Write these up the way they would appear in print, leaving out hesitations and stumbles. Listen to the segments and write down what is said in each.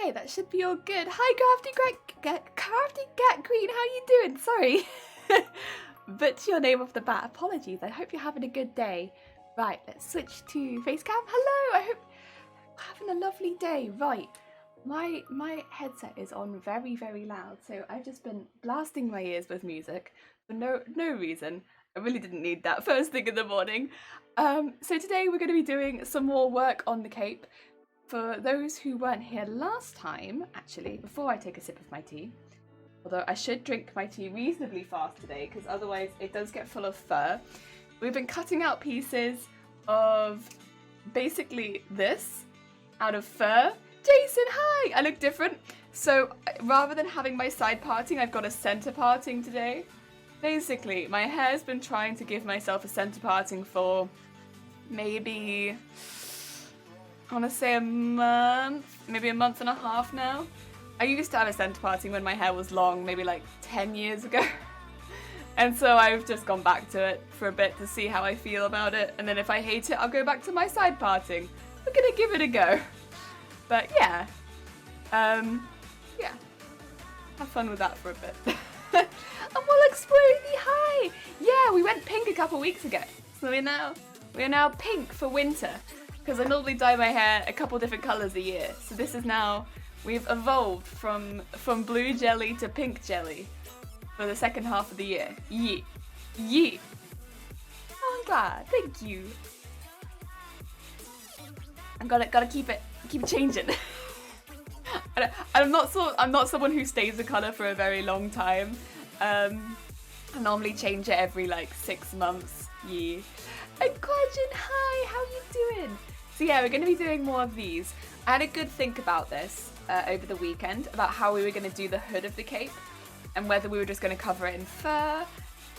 Okay, that should be all good. Hi, Crafty Cat Queen, how you doing? Sorry. Butcher your name off the bat. Apologies. I hope you're having a good day. Right, let's switch to Facecam. Hello, I hope you're having a lovely day. Right, my headset is on very, very loud, so I've just been blasting my ears with music for no reason. I really didn't need that first thing in the morning. So today we're going to be doing some more work on the cape. For those who weren't here last time, actually, before I take a sip of my tea, although I should drink my tea reasonably fast today because otherwise it does get full of fur, we've been cutting out pieces of basically this out of fur. Jason, hi! I look different. So rather than having my side parting, I've got a center parting today. Basically, my hair's been trying to give myself a center parting for maybe, I want to say a month, maybe a month and a half now. I used to have a center parting when my hair was long, maybe like 10 years ago. And so I've just gone back to it for a bit to see how I feel about it. And then if I hate it, I'll go back to my side parting. We're gonna give it a go. But yeah, yeah, have fun with that for a bit. And we'll explore the hi! Yeah, we went pink a couple weeks ago. So we're now pink for winter. Because I normally dye my hair a couple different colours a year. So this is now, we've evolved from blue jelly to pink jelly for the second half of the year. Yeah. Yeah. Oh, I'm glad. Thank you. I've gotta keep it changing. I'm not someone who stays a colour for a very long time. I normally change it every like 6 months. Yeah. And Quadrant, hi, how you doing? So yeah, we're going to be doing more of these. I had a good think about this over the weekend, about how we were going to do the hood of the cape, and whether we were just going to cover it in fur,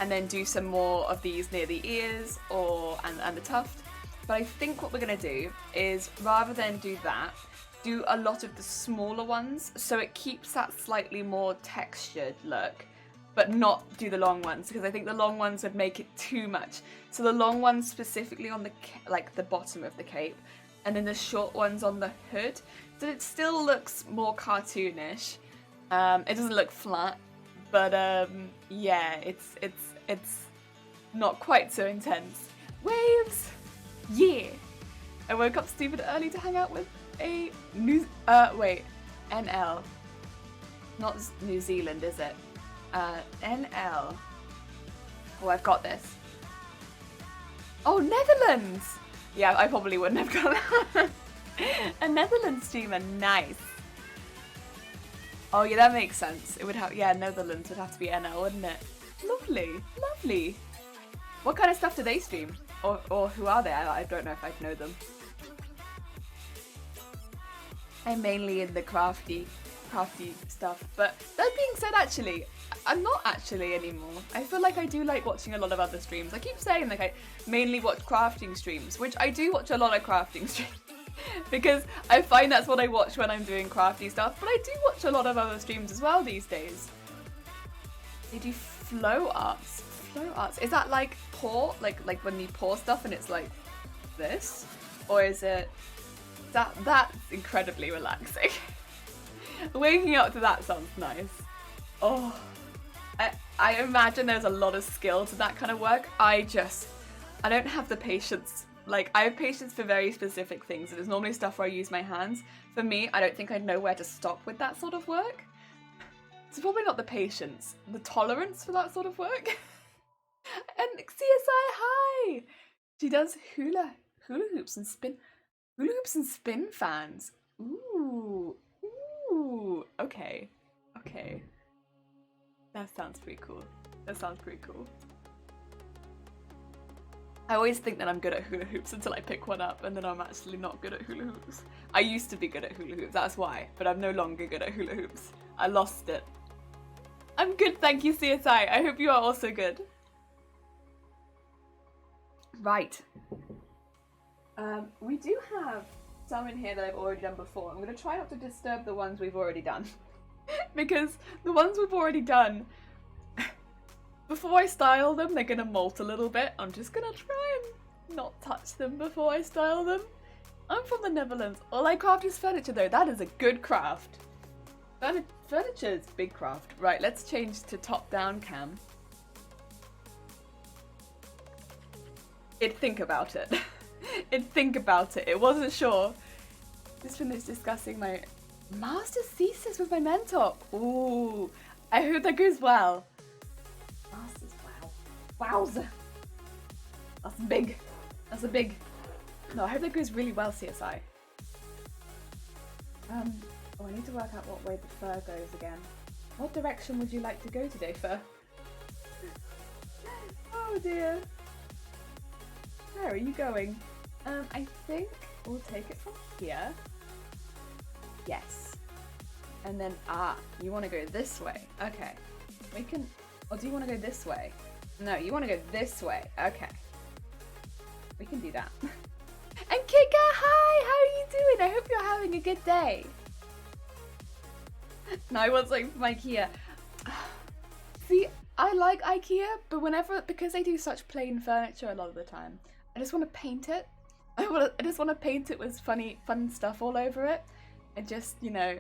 and then do some more of these near the ears, and the tuft. But I think what we're going to do is, rather than do that, do a lot of the smaller ones, so it keeps that slightly more textured look, but not do the long ones, because I think the long ones would make it too much. So the long ones specifically on the bottom of the cape, and then the short ones on the hood, so it still looks more cartoonish. It doesn't look flat, but yeah, it's not quite so intense. Waves, yeah. I woke up stupid early to hang out with a NL, not New Zealand, is it? NL. Oh, I've got this. Oh, Netherlands! Yeah, I probably wouldn't have got that. A Netherlands streamer, nice. Oh yeah, that makes sense. It would have, yeah, Netherlands would have to be NL, wouldn't it? Lovely, lovely. What kind of stuff do they stream? Or who are they? I don't know if I'd know them. I'm mainly in the crafty stuff, but that being said, actually, I'm not actually anymore. I feel like I do like watching a lot of other streams. I keep saying like I mainly watch crafting streams, which I do watch a lot of crafting streams because I find that's what I watch when I'm doing crafty stuff, but I do watch a lot of other streams as well these days. They do flow arts. Flow arts. Is that like pour? Like when you pour stuff and it's like this? Or is it that's incredibly relaxing. Waking up to that sounds nice. Oh, I imagine there's a lot of skill to that kind of work. I don't have the patience. Like, I have patience for very specific things, and it's normally stuff where I use my hands. For me, I don't think I'd know where to stop with that sort of work. It's probably not the patience, the tolerance for that sort of work. And CSI, hi! She does hula hoops and spin fans. Ooh, okay. That sounds pretty cool. I always think that I'm good at hula hoops until I pick one up, and then I'm actually not good at hula hoops. I used to be good at hula hoops, that's why, but I'm no longer good at hula hoops. I lost it. I'm good, thank you, CSI. I hope you are also good. Right. We do have some in here that I've already done before. I'm going to try not to disturb the ones we've already done. Because the ones we've already done, before I style them, they're going to molt a little bit. I'm just going to try and not touch them before I style them. I'm from the Netherlands. All I craft is furniture though. That is a good craft. Furniture is big craft. Right, let's change to top-down cam. It'd think about it. It'd think about it. It wasn't sure. Just finished discussing my master's thesis with my mentor. Ooh, I hope that goes well. Master's, wow. Wowza. That's big. That's a big. No, I hope that goes really well, CSI. Oh, I need to work out what way the fur goes again. What direction would you like to go today, fur? Oh dear. Where are you going? I think we'll take it from here. Yes. And then, you want to go this way. Okay. We can, or do you want to go this way? No, you want to go this way. Okay. We can do that. And Kika, hi! How are you doing? I hope you're having a good day. No, I want something from IKEA. See, I like IKEA, but because they do such plain furniture a lot of the time, I just want to paint it. I just want to paint it with fun stuff all over it. And just, you know,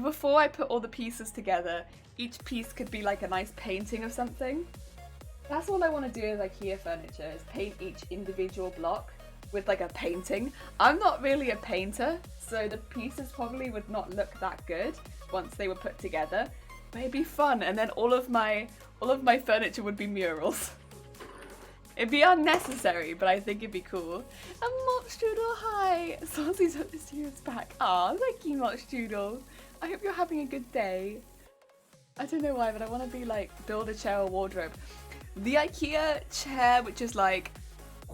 before I put all the pieces together, each piece could be like a nice painting of something. That's all I want to do with IKEA furniture, is paint each individual block with like a painting. I'm not really a painter, so the pieces probably would not look that good once they were put together. But it'd be fun, and then all of my furniture would be murals. It'd be unnecessary, but I think it'd be cool. And Mockstrudel, hi! Saucy's at this year's back. Aw, thank you, Mockstrudel. I hope you're having a good day. I don't know why, but I want to be like, build a chair or wardrobe. The IKEA chair, which is like,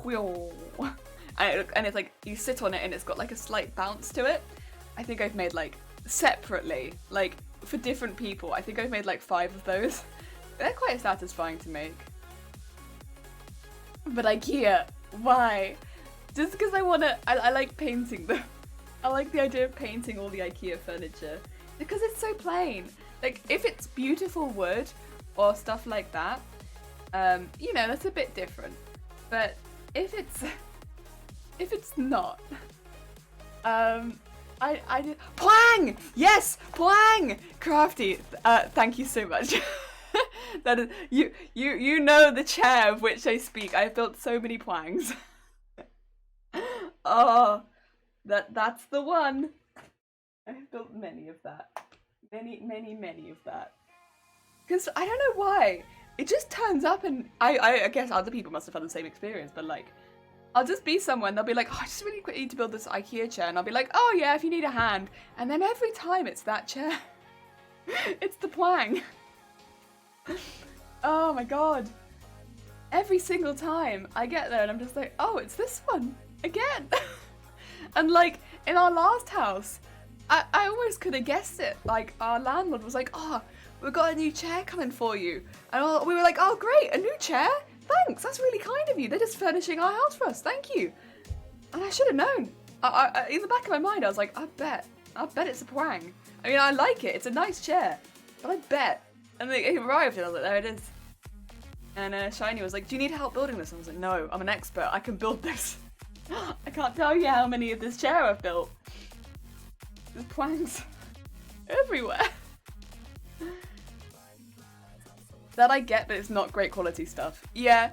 and it's like, you sit on it and it's got like a slight bounce to it. I think I've made like, separately, like for different people, I think I've made like 5 of those. They're quite satisfying to make. But IKEA, why? Just because I like painting them. I like the idea of painting all the IKEA furniture. Because it's so plain. Like, if it's beautiful wood or stuff like that, you know, that's a bit different. But if it's not, I did Plang! Yes! Plang! Crafty, thank you so much. That is, you know the chair of which I speak. I've built so many Pwangs. Oh, that's the one. I've built many of that. Many of that. Because I don't know why. It just turns up, and I guess other people must have had the same experience, but like, I'll just be somewhere and they'll be like, oh, I just really quickly need to build this IKEA chair, and I'll be like, oh yeah, if you need a hand. And then every time it's that chair. It's the Plang. Oh my god. Every single time I get there and I'm just like, oh, it's this one again. And like in our last house, I almost could have guessed it. Like our landlord was like, oh, we've got a new chair coming for you. And we were like, oh great, a new chair? Thanks, that's really kind of you. They're just furnishing our house for us, thank you. And I should have known. In the back of my mind, I was like, I bet it's a Pwang. I mean, I like it, it's a nice chair, but I bet. And it arrived and I was like, there it is. And Shiny was like, do you need help building this? And I was like, no, I'm an expert, I can build this. I can't tell you how many of this chair I've built. There's Pwangs everywhere. That I get, but it's not great quality stuff. Yeah,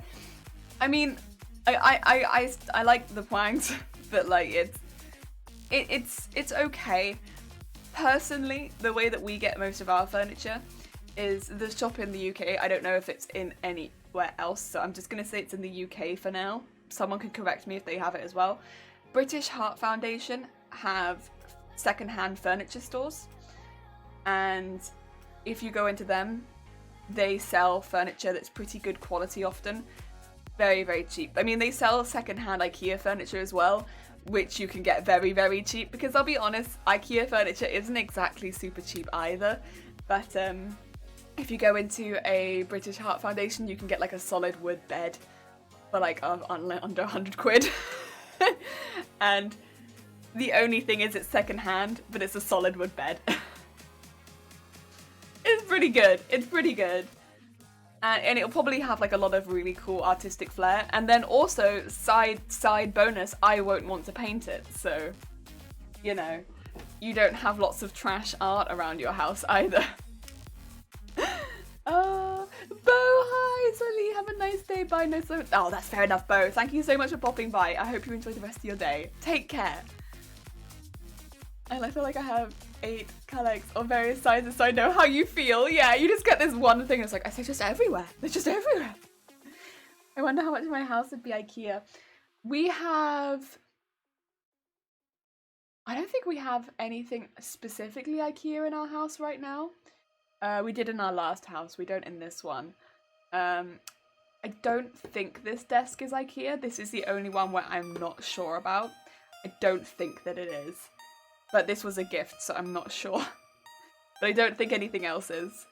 I mean, I like the Pwangs, but like it's okay. Personally, the way that we get most of our furniture is the shop in the UK. I don't know if it's in anywhere else, so I'm just gonna say it's in the UK for now. Someone can correct me if they have it as well. British Heart Foundation have second-hand furniture stores, and if you go into them, they sell furniture that's pretty good quality often. Very, very cheap. I mean, they sell second-hand IKEA furniture as well, which you can get very, very cheap, because I'll be honest, IKEA furniture isn't exactly super cheap either. But if you go into a British Heart Foundation, you can get like a solid wood bed for like under 100 quid. And the only thing is it's second-hand, but it's a solid wood bed. It's pretty good. It's pretty good. And it'll probably have like a lot of really cool artistic flair. And then also, side bonus, I won't want to paint it. So, you know, you don't have lots of trash art around your house either. Bo, hi, Sully, have a nice day, bye, no so. Oh, that's fair enough, Bo. Thank you so much for popping by. I hope you enjoy the rest of your day. Take care. And I feel like I have 8 Calyx of various sizes, so I know how you feel. Yeah, you just get this one thing, it's like, they're just everywhere. They're just everywhere. I wonder how much of my house would be IKEA. We have... I don't think we have anything specifically IKEA in our house right now. We did in our last house, we don't in this one. I don't think this desk is IKEA. This is the only one where I'm not sure about. I don't think that it is. But this was a gift, so I'm not sure. But I don't think anything else is.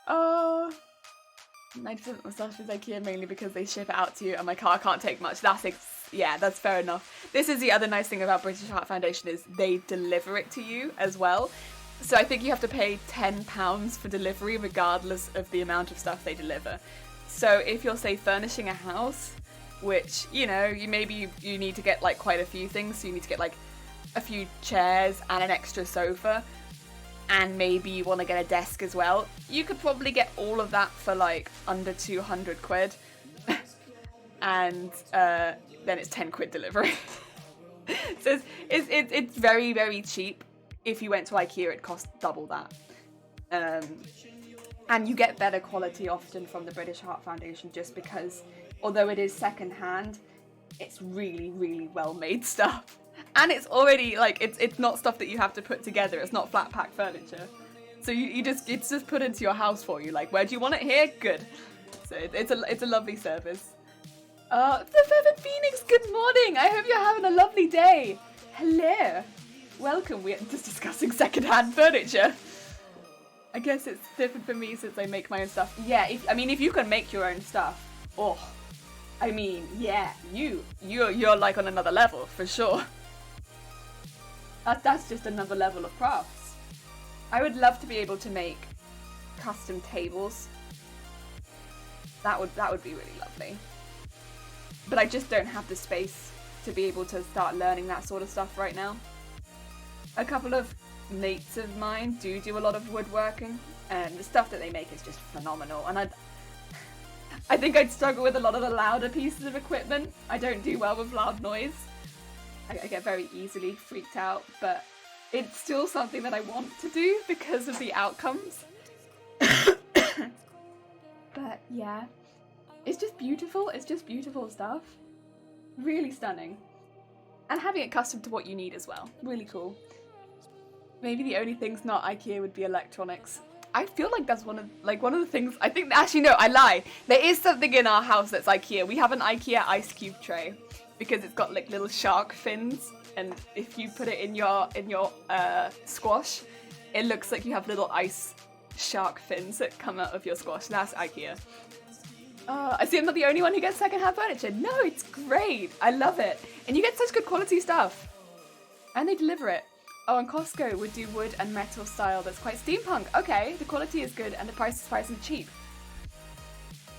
90% of my stuff is IKEA mainly because they ship it out to you and my car can't take much. Yeah, that's fair enough. This is the other nice thing about British Heart Foundation is they deliver it to you as well. So I think you have to pay £10 for delivery regardless of the amount of stuff they deliver. So if you're, say, furnishing a house, which, you know, you need to get like quite a few things. So you need to get like a few chairs and an extra sofa, and maybe you want to get a desk as well. You could probably get all of that for like under 200 quid. And then it's 10 quid delivery. So it's very, very cheap. If you went to IKEA, it costs double that. And you get better quality often from the British Heart Foundation just because, although it is second-hand, it's really, really well-made stuff. And it's already, like, it's not stuff that you have to put together. It's not flat-pack furniture. So it's just put into your house for you. Like, where do you want it? Here? Good. So it's a lovely service. The Feathered Phoenix, good morning. I hope you're having a lovely day. Hello. Welcome. We're just discussing second-hand furniture. I guess it's different for me since I make my own stuff. Yeah, if you can make your own stuff, oh, I mean, yeah, you're like on another level for sure. That's just another level of crafts. I would love to be able to make custom tables. That would be really lovely. But I just don't have the space to be able to start learning that sort of stuff right now. A couple of mates of mine do a lot of woodworking, and the stuff that they make is just phenomenal. And I think I'd struggle with a lot of the louder pieces of equipment. I don't do well with loud noise. I get very easily freaked out, but it's still something that I want to do because of the outcomes. But yeah, it's just beautiful. It's just beautiful stuff. Really stunning. And having it custom to what you need as well. Really cool. Maybe the only things not IKEA would be electronics. I feel like that's one of the things, I think, actually no, I lie. There is something in our house that's IKEA. We have an IKEA ice cube tray because it's got like little shark fins, and if you put it in your squash, it looks like you have little ice shark fins that come out of your squash. That's IKEA. I see I'm not the only one who gets secondhand furniture. No, it's great. I love it. And you get such good quality stuff. And they deliver it. Oh, and Costco would do wood and metal style that's quite steampunk. Okay, the quality is good and the price is surprisingly cheap.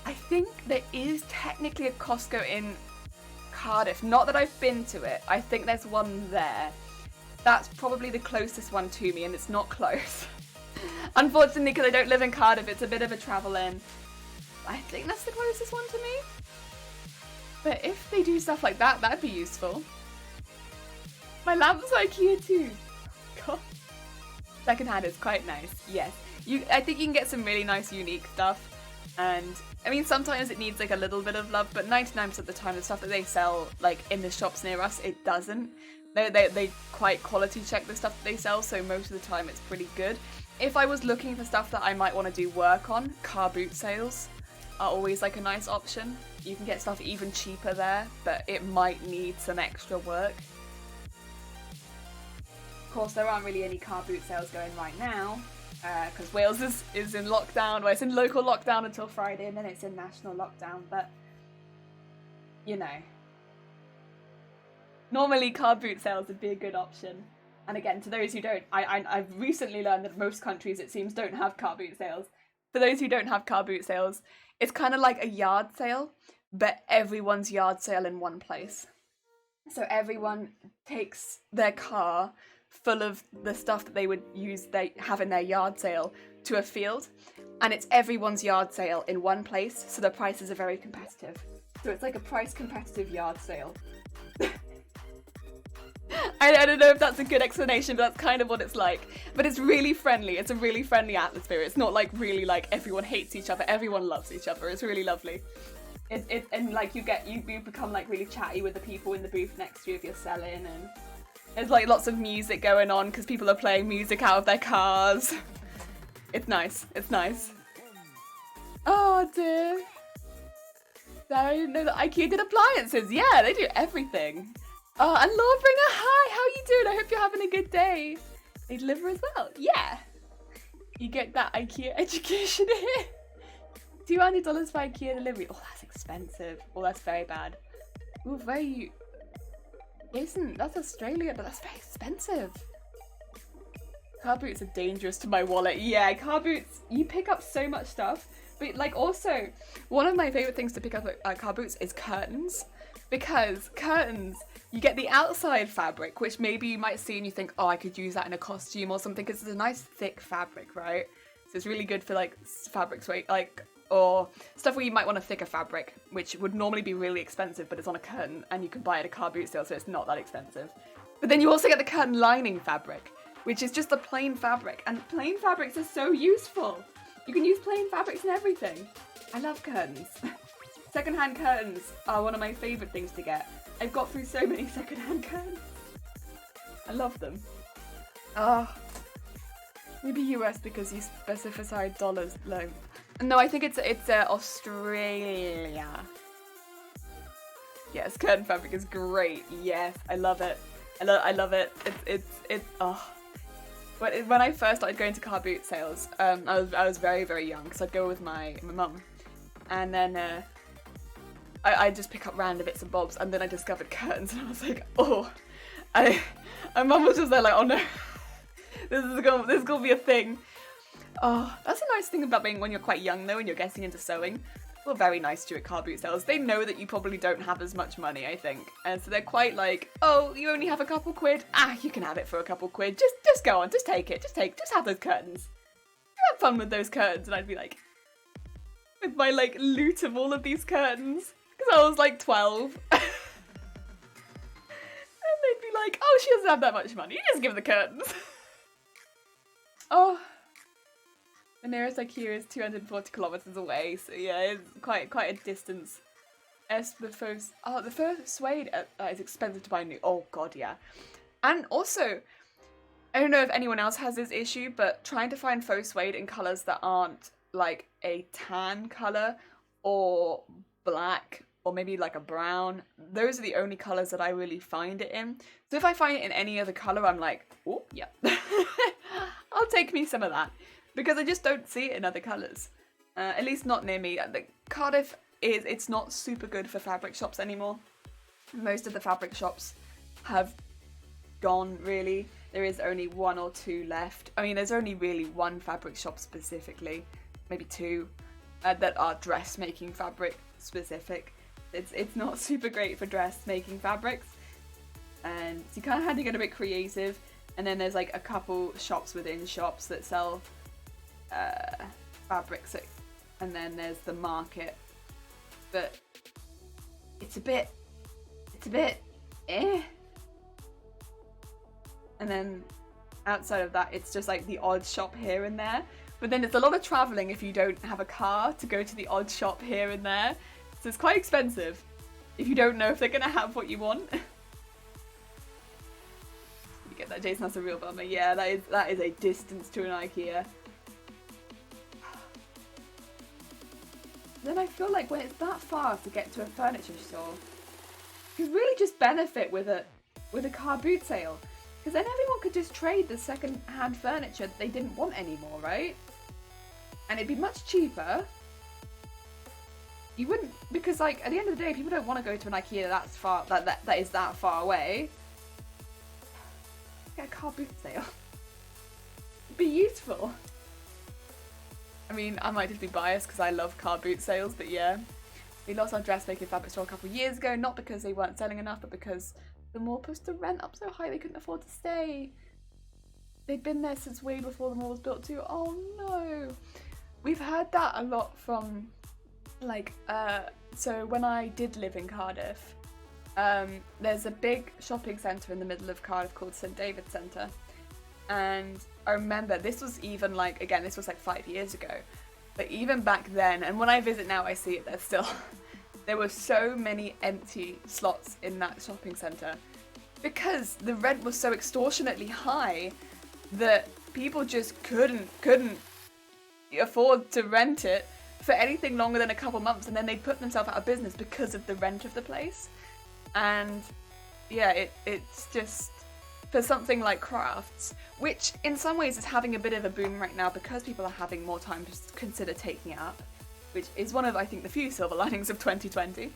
I think there is technically a Costco in Cardiff. Not that I've been to it. I think there's one there. That's probably the closest one to me, and it's not close. Unfortunately, because I don't live in Cardiff, it's a bit of a travel in. I think that's the closest one to me. But if they do stuff like that, that'd be useful. My lamp's IKEA too. God. Secondhand is quite nice, yes. I think you can get some really nice, unique stuff. And, I mean, sometimes it needs like a little bit of love, but 99% of the time, the stuff that they sell, like, in the shops near us, it doesn't. They quite quality check the stuff that they sell, so most of the time it's pretty good. If I was looking for stuff that I might want to do work on, car boot sales are always like a nice option. You can get stuff even cheaper there, but it might need some extra work. Of course, there aren't really any car boot sales going right now, because Wales is in lockdown. Well, it's in local lockdown until Friday, and then it's in national lockdown, but, you know. Normally, car boot sales would be a good option. And again, to those who don't, I've recently learned that most countries, it seems, don't have car boot sales. for those who don't have car boot sales, it's kind of like a yard sale, but everyone's yard sale in one place. So everyone takes their car full of the stuff that they would use, they have in their yard sale, to a field, and it's everyone's yard sale in one place, so the prices are very competitive. So it's like a price competitive yard sale. I don't know if that's a good explanation, but that's kind of what it's like. But it's really friendly. It's a really friendly atmosphere. It's not like really like everyone hates each other. Everyone loves each other. It's really lovely. And like you become like really chatty with the people in the booth next to you if you're selling, and there's like lots of music going on because people are playing music out of their cars. It's nice. It's nice. Oh dear. I didn't know that IKEA did appliances. Yeah, they do everything. Oh, and Lordbringer, hi, how you doing? I hope you're having a good day. They deliver as well. Yeah. You get that IKEA education here. $200 for IKEA delivery. Oh, that's expensive. Oh, that's very bad. Ooh, very... That's Australia, but that's very expensive. Car boots are dangerous to my wallet. Yeah, car boots, you pick up so much stuff. But like also, one of my favorite things to pick up at car boots is curtains. Because curtains, you get the outside fabric, which maybe you might see and you think, oh, I could use that in a costume or something, because it's a nice thick fabric, right? So it's really good for like fabrics, like, or stuff where you might want a thicker fabric, which would normally be really expensive, but it's on a curtain and you can buy it at a car boot sale, so it's not that expensive. But then you also get the curtain lining fabric, which is just the plain fabric, and plain fabrics are so useful. You can use plain fabrics in everything. I love curtains. Secondhand curtains are one of my favourite things to get. I've got through so many secondhand curtains. I love them. Oh, maybe US because you specified dollars. No, I think it's Australia. Yes, curtain fabric is great. Yes, I love it. I love it. It's oh. When I first started going to car boot sales, I was very, very young, because I'd go with my mum, and then I just pick up random bits and bobs, and then I discovered curtains, and I was like, oh, my mum was just there like, oh no, this is gonna be a thing. Oh, that's a nice thing about being when you're quite young though, and you're getting into sewing. Well, very nice to you at car boot sales. They know that you probably don't have as much money, I think, and so they're quite like, oh, you only have a couple quid? Ah, you can have it for a couple quid. Just go on, just take it, just have those curtains. Have fun with those curtains. And I'd be like, with my like loot of all of these curtains, because I was like 12. And they'd be like, oh, she doesn't have that much money, just give her the curtains. Oh. The nearest IKEA is 240 kilometers away, so yeah, it's quite a distance. The faux suede is expensive to buy new. Oh god, yeah. And also, I don't know if anyone else has this issue, but trying to find faux suede in colours that aren't like a tan colour or black or maybe like a brown, those are the only colours that I really find it in. So if I find it in any other colour, I'm like, oh, yeah. I'll take me some of that. Because I just don't see it in other colours. At least not near me. Cardiff it's not super good for fabric shops anymore. Most of the fabric shops have gone, really. There is only one or two left. I mean, there's only really one fabric shop specifically, maybe two, that are dressmaking fabric specific. It's not super great for dressmaking fabrics. And so you kind of had to get a bit creative. And then there's like a couple shops within shops that sell fabrics, and then there's the market, but it's a bit eh. And then outside of that, it's just like the odd shop here and there, but then it's a lot of traveling if you don't have a car to go to the odd shop here and there, so it's quite expensive if you don't know if they're gonna have what you want. You get that, Jason? That's a real bummer. Yeah, that is a distance to an IKEA. Then I feel like when it's that far to get to a furniture store, you could really just benefit with a car boot sale, because then everyone could just trade the second-hand furniture that they didn't want anymore, right? And it'd be much cheaper. You wouldn't, because like at the end of the day, people don't want to go to an IKEA that's far, that is that far away. Get a car boot sale. It'd be useful. I mean, I might just be biased because I love car boot sales, but yeah. We lost our dressmaking fabric store a couple of years ago, not because they weren't selling enough, but because the mall pushed the rent up so high they couldn't afford to stay. They'd been there since way before the mall was built too. Oh no. We've heard that a lot from, like, so when I did live in Cardiff, there's a big shopping centre in the middle of Cardiff called St David's Centre. And I remember, this was even like, again, this was like 5 years ago. But even back then, and when I visit now I see it there still, there were so many empty slots in that shopping centre. Because the rent was so extortionately high that people just couldn't afford to rent it for anything longer than a couple months, and then they'd put themselves out of business because of the rent of the place. And yeah, it's just, for something like crafts, which in some ways is having a bit of a boom right now because people are having more time to consider taking it up, which is one of, I think, the few silver linings of 2020.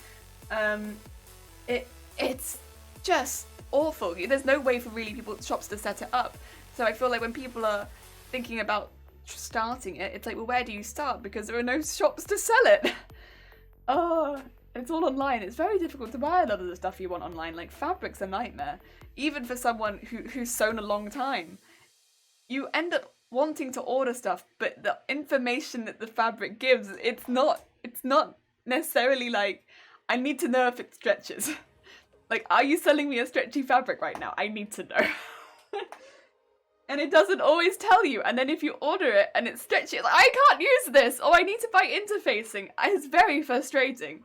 It's just awful. There's no way for really shops to set it up. So I feel like when people are thinking about starting it, it's like, well, where do you start? Because there are no shops to sell it. Oh, it's all online. It's very difficult to buy a lot of the stuff you want online. Like, fabric's a nightmare. Even for someone who's sewn a long time. You end up wanting to order stuff, but the information that the fabric gives, it's not necessarily like, I need to know if it stretches. Like, are you selling me a stretchy fabric right now? I need to know. And it doesn't always tell you. And then if you order it and it's stretchy, it's like, I can't use this, or I need to buy interfacing. It's very frustrating.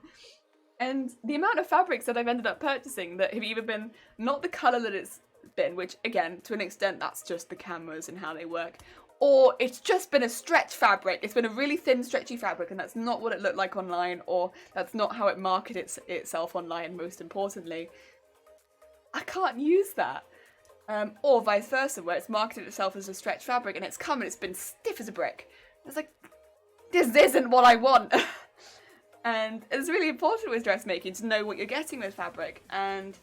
And the amount of fabrics that I've ended up purchasing that have either been not the colour that it's been, which again, to an extent, that's just the cameras and how they work, or it's just been a stretch fabric. It's been a really thin, stretchy fabric, and that's not what it looked like online, or that's not how it marketed itself online, most importantly. I can't use that. Or vice versa, where it's marketed itself as a stretch fabric and it's come and it's been stiff as a brick. It's like, this isn't what I want. And it's really important with dressmaking to know what you're getting with fabric. And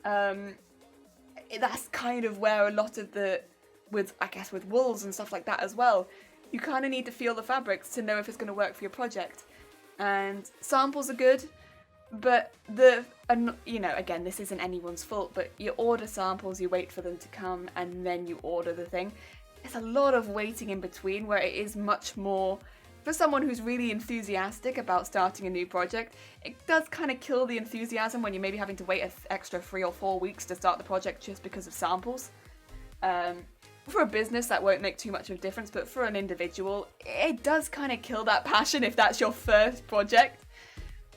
that's kind of where a lot of with wools and stuff like that as well, you kind of need to feel the fabrics to know if it's going to work for your project. And samples are good. But again, this isn't anyone's fault, but you order samples, you wait for them to come, and then you order the thing. There's a lot of waiting in between where it is much more, for someone who's really enthusiastic about starting a new project, it does kind of kill the enthusiasm when you're maybe having to wait an extra 3 or 4 weeks to start the project just because of samples. For a business, that won't make too much of a difference, but for an individual, it does kind of kill that passion if that's your first project.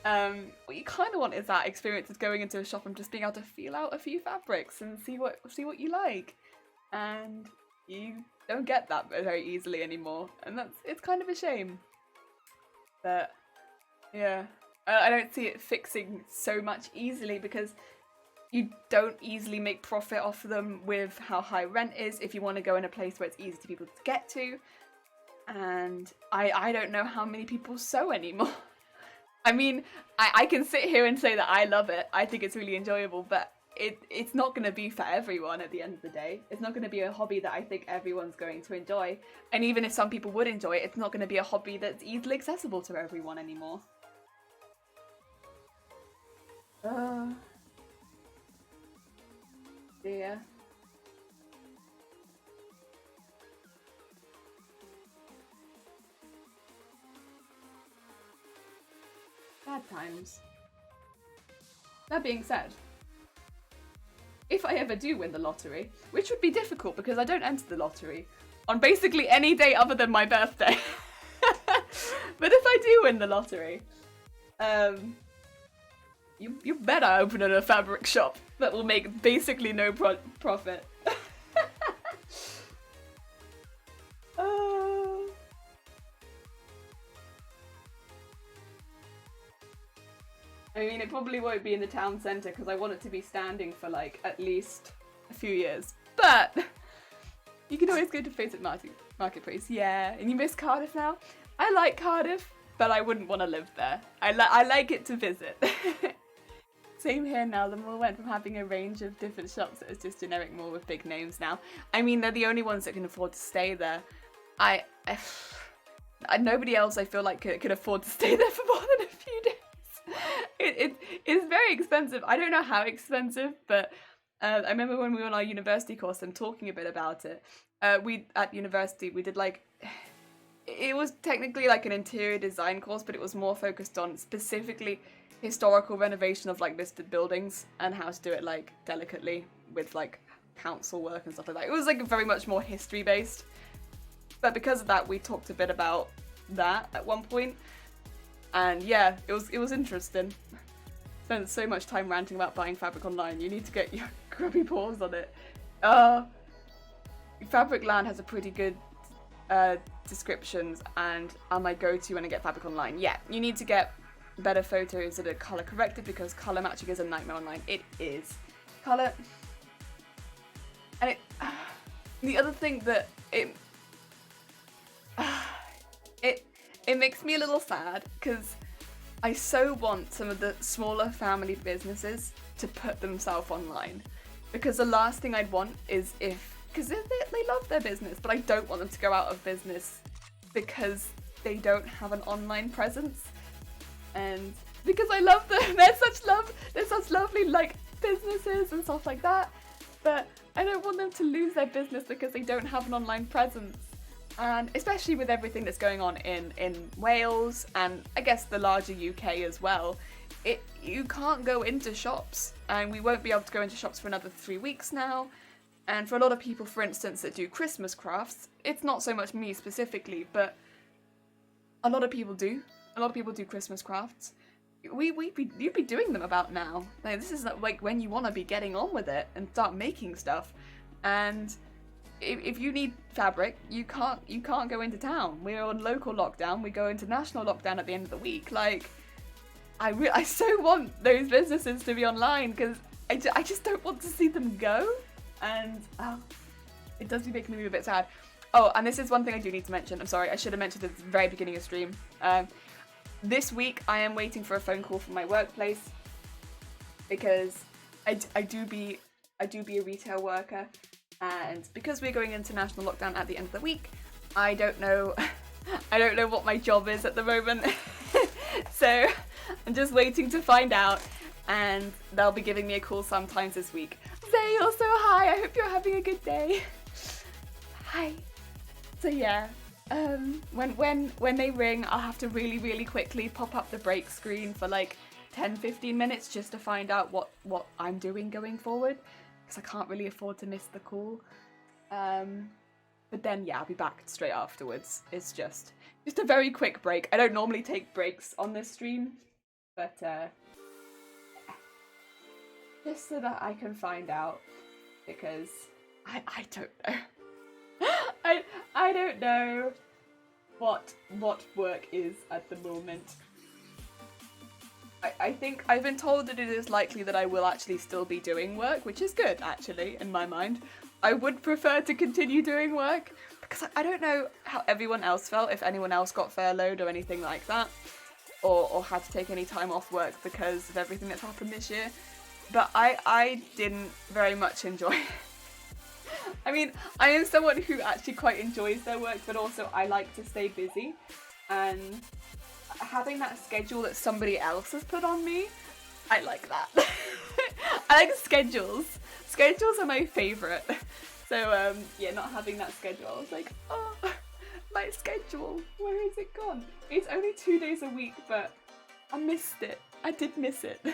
What you kind of want is that experience of going into a shop and just being able to feel out a few fabrics and see what you like, and you don't get that very easily anymore, and it's kind of a shame. But yeah, I don't see it fixing so much easily because you don't easily make profit off them with how high rent is if you want to go in a place where it's easy for people to get to, and I don't know how many people sew anymore. I mean, I can sit here and say that I love it. I think it's really enjoyable, but it's not going to be for everyone at the end of the day. It's not going to be a hobby that I think everyone's going to enjoy. And even if some people would enjoy it, it's not going to be a hobby that's easily accessible to everyone anymore. Yeah. Bad times. That being said, if I ever do win the lottery, which would be difficult because I don't enter the lottery on basically any day other than my birthday. But if I do win the lottery, you better open a fabric shop that will make basically no profit. I mean, it probably won't be in the town centre because I want it to be standing for like at least a few years. But you can always go to Facebook Marketplace. Yeah, and you miss Cardiff now? I like Cardiff, but I wouldn't want to live there. I like it to visit. Same here now. The mall went from having a range of different shops that is just generic mall with big names now. I mean, they're the only ones that can afford to stay there. nobody else I feel like could afford to stay there for more than a few days. It's very expensive. I don't know how expensive, but I remember when we were on our university course, I'm talking a bit about it. At university, we did like, it was technically like an interior design course, but it was more focused on specifically historical renovation of like listed buildings and how to do it like delicately with like council work and stuff like that. It was like very much more history based. But because of that, we talked a bit about that at one point. And yeah, it was interesting. Spent so much time ranting about buying fabric online. You need to get your grubby paws on it. Fabric Land has a pretty good descriptions and are my go-to when I get fabric online. Yeah, you need to get better photos that are color corrected because color matching is a nightmare online. It is. Color. And the other thing that it makes me a little sad because I so want some of the smaller family businesses to put themselves online, because the last thing I'd want is because they love their business, but I don't want them to go out of business because they don't have an online presence. And because I love them, they're such lovely like businesses and stuff like that, but I don't want them to lose their business because they don't have an online presence. And especially with everything that's going on in Wales and I guess the larger UK as well, you can't go into shops, and we won't be able to go into shops for another 3 weeks now. And for a lot of people, for instance, that do Christmas crafts, it's not so much me specifically, but a lot of people do. A lot of people do Christmas crafts. You'd be doing them about now. Like, this is like when you want to be getting on with it and start making stuff. And if you need fabric, you can't go into town. We're on local lockdown. We go into national lockdown at the end of the week. Like, I so want those businesses to be online because I just don't want to see them go. And it does be making me a bit sad. Oh, and this is one thing I do need to mention. I'm sorry, I should have mentioned at the very beginning of stream. This week I am waiting for a phone call from my workplace because I do be a retail worker, and because we're going into national lockdown at the end of the week, I don't know what my job is at the moment. So I'm just waiting to find out, and they'll be giving me a call sometimes this week. Zay, also hi, I hope you're having a good day. Hi. So yeah, when they ring, I'll have to really quickly pop up the break screen for like 10-15 minutes just to find out what I'm doing going forward, because I can't really afford to miss the call. But then yeah, I'll be back straight afterwards. It's just a very quick break. I don't normally take breaks on this stream, but just so that I can find out, because I don't know. I don't know what work is at the moment. I think I've been told that it is likely that I will actually still be doing work, which is good actually in my mind. I would prefer to continue doing work because I don't know how everyone else felt, if anyone else got furloughed or anything like that, or had to take any time off work because of everything that's happened this year. But I didn't very much enjoy it. I mean, I am someone who actually quite enjoys their work, but also I like to stay busy, and having that schedule that somebody else has put on me, I like that. I like schedules. Schedules are my favourite. So yeah, not having that schedule, I was like, oh, my schedule, where is it gone? It's only 2 days a week, but I missed it. I did miss it.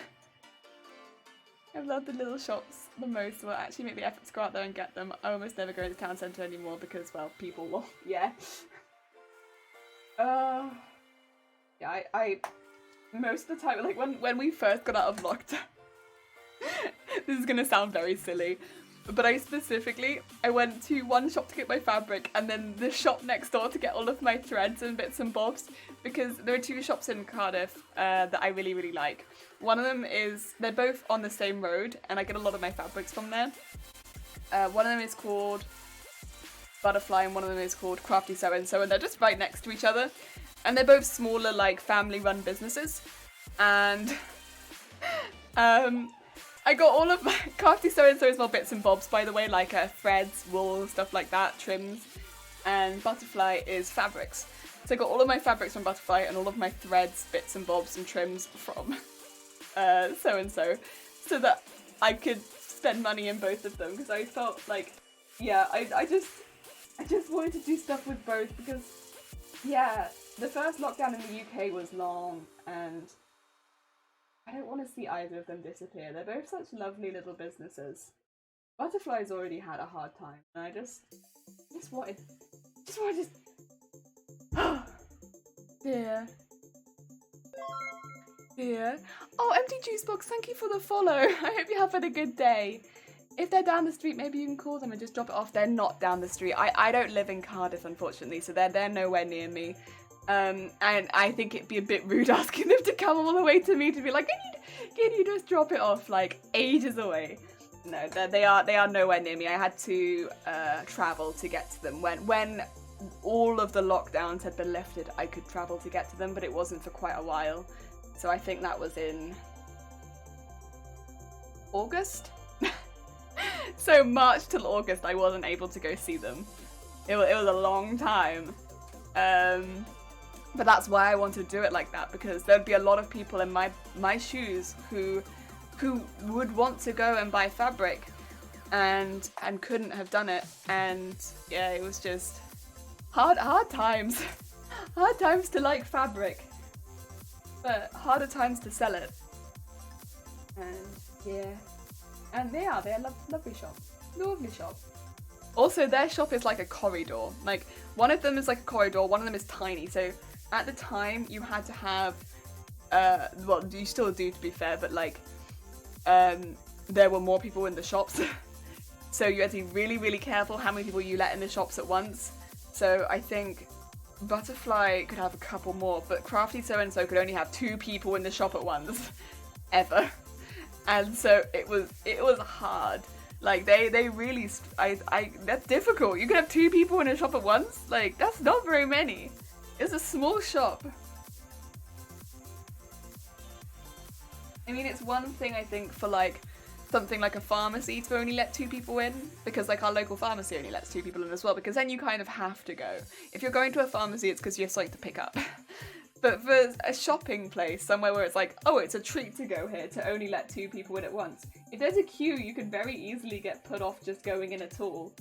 I love the little shops the most. Will actually make the effort to go out there and get them. I almost never go to the town centre anymore because, well, people will. Yeah. Yeah, I most of the time, like when we first got out of lockdown, this is gonna sound very silly, but I went to one shop to get my fabric and then the shop next door to get all of my threads and bits and bobs, because there are 2 shops in Cardiff that I really like. One of them they're both on the same road and I get a lot of my fabrics from there. One of them is called Butterfly and one of them is called Crafty So-and-So, and they're just right next to each other. And they're both smaller, like, family-run businesses. And I got all of my Crafty So-and-So is more bits and bobs, by the way, like threads, wool, stuff like that, trims. And Butterfly is fabrics. So I got all of my fabrics from Butterfly and all of my threads, bits and bobs and trims from so-and-so, so that I could spend money in both of them, because I felt like, yeah, I just wanted to do stuff with both, because, yeah, the first lockdown in the UK was long, and I don't want to see either of them disappear. They're both such lovely little businesses. Butterfly's already had a hard time, and I just wanted dear. Dear. Oh, Empty Juice Box, thank you for the follow. I hope you're having a good day. If they're down the street, maybe you can call them and just drop it off. They're not down the street. I don't live in Cardiff, unfortunately, so they're nowhere near me. And I think it'd be a bit rude asking them to come all the way to me to be like, can you just drop it off, like, ages away? No, they are nowhere near me. I had to travel to get to them. When all of the lockdowns had been lifted, I could travel to get to them, but it wasn't for quite a while. So I think that was in August? So March till August I wasn't able to go see them. It was a long time. But that's why I wanted to do it like that, because there'd be a lot of people in my shoes who would want to go and buy fabric and couldn't have done it. And yeah, it was just hard times. Hard times to like fabric, but harder times to sell it. And yeah, and they're lovely shop. Also, their shop is like a corridor. Like, one of them is like a corridor, one of them is tiny. So at the time you had to have well, you still do, to be fair, but like there were more people in the shops. So you had to be really, really careful how many people you let in the shops at once. So I think Butterfly could have a couple more, but Crafty So-and-so could only have 2 people in the shop at once. Ever. And so it was hard. Like, they really, that's difficult. You can have 2 people in a shop at once? Like, that's not very many. It's a small shop. I mean, it's one thing, I think, for like something like a pharmacy to only let 2 people in, because like our local pharmacy only lets 2 people in as well, because then you kind of have to go. If you're going to a pharmacy, it's because you have something to pick up. But for a shopping place, somewhere where it's like, oh, it's a treat to go here, to only let 2 people in at once. If there's a queue, you can very easily get put off just going in at all.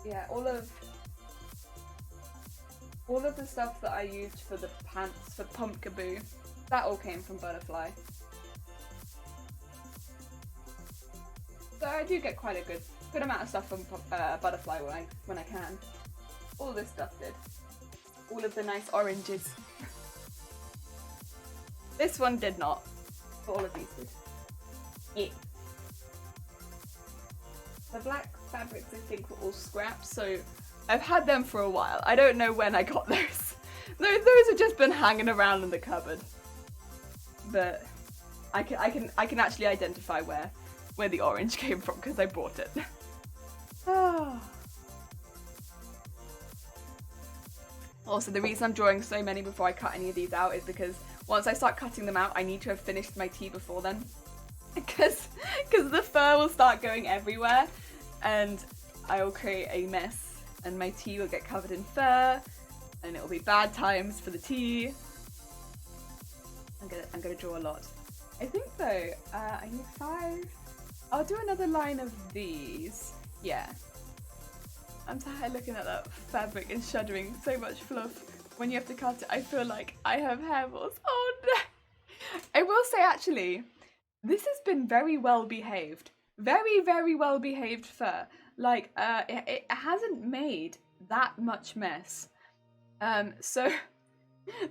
Yeah, all of the stuff that I used for the pants for Pumpkaboo, that all came from Butterfly. So I do get quite a good amount of stuff from Butterfly when I can. All this stuff did. All of the nice oranges. This one did not, but all of these did. Yeah. The black fabrics, I think, were all scraps, so I've had them for a while. I don't know when I got those. Those have just been hanging around in the cupboard. But I can actually identify where the orange came from, because I bought it. Also, the reason I'm drawing so many before I cut any of these out is because once I start cutting them out, I need to have finished my tea before then. Because the fur will start going everywhere and I will create a mess and my tea will get covered in fur and it will be bad times for the tea. I'm gonna draw a lot. I think though, I need 5. I'll do another line of these. Yeah. I'm tired looking at that fabric and shuddering. So much fluff. When you have to cut it, I feel like I have hair balls. Oh no! I will say actually, this has been very well behaved. Very, very well behaved fur. Like, it hasn't made that much mess. So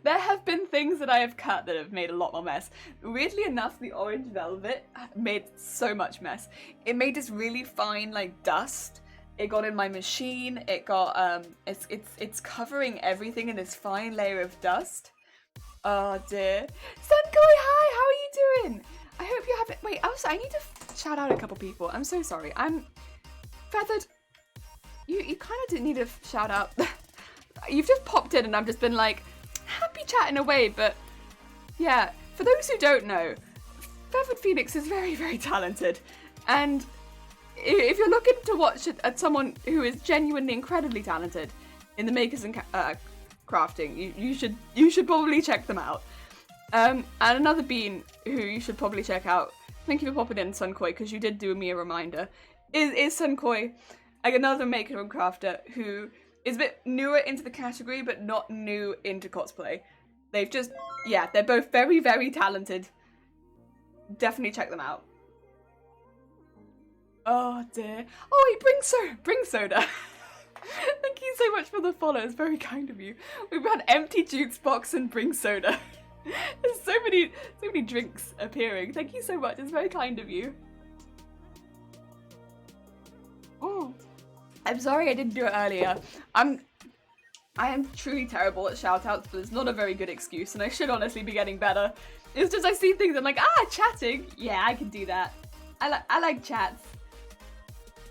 there have been things that I have cut that have made a lot more mess. Weirdly enough, the orange velvet made so much mess. It made this really fine, like, dust. It got in my machine. It got, it's covering everything in this fine layer of dust. Oh dear. Senkoi, hi, how are you doing? I hope you have it. Wait, also, I need to shout out a couple people. I'm so sorry. I'm Feathered. You kind of didn't need a shout out. You've just popped in and I've just been like, happy chatting away, but yeah, for those who don't know, Feathered Phoenix is very, very talented. And if you're looking to watch at someone who is genuinely incredibly talented in the makers and crafting, you should probably check them out. And another bean who you should probably check out, thank you for popping in, Sunkoi, because you did do me a reminder, is Sunkoi, like another maker and crafter who is a bit newer into the category, but not new into cosplay. They've just, yeah, they're both very, very talented. Definitely check them out. Oh dear. Oh wait, bring soda. Thank you so much for the follow. It's very kind of you. We've got empty juice box and bring soda. There's so many drinks appearing. Thank you so much. It's very kind of you. Oh, I'm sorry I didn't do it earlier. I am truly terrible at shoutouts, but it's not a very good excuse, and I should honestly be getting better. It's just I see things and I'm like, chatting. Yeah, I can do that. I like chats.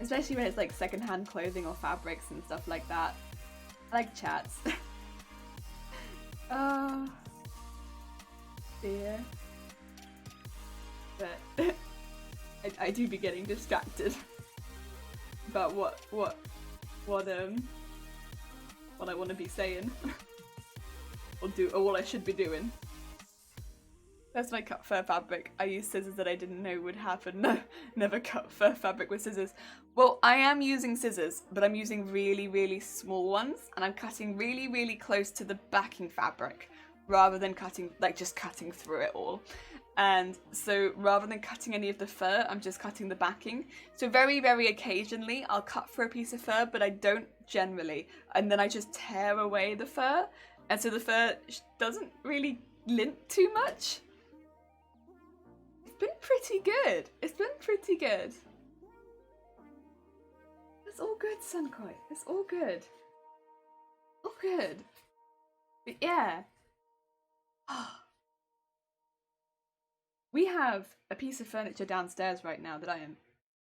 Especially when it's like secondhand clothing or fabrics and stuff like that. I like chats. Dear. But I do be getting distracted about what I want to be saying or what I should be doing. That's my cut fur fabric. I use scissors that I didn't know would happen. Never cut fur fabric with scissors. Well, I am using scissors, but I'm using really, really small ones, and I'm cutting really, really close to the backing fabric, rather than cutting, like just cutting through it all. And so rather than cutting any of the fur, I'm just cutting the backing. So very, very occasionally I'll cut for a piece of fur, but I don't generally. And then I just tear away the fur. And so the fur doesn't really lint too much. It's been pretty good. It's been pretty good. It's all good, Sunkoi. It's all good. All good. But yeah. We have a piece of furniture downstairs right now that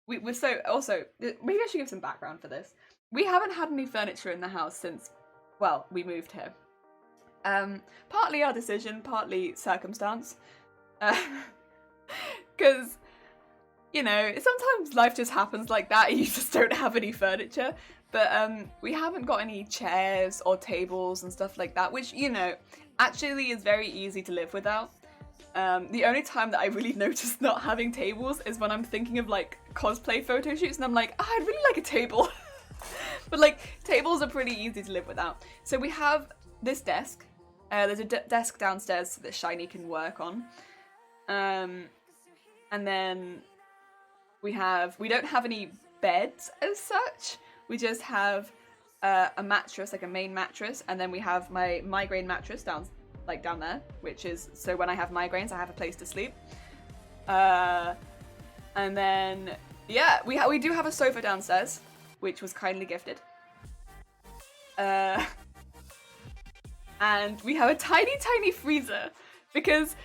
we're so, also, maybe I should give some background for this. We haven't had any furniture in the house since, well, we moved here. Partly our decision, partly circumstance. Because, you know, sometimes life just happens like that and you just don't have any furniture. But we haven't got any chairs or tables and stuff like that, which, you know, actually is very easy to live without. The only time that I really notice not having tables is when I'm thinking of like cosplay photo shoots and I'm like, I'd really like a table. But like tables are pretty easy to live without. So we have this desk. There's a desk downstairs that Shiny can work on. And then we don't have any beds as such. We just have a mattress, like a main mattress, and then we have my migraine mattress down there, which is so when I have migraines I have a place to sleep. And then yeah, we do have a sofa downstairs, which was kindly gifted. And we have a tiny freezer because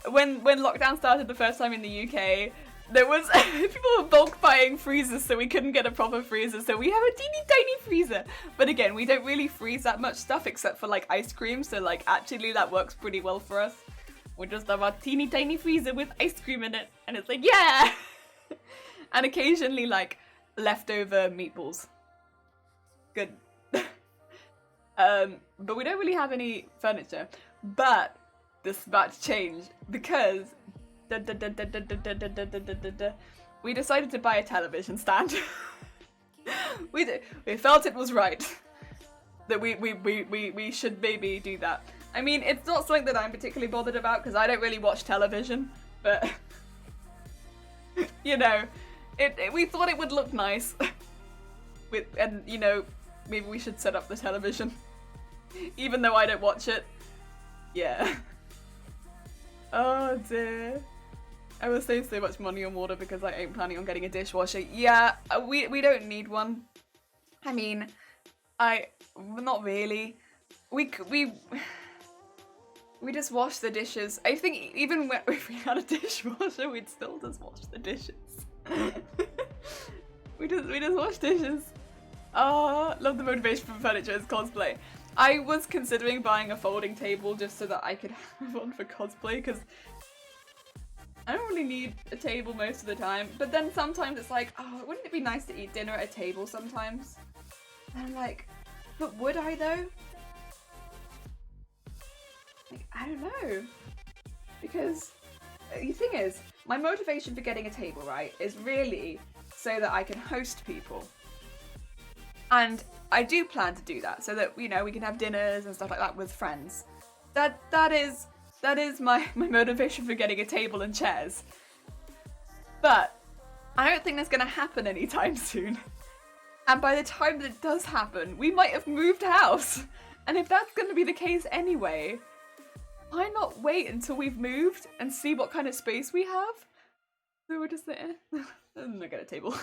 when lockdown started the first time in the UK, there was people were bulk buying freezers, so we couldn't get a proper freezer, so we have a tiny freezer. But again, we don't really freeze that much stuff except for like ice cream, so like actually that works pretty well for us. We just have our tiny freezer with ice cream in it, and it's like, yeah. And occasionally like leftover meatballs. Good. But we don't really have any furniture. But this is about to change because we decided to buy a television stand. we felt it was right that we should maybe do that. I mean, it's not something that I'm particularly bothered about because I don't really watch television, but you know, we thought it would look nice and you know, maybe we should set up the television even though I don't watch it. Yeah. Oh dear. I will save so much money on water because I ain't planning on getting a dishwasher. Yeah, we don't need one. I mean, not really. We We just wash the dishes. I think even when, if we had a dishwasher, we'd still just wash the dishes. we just wash dishes. Ah, love the motivation for furniture as cosplay. I was considering buying a folding table just so that I could have one for cosplay, because I don't really need a table most of the time. But then sometimes it's like, oh, wouldn't it be nice to eat dinner at a table sometimes? And I'm like, but would I though? Like, I don't know. Because the thing is, my motivation for getting a table, right, is really so that I can host people. And I do plan to do that so that, you know, we can have dinners and stuff like that with friends. That is my motivation for getting a table and chairs. But I don't think that's going to happen anytime soon. And by the time that it does happen, we might have moved house. And if that's going to be the case anyway, why not wait until we've moved and see what kind of space we have? So we're just there. And I get a table.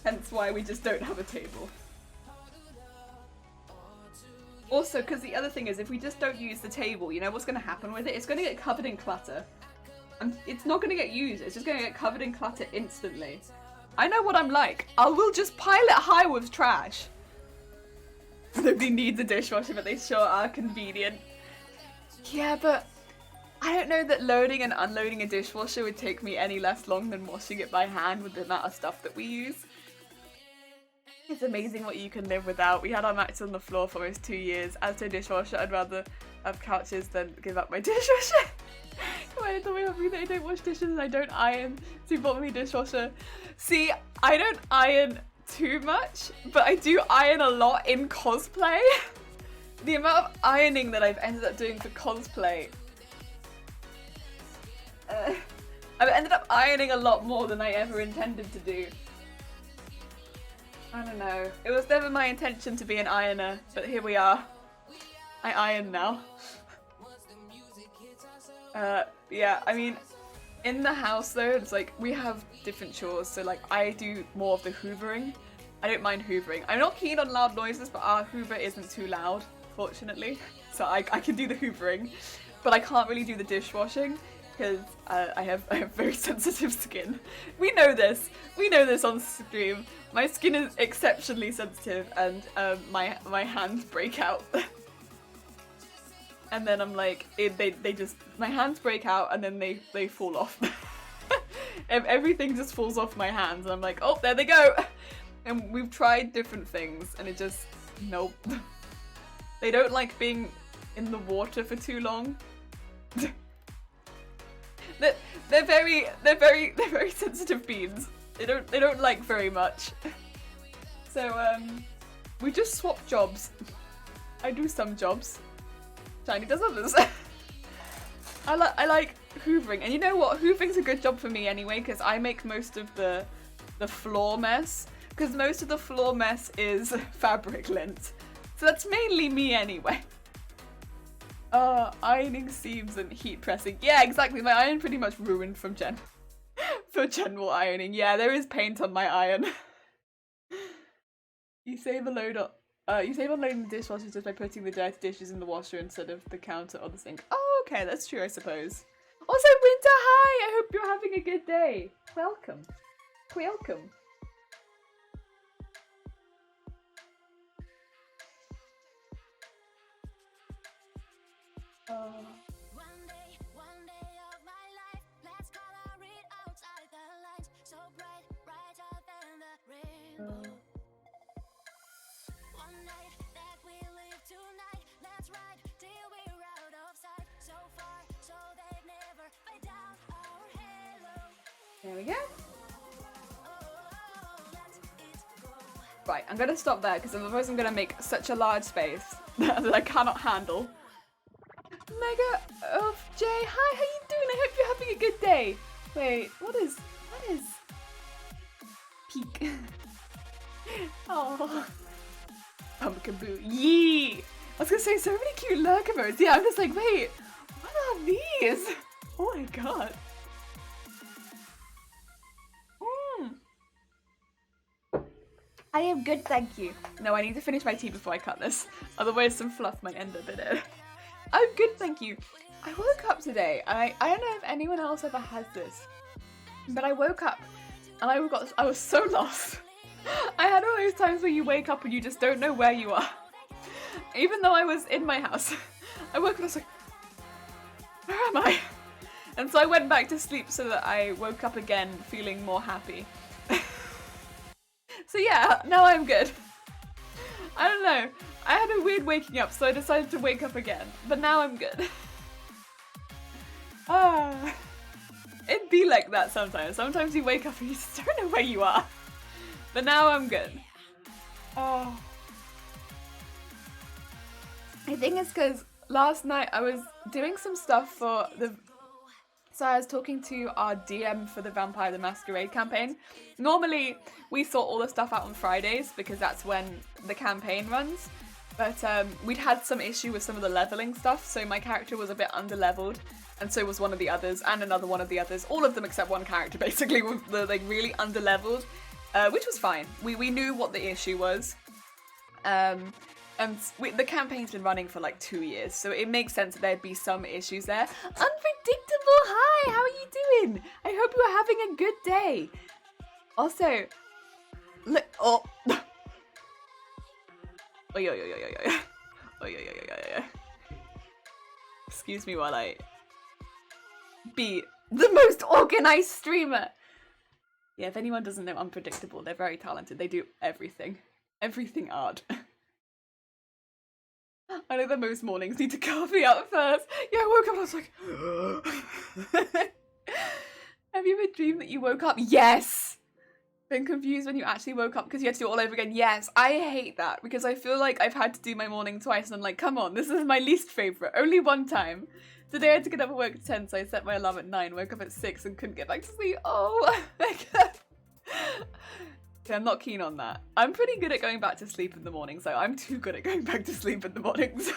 Hence why we just don't have a table. Also, because the other thing is, if we just don't use the table, you know what's going to happen with it? It's going to get covered in clutter. And it's not going to get used, it's just going to get covered in clutter instantly. I know what I'm like. I will just pile it high with trash. Nobody needs a dishwasher, but they sure are convenient. Yeah, but I don't know that loading and unloading a dishwasher would take me any less long than washing it by hand with the amount of stuff that we use. It's amazing what you can live without. We had our mats on the floor for almost 2 years. As to a dishwasher, I'd rather have couches than give up my dishwasher. Why did me happy that I don't wash dishes and I don't iron? So you bought me a dishwasher. See, I don't iron too much, but I do iron a lot in cosplay. The amount of ironing that I've ended up doing for cosplay. I've ended up ironing a lot more than I ever intended to do. I don't know. It was never my intention to be an ironer, but here we are. I iron now. Yeah, I mean, in the house though, it's like we have different chores. So like I do more of the hoovering. I don't mind hoovering. I'm not keen on loud noises, but our hoover isn't too loud, fortunately. So I can do the hoovering, but I can't really do the dishwashing because I have very sensitive skin. We know this. We know this on stream. My skin is exceptionally sensitive, and my hands break out. And then I'm like, they just, my hands break out and then they fall off. Everything just falls off my hands and I'm like, oh, there they go. And we've tried different things and it just, nope. They don't like being in the water for too long. They're very sensitive beans. They don't like very much. So we just swap jobs. I do some jobs. Shiny does others. I like hoovering, and you know what? Hoovering's a good job for me anyway because I make most of the floor mess. Because most of the floor mess is fabric lint, so that's mainly me anyway. Ironing seams and heat pressing. Yeah, exactly. My iron pretty much ruined from for general ironing. Yeah, there is paint on my iron. You save a load on. You save on loading the dishwasher just by putting the dirty dishes in the washer instead of the counter or the sink. Oh, okay, that's true, I suppose. Also, Winter, hi! I hope you're having a good day. Welcome. Welcome. One day of my life, let's color it outside the lines, so bright, brighter than the rainbow. One night that we live tonight, let's ride till we're out of sight, so far, so they never fade down our halo. There we go. Oh, let it go. Right, I'm gonna stop there because otherwise I'm gonna make such a large space that I cannot handle. Mega of J, hi, how you doing? I hope you're having a good day. Wait, what is peak? Oh, Pumpkaboo, yee! I was gonna say so many cute lurk emotes. Yeah, I'm just like, wait, what are these? Oh my god. I am good, thank you. No, I need to finish my tea before I cut this. Otherwise some fluff might end up in it. I'm good, thank you. I woke up today, and I don't know if anyone else ever has this, but I woke up and I was so lost. I had all those times where you wake up and you just don't know where you are. Even though I was in my house, I woke up and I was like, where am I? And so I went back to sleep so that I woke up again feeling more happy. So yeah, now I'm good. I don't know. I had a weird waking up, so I decided to wake up again. But now I'm good. It'd be like that sometimes. Sometimes you wake up and you just don't know where you are. But now I'm good. Oh. I think it's because last night I was doing some stuff for the... So I was talking to our DM for the Vampire the Masquerade campaign. Normally, we sort all the stuff out on Fridays because that's when the campaign runs. But we'd had some issue with some of the leveling stuff, so my character was a bit under-leveled, and so was one of the others, and another one of the others. All of them except one character, basically, were like really under-leveled, which was fine. We knew what the issue was. The campaign's been running for like 2 years, so it makes sense that there'd be some issues there. Unpredictable, hi, how are you doing? I hope you are having a good day. Also, look, oh. Excuse me while I be the most organized streamer. Yeah, if anyone doesn't know Unpredictable, they're very talented. They do everything. Everything art. I know that most mornings need to carve me out first. Yeah, I woke up and I was like... Have you ever dreamed that you woke up? Yes! Been confused when you actually woke up because you had to do it all over again? Yes, I hate that because I feel like I've had to do my morning twice and I'm like, come on, this is my least favourite. Only one time. Today I had to get up at work at 10, so I set my alarm at 9, woke up at 6 and couldn't get back to sleep. Oh my god. Okay, I'm not keen on that. I'm pretty good at going back to sleep in the morning, so I'm too good at going back to sleep in the mornings.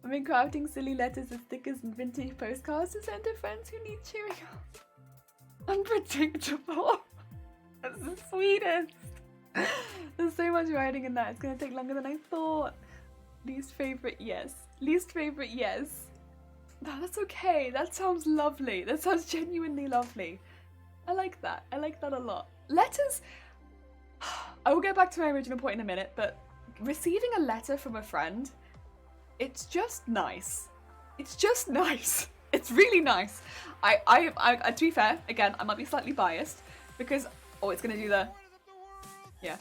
I've been crafting silly letters and stickers and vintage postcards to send to friends who need cheering up. Unpredictable. That's the sweetest. There's so much writing in that. It's gonna take longer than I thought. Least favorite, yes. Least favorite, yes. No, that's okay. That sounds lovely. That sounds genuinely lovely. I like that. I like that a lot. Letters. I will get back to my original point in a minute, but receiving a letter from a friend, it's just nice. It's just nice. It's really nice. To be fair, again, I might be slightly biased because, oh, it's gonna do the, yeah.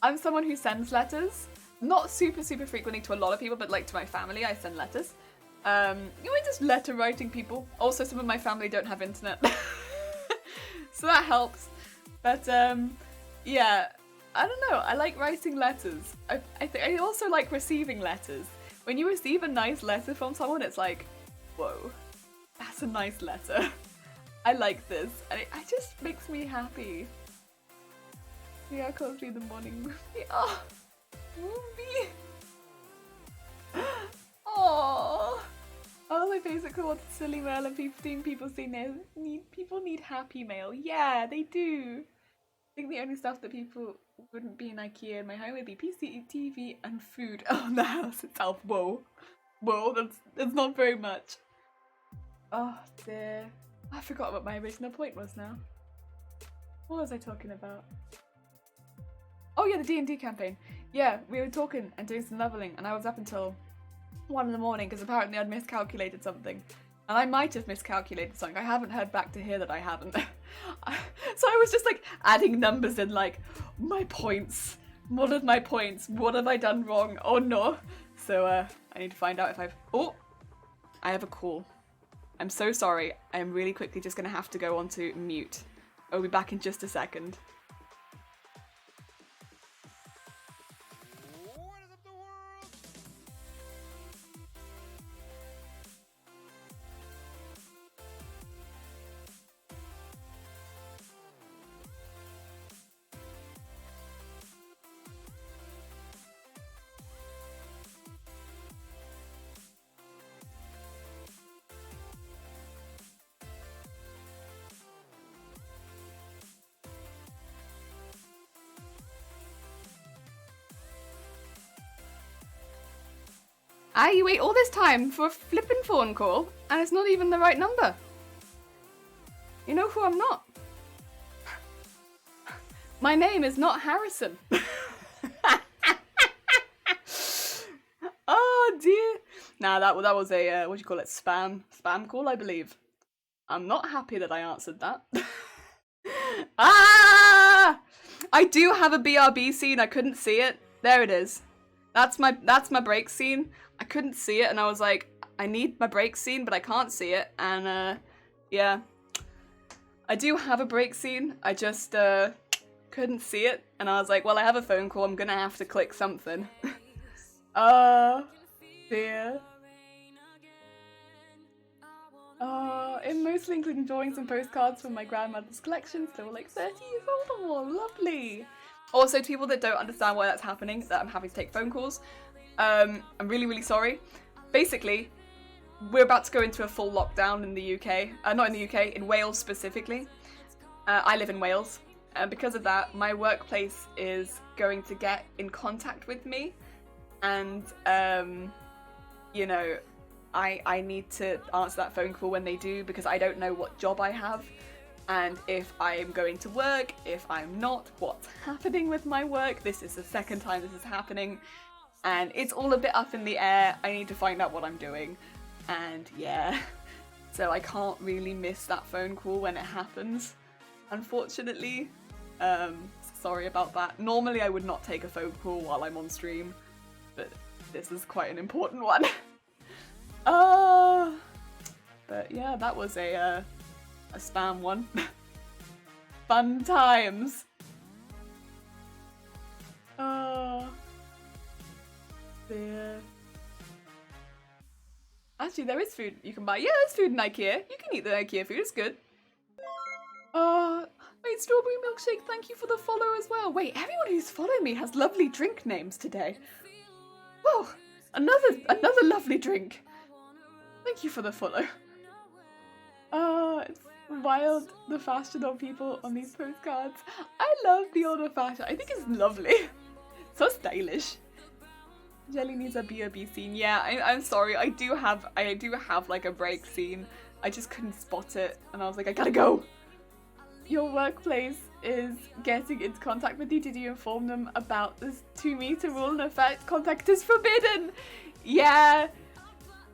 I'm someone who sends letters, not super frequently to a lot of people, but like to my family, I send letters. We're just letter writing people. Also, some of my family don't have internet, so that helps. But yeah, I don't know. I like writing letters. I also like receiving letters. When you receive a nice letter from someone, it's like, whoa, that's a nice letter. I like this, and it just makes me happy. Yeah, cosplay the morning movie. Oh, movie. Oh, my basic quote, silly mail, and people say no. People need happy mail. Yeah, they do. I think the only stuff that people wouldn't be in IKEA in my home would be PC, TV, and food on the house itself. Whoa, that's not very much. Oh dear, I forgot what my original point was now. What was I talking about? Oh yeah, the D&D campaign. Yeah, we were talking and doing some leveling, and I was up until 1 in the morning because apparently I'd miscalculated something. And I might have miscalculated something. I haven't heard back to hear that I haven't. So I was just like adding numbers in, like, my points. What are my points? What have I done wrong? Oh no. So I need to find out if I've... Oh, I have a call. I'm so sorry. I'm really quickly just going to have to go on to mute. I'll be back in just a second. You wait all this time for a flippin' phone call, and it's not even the right number. You know who I'm not? My name is not Harrison. Oh dear. Nah, that was a, what do you call it, spam call, I believe. I'm not happy that I answered that. Ah! I do have a BRB scene, I couldn't see it. There it is. That's my break scene. I couldn't see it, and I was like, I need my break scene, but I can't see it, and yeah. I do have a break scene, I just couldn't see it, and I was like, well, I have a phone call, I'm gonna have to click something. Dear. It mostly including drawings and postcards from my grandmother's collection, still like 30 years old. Oh, lovely. Also, to people that don't understand why that's happening, that I'm having to take phone calls, I'm really, really sorry. Basically, we're about to go into a full lockdown in the UK. Not in the UK, in Wales specifically. I live in Wales. And because of that, my workplace is going to get in contact with me. And, you know, I need to answer that phone call when they do, because I don't know what job I have. And if I'm going to work, if I'm not, what's happening with my work. This is the second time this is happening. And it's all a bit up in the air. I need to find out what I'm doing. And yeah, so I can't really miss that phone call when it happens, unfortunately. Sorry about that. Normally I would not take a phone call while I'm on stream, but this is quite an important one. But yeah, that was a spam one. Fun times. Dear. Actually, there is food you can buy. Yeah, there's food in IKEA. You can eat the IKEA food, it's good. Wait, Strawberry Milkshake, thank you for the follow as well. Wait, everyone who's followed me has lovely drink names today. Whoa, another lovely drink. Thank you for the follow. It's wild, the fashion of people on these postcards. I love the older fashion. I think it's lovely. So stylish. Jelly needs a BRB scene. Yeah, I'm sorry. I do have like a break scene. I just couldn't spot it, and I was like, I gotta go. Your workplace is getting into contact with you. Did you inform them about this 2-meter rule? In effect, contact is forbidden. Yeah.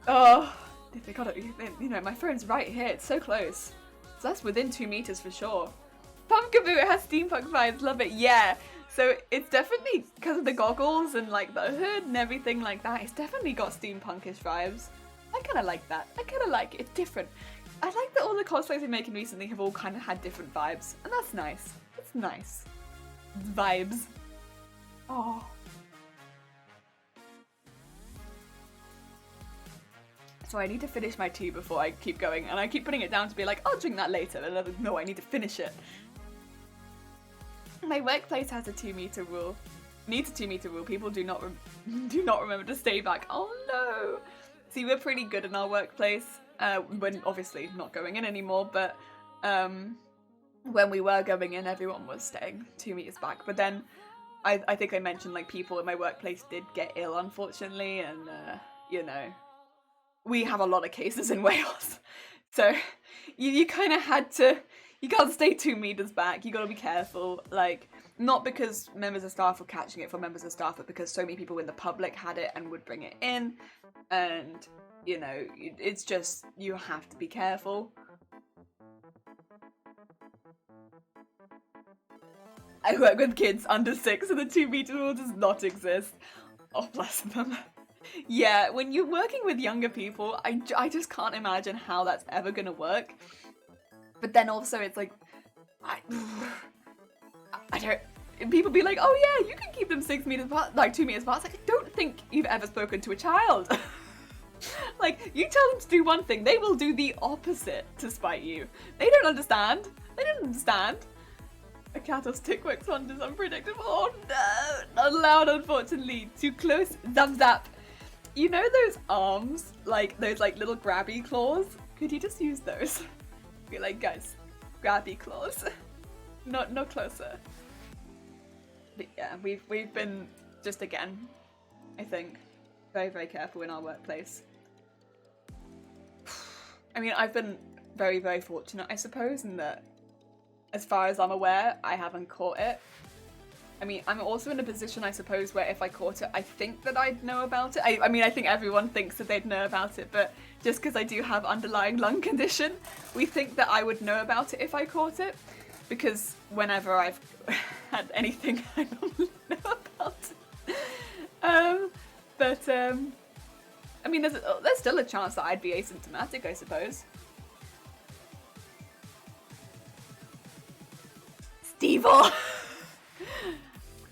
Oh, they got it. You know, my phone's right here. It's so close. So that's within 2 meters for sure. Pumpkaboo, it has steampunk vibes. Love it. Yeah. So it's definitely, because of the goggles and like the hood and everything like that, it's definitely got steampunkish vibes. I kind of like that. I kind of like it. It's different. I like that all the cosplays we're making recently have all kind of had different vibes. And that's nice. It's nice. Vibes. Oh. So I need to finish my tea before I keep going. And I keep putting it down to be like, I'll drink that later. And I'm like, no, I need to finish it. My workplace has a 2-meter rule. Needs a 2-meter rule. People do not remember to stay back. Oh no. See, we're pretty good in our workplace. When obviously not going in anymore, but when we were going in, everyone was staying 2 meters back. But then I think I mentioned like people in my workplace did get ill, unfortunately, and you know, we have a lot of cases in Wales, so you kind of had to. You can't stay 2 meters back. You gotta be careful. Like, not because members of staff were catching it from members of staff, but because so many people in the public had it and would bring it in. And, you know, it's just, you have to be careful. I work with kids under 6, so the 2-meter rule does not exist. Oh, bless them. Yeah, when you're working with younger people, I just can't imagine how that's ever gonna work. But then also it's like, I don't, people be like, oh yeah, you can keep them 6 meters apart, like 2 meters apart. It's like, I don't think you've ever spoken to a child. Like, you tell them to do one thing, they will do the opposite to spite you. They don't understand. They don't understand. A cat of stick works wonders, unpredictable. Oh no, not allowed, unfortunately. Too close, zap zap. You know those arms, like those like little grabby claws? Could you just use those? Be like, guys, grabby claws. No closer. But yeah, we've been just again, I think. Very, very careful in our workplace. I mean, I've been very, very fortunate, I suppose, in that, as far as I'm aware, I haven't caught it. I mean, I'm also in a position, I suppose, where if I caught it, I think that I'd know about it. I mean, I think everyone thinks that they'd know about it, but just because I do have underlying lung condition, we think that I would know about it if I caught it. Because whenever I've had anything, I normally know about it. I mean, there's still a chance that I'd be asymptomatic, I suppose. Steve-o!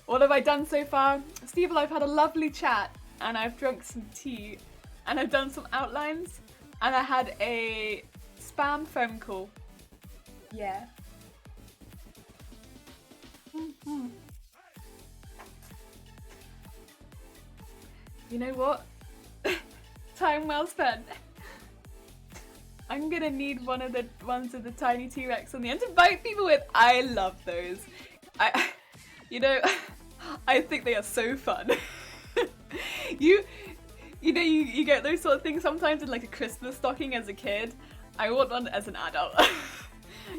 What have I done so far? Steve, I've had a lovely chat, and I've drunk some tea, and I've done some outlines, and I had a spam phone call. Yeah. Mm-hmm. You know what? Time well spent. I'm gonna need one of the ones with the tiny T-Rex on the end to bite people with. I love those. You know, I think they are so fun. you know, you get those sort of things sometimes in like a Christmas stocking as a kid. I want one as an adult.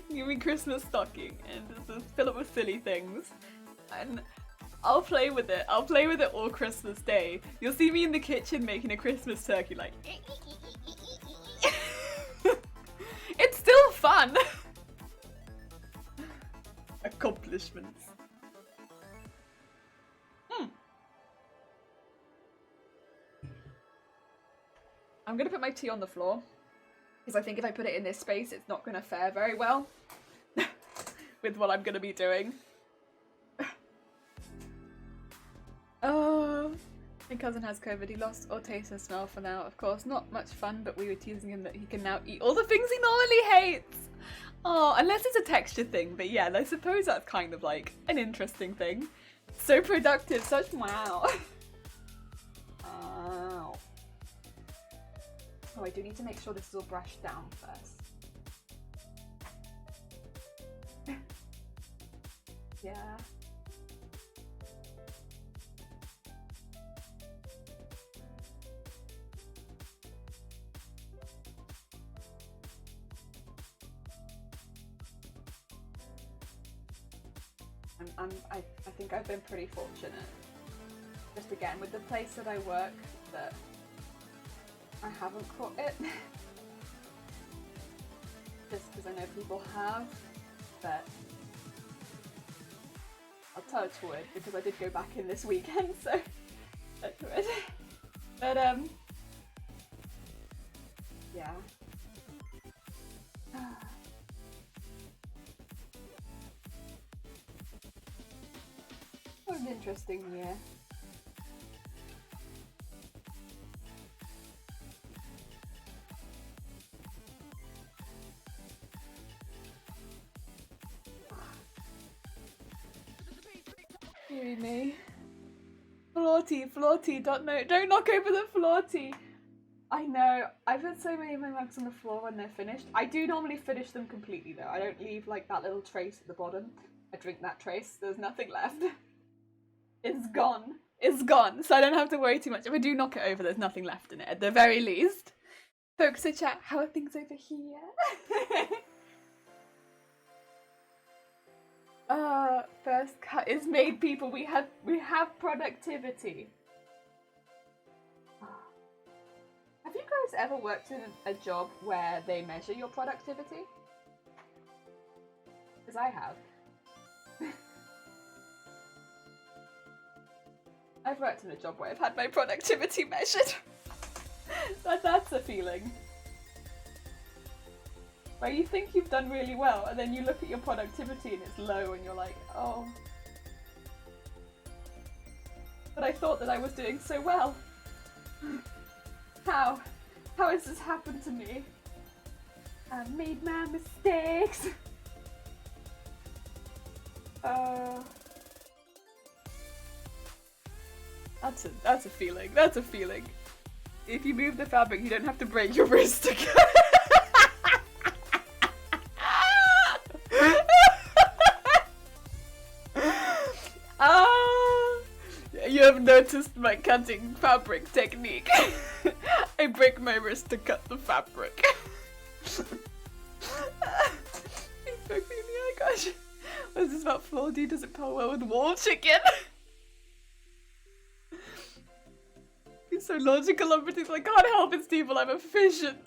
Give me Christmas stocking and just fill it with silly things. And I'll play with it. I'll play with it all Christmas Day. You'll see me in the kitchen making a Christmas turkey like... It's still fun! Accomplishments. I'm gonna put my tea on the floor, because I think if I put it in this space, it's not gonna fare very well with what I'm gonna be doing. Oh, my cousin has COVID. He lost all taste and smell for now. Of course, not much fun, but we were teasing him that he can now eat all the things he normally hates. Oh, unless it's a texture thing, but yeah, I suppose that's kind of like an interesting thing. So productive, such wow. Ow. Oh, I do need to make sure this is all brushed down first. Yeah. I think I've been pretty fortunate. Just again, with the place that I work, that I haven't caught it. Just because I know people have, but I'll touch wood because I did go back in this weekend, so touch wood. But yeah. What an interesting year. Deary me. Floor tea, don't knock over the floor tea. I know, I put so many of my mugs on the floor when they're finished. I do normally finish them completely though. I don't leave like that little trace at the bottom. I drink that trace, there's nothing left. It's gone. It's gone, so I don't have to worry too much. If I do knock it over, there's nothing left in it, at the very least. Folks, so chat, how are things over here? First cut is made, people. We have productivity. Have you guys ever worked in a job where they measure your productivity? Because I have. I've worked in a job where I've had my productivity measured. That's a feeling. Where you think you've done really well, and then you look at your productivity and it's low and you're like, oh. But I thought that I was doing so well. How? How has this happened to me? I've made my mistakes. That's a feeling. That's a feeling. If you move the fabric, you don't have to break your wrist again. you have noticed my cutting fabric technique. I break my wrist to cut the fabric. He's so creepy, oh gosh. What is this about floor D? Does it pair well with wall chicken? He's so logical, everything's like, I can't help it, Steve, I'm efficient.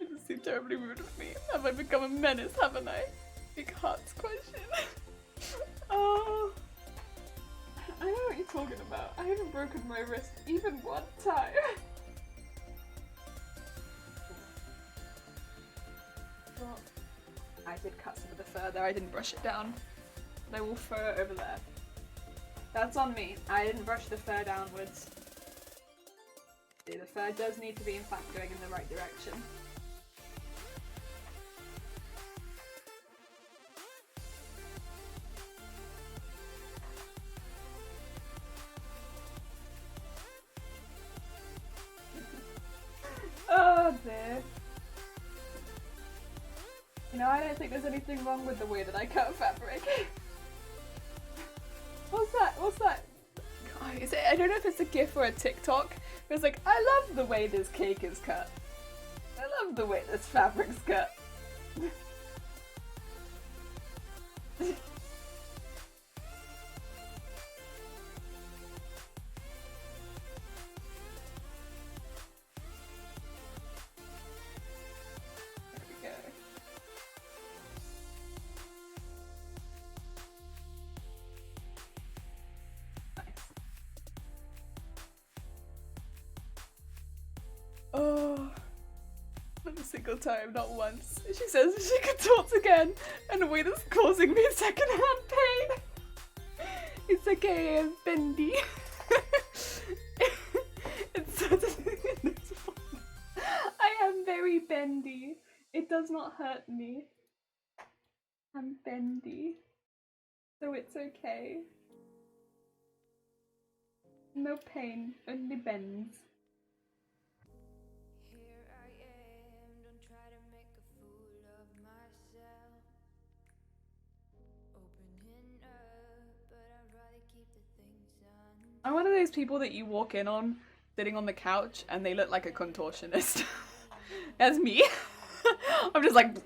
It just seemed terribly rude of me. Have I become a menace, haven't I? Big hearts question. Oh. I know what you're talking about. I haven't broken my wrist even one time. Well, I did cut some of the fur there, I didn't brush it down. There will fur over there. That's on me. I didn't brush the fur downwards. See, the fur does need to be in fact going in the right direction. Oh dear. You know, I don't think there's anything wrong with the way that I cut fabric. What's that? What's that? God, is it, I don't know if it's a GIF or a TikTok. It's like, I love the way this cake is cut. I love the way this fabric's cut. Oh, not a single time, not once. She says she can talk again in a way that's causing me secondhand pain. It's okay, I'm bendy. It's I am very bendy. It does not hurt me. I'm bendy. So it's okay. No pain, only bends. I'm one of those people that you walk in on sitting on the couch and they look like a contortionist. That's me. I'm just like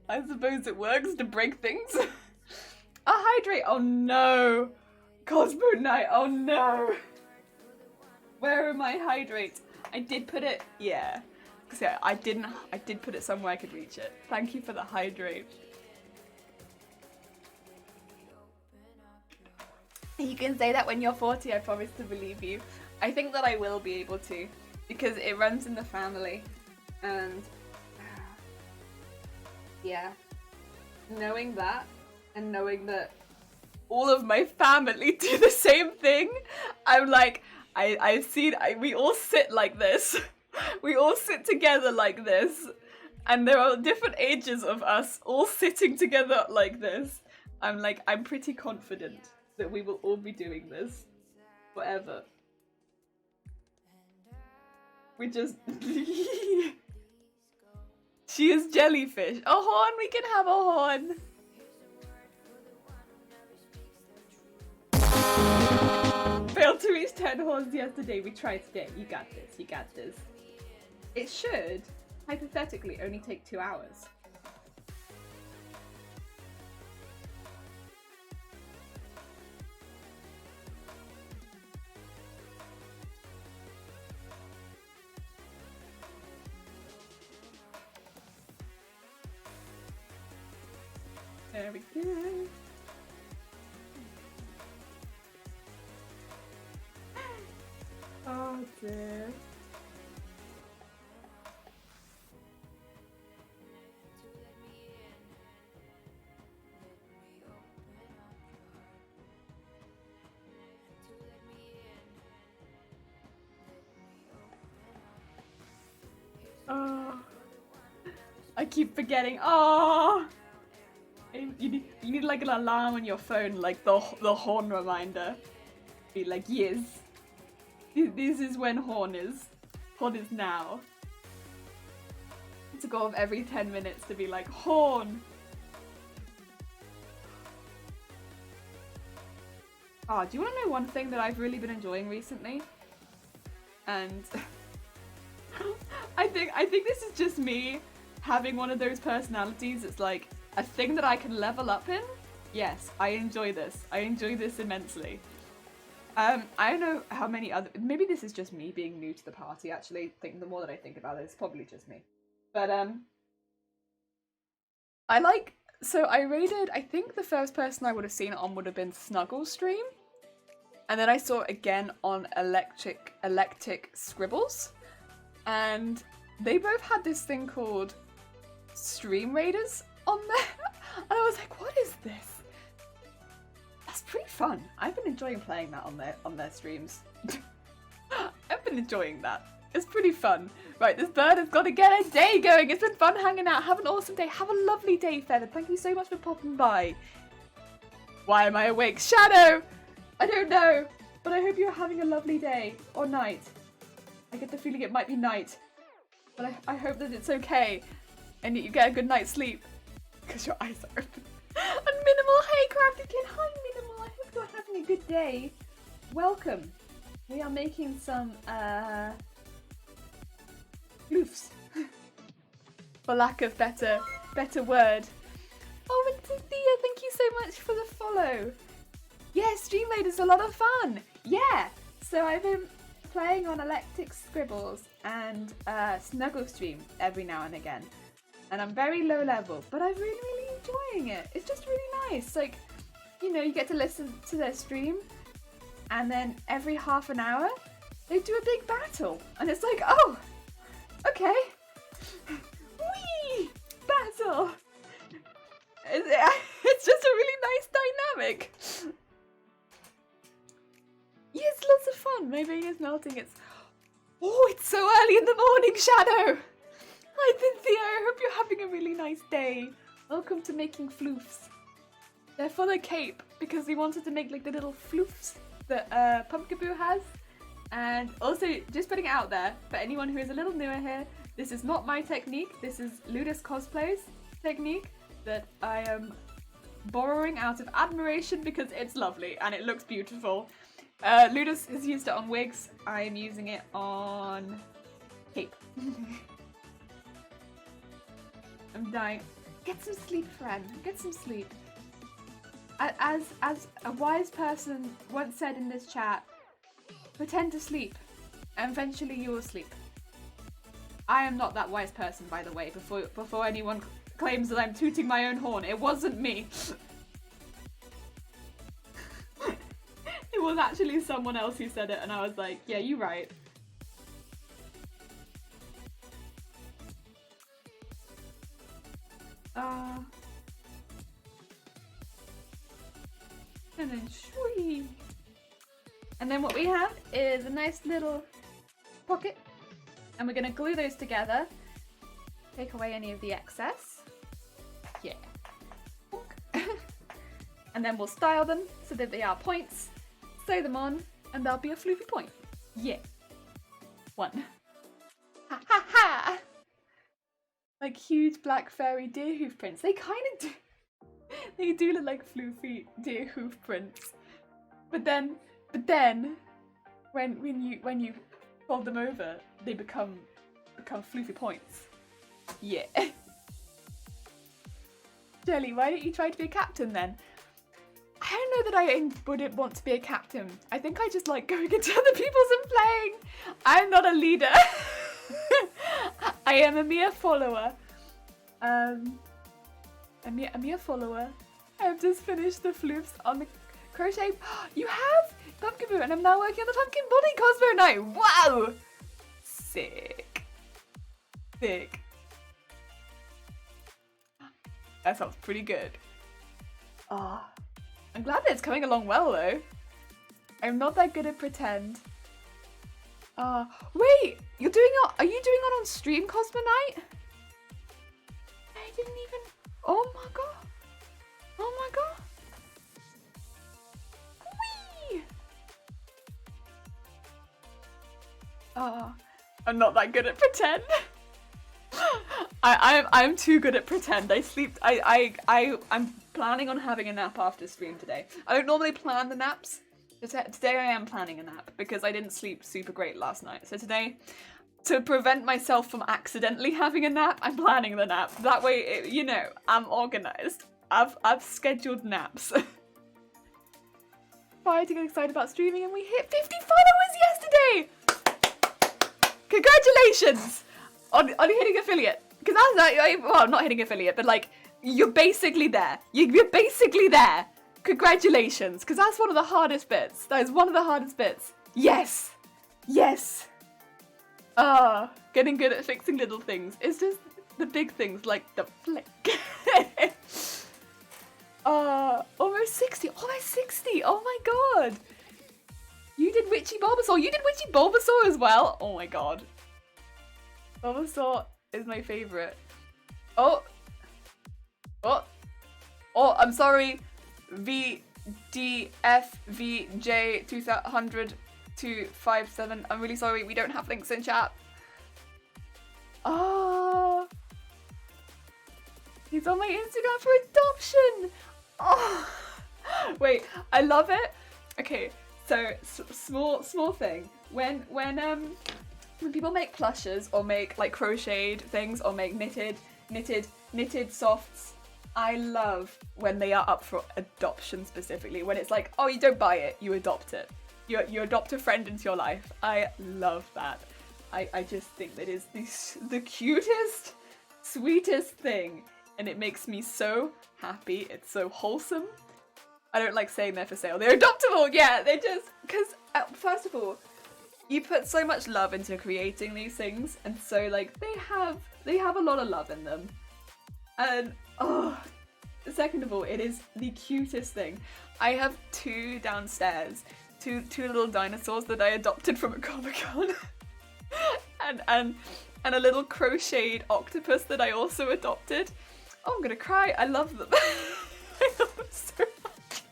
I suppose it works to break things. A hydrate, oh no. Cosplay night, oh no. Where are my hydrates? I did put it, yeah. Cause yeah, I did put it somewhere I could reach it. Thank you for the hydrate. You can say that when you're 40, I promise to believe you. I think that I will be able to, because it runs in the family, and yeah, knowing that, and knowing that all of my family do the same thing, I'm like, I've seen, we all sit like this. We all sit together like this, and there are different ages of us all sitting together like this. I'm like, I'm pretty confident that we will all be doing this forever. We just She is jellyfish. A horn, we can have a horn. Failed to reach 10 horns yesterday. We tried today. You got this, you got this. It should, hypothetically, only take 2 hours. There we go. Oh dear. Oh, I keep forgetting. Oh. You need like an alarm on your phone, like the horn reminder. Be like, yes, this is when horn is. Horn is now. To go off every 10 minutes to be like, horn. Oh, do you want to know one thing that I've really been enjoying recently? And I think this is just me having one of those personalities. It's like a thing that I can level up in. Yes, I enjoy this. I enjoy this immensely. I don't know how many other. Maybe this is just me being new to the party. Actually, the more that I think about it, it's probably just me. But I like. So I raided. I think the first person I would have seen it on would have been Snuggle's stream, and then I saw it again on Electric Scribbles, and they both had this thing called Stream Raiders on there, and I was like, what is this? That's pretty fun. I've been enjoying playing that on their streams. I've been enjoying that. It's pretty fun. Right, this bird has got to get a day going. It's been fun hanging out. Have an awesome day. Have a lovely day, Feather. Thank you so much for popping by. Why am I awake? Shadow! I don't know, but I hope you're having a lovely day or night. I get the feeling it might be night, but I hope that it's okay and that you get a good night's sleep because your eyes are open. And Minimal, hey Craftykin, hi Minimal, I hope you're having a good day. Welcome. We are making some floofs, for lack of better word. Oh, and Thea, thank you so much for the follow. Yeah, Streamlade is a lot of fun. Yeah, so I've been playing on Electric Scribbles and Snuggle Stream every now and again. And I'm very low level, but I'm really enjoying it. It's just really nice. Like, you know, you get to listen to their stream, and then every half an hour, they do a big battle. And it's like, oh, okay. Whee! Battle! It's just a really nice dynamic. Yeah, it's lots of fun. My vein is melting. It's so early in the morning, Shadow. Hi, Cynthia. I hope you're having a really nice day. Welcome to making floofs. They're for the cape because we wanted to make like the little floofs that Pumpkaboo has. And also, just putting it out there for anyone who is a little newer here, this is not my technique. This is Ludus Cosplay's technique that I am borrowing out of admiration because it's lovely and it looks beautiful. Ludus has used it on wigs. I'm using it on cape. I'm dying. Get some sleep, friend. Get some sleep. As a wise person once said in this chat, pretend to sleep, and eventually you will sleep. I am not that wise person, by the way, before anyone claims that I'm tooting my own horn. It wasn't me. It was actually someone else who said it, and I was like, yeah, you're right. And then shui. And then what we have is a nice little pocket, and we're gonna glue those together. Take away any of the excess. Yeah. And then we'll style them so that they are points. Sew them on, and they'll be a floofy point. Yeah. One. Ha ha ha! Like huge black furry deer hoof prints. They kind of do. They do look like floofy deer hoof prints. But then, when you fold them over, they become floofy points. Yeah. Jelly, why don't you try to be a captain then? I don't know that I wouldn't want to be a captain. I think I just like going into other people's and playing. I'm not a leader. I am a mere follower. A mere follower. I've just finished the floofs on the crochet. You have? Pumpkaboo, and I'm now working on the pumpkin body cosplay night. Wow! Sick. Sick. That sounds pretty good. Ah. I'm glad that it's coming along well though. I'm not that good at pretend. Wait! Are you doing it on stream Cosmo Night? I didn't even... Oh my god! Oh my god! Whee! I'm not that good at pretend. I'm too good at pretend. I'm planning on having a nap after stream today. I don't normally plan the naps, Today I am planning a nap because I didn't sleep super great last night. So today, to prevent myself from accidentally having a nap, I'm planning the nap. That way, you know, I'm organized. I've scheduled naps. Prior to get excited about streaming, and we hit 50 followers yesterday! Congratulations on hitting affiliate. Because that's like, well, not hitting affiliate, but like, you're basically there. You're basically there. Congratulations, because that's one of the hardest bits. That is one of the hardest bits. Yes! Yes! Getting good at fixing little things. It's just the big things, like the flick. Almost 60. Almost 60. Oh my god. You did Witchy Bulbasaur. You did Witchy Bulbasaur as well. Oh my god. Bulbasaur is my favorite. Oh, I'm sorry. VDFVJ 200 257. I'm really sorry, we don't have links in chat. Oh, he's on my Instagram for adoption. Oh, wait, I love it. Okay, so small thing. When people make plushes or make like crocheted things or make knitted softs, I love when they are up for adoption specifically. When it's like, oh, you don't buy it, you adopt it. You adopt a friend into your life. I love that. I just think that is the cutest, sweetest thing. And it makes me so happy. It's so wholesome. I don't like saying they're for sale. They're adoptable, yeah. They're just, because first of all, you put so much love into creating these things. And so like, they have a lot of love in them. And oh, second of all, it is the cutest thing. I have two downstairs, two little dinosaurs that I adopted from a Comic-Con, and a little crocheted octopus that I also adopted. Oh, I'm gonna cry. I love them. I love them so much.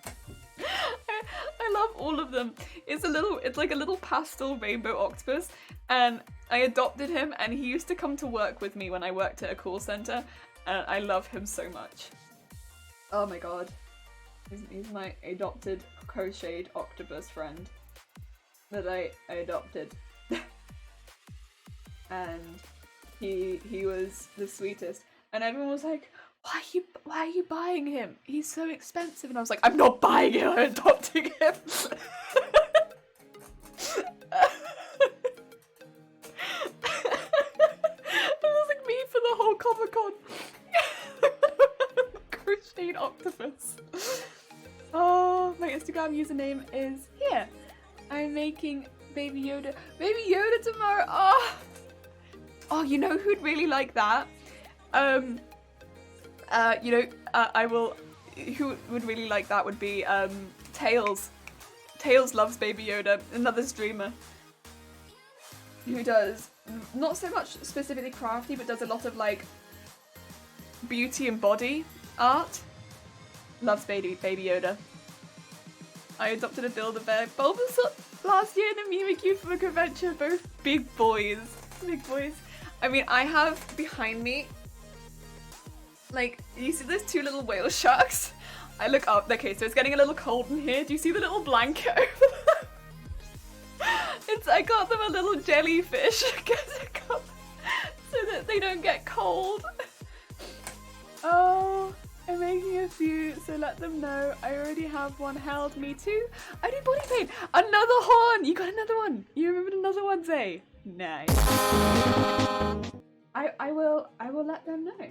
I love all of them. It's like a little pastel rainbow octopus, and I adopted him, and he used to come to work with me when I worked at a call center. And I love him so much. Oh my god. He's my adopted crocheted octopus friend that I adopted. And he was the sweetest. And everyone was like, why are you buying him? He's so expensive. And I was like, I'm not buying him, I'm adopting him. It was like me for the whole Comic-Con. Crocheted octopus. Oh, my Instagram username is here. I'm making Baby Yoda tomorrow. Oh, you know who'd really like that? Who would really like that would be Tails. Tails loves Baby Yoda, another streamer who does not so much specifically crafty, but does a lot of like beauty and body art. Loves Baby Yoda. I adopted a Build-A-Bear Bulbasaur last year and a Mimikyu from a convention. Both big boys. Big boys. I mean, I have behind me, like, you see those two little whale sharks? I look up. Okay, so it's getting a little cold in here. Do you see the little blanket over there? I got them a little jellyfish so that they don't get cold. Oh, I'm making a few, so let them know. I already have one held. Me too. I do body paint. Another horn. You got another one. You remembered another one, Zay. Nice. I will let them know.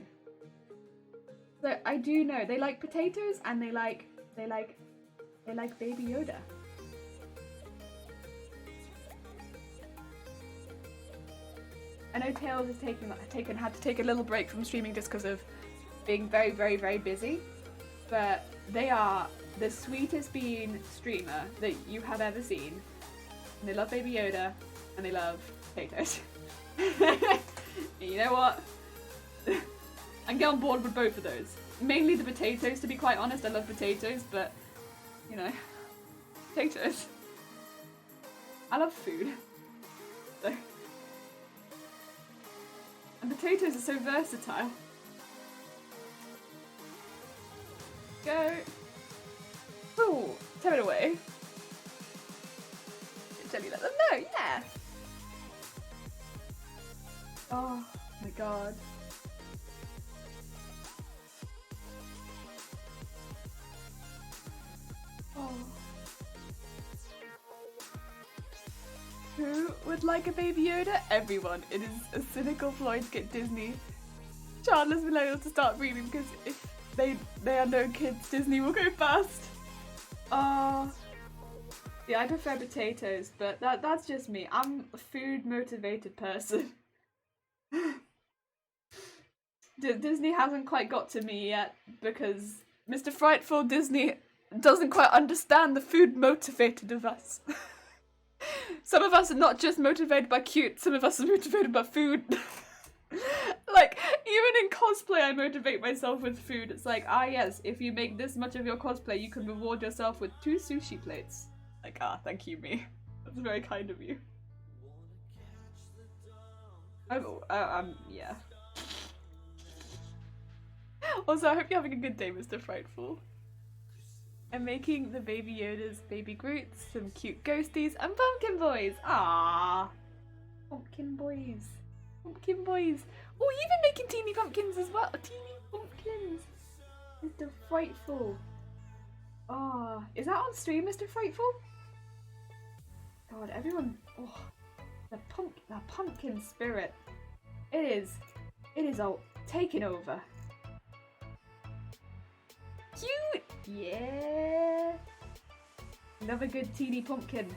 So I do know they like potatoes and they like Baby Yoda. I know Tails has had to take a little break from streaming just because of being very, very, very busy, but they are the sweetest being streamer that you have ever seen. And they love Baby Yoda and they love potatoes. You know what? I get on board with both of those. Mainly the potatoes, to be quite honest. I love potatoes, but you know, potatoes. I love food. So. And potatoes are so versatile. Go. Ooh, turn it away. Oh my god. Oh. Who would like a Baby Yoda? Everyone. It is a cynical ploy to get Disney childless millennials to start breeding, because if they are no kids, Disney will go fast. Yeah, I prefer potatoes, but that's just me. I'm a food motivated person. Disney hasn't quite got to me yet, because Mr. Frightful Disney doesn't quite understand the food motivated of us. Some of us are not just motivated by cute, some of us are motivated by food. Like, even in cosplay I motivate myself with food. It's like, yes, if you make this much of your cosplay, you can reward yourself with 2 sushi plates. Like, thank you, me. That's very kind of you. Yeah. Also, I hope you're having a good day, Mr. Frightful. I'm making the Baby Yodas, Baby Groots, some cute ghosties, and pumpkin boys. Ah, pumpkin boys. Pumpkin boys. Oh, you've been making teeny pumpkins as well. Teeny pumpkins. Mr. Frightful. Oh, is that on stream, Mr. Frightful? God, everyone. Oh, the pumpkin spirit. It is all taking over. Cute. Yeah. Love a good teeny pumpkin.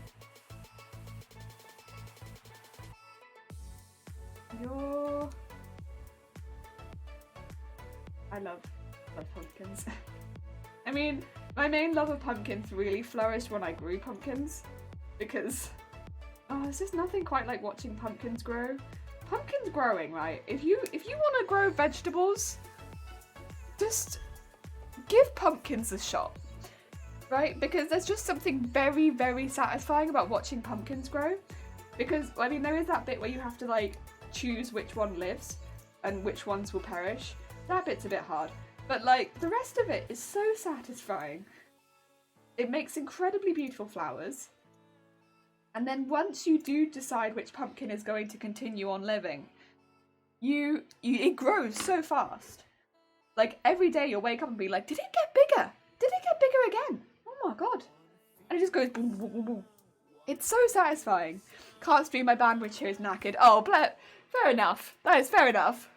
Yo. I love pumpkins. I mean, my main love of pumpkins really flourished when I grew pumpkins, because it's just nothing quite like watching pumpkins grow. Pumpkins growing, right? If you want to grow vegetables, just give pumpkins a shot, right? Because there's just something very, very satisfying about watching pumpkins grow. Because, I mean, there is that bit where you have to, like, choose which one lives and which ones will perish. That bit's a bit hard. But, like, the rest of it is so satisfying. It makes incredibly beautiful flowers. And then once you do decide which pumpkin is going to continue on living, it grows so fast. Like, every day you'll wake up and be like, did it get bigger? Did it get bigger again? Oh my god. And it just goes boom, boom, boom, boom. It's so satisfying. Can't stream my bandwidth here is knackered. Oh, fair enough. That is fair enough.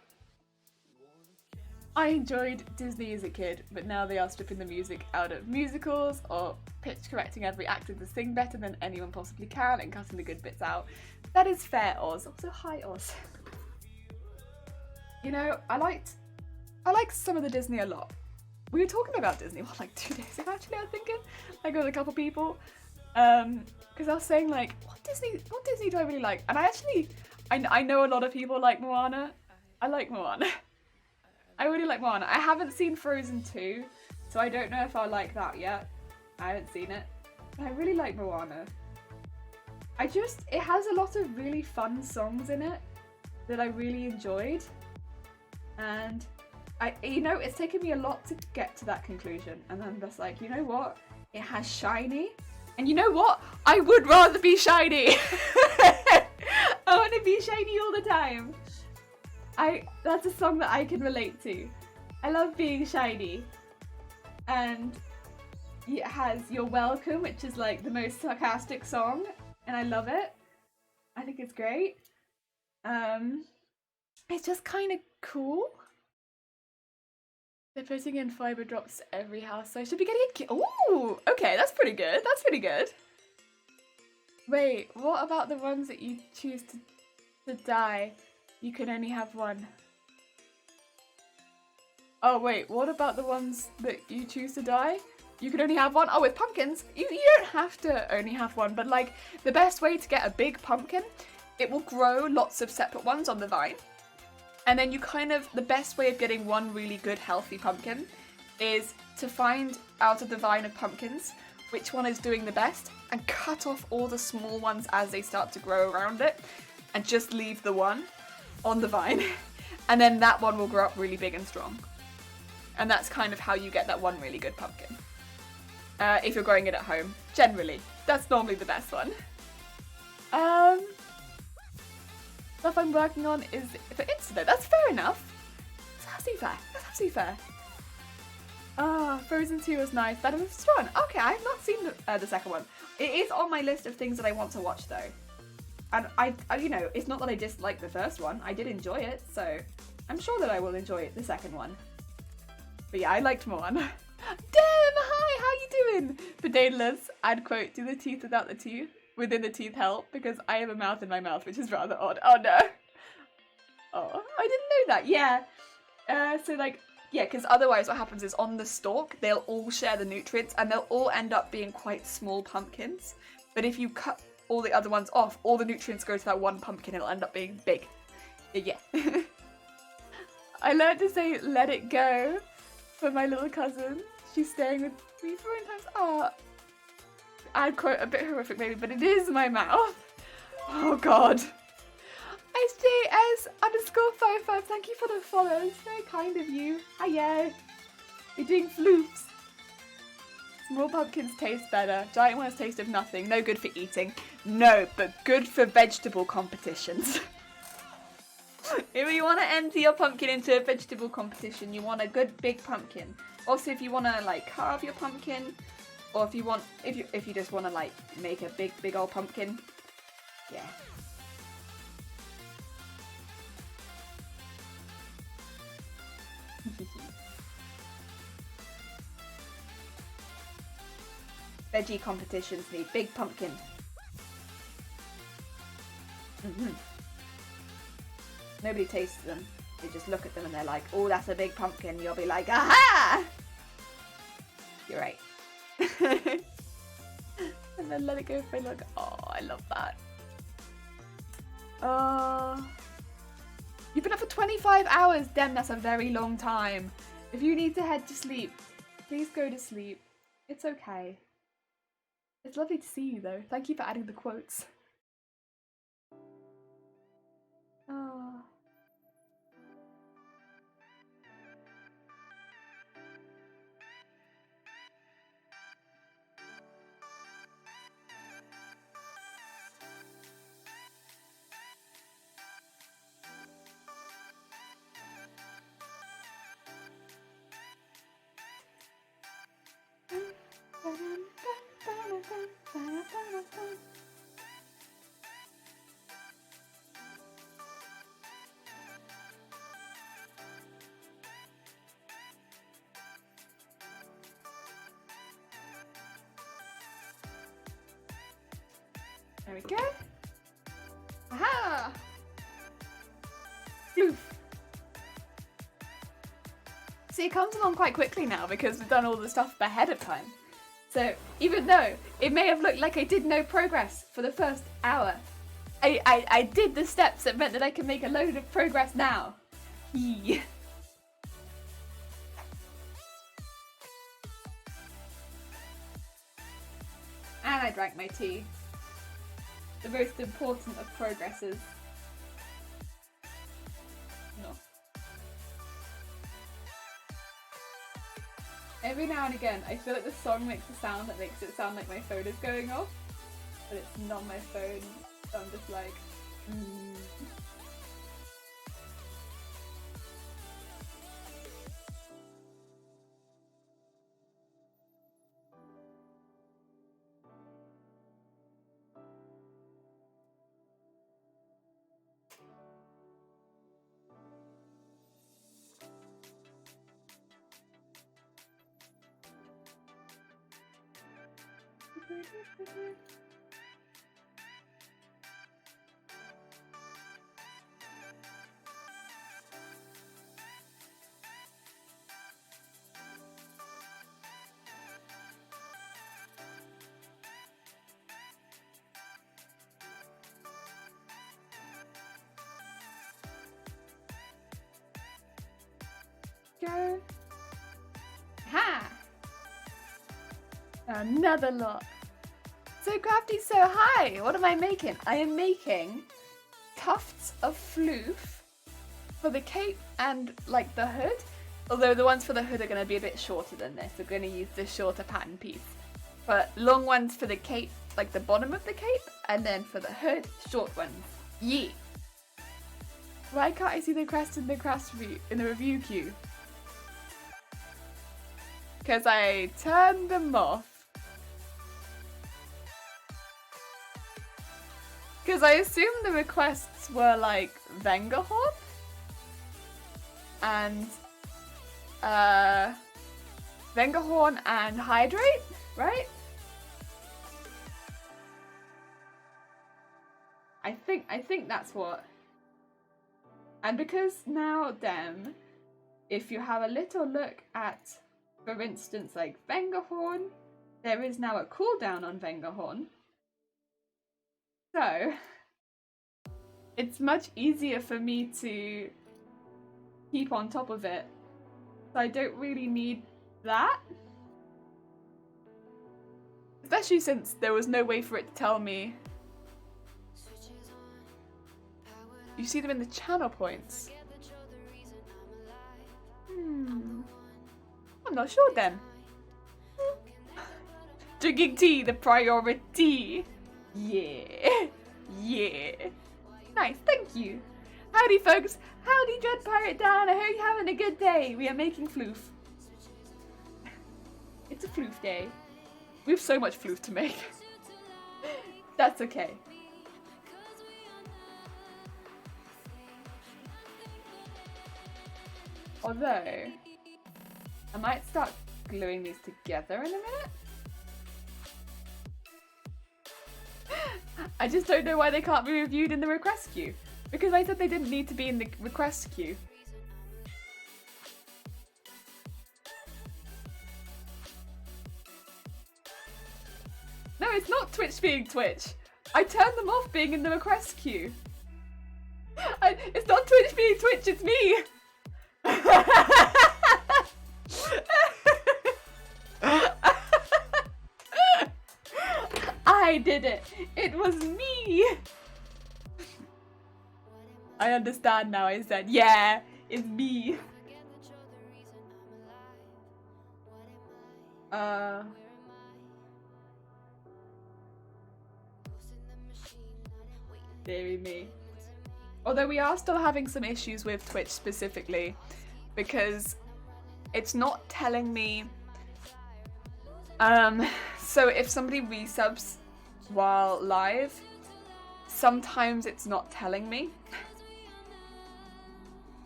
I enjoyed Disney as a kid, but now they are stripping the music out of musicals or pitch correcting every actor to sing better than anyone possibly can and cutting the good bits out. That is fair, Oz. Also, hi, Oz. You know, I liked some of the Disney a lot. We were talking about Disney, like 2 days ago actually, I was thinking. Like with a couple people. Because I was saying like, what Disney do I really like? And I know a lot of people like Moana. I like Moana. I really like Moana. I haven't seen Frozen 2, so I don't know if I like that yet. I haven't seen it. But I really like Moana. It has a lot of really fun songs in it that I really enjoyed. And it's taken me a lot to get to that conclusion. And I'm just like, you know what? It has shiny. And you know what? I would rather be shiny. I want to be shiny all the time. That's a song that I can relate to. I love being shiny. And it has You're Welcome, which is like the most sarcastic song. And I love it. I think it's great. It's just kind of cool. They're putting in fiber drops every house, so I should be getting a Ooh, okay, that's pretty good. That's pretty good. Wait, what about the ones that you choose to die? You can only have one. Oh wait, what about the ones that you choose to die? You can only have one? Oh, with pumpkins, you don't have to only have one, but like the best way to get a big pumpkin, it will grow lots of separate ones on the vine. And then the best way of getting one really good healthy pumpkin is to find out of the vine of pumpkins which one is doing the best and cut off all the small ones as they start to grow around it and just leave the one on the vine. And then that one will grow up really big and strong. And that's kind of how you get that one really good pumpkin. If you're growing it at home, generally. That's normally the best one. Stuff I'm working on is for Insta. That's fair enough. That's absolutely fair. That's absolutely fair. Frozen 2 was nice. That was fun. Okay, I've not seen the second one. It is on my list of things that I want to watch though. And I you know, it's not that I disliked the first one. I did enjoy it, so I'm sure that I will enjoy the second one. But yeah, I liked Moana. Damn, hi, how you doing? For Daedalus, I'd quote, do the teeth without the teeth, within the teeth help? Because I have a mouth in my mouth, which is rather odd. Oh no. Oh, I didn't know that. Yeah. So like, yeah, because otherwise what happens is on the stalk, they'll all share the nutrients and they'll all end up being quite small pumpkins. But if you cut all the other ones off, all the nutrients go to that one pumpkin, it'll end up being big. Yeah. I learned to say let it go for my little cousin. She's staying with me for times. Oh, I'd quote a bit horrific maybe, but it is my mouth. Oh god. SJS_55, thank you for the follows. Very kind of you. Hiya. You're doing floofs. Small pumpkins taste better. Giant ones taste of nothing. No good for eating. No, but good for vegetable competitions. If you want to enter your pumpkin into a vegetable competition, you want a good big pumpkin. Also, if you want to like carve your pumpkin, or if you just want to like make a big old pumpkin, yeah. Veggie competitions need big pumpkin. Nobody tastes them. They just look at them and they're like, oh, that's a big pumpkin. You'll be like, aha! You're right. And then let it go for a look. Oh, I love that. You've been up for 25 hours. Damn, that's a very long time. If you need to head to sleep, please go to sleep. It's okay. It's lovely to see you though. Thank you for adding the quotes. Oh. There we go. Aha! Floof. See, it comes along quite quickly now because we've done all the stuff ahead of time. So even though it may have looked like I did no progress for the first hour, I did the steps that meant that I can make a load of progress now. Yeah. And I drank my tea. The most important of progresses. No. Every now and again, I feel like the song makes a sound that makes it sound like my phone is going off, but it's not my phone, so I'm just like, go. Ha! Another lot. So Crafty, so hi! What am I making? I am making tufts of floof for the cape and like the hood. Although the ones for the hood are going to be a bit shorter than this. We're going to use the shorter pattern piece. But long ones for the cape, like the bottom of the cape, and then for the hood, short ones. Yee! Why can't I see the request in the review queue? Because I turned them off. Because I assumed the requests were like Vengerhorn and Vengerhorn and Hydrate, right? I think that's what. And because now then, if you have a little look at, for instance, like Vengerhorn, there is now a cooldown on Vengerhorn. So it's much easier for me to keep on top of it. So I don't really need that. Especially since there was no way for it to tell me. You see them in the channel points. I'm not sure then. Drinking tea, the priority. Yeah. Yeah. Nice, thank you. Howdy folks, howdy Dread Pirate Dan, I hope you're having a good day. We are making floof. It's a floof day. We have so much floof to make. That's okay. Although, I might start gluing these together in a minute. I just don't know why they can't be reviewed in the request queue. Because I said they didn't need to be in the request queue. No, it's not Twitch being Twitch. I turned them off being in the request queue. It's not Twitch being Twitch, it's me. I did it. It was me. I understand now. I said, yeah, it's me. Deary me. Although we are still having some issues with Twitch specifically, because it's not telling me. So if somebody resubs while live, sometimes it's not telling me.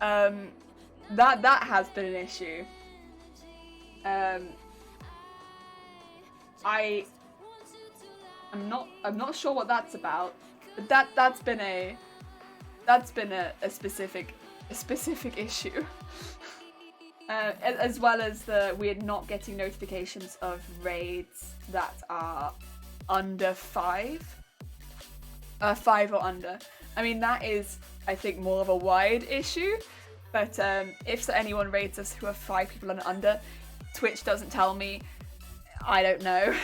That has been an issue. I'm not sure what that's about, but that's been a specific issue. As well as we're not getting notifications of raids that are under 5. 5 or under. I mean, that is, I think, more of a wide issue, but if anyone raids us who are 5 people and under, Twitch doesn't tell me. I don't know.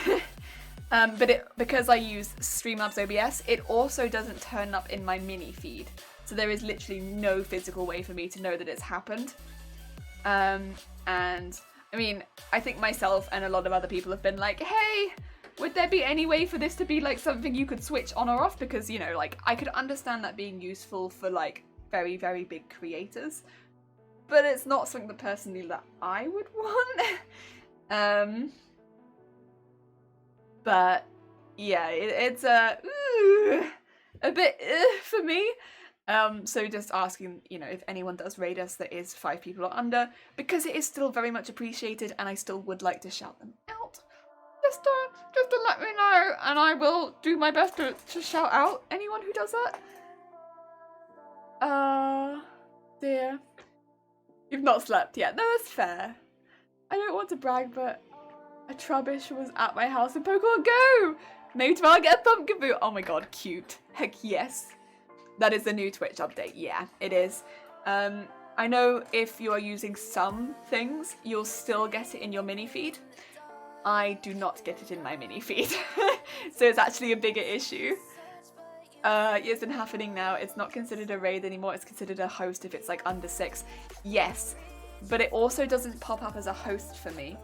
But because I use Streamlabs OBS, it also doesn't turn up in my mini feed. So there is literally no physical way for me to know that it's happened. And I mean, I think myself and a lot of other people have been like, hey, would there be any way for this to be like something you could switch on or off? Because, you know, like I could understand that being useful for like very, very big creators, but it's not something that personally that I would want. But yeah, it's a bit for me. So just asking, you know, if anyone does raid us that is 5 people or under, because it is still very much appreciated, and I still would like to shout them out. Just to let me know, and I will do my best to shout out anyone who does that. Dear. You've not slept yet. No, that's fair. I don't want to brag, but a Trubbish was at my house in Pokemon Go! Maybe tomorrow I'll get a Pumpkaboo. Oh my god, cute. Heck yes. That is the new Twitch update. Yeah, it is. I know if you are using some things, you'll still get it in your mini feed. I do not get it in my mini feed. So it's actually a bigger issue. It's been happening now. It's not considered a raid anymore. It's considered a host if it's like under 6. Yes, but it also doesn't pop up as a host for me.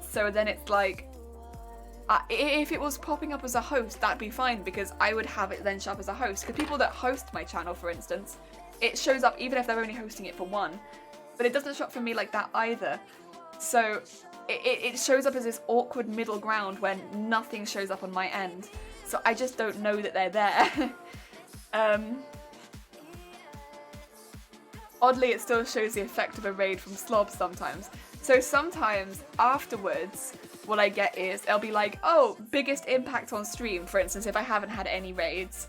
So then it's like, If it was popping up as a host, that'd be fine because I would have it then show up as a host. Because people that host my channel, for instance, it shows up even if they're only hosting it for one. But it doesn't show up for me like that either. So it shows up as this awkward middle ground when nothing shows up on my end. So I just don't know that they're there. Oddly, it still shows the effect of a raid from slobs sometimes. So sometimes afterwards, what I get is, it'll be like, oh, biggest impact on stream, for instance, if I haven't had any raids.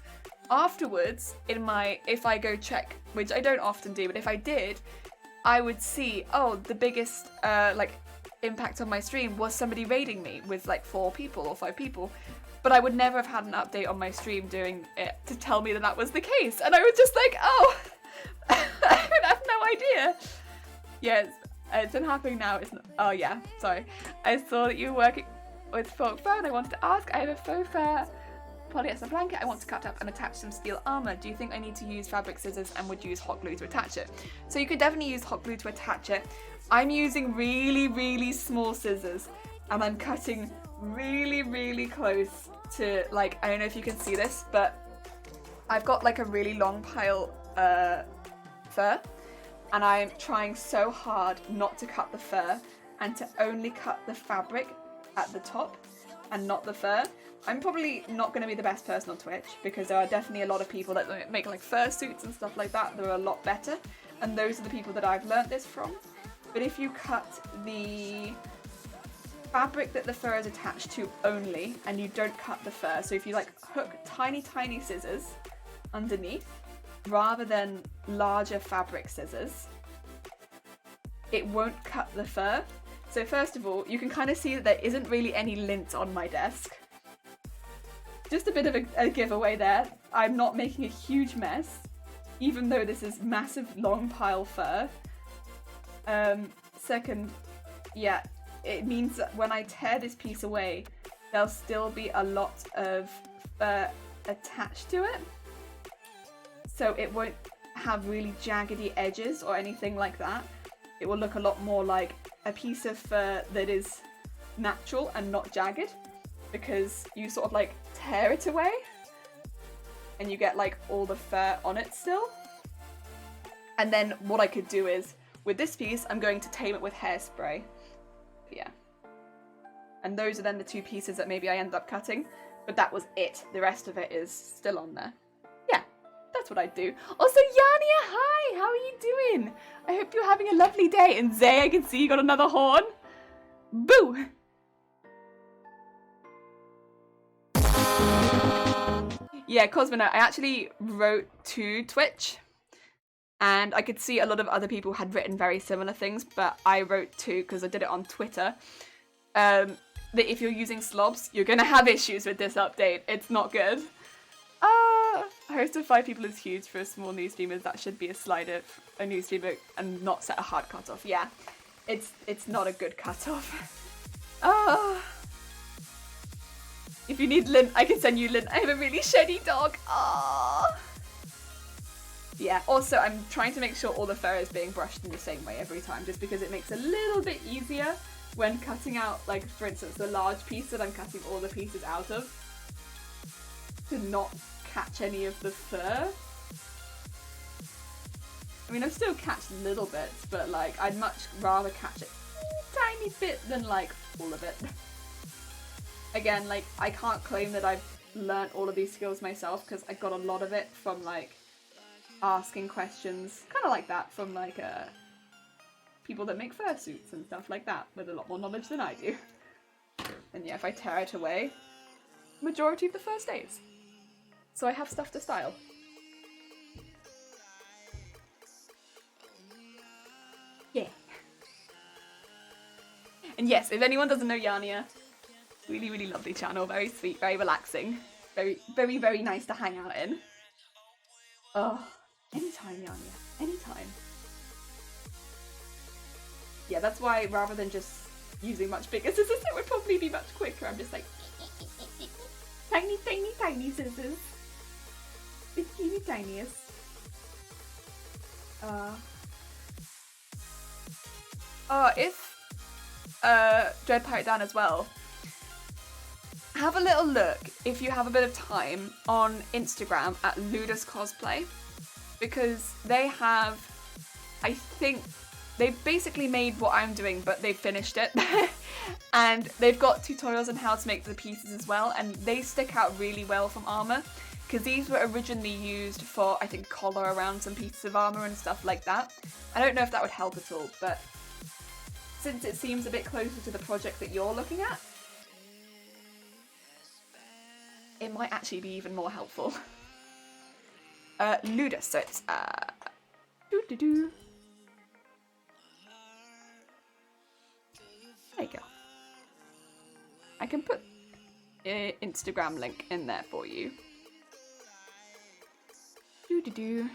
Afterwards, if I go check, which I don't often do, but if I did, I would see, oh, the biggest, impact on my stream was somebody raiding me with, 4 people or 5 people. But I would never have had an update on my stream doing it to tell me that that was the case. And I was just like, oh, I have no idea. Yes, it's been happening now. It's not, oh yeah, sorry. I saw that you were working with faux fur and I wanted to ask, I have a faux fur polyester blanket I want to cut up and attach some steel armor. Do you think I need to use fabric scissors and would use hot glue to attach it? So you could definitely use hot glue to attach it. I'm using really, really small scissors and I'm cutting really, really close to, I don't know if you can see this, but I've got a really long pile fur and I'm trying so hard not to cut the fur and to only cut the fabric at the top and not the fur. I'm probably not going to be the best person on Twitch because there are definitely a lot of people that make fur suits and stuff like that. They're a lot better and those are the people that I've learnt this from. But if you cut the fabric that the fur is attached to only and you don't cut the fur, so if you hook tiny scissors underneath rather than larger fabric scissors, it won't cut the fur. So first of all, you can kind of see that there isn't really any lint on my desk. Just a bit of a giveaway there. I'm not making a huge mess, even though this is massive long pile fur. Second, yeah, it means that when I tear this piece away, there'll still be a lot of fur attached to it. So it won't have really jaggedy edges or anything like that. It will look a lot more like a piece of fur that is natural and not jagged, because you sort of tear it away and you get all the fur on it still. And then what I could do is, with this piece, I'm going to tame it with hairspray. Yeah. And those are then the 2 pieces that maybe I ended up cutting, but that was it. The rest of it is still on there. Yeah, that's what I do. Also, Yania, hi! How are you doing? I hope you're having a lovely day. And Zay, I can see you got another horn. Boo! Yeah, Cosmonaut, I actually wrote to Twitch and I could see a lot of other people had written very similar things, but I wrote to, because I did it on Twitter, that if you're using slobs, you're going to have issues with this update. It's not good. A host of 5 people is huge for a small news streamer. That should be a slider, a news streamer, and not set a hard cutoff. Yeah, it's not a good cutoff. If you need lint, I can send you lint. I have a really shiny dog. Yeah, also I'm trying to make sure all the fur is being brushed in the same way every time, just because it makes it a little bit easier when cutting out, for instance, the large piece that I'm cutting all the pieces out of, to not catch any of the fur. I mean, I've still catched little bits, but I'd much rather catch a tiny bit than all of it. Again, I can't claim that I've learnt all of these skills myself, because I got a lot of it from asking questions, kind of like that, from people that make fursuits and stuff like that, with a lot more knowledge than I do. And yeah, if I tear it away, majority of the fur stays. So I have stuff to style. Yeah. And yes, if anyone doesn't know Yania, really, really lovely channel, very sweet, very relaxing, very, very, very nice to hang out in. Oh, anytime, Yania, anytime. Yeah, that's why rather than just using much bigger scissors, it would probably be much quicker. I'm just tiny, tiny, tiny scissors. The teeny tiniest. If Dread Pirate down as well. have a little look, if you have a bit of time, on Instagram at Ludus Cosplay, because they have, I think, they've basically made what I'm doing, but they've finished it. And they've got tutorials on how to make the pieces as well, and they stick out really well from armor, because these were originally used for, I think, collar around some pieces of armor and stuff like that. I don't know if that would help at all, but since it seems a bit closer to the project that you're looking at, it might actually be even more helpful. Ludus, so it's doo-doo-doo. There you go. I can put an Instagram link in there for you. Doo-doo-doo.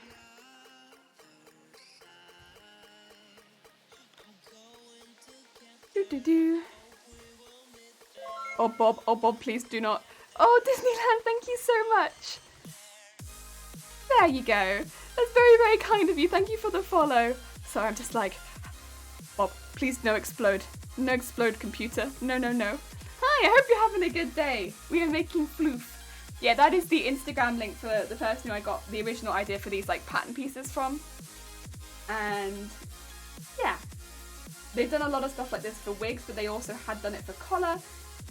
Doo-doo-doo. Oh Bob, please do not. Oh, Disneyland, thank you so much. There you go. That's very, very kind of you. Thank you for the follow. Sorry, I'm just like, Bob, please no explode. No explode, computer. No, no, no. Hi, I hope you're having a good day. We are making floof. Yeah, that is the Instagram link for the person who I got the original idea for these like pattern pieces from. And yeah, they've done a lot of stuff like this for wigs, but they also had done it for collar.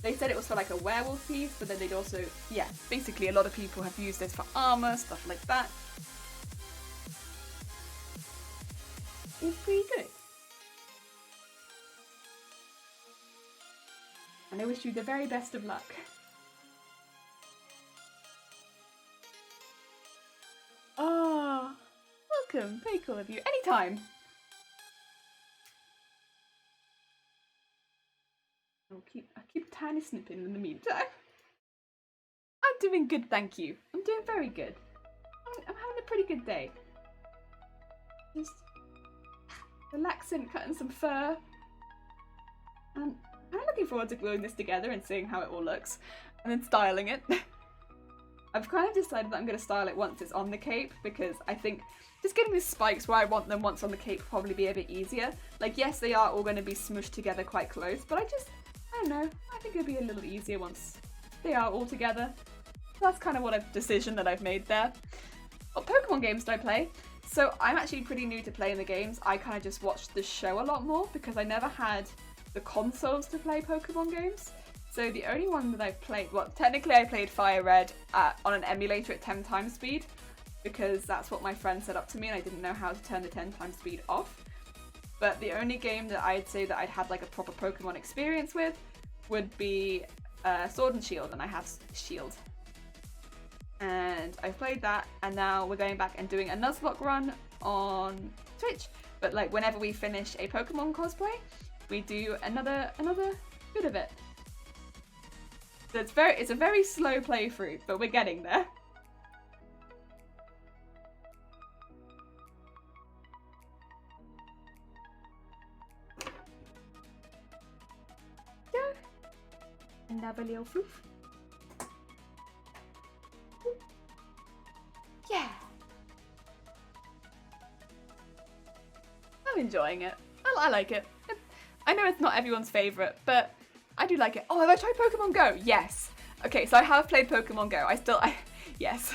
They said it was for like a werewolf piece, but then they'd also, yeah, basically a lot of people have used this for armor, stuff like that. It's pretty good. And I wish you the very best of luck. Oh, welcome. Very cool of you. Anytime. I'll keep tiny snipping in the meantime. I'm doing good, thank you. I'm doing very good. I'm having a pretty good day. Just relaxing, cutting some fur. And I'm looking forward to gluing this together and seeing how it all looks. And then styling it. I've kind of decided that I'm going to style it once it's on the cape, because I think just getting the spikes where I want them once on the cape will probably be a bit easier. Like, yes, they are all going to be smushed together quite close, but I don't know, I think it'll be a little easier once they are all together. That's kind of what a decision that I've made there. What Pokemon games do I play? So I'm actually pretty new to playing the games. I kind of just watched the show a lot more because I never had the consoles to play Pokemon games. So the only one that I've played, well, technically I played Fire Red on an emulator at 10 times speed, because that's what my friend set up to me and I didn't know how to turn the 10 times speed off. But the only game that I'd say that I'd had like a proper Pokemon experience with would be Sword and Shield, and I have Shield. And I've played that, and now we're going back and doing a Nuzlocke run on Twitch. But like whenever we finish a Pokemon cosplay, we do another bit of it. So it's a very slow playthrough, but we're getting there. Another little floof. Yeah. I'm enjoying it. I like it. I know it's not everyone's favourite, but I do like it. Oh, have I tried Pokemon Go? Yes. Okay, so I have played Pokemon Go. Yes.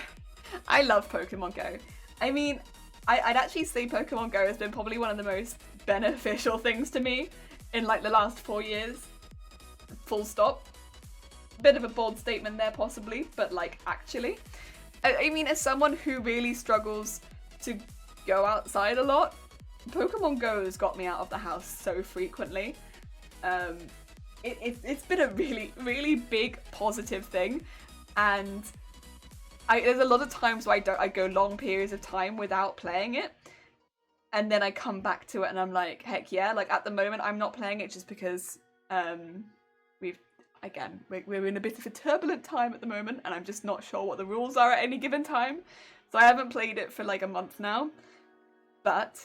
I love Pokemon Go. I mean, I'd actually say Pokemon Go has been probably one of the most beneficial things to me in like the last 4 years. Full stop. Bit of a bold statement there possibly, but like actually. I mean, as someone who really struggles to go outside a lot, Pokemon Go has got me out of the house so frequently. It's been a really, really big positive thing, and there's a lot of times where I go long periods of time without playing it, and then I come back to it and I'm like, heck yeah, like at the moment I'm not playing it just because we're in a bit of a turbulent time at the moment and I'm just not sure what the rules are at any given time. So I haven't played it for like a month now. But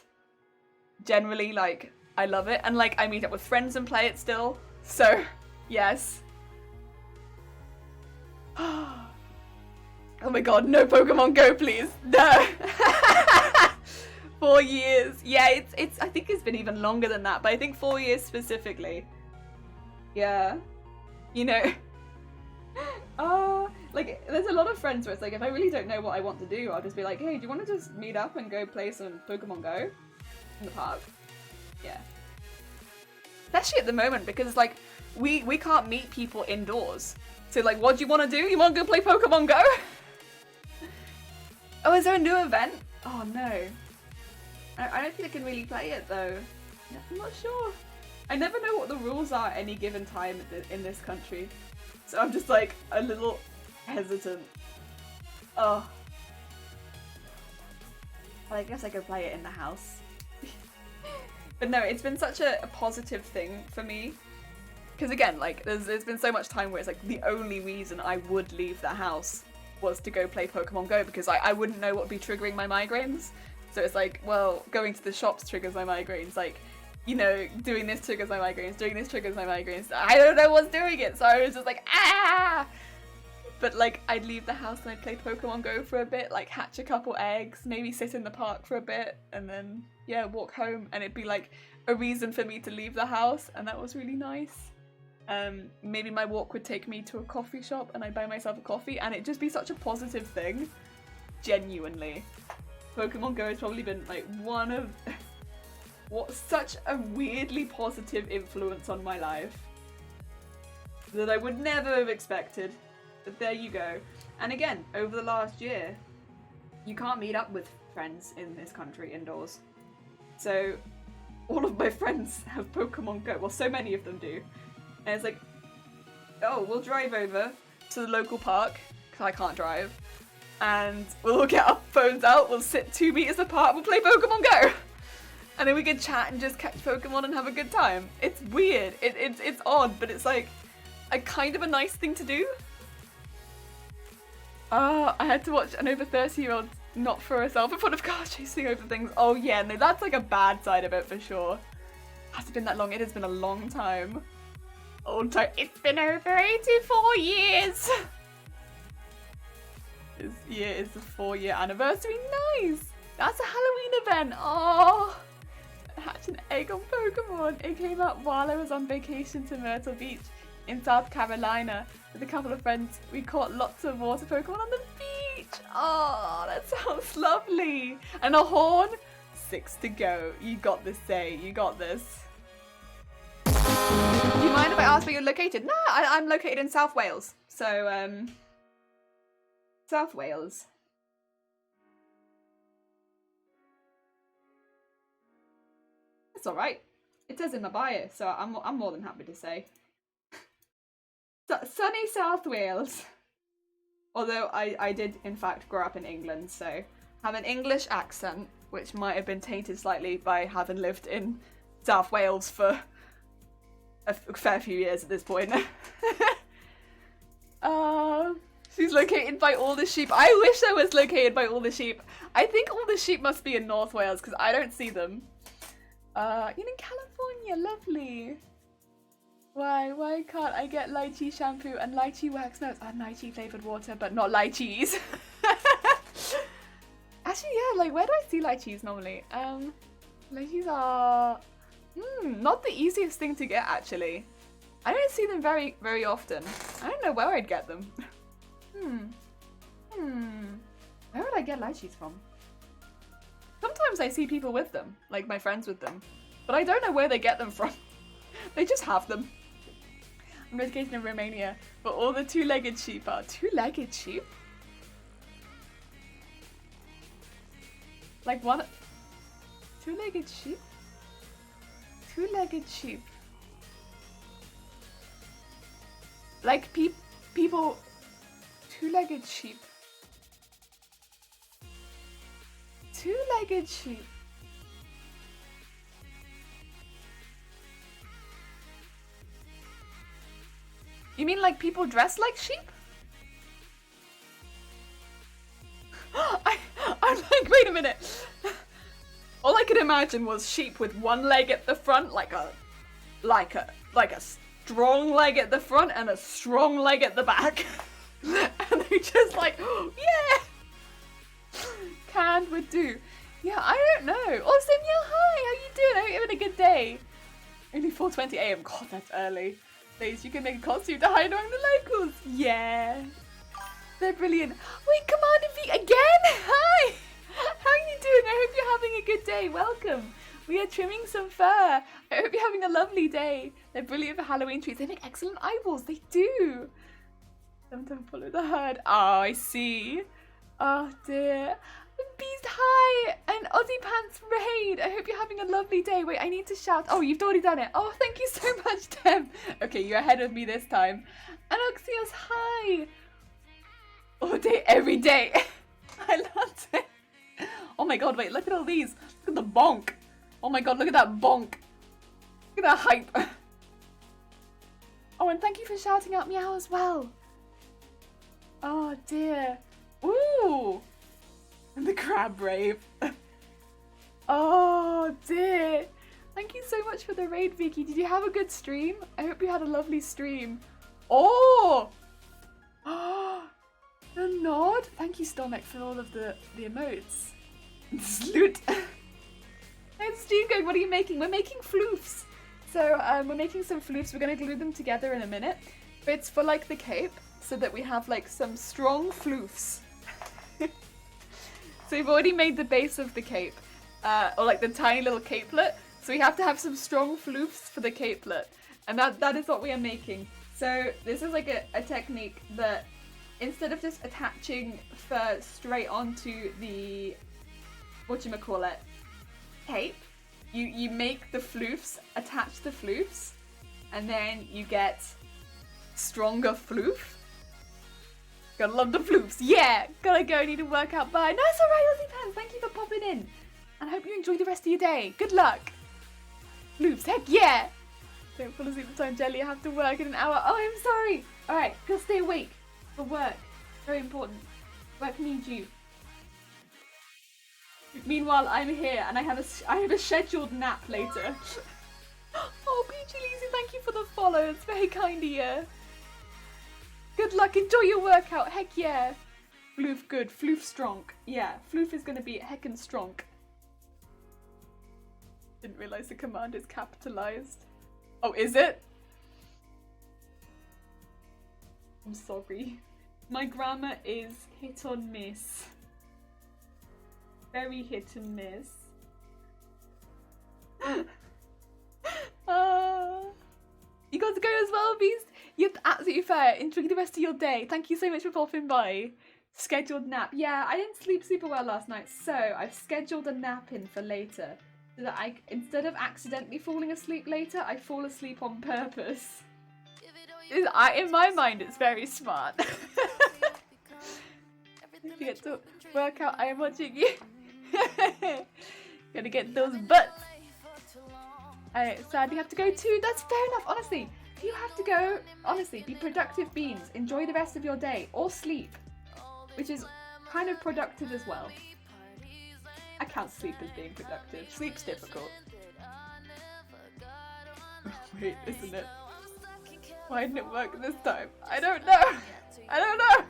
generally, like, I love it. And like, I meet up with friends and play it still. So, yes. Oh my god, no Pokemon Go, please. No. 4 years. Yeah, it's I think it's been even longer than that, but I think 4 years specifically. Yeah. You know, Like, there's a lot of friends where it's like, if I really don't know what I want to do, I'll just be like, hey, do you want to just meet up and go play some Pokemon Go in the park? Yeah. Especially at the moment, because, like, we can't meet people indoors. So, like, what do you want to do? You want to go play Pokemon Go? Oh, is there a new event? Oh, no. I don't think I can really play it, though. I'm not sure. I never know what the rules are at any given time in this country. So I'm just, like, a little hesitant. Oh. Well, I guess I could play it in the house. But no, it's been such a positive thing for me. Because again, like, there's been so much time where it's like the only reason I would leave the house was to go play Pokemon Go, because I wouldn't know what would be triggering my migraines. So it's like, well, going to the shops triggers my migraines, like, you know, doing this triggers my migraines, doing this triggers my migraines. I don't know what's doing it, so I was just like, ah! But like, I'd leave the house and I'd play Pokemon Go for a bit, like hatch a couple eggs, maybe sit in the park for a bit, and then, yeah, walk home, and it'd be like a reason for me to leave the house, and that was really nice. Maybe my walk would take me to a coffee shop and I'd buy myself a coffee, and it'd just be such a positive thing. Genuinely. Pokemon Go has probably been like one of such a weirdly positive influence on my life that I would never have expected. But there you go. And again, over the last year, you can't meet up with friends in this country indoors. So all of my friends have Pokemon Go. Well, so many of them do. And it's like, oh, we'll drive over to the local park, because I can't drive. And we'll get our phones out, we'll sit 2 meters apart, we'll play Pokemon Go! And then we can chat and just catch Pokemon and have a good time. It's weird, it's odd, but it's like a kind of a nice thing to do. I had to watch an over 30-year-old not throw herself in front of cars chasing over things. Oh yeah, no, that's like a bad side of it for sure. Has it been that long? It has been a long time. Old time. It's been over 84 years! This year is the 4-year anniversary. Nice! That's a Halloween event. Oh, hatch an egg on Pokemon. It came out while I was on vacation to Myrtle Beach in South Carolina with a couple of friends. We caught lots of water Pokemon on the beach. Oh, that sounds lovely. And a horn. 6 to go. You got this, Say. You got this. Do you mind if I ask where you're located? No, I'm located in South Wales. So, South Wales. It's alright. It says in my bio, so I'm more than happy to say. Sunny South Wales. Although I did, in fact, grow up in England, so have an English accent, which might have been tainted slightly by having lived in South Wales for a fair few years at this point. She's located by all the sheep. I wish I was located by all the sheep. I think all the sheep must be in North Wales because I don't see them. You're in California, lovely. Why can't I get lychee shampoo and lychee wax melts and lychee flavoured water, but not lychees? Actually, yeah, like, where do I see lychees normally? Lychees are not the easiest thing to get, actually. I don't see them very, very often. I don't know where I'd get them. Where would I get lychees from? Sometimes I see people with them, like my friends with them, but I don't know where they get them from. They just have them. I'm located in Romania, but all the two-legged sheep are two-legged sheep? Like one two-legged sheep? Two-legged sheep. Like people two-legged sheep. Two-legged sheep. You mean like people dressed like sheep? I'm like, wait a minute. All I could imagine was sheep with one leg at the front, like a strong leg at the front and a strong leg at the back. And they just like, oh, yeah! Canned would do. Yeah, I don't know. Awesome, yeah, hi, how you doing? I hope you're having a good day. Only 4:20 AM, God, that's early. Place you can make a costume to hide among the locals. Yeah. They're brilliant. Wait, Commander V again? Hi! How are you doing? I hope you're having a good day. Welcome. We are trimming some fur. I hope you're having a lovely day. They're brilliant for Halloween treats. They make excellent eyeballs. They do. Sometimes follow the herd. Oh, I see. Oh dear. Beast, hi! And Aussie Pants Raid. I hope you're having a lovely day. Wait, I need to shout. Oh, you've already done it. Oh, thank you so much, Dem. Okay, you're ahead of me this time. And Oxios, hi! All day, every day. I loved it. Oh my god, wait, look at all these. Look at the bonk. Oh my god, look at that bonk. Look at that hype. Oh, and thank you for shouting out meow as well. Oh dear. Ooh. And the crab rave. Oh dear. Thank you so much for the raid, Vicky. Did you have a good stream? I hope you had a lovely stream. Oh! The nod. Thank you, Stormek, for all of the emotes. Loot. Hey, Steve going, what are you making? We're making floofs. So we're making some floofs. We're going to glue them together in a minute. But it's for like the cape, so that we have like some strong floofs. So we've already made the base of the cape, or like the tiny little capelet. So we have to have some strong floofs for the capelet. And that is what we are making. So this is like a technique that instead of just attaching fur straight onto the, whatchamacallit, cape, you make the floofs, attach the floofs, and then you get stronger floof. Gotta love the floofs, yeah! Gotta go, need to work out, bye. No, it's alright, Aussie Pants, thank you for popping in. And I hope you enjoy the rest of your day. Good luck! Floofs, heck yeah! Don't fall asleep in time, Jelly, I have to work in an hour. Oh, I'm sorry! Alright, go stay awake for work. Very important. Work needs you. Meanwhile, I'm here and I have a scheduled nap later. Oh, Peachy Lizzie, thank you for the follow. It's very kind of you. Good luck. Enjoy your workout. Heck yeah. Floof good. Floof strong. Yeah, Floof is going to be heckin' strong. Didn't realise the command is capitalised. Oh, is it? I'm sorry. My grammar is hit or miss. Very hit and miss. You got to go as well, Beast. You're absolutely fair. Enjoy the rest of your day. Thank you so much for popping by. Scheduled nap. Yeah, I didn't sleep super well last night, so I've scheduled a nap in for later. So that I, instead of accidentally falling asleep later, I fall asleep on purpose. In my mind, it's very smart. If you get to work out, I am watching you. Gotta get those butts. I sadly have to go too. That's fair enough, honestly. If you have to go, honestly, be productive beans. Enjoy the rest of your day. Or sleep. Which is kind of productive as well. I can't sleep as being productive. Sleep's difficult. Wait, isn't it? Why didn't it work this time? I don't know. I don't know.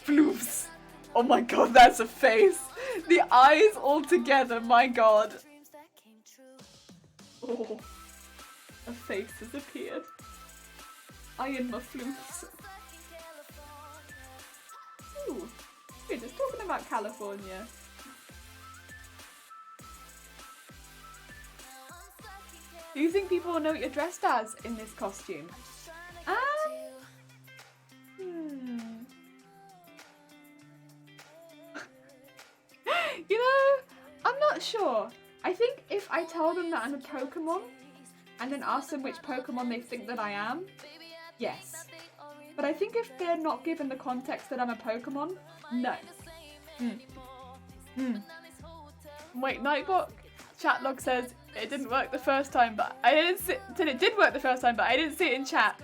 Floofs. Oh my god, that's a face. The eyes all together, my god. Oh, a face has appeared. I am my floofs. Ooh, we're just talking about California. Do you think people will know what you're dressed as in this costume? You know, I'm not sure. I think if I tell them that I'm a Pokemon and then ask them which Pokemon they think that I am, yes. But I think if they're not given the context that I'm a Pokemon, no. Wait, Nightbot Chatlog says it didn't work the first time, but I didn't see it did work the first time, but I didn't see it in chat.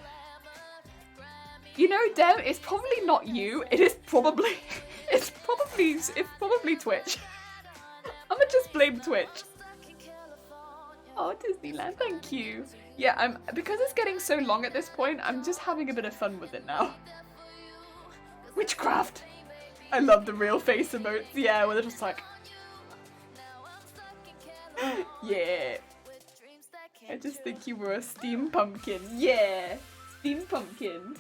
You know, Dem, it's probably not you. It is probably it's probably Twitch. I'ma just blame Twitch. Oh, Disneyland, thank you. Yeah, because it's getting so long at this point, I'm just having a bit of fun with it now. Witchcraft! I love the real face emotes, yeah, where they're just like... Yeah. with dreams that I came just true. think you were a steam pumpkin. Yeah. Steam pumpkin.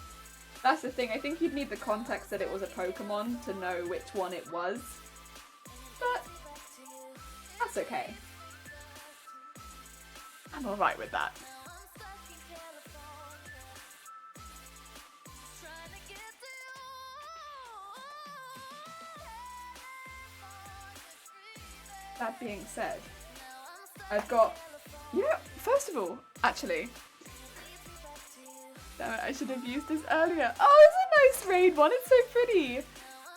That's the thing. I think you'd need the context that it was a Pokemon to know which one it was. But that's okay. I'm alright with that. Now I'm stuck in California, trying to get to you. That being said, Now I'm stuck I've got... in Yeah, first of all, actually, damn it, I should have used this earlier. Oh, it's a nice raid one. It's so pretty.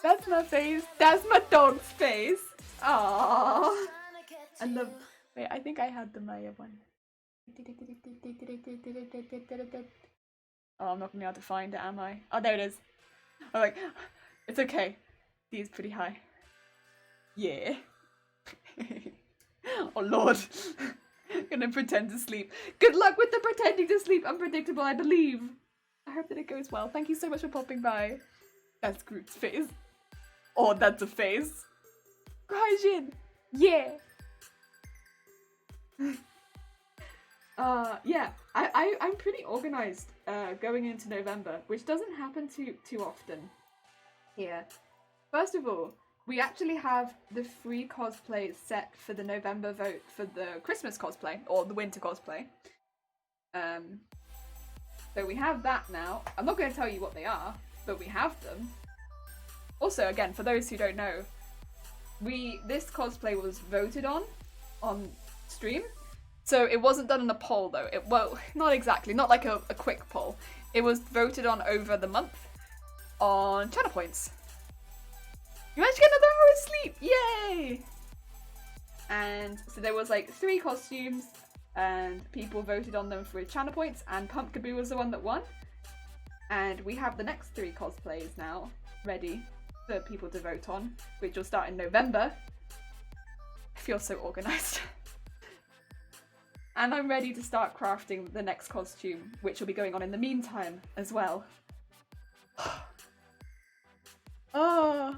That's my face. That's my dog's face. Aww. trying to get I to love... you. Wait, I think I had the Maya one. Oh, I'm not gonna be able to find it, am I? Oh, there it is. I'm like, it's okay. D is pretty high. Yeah. Oh lord. Gonna pretend to sleep. Good luck with the pretending to sleep. Unpredictable, I believe. I hope that it goes well. Thank you so much for popping by. That's Groot's face. Oh, that's a face. Gaijin. Yeah. Yeah, I'm pretty organized going into November, which doesn't happen too often here. First of all, we actually have the free cosplay set for the November vote for the Christmas cosplay or the winter cosplay. So we have that now. I'm not going to tell you what they are, but we have them. Also, again, for those who don't know, this cosplay was voted on stream. So it wasn't done in a poll though. Well, not exactly, not like a quick poll. It was voted on over the month on channel points. You managed to get another hour of sleep! Yay! And so there was like 3 costumes and people voted on them for channel points, and Pumpkaboo was the one that won. And we have the next 3 cosplays now ready for people to vote on, which will start in November. I feel so organised. And I'm ready to start crafting the next costume, which will be going on in the meantime as well. Oh,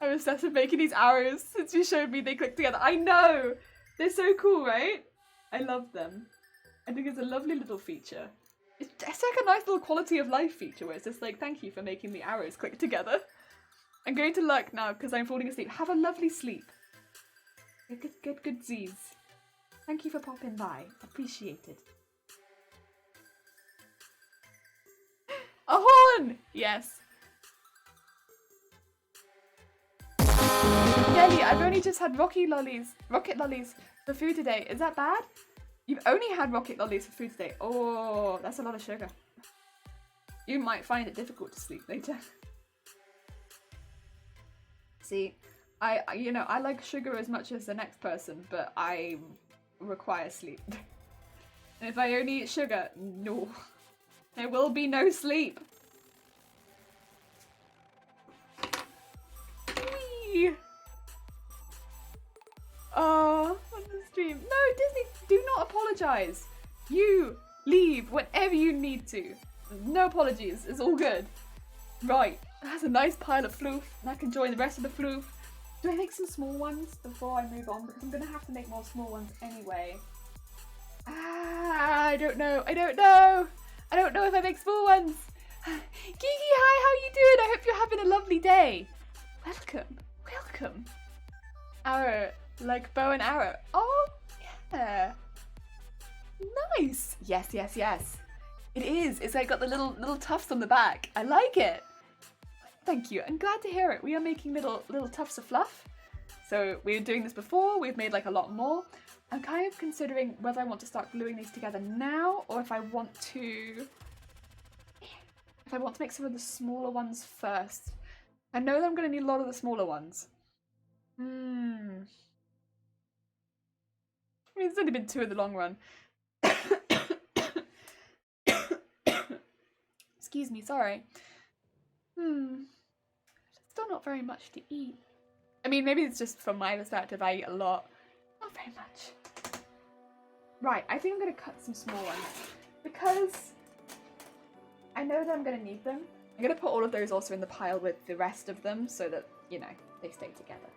I'm obsessed with making these arrows since you showed me they click together. I know! They're so cool, right? I love them. I think it's a lovely little feature. It's like a nice little quality of life feature where it's just like, thank you for making the arrows click together. I'm going to look now because I'm falling asleep. Have a lovely sleep. Good Z's. Thank you for popping by. Appreciated. A horn! Yes. Kelly, I've only just had rocket lollies for food today. Is that bad? You've only had rocket lollies for food today. Oh, that's a lot of sugar. You might find it difficult to sleep later. See, I like sugar as much as the next person, but I require sleep. And if I only eat sugar, no. There will be no sleep. Whee! Oh, on the stream. No, Disney, do not apologise. You leave whenever you need to. No apologies, it's all good. Right, that's a nice pile of floof, and I can join the rest of the floof. Do I make some small ones before I move on? Because I'm going to have to make more small ones anyway. I don't know. I don't know if I make small ones. Kiki, hi, how you doing? I hope you're having a lovely day. Welcome. Arrow, like bow and arrow. Oh, yeah. Nice. Yes. It is. It's like got the little tufts on the back. I like it. Thank you. I'm glad to hear it. We are making little tufts of fluff. So we were doing this before. We've made like a lot more. I'm kind of considering whether I want to start gluing these together now or if I want to make some of the smaller ones first. I know that I'm going to need a lot of the smaller ones. I mean, it's only been 2 in the long run. Excuse me, sorry. Still not very much to eat. I mean, maybe it's just from my perspective, I eat a lot. Not very much. Right, I think I'm going to cut some small ones because I know that I'm going to need them. I'm going to put all of those also in the pile with the rest of them so that, they stay together.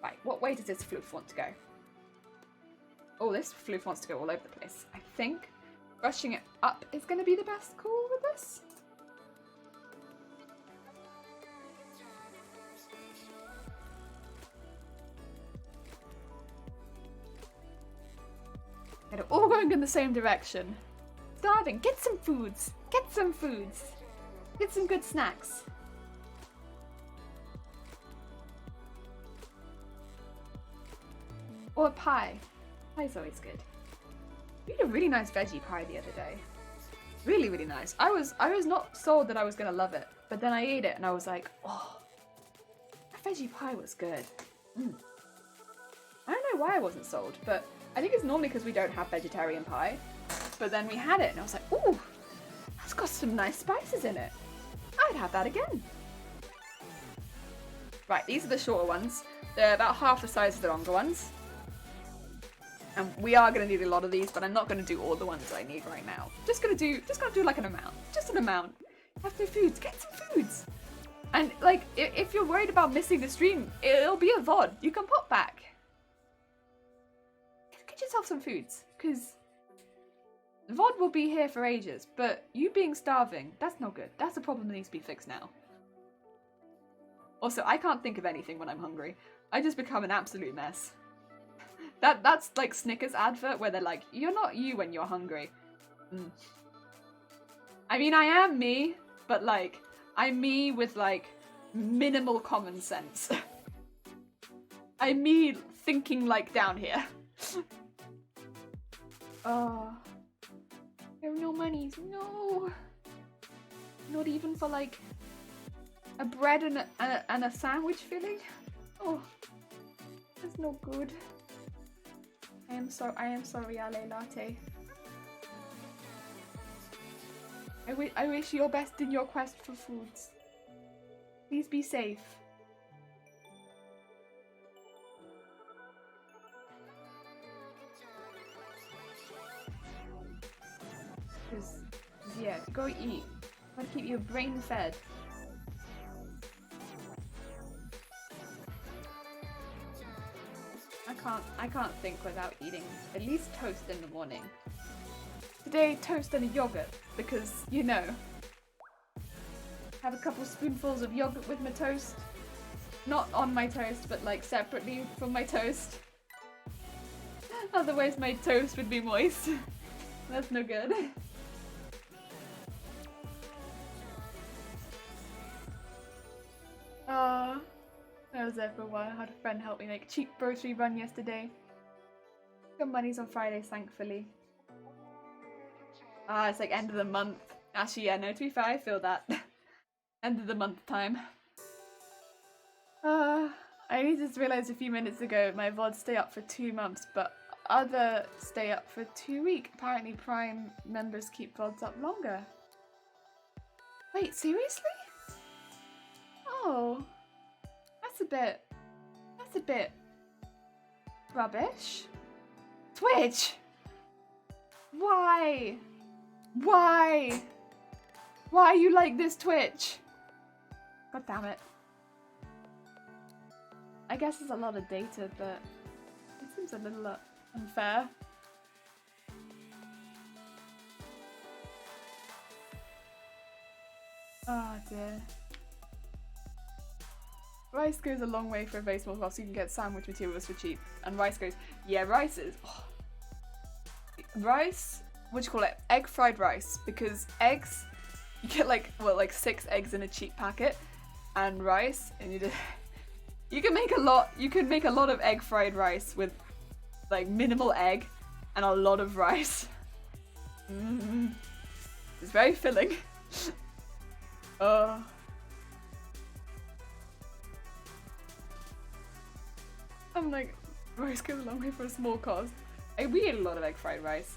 Right, what way does this floof want to go? Oh, this floof wants to go all over the place. I think brushing it up is going to be the best call with this. They're all going in the same direction. Starving. Get some foods. Get some foods. Get some good snacks. Or pie. Pie's always good. We had a really nice veggie pie the other day. Really, really nice. I was not sold that I was gonna love it, but then I ate it and I was like, oh, that veggie pie was good. I don't know why I wasn't sold, but I think it's normally because we don't have vegetarian pie. But then we had it and I was like, ooh, that's got some nice spices in it. I'd have that again. Right, these are the shorter ones. They're about half the size of the longer ones. And we are going to need a lot of these, but I'm not going to do all the ones I need right now. Just gonna do like an amount. Just an amount. Have no foods. Get some foods. And like, if you're worried about missing the stream, it'll be a VOD. You can pop back. Get yourself some foods, because VOD will be here for ages, but you being starving, that's not good. That's a problem that needs to be fixed now. Also, I can't think of anything when I'm hungry. I just become an absolute mess. That's like Snickers advert where they're like, you're not you when you're hungry. I mean, I am me, but like, I'm me with like minimal common sense. I'm me thinking like down here. Oh, there are no monies, no. Not even for like a bread and a sandwich filling. Oh, that's no good. I am sorry, Ale Latte. I wish you your best in your quest for foods. Please be safe. Cause yeah, go eat. Gotta keep your brain fed. I can't think without eating at least toast in the morning. Today, toast and a yogurt, because, you know, have a couple spoonfuls of yogurt with my toast. Not on my toast, but like separately from my toast. Otherwise my toast would be moist. That's no good. I was there for a while. I had a friend help me make a cheap grocery run yesterday. Got money's on Fridays, thankfully. It's like end of the month. Actually, yeah, no, to be fair, I feel that. End of the month time. I only just realised a few minutes ago my VODs stay up for 2 months, but other stay up for 2 weeks. Apparently Prime members keep VODs up longer. Wait, seriously? Oh. That's a bit rubbish. Twitch! Why? Why? Why are you like this, Twitch? God damn it. I guess there's a lot of data, but it seems a little unfair. Oh dear. Rice goes a long way for a very small cost, so you can get sandwich materials for cheap. And rice goes, yeah, rice is... Oh. Rice, what do you call it? Egg fried rice. Because eggs, you get like, well, like 6 eggs in a cheap packet. And rice, and you can make a lot of egg fried rice with like minimal egg and a lot of rice. It's very filling. I'm like, rice goes a long way for a small cost. We ate a lot of egg fried rice.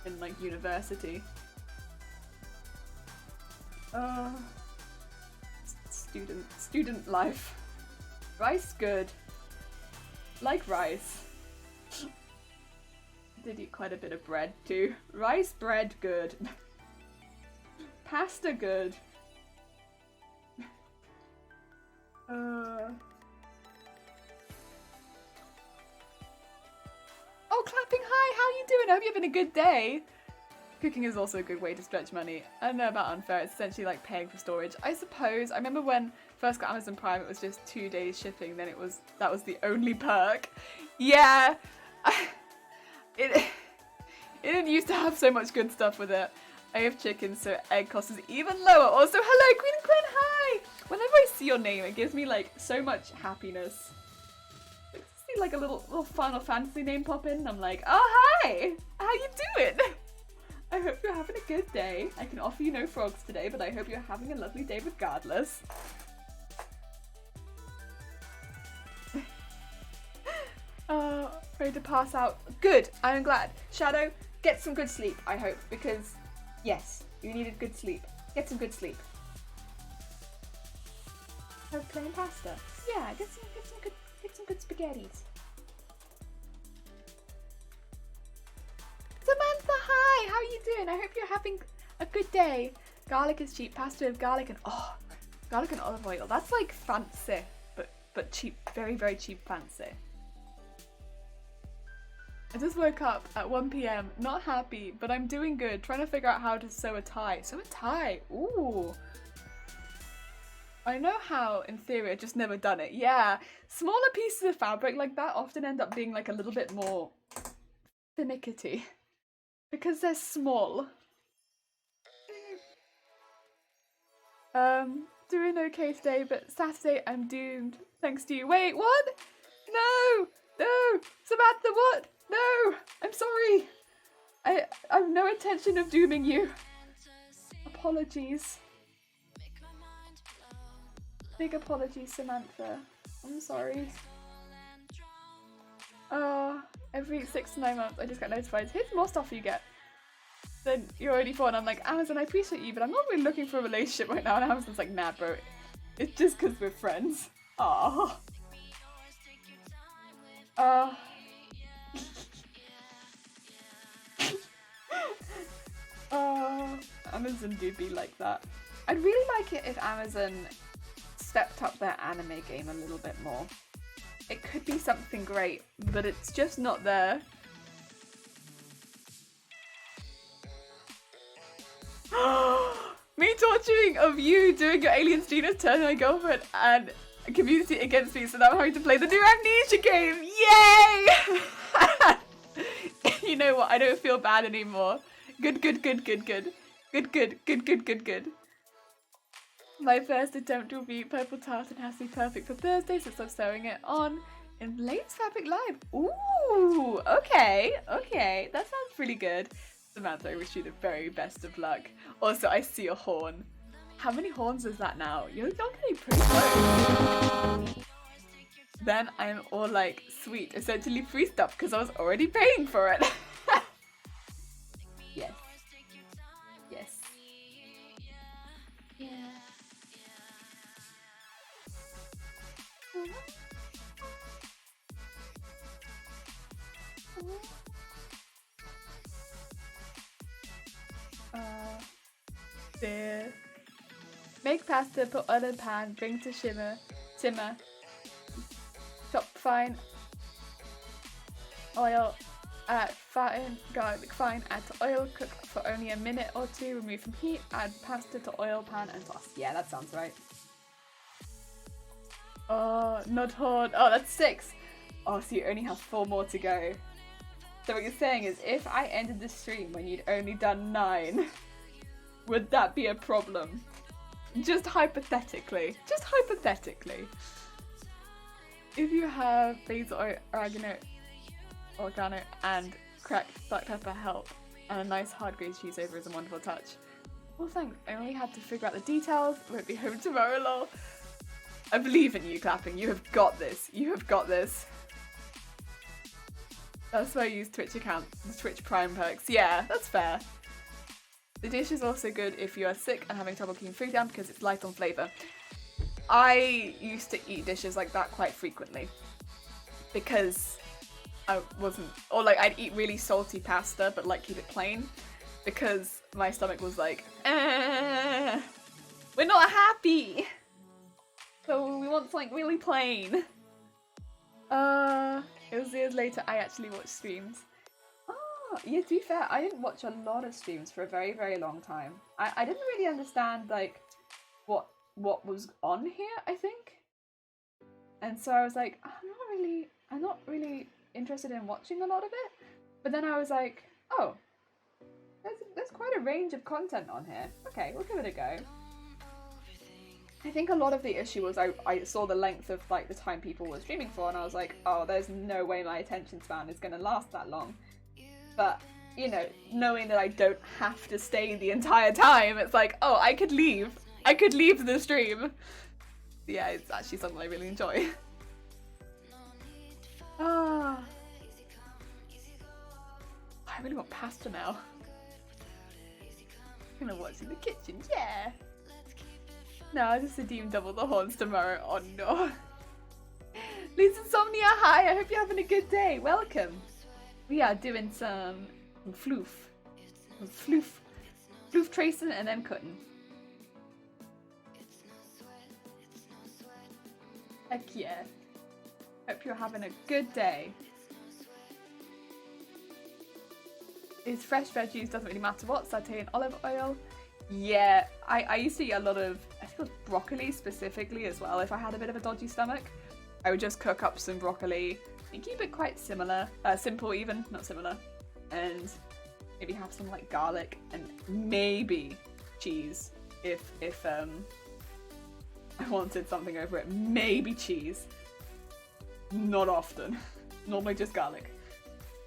In like university. Student life. Rice good. Like rice. Did eat quite a bit of bread too. Rice bread good. Pasta good. Oh, clapping, hi, how are you doing? I hope you're having a good day. Cooking is also a good way to stretch money. I don't know about unfair, it's essentially like paying for storage. I suppose, I remember when first got Amazon Prime, it was just 2 days shipping, then that was the only perk. Yeah, it didn't used to have so much good stuff with it. I have chicken, so egg cost is even lower. Also, hello, Queen and Quinn, hi! Whenever I see your name, it gives me like so much happiness. I see like a little Final Fantasy name pop in, and I'm like, oh hi! How you doing? I hope you're having a good day. I can offer you no frogs today, but I hope you're having a lovely day regardless. Ready to pass out. Good, I'm glad. Shadow, get some good sleep, I hope, because yes, you needed good sleep. Get some good sleep. Oh, plain pasta. Yeah, get some good spaghettis. Samantha, hi! How are you doing? I hope you're having a good day. Garlic is cheap. Pasta with garlic and garlic and olive oil. That's like fancy, but cheap. Very, very cheap fancy. I just woke up at 1 PM, not happy, but I'm doing good. Trying to figure out how to sew a tie. Sew a tie. Ooh. I know how, in theory, I've just never done it. Yeah, smaller pieces of fabric like that often end up being like a little bit more finicky. Because they're small. Doing okay today, but Saturday I'm doomed. Thanks to you. Wait, what? No! No! Samantha, what? No! I'm sorry! I have no intention of dooming you. Apologies. Big apologies, Samantha. I'm sorry. Every 6 to 9 months I just get notified. Here's more stuff you get. Then you're already for, and I'm like, Amazon, I appreciate you, but I'm not really looking for a relationship right now. And Amazon's like, nah, bro. It's just because we're friends. Aww. Amazon do be like that. I'd really like it if Amazon stepped up their anime game a little bit more. It could be something great, but it's just not there. Me torturing of you doing your Alien Students turn my girlfriend and a community against me, so now I'm having to play the new Amnesia game. Yay! You know what? I don't feel bad anymore. Good. My first attempt will be purple tartan has to be perfect for Thursday since I'm sewing it on in Lane's Fabric Live. Ooh, okay. That sounds pretty good. Samantha, I wish you the very best of luck. Also, I see a horn. How many horns is that now? You're getting pretty close. Then I'm all like, sweet, essentially free stuff because I was already paying for it. Yes. Yeah. There. Make pasta, put oil in pan, bring to simmer. Chop fine. Oil. Add fine garlic fine. Add to oil. Cook for only a minute or 2. Remove from heat. Add pasta to oil pan and toss. Yeah, that sounds right. Oh, not hard. Oh, that's 6. Oh, so you only have 4 more to go. So what you're saying is, if I ended the stream when you'd only done 9, would that be a problem? Just hypothetically. If you have basil, oregano, and cracked black pepper help, and a nice hard grated cheese over is a wonderful touch. Well, thanks. I only had to figure out the details. Won't be home tomorrow, lol. I believe in you, Clapping. You have got this. That's why I use Twitch account, the Twitch Prime perks. Yeah, that's fair. The dish is also good if you are sick and having trouble keeping food down because it's light on flavour. I used to eat dishes like that quite frequently because I wasn't, or like I'd eat really salty pasta but like keep it plain because my stomach was like, we're not happy, so we want something really plain. It was years later I actually watched streams. Oh, yeah, to be fair, I didn't watch a lot of streams for a very, very long time. I didn't really understand, like, what was on here, I think. And so I was like, I'm not really interested in watching a lot of it. But then I was like, oh, there's quite a range of content on here. Okay, we'll give it a go. I think a lot of the issue was I saw the length of like the time people were streaming for, and I was like, oh, there's no way my attention span is going to last that long. But, you know, knowing that I don't have to stay the entire time, it's like, oh, I could leave the stream. Yeah, it's actually something I really enjoy. Ah, I really want pasta now. I'm gonna watch in the kitchen, yeah. No, I'll just redeem double the horns tomorrow. Oh no. Lisa Insomnia, hi, I hope you're having a good day. Welcome. We are doing some floof tracing and then cutting. Heck yeah. Hope you're having a good day. Is fresh veggies, doesn't really matter what, satay and olive oil. Yeah, I used to eat a lot of, I think it was broccoli specifically as well. If I had a bit of a dodgy stomach, I would just cook up some broccoli and keep it quite similar, simple even, not similar. And maybe have some like garlic and maybe cheese if I wanted something over it. Maybe cheese. Not often. Normally just garlic.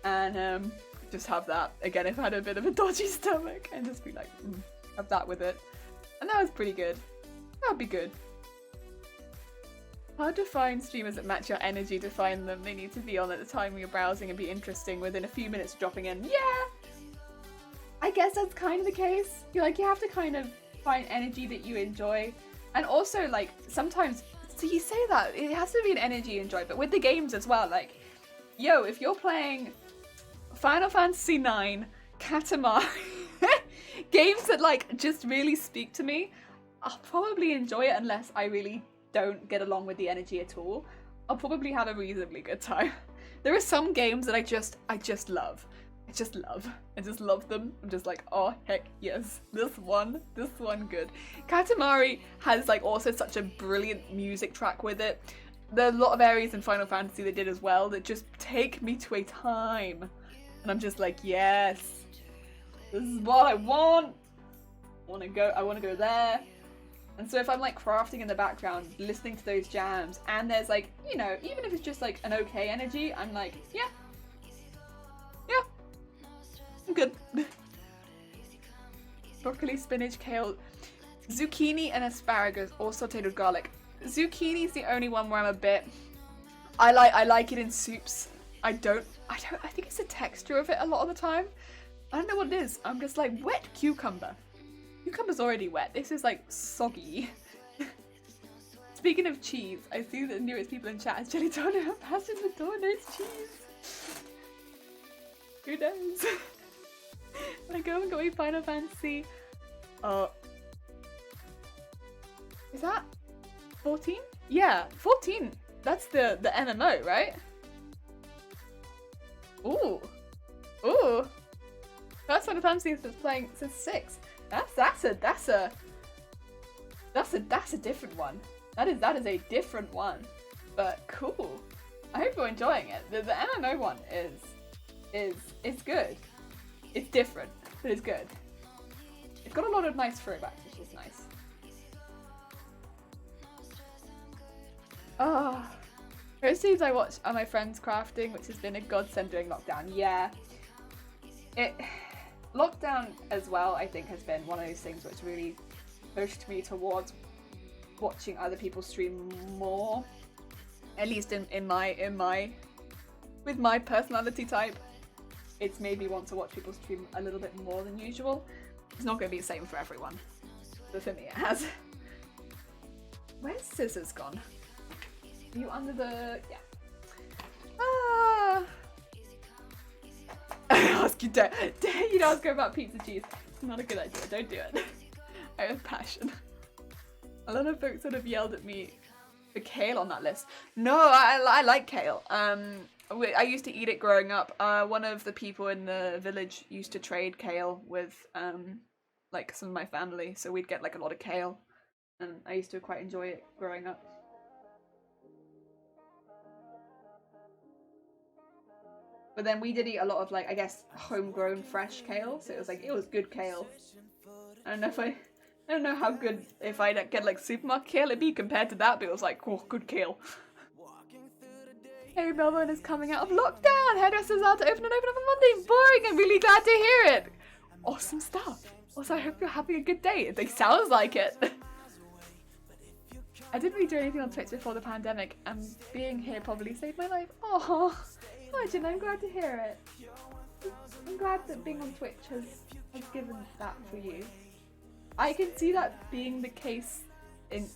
And just have that again if I had a bit of a dodgy stomach and just be like, have that with it. And that was pretty good. That would be good. Hard to find streamers that match your energy to find them. They need to be on at the time when you're browsing and be interesting within a few minutes dropping in. Yeah! I guess that's kind of the case. You have to kind of find energy that you enjoy. And also, like, sometimes, so you say that, it has to be an energy you enjoy, but with the games as well, like, yo, if you're playing Final Fantasy IX, Katamari, games that, like, just really speak to me, I'll probably enjoy it unless I really don't get along with the energy at all. I'll probably have a reasonably good time. There are some games that I just love. I just love them. I'm just like, oh heck yes, this one good. Katamari has like also such a brilliant music track with it. There are a lot of areas in Final Fantasy they did as well that just take me to a time. And I'm just like, yes, this is what I want. I want to go there. And so if I'm like crafting in the background, listening to those jams, and there's like, you know, even if it's just like an okay energy, I'm like, yeah, I'm good. Broccoli, spinach, kale, zucchini and asparagus, all sauteed with garlic. Zucchini's the only one where I'm a bit, I like it in soups. I think it's the texture of it a lot of the time. I don't know what it is. I'm just like, wet cucumber. Cucumber's already wet. This is like soggy. Speaking of cheese, I see the newest people in chat as Jelly Donut have passed in the door. No, it's cheese. Who knows? When I go and go Final Fantasy. Is that 14? Yeah, 14. That's the MMO, right? Ooh. That's Final Fantasy that's playing since 6. That's a different one. That is a different one. But cool. I hope you're enjoying it. The MMO one is good. It's different, but it's good. It's got a lot of nice throwbacks, which is nice. Oh, most things I watch are my friends crafting, which has been a godsend during lockdown. Yeah. Lockdown as well, I think, has been one of those things which really pushed me towards watching other people stream more. At least in my with my personality type, it's made me want to watch people stream a little bit more than usual. It's not going to be the same for everyone, but for me it has. Where's Scissors gone? Are you under the... yeah. Ah. I ask you, dare you to ask her about pizza cheese. It's not a good idea, don't do it. I have passion. A lot of folks sort of yelled at me for kale on that list. No, I like kale. I used to eat it growing up. One of the people in the village used to trade kale with like some of my family, so we'd get like a lot of kale, and I used to quite enjoy it growing up. But then we did eat a lot of like, I guess, homegrown fresh kale, so it was good kale. I don't know if I don't know how good, if I get like supermarket kale it'd be compared to that, but it was like, oh, good kale. Hey, Melbourne is coming out of lockdown. Hairdressers are to open on Monday. Boring. I'm really glad to hear it. Awesome stuff. Also, I hope you're having a good day. It sounds like it. I didn't really do anything on Twitch before the pandemic, and being here probably saved my life. Oh, imagine, I'm glad to hear it. I'm glad that being on Twitch has given that for you. I can see that being the case in,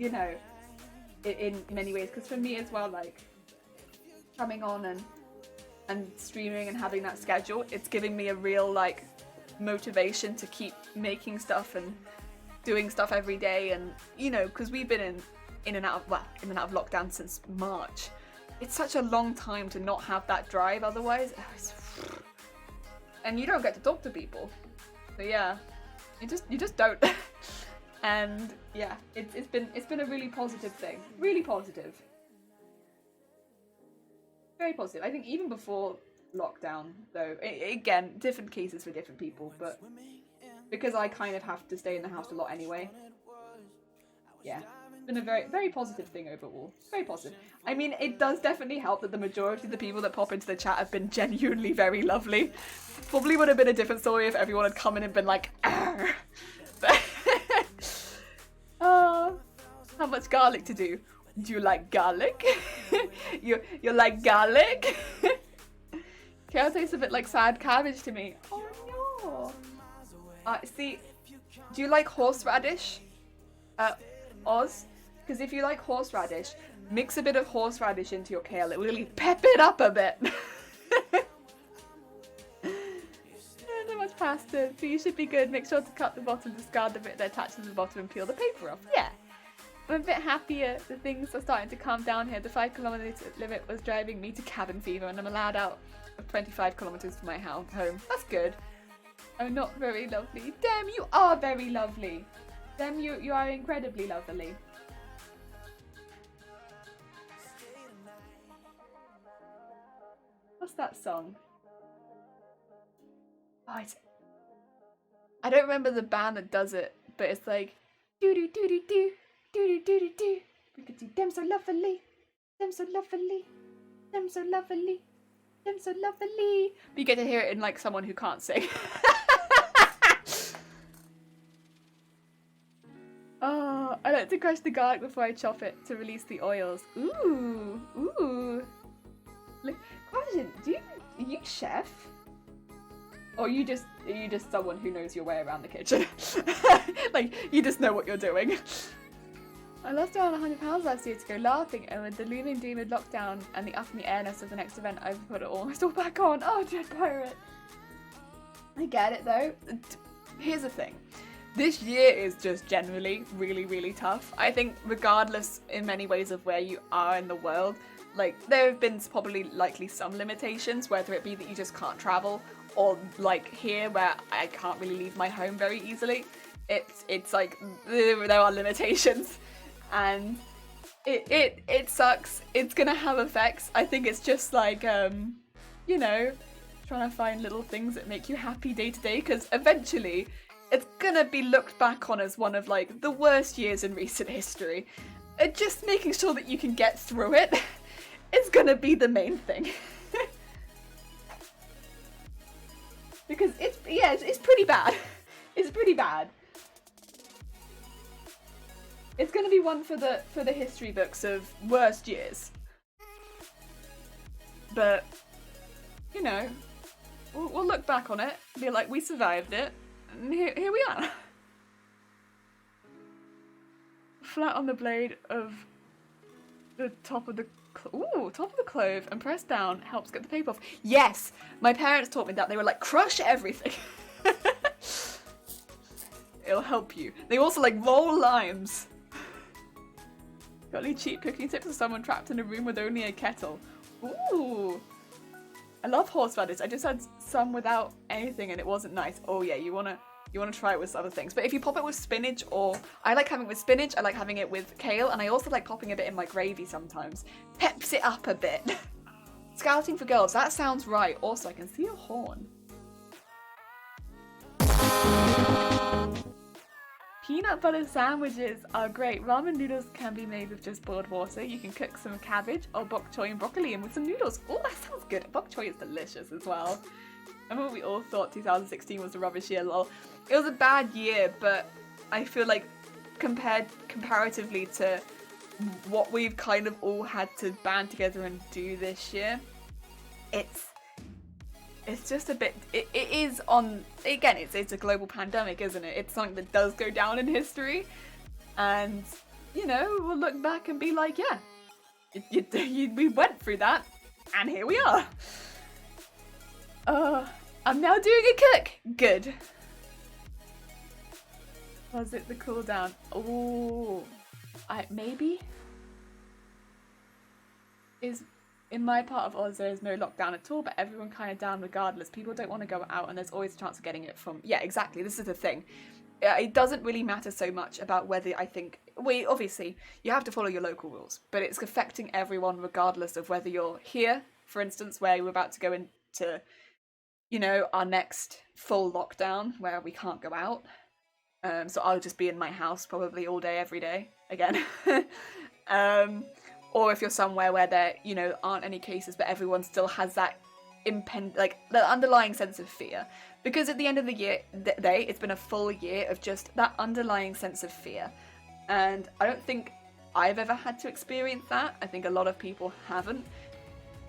you know, in many ways, because for me as well, like, coming on and streaming and having that schedule, it's giving me a real like motivation to keep making stuff and doing stuff every day. And you know, because we've been in and out of lockdown since March. It's such a long time to not have that drive otherwise. And you don't get to talk to people, so yeah, you just don't. And yeah, it's been a really positive thing, really positive. Very positive. I think even before lockdown, though, again, different cases for different people, but because I kind of have to stay in the house a lot anyway, yeah, it's been a very, very positive thing overall. Very positive. I mean, it does definitely help that the majority of the people that pop into the chat have been genuinely very lovely. Probably would have been a different story if everyone had come in and been like, argh. Oh, how much garlic to do? Do you like garlic? you like garlic? Kale tastes a bit like sad cabbage to me. Oh no. See, do you like horseradish? Oz? Because if you like horseradish, mix a bit of horseradish into your kale. It will really pep it up a bit. So much pasta, so you should be good. Make sure to cut the bottom, discard the bit that attaches to the bottom, and peel the paper off. Yeah. I'm a bit happier that things are starting to calm down here. The 5 kilometre limit was driving me to cabin fever, and I'm allowed out of 25 kilometres from my home. That's good. I'm not very lovely. Damn, you are very lovely. Damn, you are incredibly lovely. What's that song? Oh, I don't remember the band that does it, but it's like do do do do do. Do do do do. We could do them so lovely, them so lovely, them so lovely, them so lovely. But you get to hear it in like someone who can't sing. Oh, I like to crush the garlic before I chop it to release the oils. Ooh, ooh. Look, question: are you chef? Or are you just someone who knows your way around the kitchen? Like you just know what you're doing. I lost around 100 pounds last year to go laughing, and with the looming doom of lockdown and the up in the airness of the next event, I've put it almost all back on. Oh, Dread Pirate. I get it though. Here's the thing. This year is just generally really, really tough. I think regardless in many ways of where you are in the world, like there have been probably likely some limitations, whether it be that you just can't travel, or like here where I can't really leave my home very easily. It's like there are limitations. And it sucks. It's gonna have effects. I think it's just like, you know, trying to find little things that make you happy day to day, because eventually it's gonna be looked back on as one of like the worst years in recent history. And just making sure that you can get through it is gonna be the main thing. Because it's pretty bad. It's pretty bad. It's going to be one for the history books of worst years. But, you know, we'll look back on it, be like, we survived it, and here we are. Flat on the blade of the top of the clove and press down helps get the paper off. Yes, my parents taught me that. They were like, crush everything. It'll help you. They also like roll limes. Got any cheap cooking tips for someone trapped in a room with only a kettle? Ooh. I love horseradish. I just had some without anything and it wasn't nice. Oh yeah, you wanna try it with other things. But if you pop it with spinach, or I like having it with spinach, I like having it with kale, and I also like popping a bit in my gravy sometimes. Peps it up a bit. Scouting for girls, that sounds right. Also, I can see a horn. Peanut butter sandwiches are great. Ramen noodles can be made with just boiled water. You can cook some cabbage or bok choy and broccoli in with some noodles. Oh, that sounds good. Bok choy is delicious as well. I remember we all thought 2016 was a rubbish year, lol. It was a bad year, but I feel like comparatively to what we've kind of all had to band together and do this year, it's just a bit, it is on, again, it's a global pandemic, isn't it? It's something that does go down in history, and, you know, we'll look back and be like, yeah, we went through that, and here we are. I'm now doing a cook. Good. Was it the cooldown? Oh, maybe? In my part of Oz, there is no lockdown at all, but everyone kind of down regardless. People don't want to go out, and there's always a chance of getting it from... Yeah, exactly. This is the thing. It doesn't really matter so much about whether, I think... Obviously, you have to follow your local rules, but it's affecting everyone regardless of whether you're here, for instance, where we're about to go into, you know, our next full lockdown, where we can't go out. So I'll just be in my house probably all day, every day, again. Or if you're somewhere where there, you know, aren't any cases, but everyone still has that the underlying sense of fear. Because at the end of the day, it's been a full year of just that underlying sense of fear. And I don't think I've ever had to experience that. I think a lot of people haven't.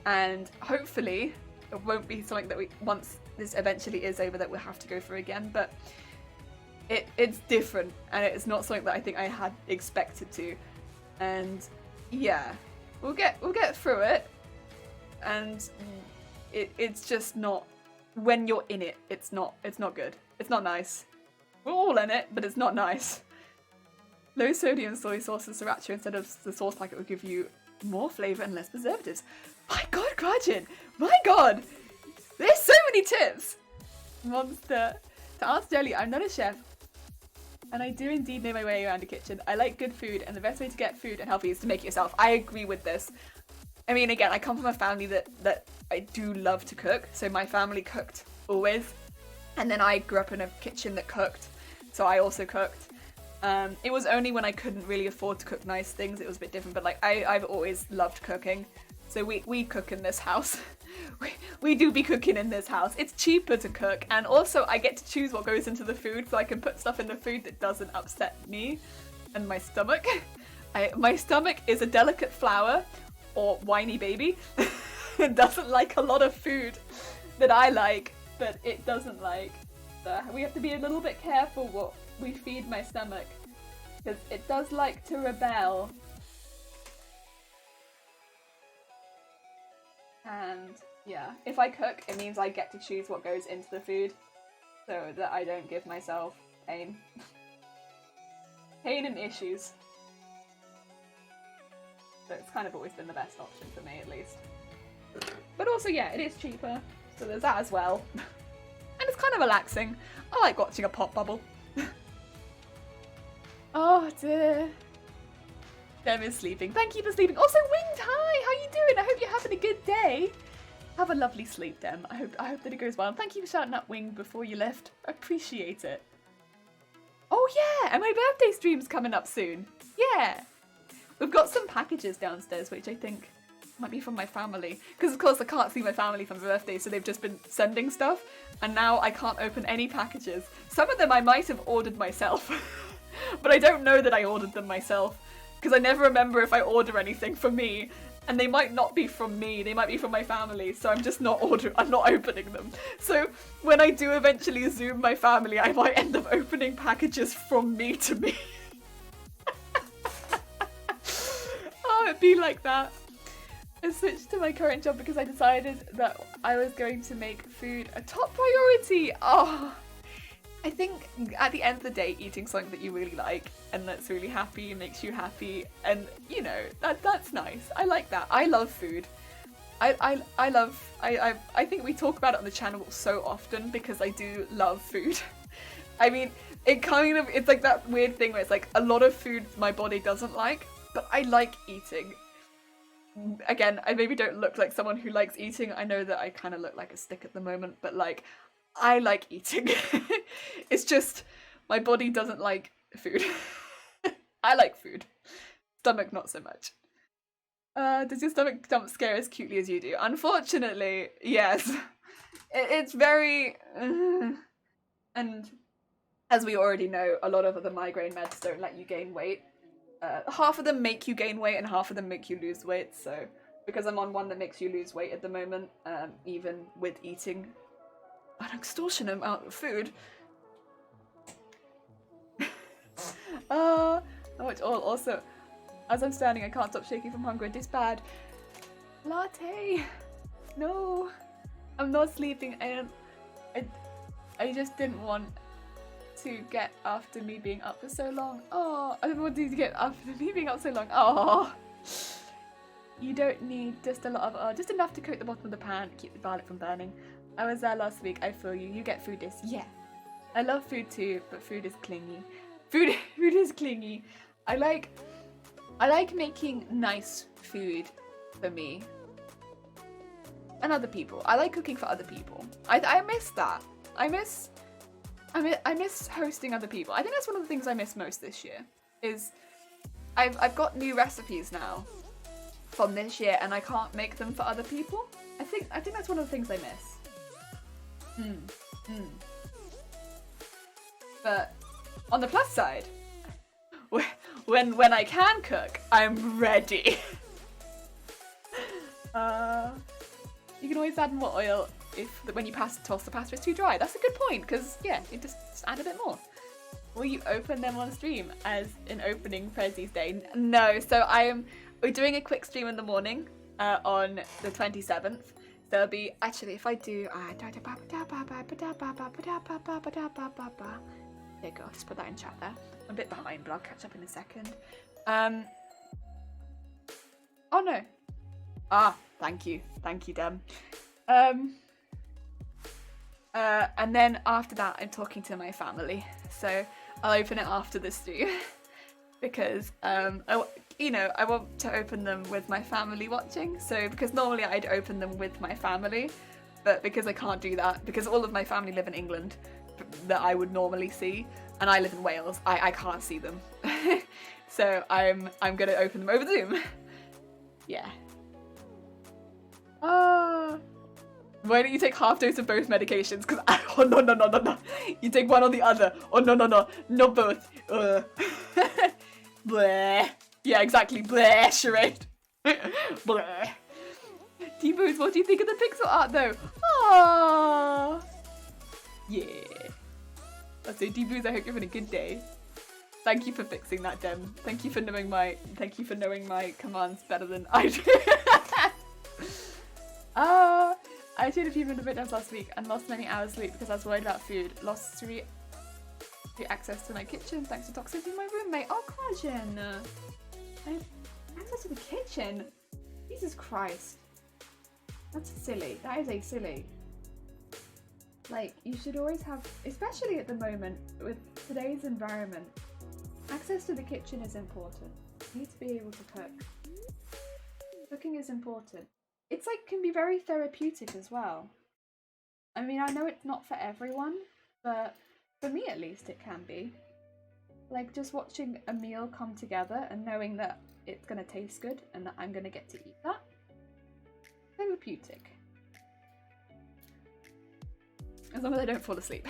And hopefully it won't be something that once this eventually is over, that we'll have to go through again. But it's different, and it's not something that I think I had expected to. And yeah, we'll get through it, and it's just not, when you're in it, it's not good. It's not nice. We're all in it, but it's not nice. Low sodium soy sauce and sriracha instead of the sauce packet will give you more flavour and less preservatives. My god, Gretchen! My god! There's so many tips! Monster. To answer Jelly, I'm not a chef, and I do indeed know my way around a kitchen. I like good food, and the best way to get food and healthy is to make it yourself. I agree with this. I mean, again, I come from a family that I do love to cook, so my family cooked always. And then I grew up in a kitchen that cooked, so I also cooked. It was only when I couldn't really afford to cook nice things, it was a bit different, but like I've always loved cooking. So we cook in this house. we do be cooking in this house. It's cheaper to cook, and also I get to choose what goes into the food, so I can put stuff in the food that doesn't upset me and my stomach. My stomach is a delicate flower, or whiny baby. It doesn't like a lot of food that I like, but it doesn't like. So we have to be a little bit careful what we feed my stomach, because it does like to rebel. And yeah, if I cook, it means I get to choose what goes into the food, so that I don't give myself pain. Pain and issues. So it's kind of always been the best option for me, at least. But also, yeah, it is cheaper, so there's that as well. And it's kind of relaxing. I like watching a pop bubble. Oh dear. Dem is sleeping. Thank you for sleeping. Also, Winged, hi! How you doing? I hope you're having a good day. Have a lovely sleep, Dem. I hope that it goes well. And thank you for shouting out Winged before you left. I appreciate it. Oh yeah, and my birthday stream's coming up soon. Yeah. We've got some packages downstairs, which I think might be from my family. Because of course I can't see my family for my birthday, so they've just been sending stuff. And now I can't open any packages. Some of them I might have ordered myself. But I don't know that I ordered them myself. Because I never remember if I order anything for me. And they might not be from me, they might be from my family, so I'm just not I'm not opening them. So when I do eventually Zoom my family, I might end up opening packages from me to me. Oh, it'd be like that. I switched to my current job because I decided that I was going to make food a top priority. Oh, I think at the end of the day, eating something that you really like and that's really happy makes you happy, and you know, that's nice. I like that. I love food. I think we talk about it on the channel so often because I do love food. I mean, it's like that weird thing where it's like a lot of food my body doesn't like, but I like eating. Again, I maybe don't look like someone who likes eating. I know that I kind of look like a stick at the moment, but like, I like eating. It's just my body doesn't like food. I like food. Stomach not so much. Does your stomach dump scare as cutely as you do? Unfortunately, yes. It's very... and as we already know, a lot of the migraine meds don't let you gain weight. Half of them make you gain weight and half of them make you lose weight, so... Because I'm on one that makes you lose weight at the moment, even with eating an extortionate amount of food. Also, as I'm standing, I can't stop shaking from hunger. This bad. Latte. No, I'm not sleeping. I just didn't want to get after me being up for so long. Oh, I didn't want to get after me being up so long. Oh, you don't need just a lot of just enough to coat the bottom of the pan, keep the garlic from burning. I was there last week. I feel you. You get food is yeah. I love food too, but food is clingy. Food is clingy. I like making nice food for me and other people. I like cooking for other people. I miss that. I miss hosting other people. I think that's one of the things I miss most this year. Is I've got new recipes now from this year, and I can't make them for other people. I think that's one of the things I miss. But on the plus side, when I can cook, I'm ready. You can always add more oil when you toss the pasta, it's too dry. That's a good point, because yeah, you just add a bit more. Will you open them on stream as an opening Prezzies Day? No, so we're doing a quick stream in the morning on the 27th. So it'll be, actually, if I do, there you go, just put that in chat there. I'm a bit behind, but I'll catch up in a second. Oh no. Thank you, Dem. And then after that, I'm talking to my family. So I'll open it after the stream because I want to open them with my family watching. So because normally I'd open them with my family, but because I can't do that, because all of my family live in England that I would normally see, and I live in Wales, I can't see them. So I'm gonna open them over Zoom. Yeah. Why don't you take half dose of both medications? Because oh no. You take one or the other. Oh no, not both. Bleh. Yeah, exactly. Bleh, charade. Bleh. T-Boots, what do you think of the pixel art though? Aww. Yeah. That's it, T-Boots, I hope you're having a good day. Thank you for fixing that, Dem. Thank you for knowing my commands better than I do. I did a few minute breakdowns last week and lost many hours sleep because I was worried about food. Lost 3 access to my kitchen thanks to toxicity in my roommate. Oh, Quajan! Access to the kitchen? Jesus Christ. That's silly. That is a silly. Like, you should always have, especially at the moment, with today's environment, access to the kitchen is important. You need to be able to cook. Cooking is important. It's like, can be very therapeutic as well. I mean, I know it's not for everyone, but for me at least it can be. Like, just watching a meal come together and knowing that it's going to taste good and that I'm going to get to eat that. Therapeutic. As long as I don't fall asleep.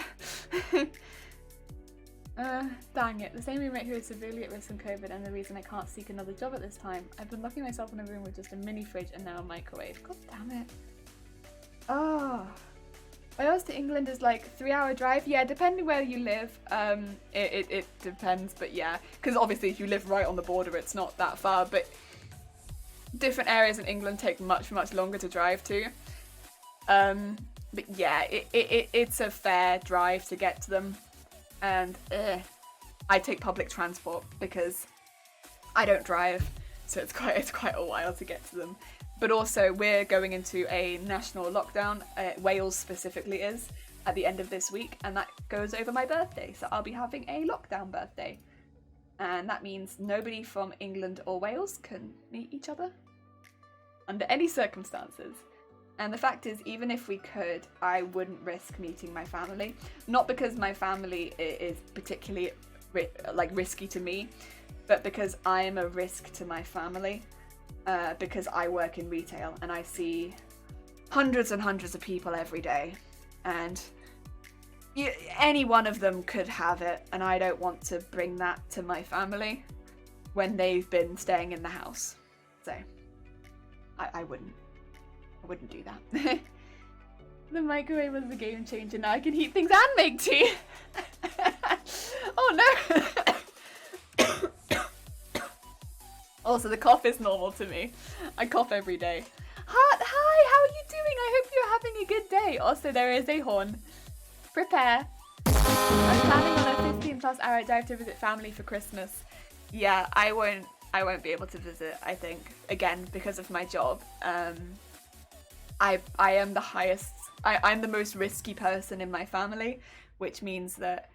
Dang it. The same roommate who is severely at risk from COVID and the reason I can't seek another job at this time. I've been locking myself in a room with just a mini fridge and now a microwave. God damn it. Oh. Wales to England is like 3-hour drive. Yeah, depending where you live. It depends, but yeah. Because obviously if you live right on the border, it's not that far. But different areas in England take much longer to drive to. But yeah, it's a fair drive to get to them. And I take public transport because I don't drive, so it's quite a while to get to them. But also, we're going into a national lockdown. Wales specifically is at the end of this week, and that goes over my birthday. So I'll be having a lockdown birthday. And that means nobody from England or Wales can meet each other under any circumstances. And the fact is, even if we could, I wouldn't risk meeting my family. Not because my family is particularly risky to me, but because I am a risk to my family. Because I work in retail and I see hundreds and hundreds of people every day, and any one of them could have it, and I don't want to bring that to my family when they've been staying in the house. So I wouldn't do that. The microwave was a game changer. Now I can heat things and make tea. Oh no. Also, the cough is normal to me. I cough every day. Hi, how are you doing? I hope you're having a good day. Also, there is a horn. Prepare. I'm planning on a 15+ hour drive to visit family for Christmas. Yeah, I won't be able to visit, I think. Again, because of my job. I am the highest, I'm the most risky person in my family, which means that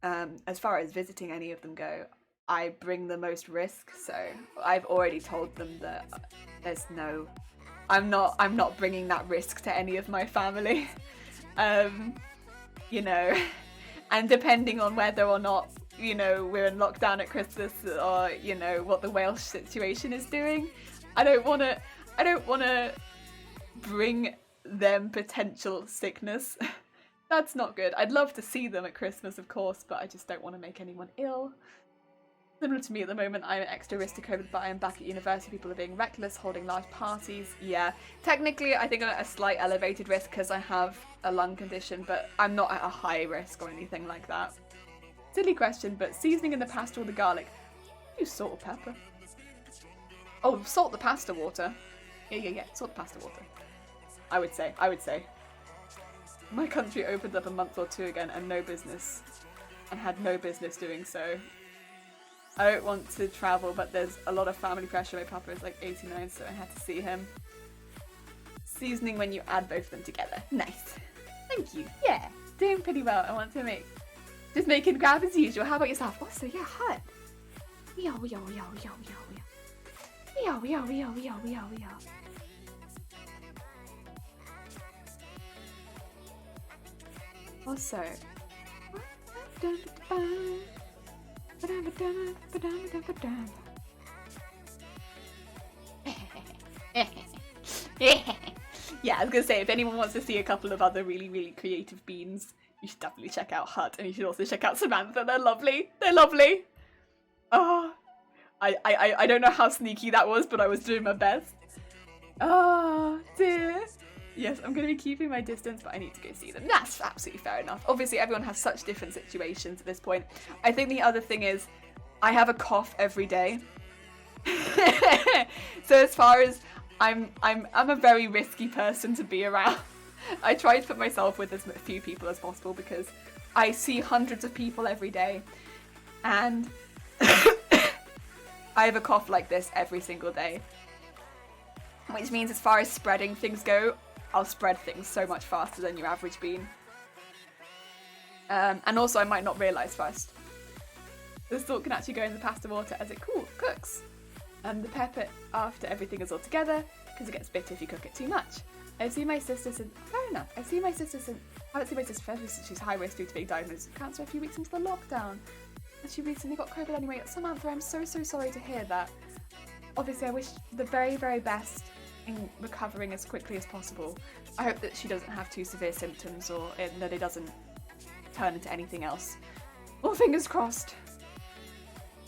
as far as visiting any of them go, I bring the most risk. So I've already told them that I'm not bringing that risk to any of my family. You know, and depending on whether or not, you know, we're in lockdown at Christmas, or, you know, what the Welsh situation is doing, I don't want to bring them potential sickness. That's not good. I'd love to see them at Christmas, of course, but I just don't want to make anyone ill. Similar to me at the moment, I'm an extra risk to COVID, but I am back at university. People are being reckless, holding large parties. Yeah, technically I think I'm at a slight elevated risk because I have a lung condition, but I'm not at a high risk or anything like that. Silly question, but seasoning in the pasta or the garlic? Use salt or pepper. Oh, salt the pasta water. Yeah, salt the pasta water. I would say. My country opened up a month or two again and had no business doing so. I don't want to travel, but there's a lot of family pressure. My papa is like 89, so I had to see him. Seasoning when you add both of them together. Nice. Thank you. Yeah, doing pretty well. I want to just making grab as usual. How about yourself? Also, yeah, hot. Yo. Also, yeah, I was gonna say, if anyone wants to see a couple of other really, really creative beans, you should definitely check out Hut, and you should also check out Samantha. They're lovely. Oh, I don't know how sneaky that was, but I was doing my best. Oh dear. Yes, I'm going to be keeping my distance, but I need to go see them. That's absolutely fair enough. Obviously, everyone has such different situations at this point. I think the other thing is, I have a cough every day. So as far as I'm a very risky person to be around. I try to put myself with as few people as possible because I see hundreds of people every day, and I have a cough like this every single day. Which means as far as spreading things go, I'll spread things so much faster than your average bean. And also I might not realise first. The salt can actually go in the pasta water as it cooks. And the pepper after everything is all together, because it gets bitter if you cook it too much. I've seen my sister since... Fair enough. I haven't seen my sister since she's high risk due to being diagnosed with cancer a few weeks into the lockdown. And she recently got COVID anyway. Samantha, I'm so sorry to hear that. Obviously, I wish the very, very best in recovering as quickly as possible. I hope that she doesn't have too severe symptoms, or that it doesn't turn into anything else. All fingers crossed.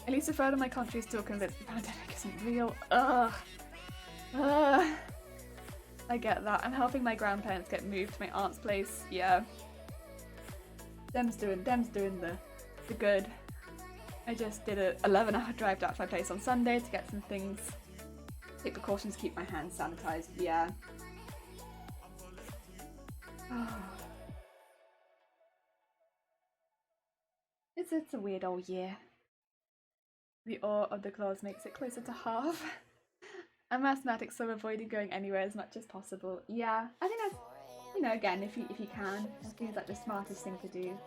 At least a third of my country is still convinced the pandemic isn't real. Ugh. I get that. I'm helping my grandparents get moved to my aunt's place. Yeah. Them's doing the good. I just did a 11-hour drive out to my place on Sunday to get some things. Take precautions to keep my hands sanitized. Yeah. It's a weird old year. The awe of the claws makes it closer to half. I'm asthmatic, so I'm avoiding going anywhere as much as possible. Yeah, I think that's, you know, again, if you can, I think it's like the smartest thing to do.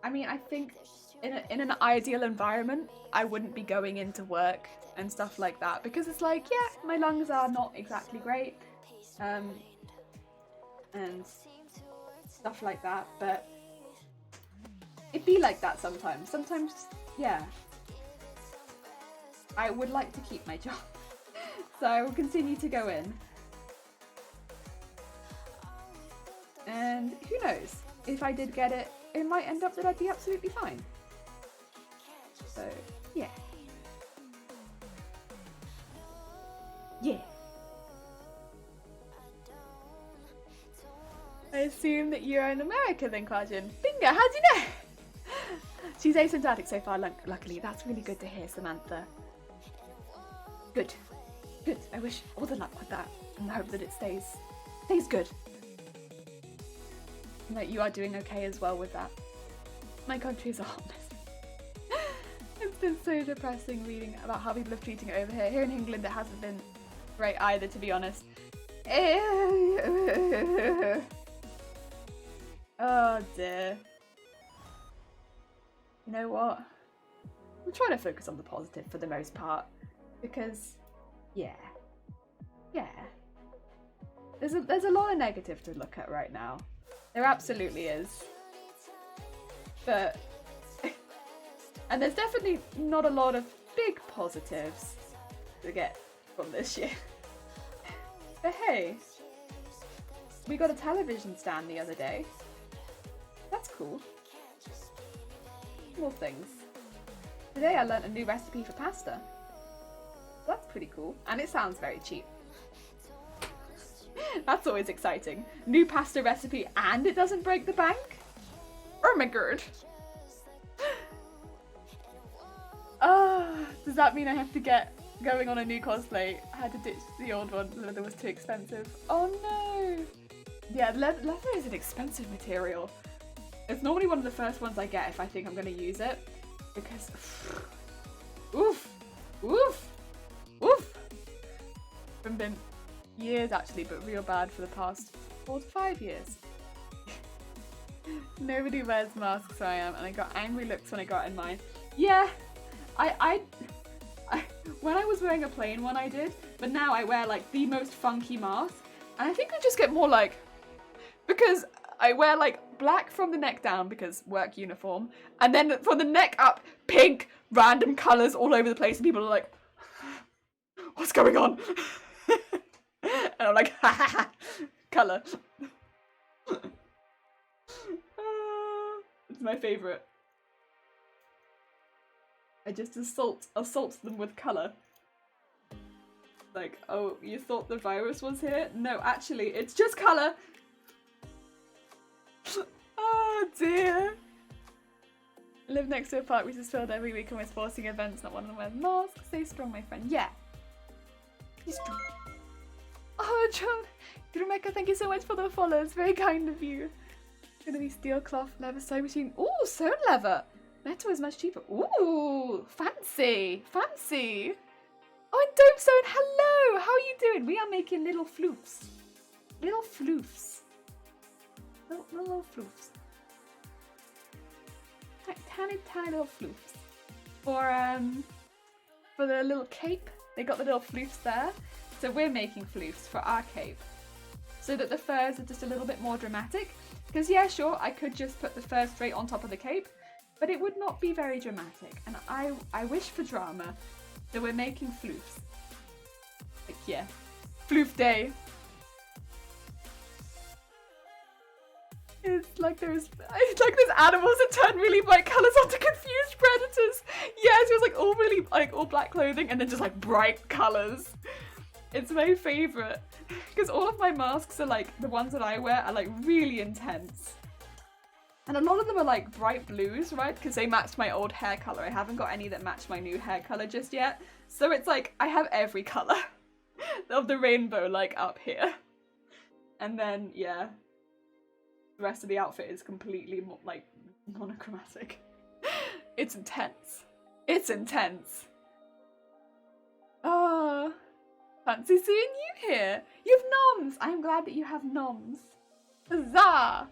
I mean, I think in an ideal environment, I wouldn't be going into work and stuff like that because it's like, yeah, my lungs are not exactly great, and stuff like that. But it'd be like that sometimes. Sometimes, yeah. I would like to keep my job, so I will continue to go in. And who knows? If I did get it, it might end up that I'd be absolutely fine. So, yeah. Yeah. I assume that you're in America then, Claudian. Bingo, how'd you know? She's asymptomatic so far, luckily. That's really good to hear, Samantha. Good. Good. I wish all the luck with that. And I hope that it stays good. And that you are doing okay as well with that. My country is a hot mess. It's been so depressing reading about how people are treating it over here. Here in England it hasn't been great either, to be honest. Oh dear. You know what? I'm trying to focus on the positive for the most part. Because, yeah. There's a lot of negative to look at right now. There absolutely is. But, and there's definitely not a lot of big positives to get from this year. But hey, we got a television stand the other day. That's cool. More things. Today I learnt a new recipe for pasta. That's pretty cool. And it sounds very cheap. That's always exciting. New pasta recipe and it doesn't break the bank? Oh my god. Does that mean I have to get going on a new cosplay? I had to ditch the old one, the leather was too expensive. Oh no! Yeah, leather is an expensive material. It's normally one of the first ones I get if I think I'm going to use it. Because, oof! It's been years actually, but real bad for the past 4 to 5 years. Nobody wears masks, so I am, and I got angry looks when I got in mine. Yeah, I when I was wearing a plain one I did, but now I wear like the most funky mask, and I think I just get more like, because I wear like black from the neck down because work uniform, and then from the neck up, pink, random colours all over the place, and people are like, what's going on? And I'm like, ha ha ha, colour. It's my favourite. I just assault them with colour. Like, oh, you thought the virus was here? No, actually, it's just colour. Oh dear. I live next to a park which is filled every week with sporting events, not one of them wears masks. Stay strong, my friend. Yeah. Stay strong. Oh, John. Grumeka, thank you so much for the follows. Very kind of you. It's gonna be steel cloth, leather, sewing machine. Ooh, sewn leather. Metal is much cheaper. Ooh, fancy. Fancy. Oh, and Dope Zone, hello. How are you doing? We are making little floofs. Little floofs. Little floofs. Tiny little floofs. For the little cape, they got the little floofs there. So we're making floofs for our cape. So that the furs are just a little bit more dramatic. Because yeah, sure, I could just put the fur straight on top of the cape, but it would not be very dramatic. And I wish for drama. So we're making floofs. Like, yeah. Floof day. It's like there's animals that turn really bright colours onto confused predators. Yes, it was like all really all black clothing and then just like bright colours. It's my favourite. Because all of my masks are like, the ones that I wear are like really intense. And a lot of them are like bright blues, right? Because they matched my old hair colour. I haven't got any that match my new hair colour just yet. So it's like, I have every colour of the rainbow like up here. And then, yeah. The rest of the outfit is completely like monochromatic. It's intense. It's intense. Ah. Fancy seeing you here. You have noms. I'm glad that you have noms. Huzzah!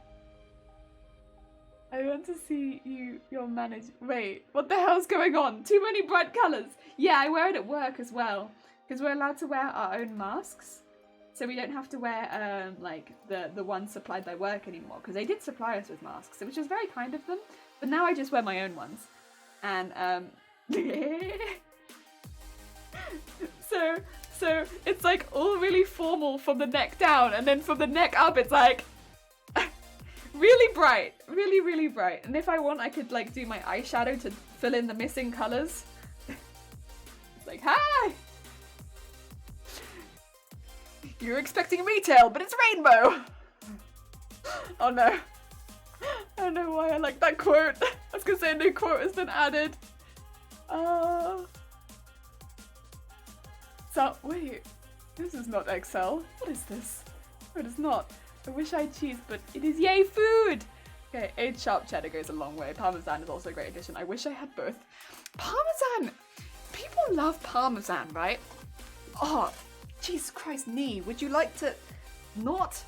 I want to see your manager. Wait, what the hell's going on? Too many bright colours. Yeah, I wear it at work as well. Because we're allowed to wear our own masks. So we don't have to wear like the ones supplied by work anymore. Because they did supply us with masks, which was very kind of them. But now I just wear my own ones. And so it's like all really formal from the neck down, and then from the neck up it's like really bright, really bright. And if I want, I could like do my eyeshadow to fill in the missing colours. It's like, hi! You're expecting retail, but it's rainbow! Oh no. I don't know why I like that quote. I was gonna say a new quote has been added. So, wait. This is not Excel. What is this? No, it is not. I wish I had cheese, but it is yay food! Okay, aged sharp cheddar goes a long way. Parmesan is also a great addition. I wish I had both. Parmesan! People love Parmesan, right? Oh, Jesus Christ, knee. Would you like to not?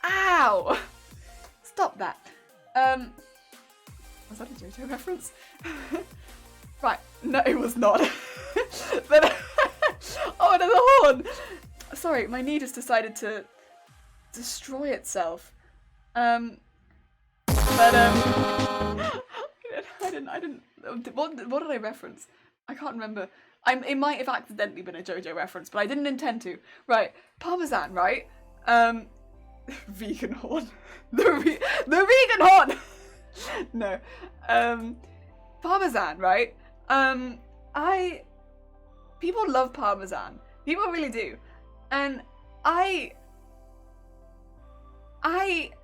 Ow! Stop that. Was that a JoJo reference? Right, no it was not. But oh, and the horn! Sorry, my knee just decided to destroy itself. I didn't. What did I reference? I can't remember. It might have accidentally been a JoJo reference, but I didn't intend to. Right, Parmesan, right? Vegan horn. The vegan horn! No. Parmesan, right? People love Parmesan. People really do. And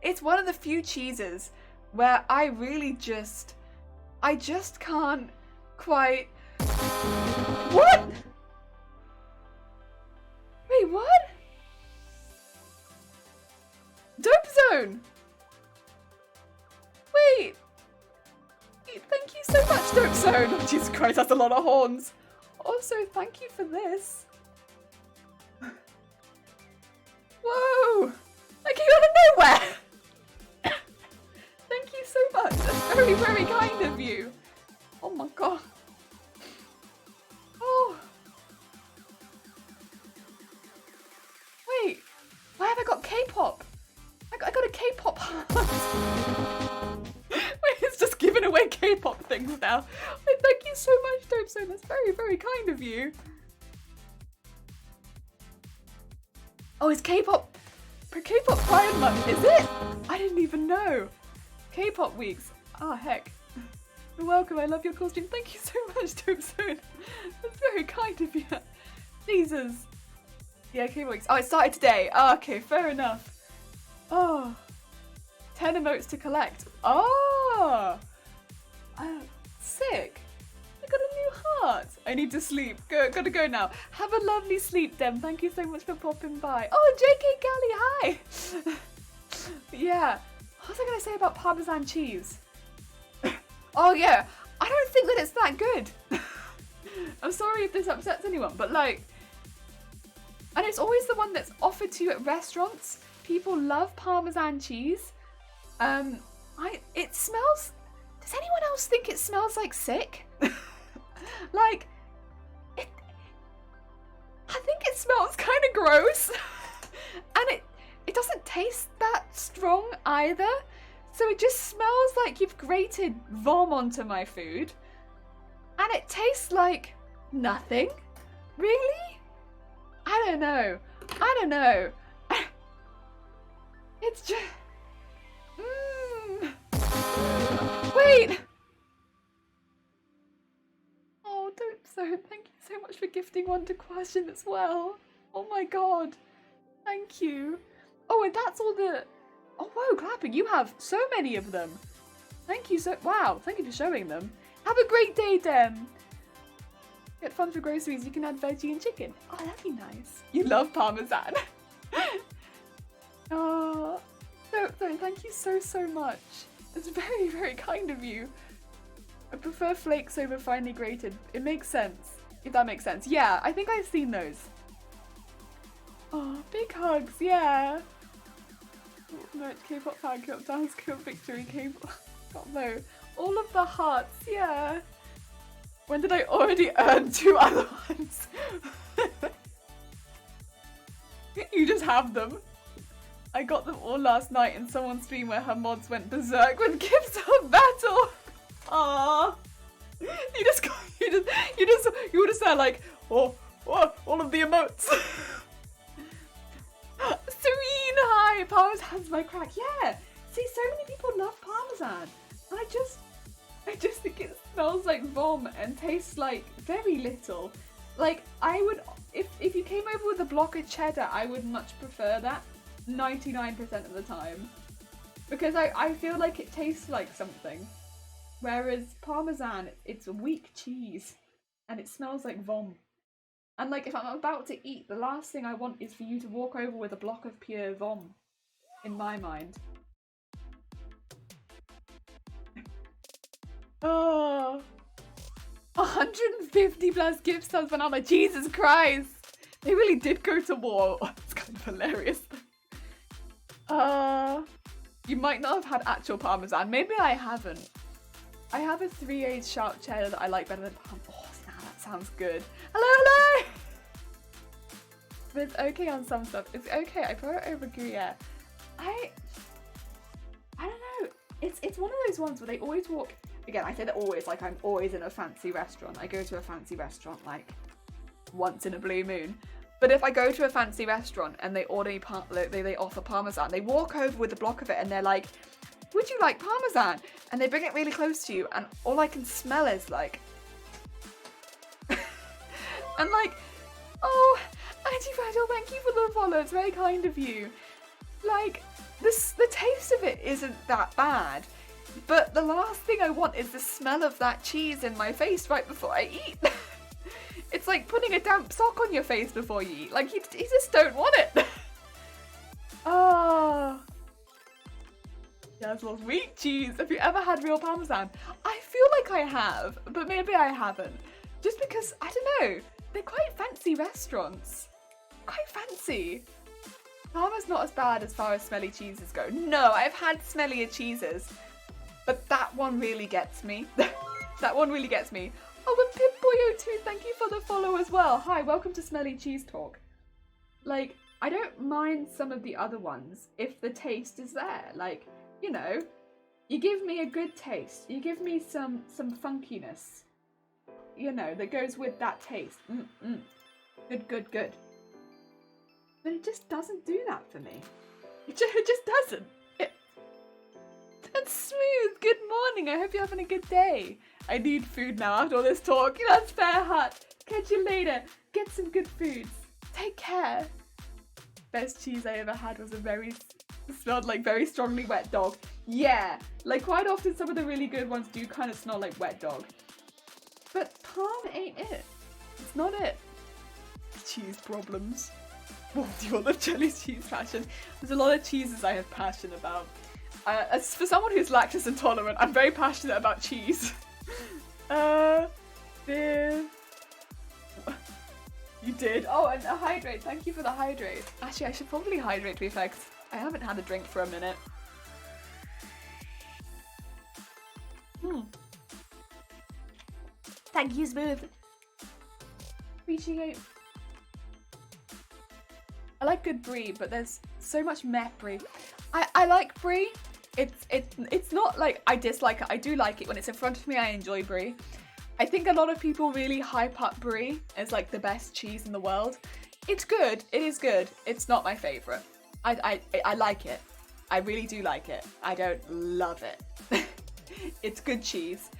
it's one of the few cheeses where I just can't quite. What? Wait, what? Dope Zone! Wait! Thank you so much, Dope Zone! Jesus Christ, that's a lot of horns. Also, thank you for this. Whoa! I came out of nowhere! Thank you so much. That's very, very kind of you. Oh my god. Oh. Wait. Why have I got K-pop? I got a K-pop heart. Wait, it's just giving away K-pop things now. Wait, thank you so much, Dope Zone. That's very, very kind of you. Oh, it's K-pop Pride Month, is it? I didn't even know. K-pop weeks. Oh, heck. You're welcome. I love your costume. Thank you so much, Dope Zone. That's very kind of you. Jesus. Yeah, K-pop weeks. Oh, it started today. Oh, okay, fair enough. Oh. 10 emotes to collect. Oh. Sick. I got a new heart. I need to sleep. Gotta go now. Have a lovely sleep, Dem. Thank you so much for popping by. Oh, JK Galley, hi. Yeah. What was I gonna say about Parmesan cheese? Oh yeah. I don't think that it's that good. I'm sorry if this upsets anyone, but like, and it's always the one that's offered to you at restaurants. People love Parmesan cheese. It smells. Does anyone else think it smells like sick? Like, I think it smells kind of gross. And it doesn't taste that strong either. So it just smells like you've grated vom onto my food. And it tastes like nothing. Really? I don't know. It's just... Wait! Oh, Dope Zone, thank you so much for gifting one to Question as well. Oh my god. Thank you. Oh, and that's all the... Oh, whoa, clapping. You have so many of them. Thank you so... Wow, thank you for showing them. Have a great day, Dem. Get fun for groceries. You can add veggie and chicken. Oh, that'd be nice. You love Parmesan. Oh, Dope Zone, thank you so much. It's very, very kind of you. I prefer flakes over finely grated. It makes sense. If that makes sense. Yeah, I think I've seen those. Oh, big hugs, yeah. Merch, K-pop fan, K-pop dance, K-pop victory, K-pop... God, no. All of the hearts, yeah. When did I already earn 2 other ones? You just have them. I got them all last night in someone's stream where her mods went berserk with gifts of battle. Aww. You would have said like, oh, all of the emotes. Serene, hi, Parmesan's my crack. Yeah, see, so many people love Parmesan. I just think it smells like vom and tastes like very little. Like, I would, if you came over with a block of cheddar, I would much prefer that 99% of the time. Because I feel like it tastes like something. Whereas Parmesan, it's a weak cheese. And it smells like vom. And like, if I'm about to eat, the last thing I want is for you to walk over with a block of pure vom. In my mind. Oh. 150 plus gift subs and I'm like, Jesus Christ! They really did go to war. It's kind of hilarious. You might not have had actual Parmesan. Maybe I haven't. I have a 3/8 sharp cheddar that I like better than Parmesan. Oh, now that sounds good. Hello! But it's okay on some stuff. It's okay. I prefer it over Gruyere. I don't know. It's one of those ones where they always walk. Again, I say that always, like I'm always in a fancy restaurant. I go to a fancy restaurant like once in a blue moon. But if I go to a fancy restaurant and they order me they offer Parmesan, they walk over with a block of it and they're like, would you like Parmesan? And they bring it really close to you and all I can smell is like... and like, oh, Auntie Fragile, thank you for the follow. It's very kind of you. Like, the taste of it isn't that bad. But the last thing I want is the smell of that cheese in my face right before I eat. It's like putting a damp sock on your face before you eat. Like, you just don't want it. Oh. Yes, well, weak cheese. Have you ever had real Parmesan? I feel like I have, but maybe I haven't. Just because, I don't know, they're quite fancy restaurants. Quite fancy. Parma's not as bad as far as smelly cheeses go. No, I've had smellier cheeses. But that one really gets me. That one really gets me. Oh, and Pipboyo2, thank you for the follow as well. Hi, welcome to Smelly Cheese Talk. Like, I don't mind some of the other ones if the taste is there. Like, you know, you give me a good taste. You give me some funkiness, you know, that goes with that taste. Good. But it just doesn't do that for me. It just doesn't. That's smooth. Good morning. I hope you're having a good day. I need food now after all this talk. That's fair, Hut. Catch you later. Get some good foods. Take care. Best cheese I ever had was smelled like very strongly wet dog. Yeah, like quite often some of the really good ones do kind of smell like wet dog. But Parm ain't it. It's not it. Cheese problems. What do you want of Jelly's cheese passion? There's a lot of cheeses I have passion about. As for someone who's lactose intolerant, I'm very passionate about cheese. You did. Oh, and a hydrate. Thank you for the hydrate. Actually, I should probably hydrate to be fair, because I haven't had a drink for a minute. Thank you, Smooth. Appreciate. I like good brie, but there's so much meh brie. I like brie. It's not like I dislike it. I do like it when it's in front of me. I enjoy brie. I think a lot of people really hype up brie as like the best cheese in the world. It's good. It is good. It's not my favorite. I like it. I really do like it. I don't love it. It's good cheese.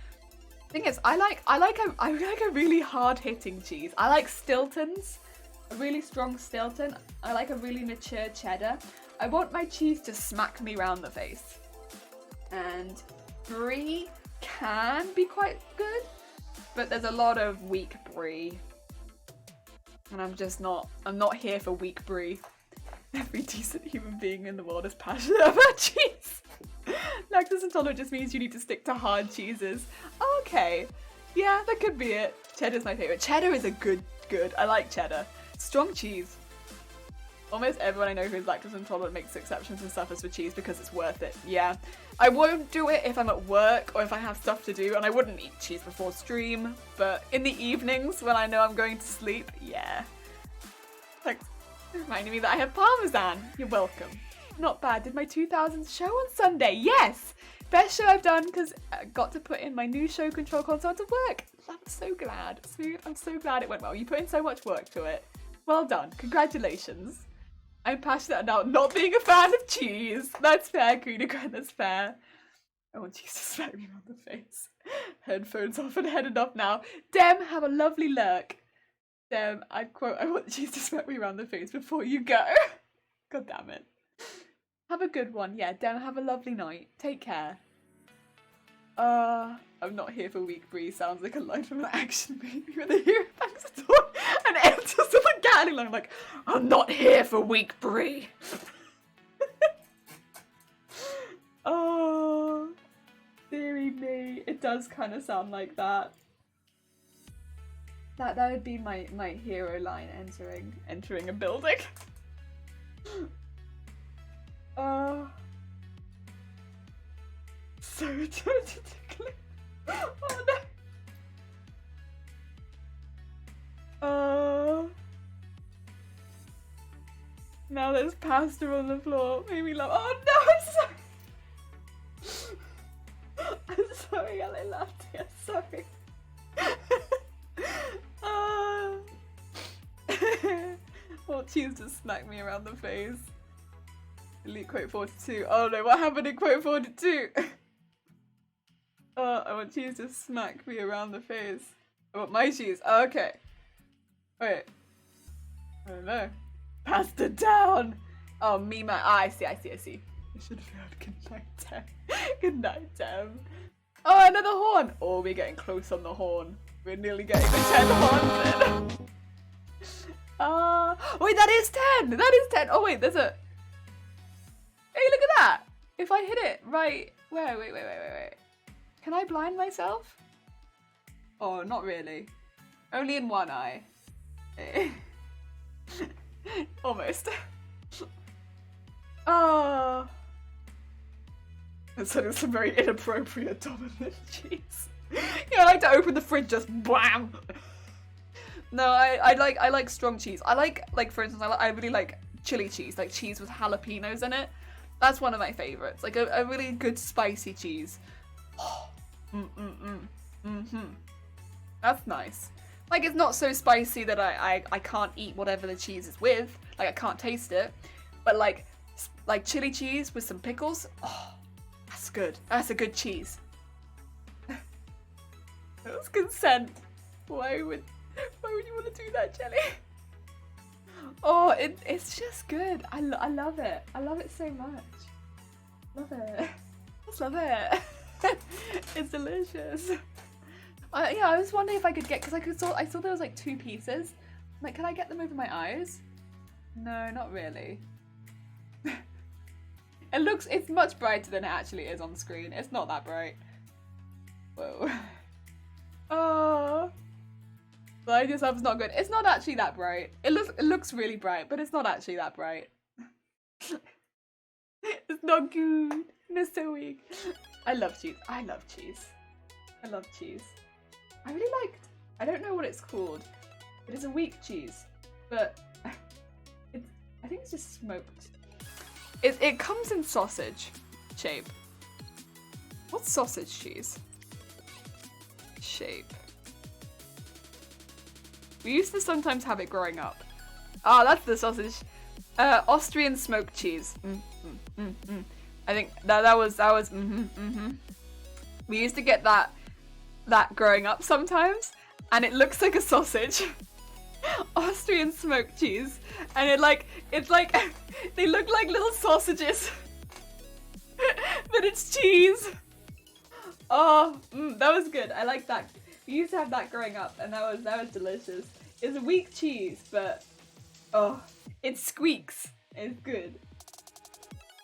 Thing is, I like a really hard-hitting cheese. I like Stiltons. A really strong Stilton. I like a really mature cheddar. I want my cheese to smack me round the face. And brie can be quite good, but there's a lot of weak brie. And I'm not here for weak brie. Every decent human being in the world is passionate about cheese. Lactose intolerant just means you need to stick to hard cheeses. Okay, yeah, that could be it. Cheddar's my favorite. Cheddar is a good. I like cheddar. Strong cheese. Almost everyone I know who's lactose intolerant makes exceptions and suffers for cheese because it's worth it. Yeah. I won't do it if I'm at work or if I have stuff to do, and I wouldn't eat cheese before stream, but in the evenings when I know I'm going to sleep, yeah. Thanks for reminding me that I have Parmesan. You're welcome. Not bad. Did my 2000s show on Sunday? Yes! Best show I've done because I got to put in my new show control console to work. I'm so glad. I'm so glad it went well. You put in so much work to it. Well done. Congratulations. I'm passionate about not being a fan of cheese. That's fair, Greenagran, that's fair. I want cheese to smack me on the face. Headphones off and headed off now. Dem, have a lovely lurk. Dem, I quote, I want cheese to smack me around the face before you go. God damn it. Have a good one. Yeah, Dem, have a lovely night. Take care. I'm not here for weak Bree sounds like a line from an action movie where the hero bangs a door and enters with a Gatling line like, I'm not here for weak Bree. Oh, dearie me. It does kind of sound like that. That would be my hero line entering a building. Oh. So tickly. Oh no. Oh. Now there's pasta on the floor. Made me laugh. Oh no, I'm sorry. I'm sorry, I laughed. I'm sorry. Well, cheese just smacked me around the face. Elite quote 42. Oh no, what happened in quote 42? I want cheese to smack me around the face. I want my cheese. Oh, okay. Wait. I don't know. Pasta down. Oh, me, my. I see. I should have heard good night, Tem. Good night, Tem. Oh, another horn. Oh, we're getting close on the horn. We're nearly getting the 10 horns in. Wait, that is 10. That is 10. Oh, wait, there's a. Hey, look at that. If I hit it right. Wait. Can I blind myself? Oh, not really. Only in one eye. Almost. Oh. Instead of some very inappropriate dominant cheese. Yeah, I like to open the fridge just blam. No, I like strong cheese. I like for instance, I really like chili cheese, like cheese with jalapenos in it. That's one of my favorites. Like a really good spicy cheese. That's nice. Like it's not so spicy that I can't eat whatever the cheese is with. Like I can't taste it. But like chili cheese with some pickles. Oh, that's good. That's a good cheese. That's consent. Why would you want to do that, Jelly? Oh, it's just good. I love it. I love it so much. Love it. Just love it. It's delicious. Yeah, I was wondering if I could get, because I saw there was like 2 pieces. Like, can I get them over my eyes? No, not really. It's much brighter than it actually is on screen. It's not that bright. Whoa. Oh. The idea stuff is not good. It's not actually that bright. It looks really bright, but it's not actually that bright. It's not good. It's so weak. I love cheese. I love cheese. I love cheese. I really liked, I don't know what it's called. It is a weak cheese, but I think it's just smoked. It comes in sausage shape. What's sausage cheese? Shape. We used to sometimes have it growing up. Ah, that's the sausage. Austrian smoked cheese. I think that was. We used to get that growing up sometimes, and it looks like a sausage. Austrian smoked cheese, and it's like they look like little sausages, but it's cheese. Oh, that was good. I like that. We used to have that growing up, and that was delicious. It's a weak cheese, but oh, it squeaks. It's good.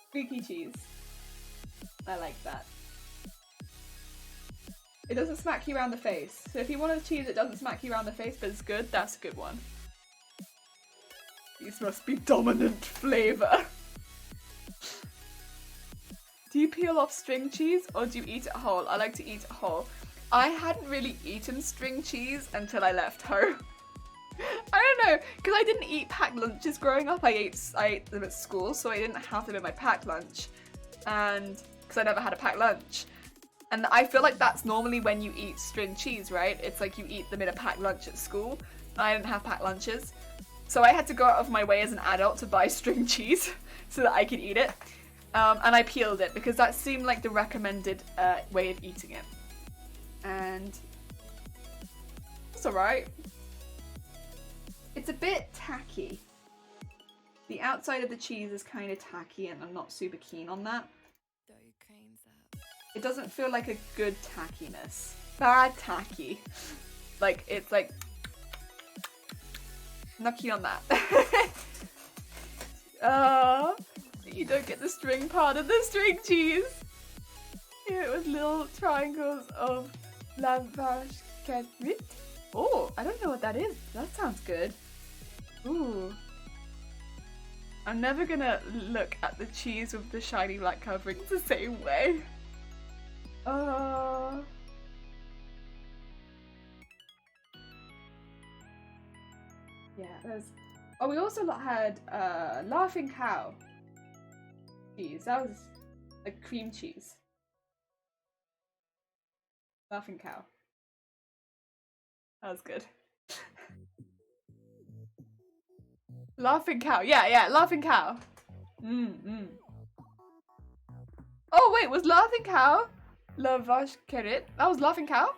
Squeaky cheese. I like that. It doesn't smack you around the face. So if you want a cheese that doesn't smack you around the face but it's good, that's a good one. These must be dominant flavor. Do you peel off string cheese or do you eat it whole? I like to eat it whole. I hadn't really eaten string cheese until I left home. I don't know, because I didn't eat packed lunches growing up. I ate them at school, so I didn't have them in my packed lunch. And because I never had a packed lunch. And I feel like that's normally when you eat string cheese, right? It's like you eat them in a packed lunch at school. I didn't have packed lunches. So I had to go out of my way as an adult to buy string cheese so that I could eat it. And I peeled it because that seemed like the recommended way of eating it. And it's alright. It's a bit tacky. The outside of the cheese is kind of tacky and I'm not super keen on that. It doesn't feel like a good tackiness. Bad tacky. Like, it's like... not keen on that. You don't get the string part of the string cheese. Here it was little triangles of la vache carit. Oh, I don't know what that is. That sounds good. Ooh. I'm never gonna look at the cheese with the shiny black covering the same way. Yeah, there's... oh, we also had Laughing Cow cheese. That was a cream cheese. Laughing Cow. That was good. Laughing Cow. Yeah, Laughing Cow. Oh, wait, was Laughing Cow La Vache Carit? That was Laughing Cow?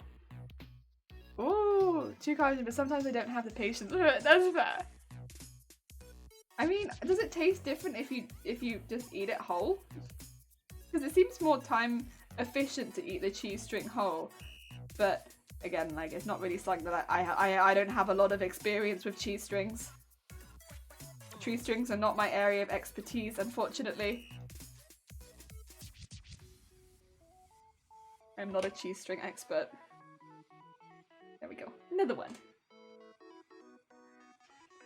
Ooh, too collagen, but sometimes I don't have the patience. That's fair. I mean, does it taste different if you just eat it whole? Because it seems more time efficient to eat the cheese string whole. But again, like, it's not really something that I don't have a lot of experience with cheese strings. Cheese strings are not my area of expertise, unfortunately. I'm not a cheese string expert. There we go. Another one.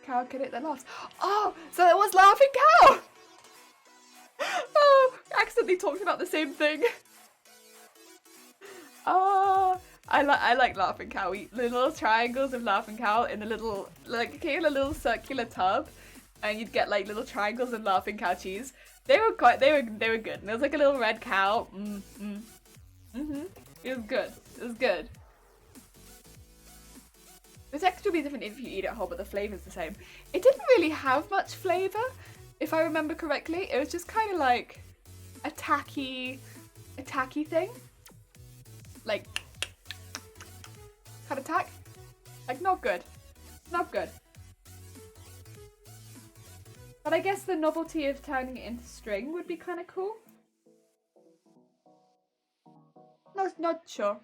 Cow can it then laughs. Oh, so it was Laughing Cow! Oh, accidentally talked about the same thing. Oh, I like Laughing Cow. We eat the little triangles of Laughing Cow in a little, like, in a little circular tub, and you'd get like little triangles of Laughing Cow cheese. They were good. And there was like a little red cow. It was good. It was good. The texture will be different if you eat it whole, but the flavor's the same. It didn't really have much flavor, if I remember correctly. It was just kind of like a tacky thing. Like, kind of tack. Like, not good. Not good. But I guess the novelty of turning it into string would be kind of cool. Not sure.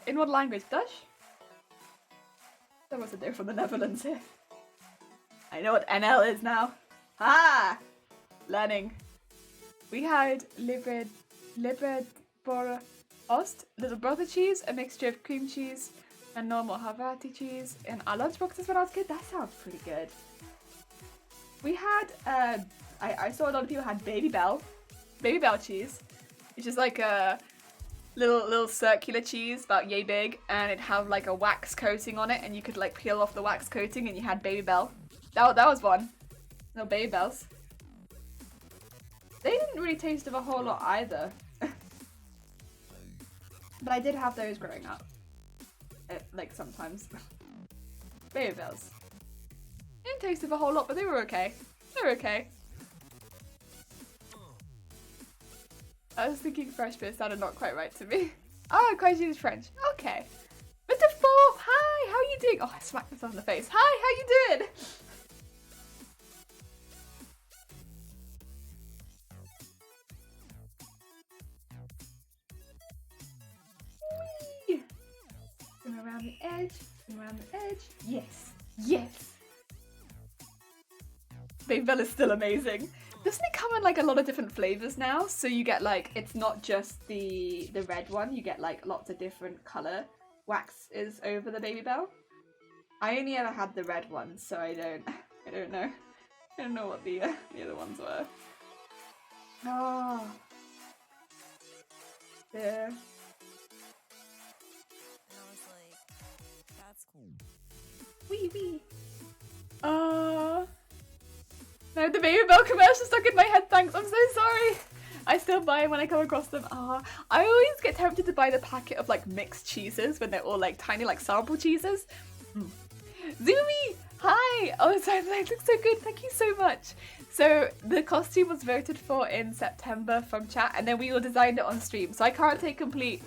In what language? Dutch? That was a day from the Netherlands here. I know what NL is now. Ah! Learning. We had Liebred Ost, little brother cheese, a mixture of cream cheese and normal Havarti cheese in our lunchboxes when I was a kid. That sounds pretty good. We had, I saw a lot of people had Baby Bell cheese, which is like a little circular cheese about yay big, and it'd have like a wax coating on it, and you could like peel off the wax coating, and you had Baby Bell. That was one. No Baby Bells. They didn't really taste of a whole lot either. But I did have those growing up. Like sometimes. Baby Bells. They didn't taste of a whole lot, but they were okay. They were okay. I was thinking fresh, but it sounded not quite right to me. Oh, Kwaiji is French. Okay. Mr. Four, hi, how are you doing? Oh, I smacked myself in the face. Hi, how you doing? Whee! Come around the edge, come around the edge. Yes, yes. Baby Bell is still amazing. Doesn't it come in like a lot of different flavors now? So you get like, it's not just the red one, you get like lots of different color wax is over the Baby Bell. I only ever had the red one, so I don't know. I don't know what the other ones were. Oh. Yeah. And I was like, that's cool. Wee wee. No, the Baby Bell commercial stuck in my head, thanks. I'm so sorry. I still buy them when I come across them. I always get tempted to buy the packet of like mixed cheeses when they're all like tiny like sample cheeses. Zoomy! Hi! Oh, sorry, that looks so good. Thank you so much. So the costume was voted for in September from chat, and then we all designed it on stream. So I can't take complete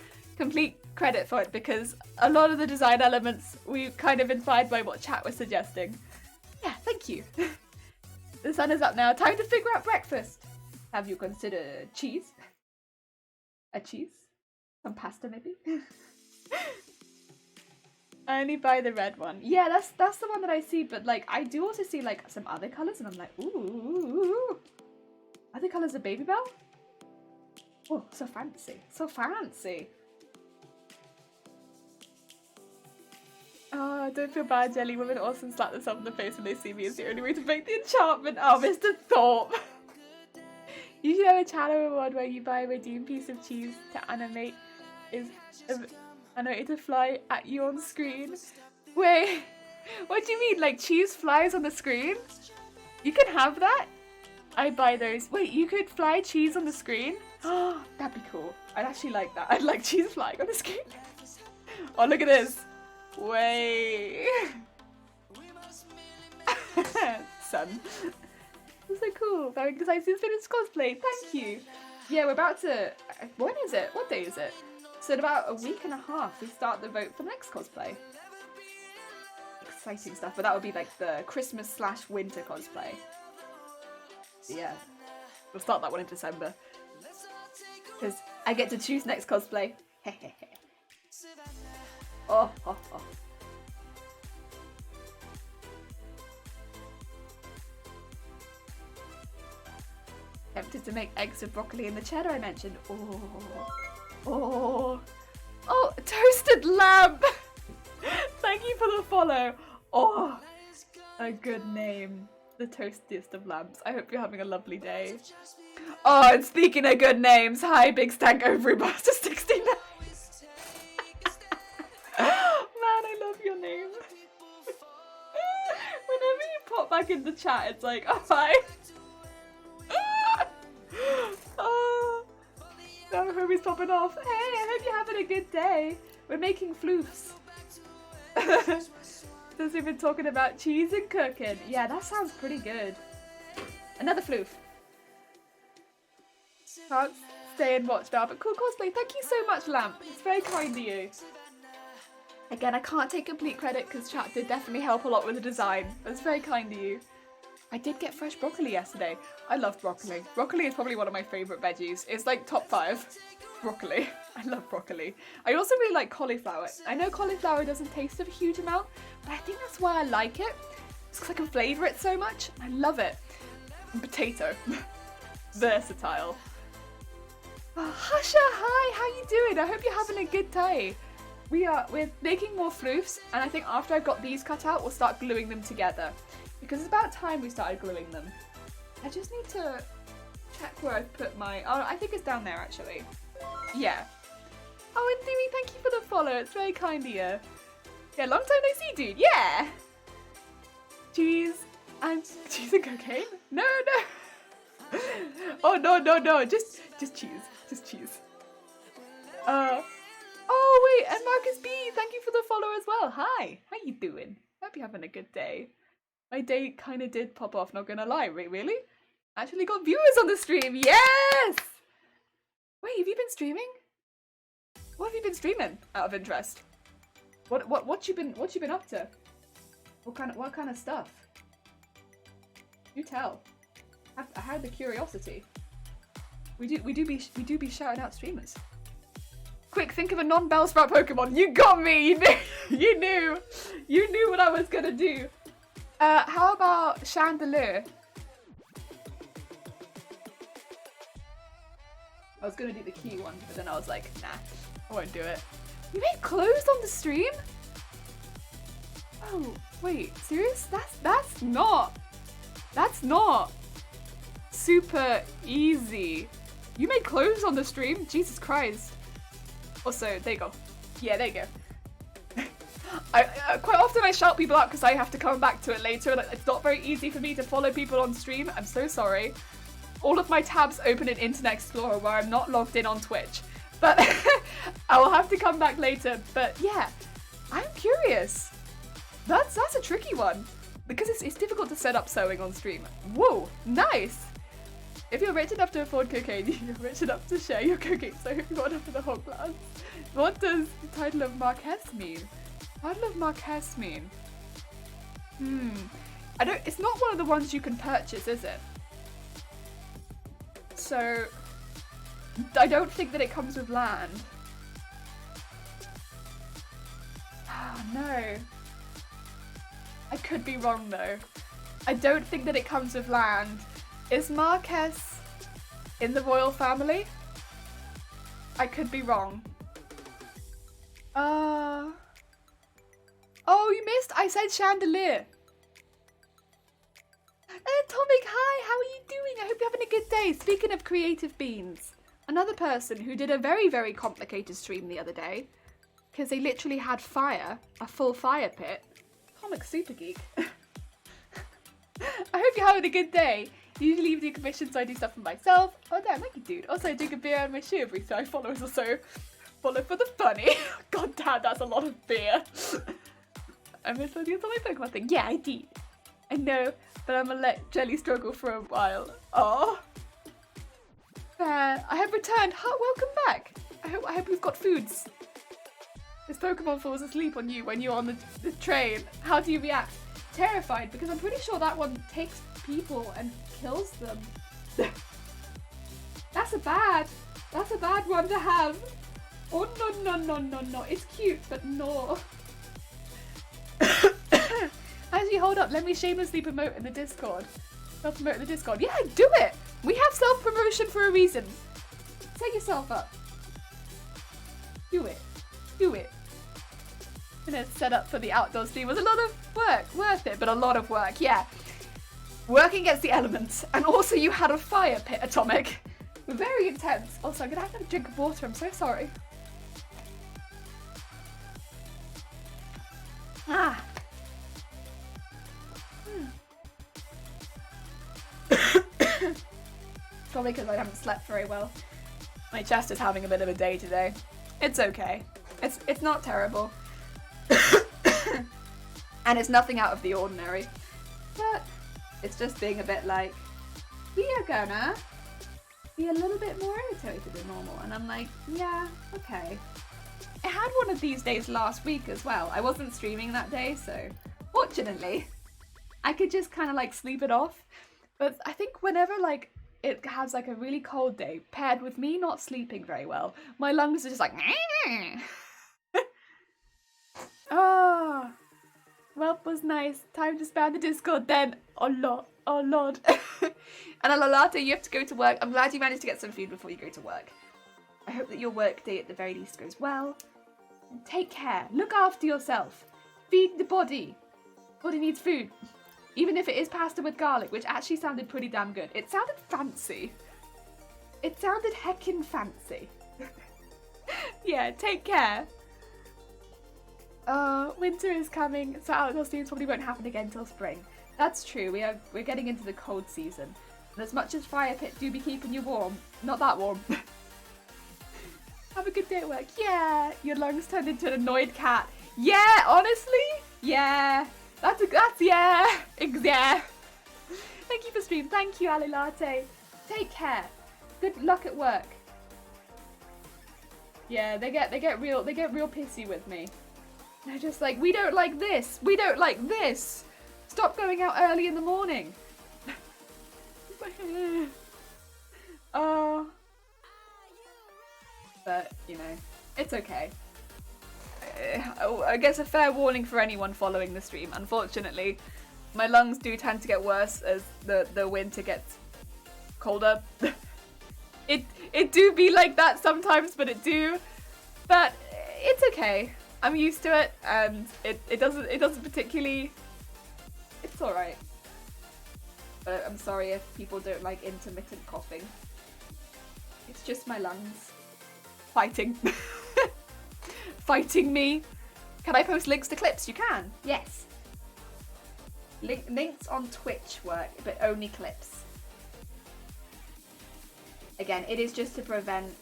credit for it because a lot of the design elements we kind of inspired by what chat was suggesting. Yeah, thank you. The sun is up now. Time to figure out breakfast. Have you considered cheese? A cheese? Some pasta maybe? I only buy the red one. Yeah, that's the one that I see, but like I do also see like some other colours and I'm like, ooh. Other colours of Baby Bell? Oh, so fancy. So fancy. Oh, don't feel bad, Jelly. Women also slap themselves in the face when they see me. It's the only way to make the enchantment. Oh, Mr. Thorpe. You should have a channel reward where you buy a redeemed piece of cheese to animate animated to fly at you on screen. Wait, what do you mean? Like cheese flies on the screen? You can have that? I buy those. Wait, you could fly cheese on the screen? Oh, that'd be cool. I'd actually like that. I'd like cheese flying on the screen. Oh, look at this. Wait. Son. That's so cool. Very excited to finish cosplay. Thank you. Yeah, we're about to... When is it? What day is it? So in about a week and a half, we start the vote for the next cosplay. Exciting stuff. But that would be like the Christmas/winter cosplay. Yeah. We'll start that one in December. Because I get to choose next cosplay. Oh. Tempted to make eggs with broccoli and the cheddar I mentioned. Oh, toasted lamb. Thank you for the follow. Oh, a good name. The toastiest of lambs. I hope you're having a lovely day. Oh, and speaking of good names, hi, Big Stank Ovary Master 69. Man, I love your name. Whenever you pop back in the chat, it's like, oh, hi. Oh, no, Herbie's popping off. Hey, I hope you're having a good day. We're making floofs. Since we've been talking about cheese and cooking. Yeah, that sounds pretty good. Another floof. Can't stay and watch now, but cool cosplay. Thank you so much, Lamp. It's very kind of you. Again, I can't take complete credit because chat did definitely help a lot with the design. But it's very kind of you. I did get fresh broccoli yesterday. I love broccoli. Broccoli is probably one of my favourite veggies. It's like top 5. Broccoli. I love broccoli. I also really like cauliflower. I know cauliflower doesn't taste of a huge amount, but I think that's why I like it. It's because I can flavour it so much. I love it. And potato. Versatile. Oh, Hasha, hi, how you doing? I hope you're having a good day. We're making more floofs, and I think after I've got these cut out, we'll start gluing them together. Because it's about time we started gluing them. I just need to check where I've put my... Oh, I think it's down there, actually. Yeah. Oh, and Dewey, thank you for the follow. It's very kind of you. Yeah, long time no see, dude. Yeah! Cheese and cocaine? No. Oh, no. Just cheese. Just cheese. Oh, wait, and Marcus B, thank you for the follow as well. Hi, how you doing? Hope you're having a good day. My day kind of did pop off, not gonna lie. Wait, really? Actually got viewers on the stream. Yes! Wait, have you been streaming? What have you been streaming? Out of interest. What you been up to? What kind of stuff? You tell. I had the curiosity. We do be shouting out streamers. Quick, think of a non-Bellsprout Pokemon. You got me. You knew what I was gonna do. How about Chandelure? I was gonna do the key one, but then I was like, nah, I won't do it. You made clothes on the stream? Oh, wait, serious? That's not super easy. You made clothes on the stream? Jesus Christ. Also, there you go. Yeah, there you go. I quite often I shout people out because I have to come back to it later, and it's not very easy for me to follow people on stream. I'm so sorry. All of my tabs open in Internet Explorer where I'm not logged in on Twitch. But I will have to come back later. But yeah, I'm curious. That's a tricky one. Because it's difficult to set up sewing on stream. Whoa, nice! If you're rich enough to afford cocaine, you're rich enough to share your cocaine, so if you want it for the whole class. What does the title of Marquess mean? Title of Marquess mean? It's not one of the ones you can purchase, is it? So, I don't think that it comes with land. Oh no. I could be wrong though. I don't think that it comes with land. Is Marquess in the royal family? I could be wrong. Oh, you missed. I said chandelier. Atomic, hi, how are you doing? I hope you're having a good day. Speaking of creative beans, another person who did a very, very complicated stream the other day, because they literally had fire, a full fire pit. Atomic super geek. I hope you're having a good day. Usually you do commissions, so I do stuff for myself. Oh damn, thank you, dude. Also, I drink a beer on my shoe every so I follow us also. Follow for the funny. God damn, that's a lot of beer. I missed on my Pokemon thing. Yeah, I did. I know, but I'm gonna let Jelly struggle for a while. Oh. I have returned. Welcome back. I hope we've got foods. This Pokemon falls asleep on you when you're on the train. How do you react? Terrified, because I'm pretty sure that one takes people and kills them. That's a bad one to have. Oh no. It's cute, but no. Actually, hold up. Let me shamelessly promote in the Discord. Self-promote in the Discord. Yeah, do it. We have self-promotion for a reason. Set yourself up. Do it. And then set up for the outdoor stream was a lot of work. Worth it, but a lot of work. Yeah. Working against the elements. And also you had a fire pit, Atomic. Very intense. Also, I'm gonna have to have a drink of water. I'm so sorry. Probably because I haven't slept very well. My chest is having a bit of a day today. It's okay. It's not terrible. And it's nothing out of the ordinary. But it's just being a bit like, we are gonna be a little bit more irritated than normal. And I'm like, yeah, okay. I had one of these days last week as well. I wasn't streaming that day, so fortunately, I could just kind of like sleep it off. But I think whenever like it has like a really cold day paired with me not sleeping very well, my lungs are just like oh, well, was nice. Time to spam the Discord then. Oh lord. And Alalata, you have to go to work. I'm glad you managed to get some food before you go to work. I hope that your work day at the very least goes well. And take care. Look after yourself. Feed the body. Body needs food. Even if it is pasta with garlic, which actually sounded pretty damn good. It sounded fancy. It sounded heckin' fancy. Yeah, take care. Winter is coming, so outdoor streams probably won't happen again till spring. That's true, we're getting into the cold season. And as much as fire pit do be keeping you warm, not that warm. Have a good day at work. Yeah, your lungs turned into an annoyed cat. Yeah, honestly, yeah. That's yeah. Yeah. Thank you for stream. Thank you, Ali Latte. Take care. Good luck at work. Yeah, they get real pissy with me. They're just like, we don't like this. We don't like this. Stop going out early in the morning. Oh. But, you know, it's okay. I guess a fair warning for anyone following the stream. Unfortunately, my lungs do tend to get worse as the winter gets colder. It It do be like that sometimes, but it's okay. I'm used to it, and it doesn't particularly. It's all right. But I'm sorry if people don't like intermittent coughing. It's just my lungs fighting. Fighting me. Can I post links to clips? You can. Yes. Links on Twitch work, but only clips. Again, it is just to prevent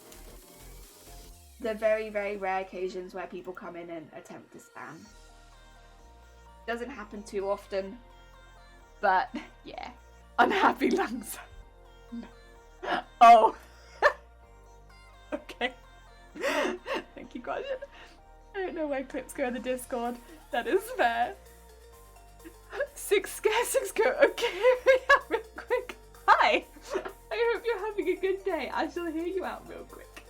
the very, very rare occasions where people come in and attempt to spam. Doesn't happen too often, but yeah. Unhappy lungs. Oh. Okay. Thank you, Question. I don't know where clips go in the Discord. That is fair. Six go. Okay, real quick. Hi. I hope you're having a good day. I shall hear you out real quick.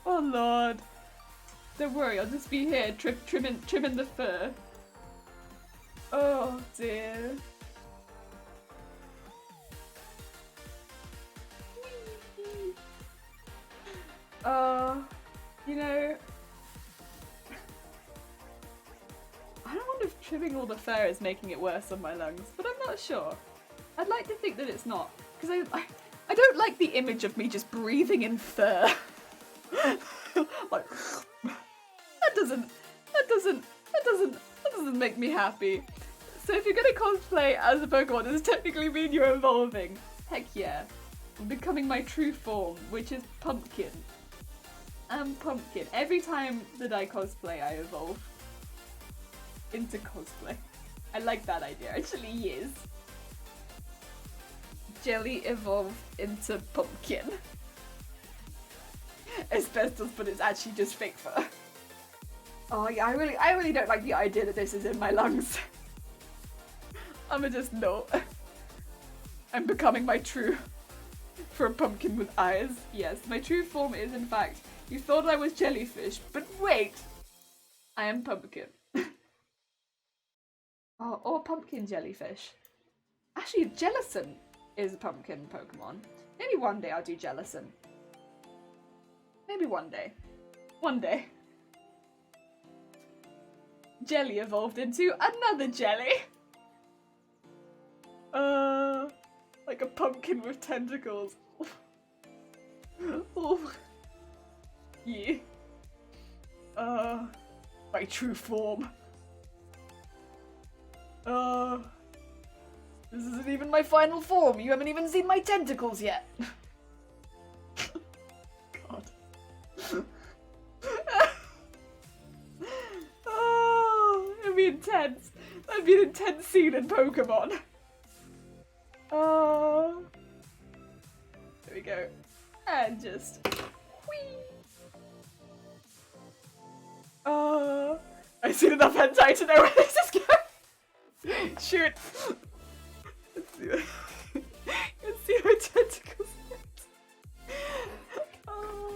Oh Lord. Don't worry, I'll just be here trimming the fur. Oh dear. You know, I don't wonder if trimming all the fur is making it worse on my lungs, but I'm not sure. I'd like to think that it's not, because I don't like the image of me just breathing in fur. Like, that doesn't make me happy. So if you're gonna cosplay as a Pokemon, does it technically mean you're evolving? Heck yeah. I'm becoming my true form, which is Pumpkin. I'm Pumpkin. Every time that I cosplay, I evolve into cosplay. I like that idea, actually, yes. Jelly evolved into Pumpkin. Asbestos, but it's actually just fake fur. Oh yeah, I really don't like the idea that this is in my lungs. I'ma just know. I'm becoming my true for a pumpkin with eyes. Yes, my true form is in fact, you thought I was jellyfish, but wait! I am pumpkin. Oh, or pumpkin jellyfish. Actually, Jellicent is a pumpkin Pokemon. Maybe one day I'll do Jellicent. Maybe one day. One day. Jelly evolved into another jelly. Like a pumpkin with tentacles. Oh. Yeah. My true form. This isn't even my final form. You haven't even seen my tentacles yet. God. Oh, it'd be intense. That'd be an intense scene in Pokemon. Oh. There we go. And just whee. Oh. I've seen enough hentai to know where this is going. Shoot. Let's see what let's see my tentacles. Oh.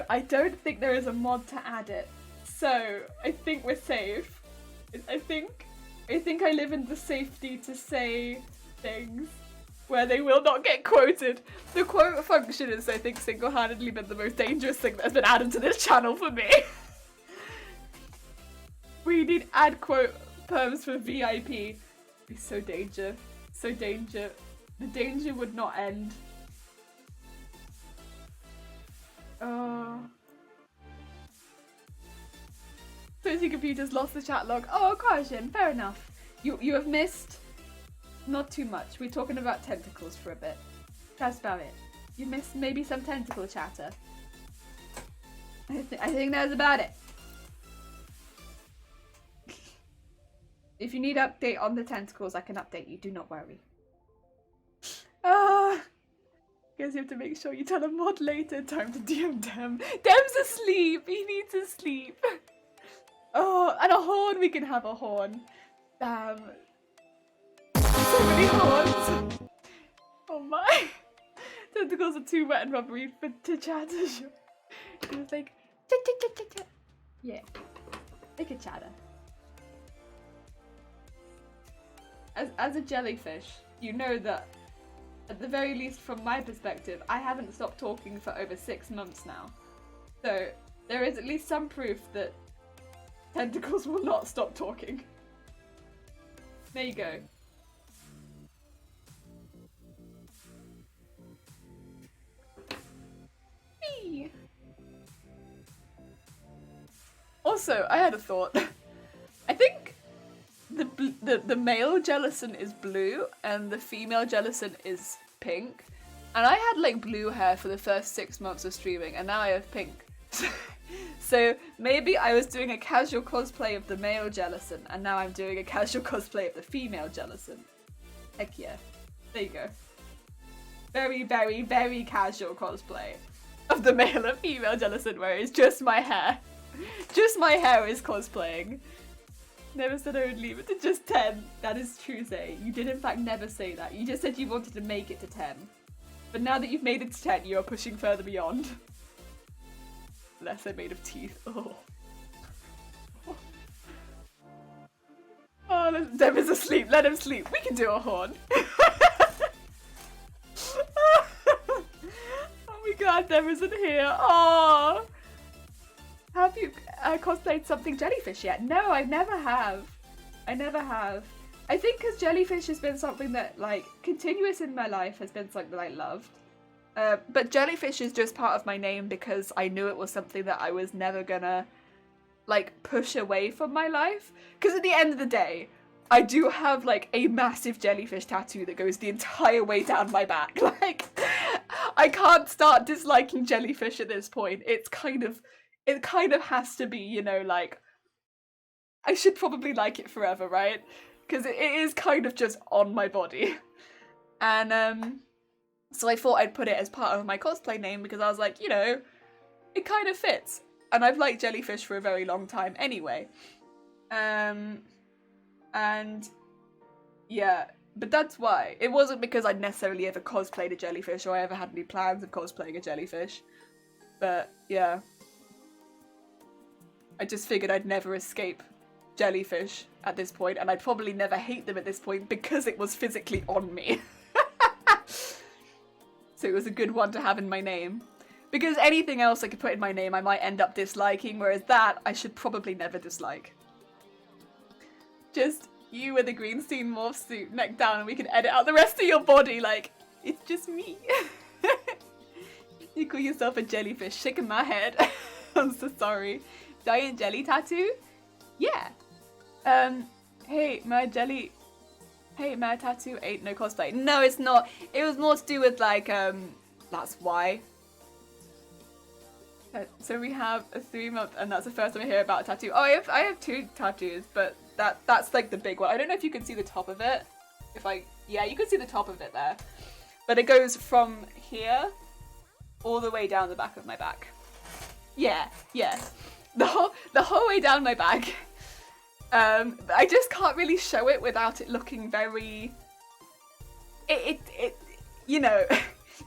I don't think there is a mod to add it. So I think we're safe. I think I live in the safety to say things where they will not get quoted. The quote function is, I think, single-handedly been the most dangerous thing that has been added to this channel for me. We need add quote perms for VIP. It'd be so danger. So danger. The danger would not end. Sosie Computers lost the chat log. Oh, Karshin, fair enough. You have missed not too much. We're talking about tentacles for a bit. That's about it. You missed maybe some tentacle chatter. I think that's about it. If you need update on the tentacles, I can update you. Do not worry. Guess you have to make sure you tell a mod later. Time to DM Dem. Dem's asleep. He needs to sleep. Oh, and a horn. We can have a horn. Damn. So many horns. Oh my. Tentacles are too wet and rubbery to chatter. It was like, yeah. They could chatter. As a jellyfish, you know that at the very least from my perspective, I haven't stopped talking for over 6 months now. So there is at least some proof that tentacles will not stop talking. There you go. Whee! Also, I had a thought. I think the male Jellison is blue and the female Jellison is pink. And I had like blue hair for the first 6 months of streaming and now I have pink. So maybe I was doing a casual cosplay of the male Jellison and now I'm doing a casual cosplay of the female Jellison. Heck yeah. There you go. Very, very, very casual cosplay of the male and female Jellison where it's just my hair. Just my hair is cosplaying. Never said I would leave it to just 10. That is true, Zay. You did in fact never say that. You just said you wanted to make it to 10. But now that you've made it to 10, you are pushing further beyond. Unless they're made of teeth. Oh. Oh, Deb is asleep. Let him sleep. We can do a horn. Oh my god, Deb isn't here. Oh. Have you cosplayed something jellyfish yet? No, I never have. I never have. I think because jellyfish has been something that, like, continuous in my life has been something that I loved. But jellyfish is just part of my name because I knew it was something that I was never gonna, like, push away from my life. Because at the end of the day, I do have, like, a massive jellyfish tattoo that goes the entire way down my back. Like, I can't start disliking jellyfish at this point. It kind of has to be, you know, like, I should probably like it forever, right? Because it is kind of just on my body. And, so I thought I'd put it as part of my cosplay name because I was like, you know, it kind of fits. And I've liked jellyfish for a very long time anyway. And yeah, but that's why. It wasn't because I'd necessarily ever cosplayed a jellyfish or I ever had any plans of cosplaying a jellyfish. But yeah. I just figured I'd never escape jellyfish at this point, and I'd probably never hate them at this point because it was physically on me. So it was a good one to have in my name. Because anything else I could put in my name I might end up disliking, whereas that I should probably never dislike. Just you with a Greenstein morph suit, neck down, and we can edit out the rest of your body, like, it's just me. You call yourself a jellyfish, shaking my head. I'm so sorry. Giant jelly tattoo? Yeah. Hey, my tattoo ain't no cosplay. No, it's not. It was more to do with, like, that's why. So we have a 3-month, and that's the first time I hear about a tattoo. Oh, I have 2 tattoos, but that's like the big one. I don't know if you can see the top of it. Yeah, you can see the top of it there. But it goes from here all the way down the back of my back. Yeah. The whole way down my back. I just can't really show it without it looking very... you know,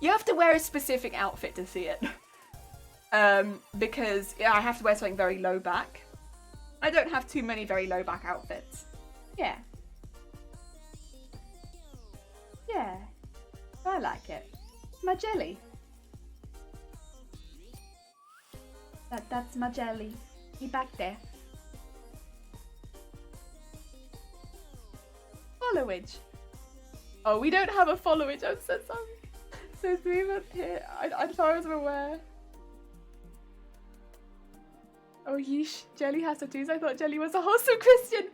you have to wear a specific outfit to see it. Because yeah, I have to wear something very low back. I don't have too many very low back outfits. Yeah. Yeah. I like it. My jelly. That's my jelly. He back there. Followage. Oh, we don't have a followage. I'm so sorry. So 3 months here. As far as I'm aware. Oh, yeesh. Jelly has tattoos. I thought Jelly was a wholesome Christian.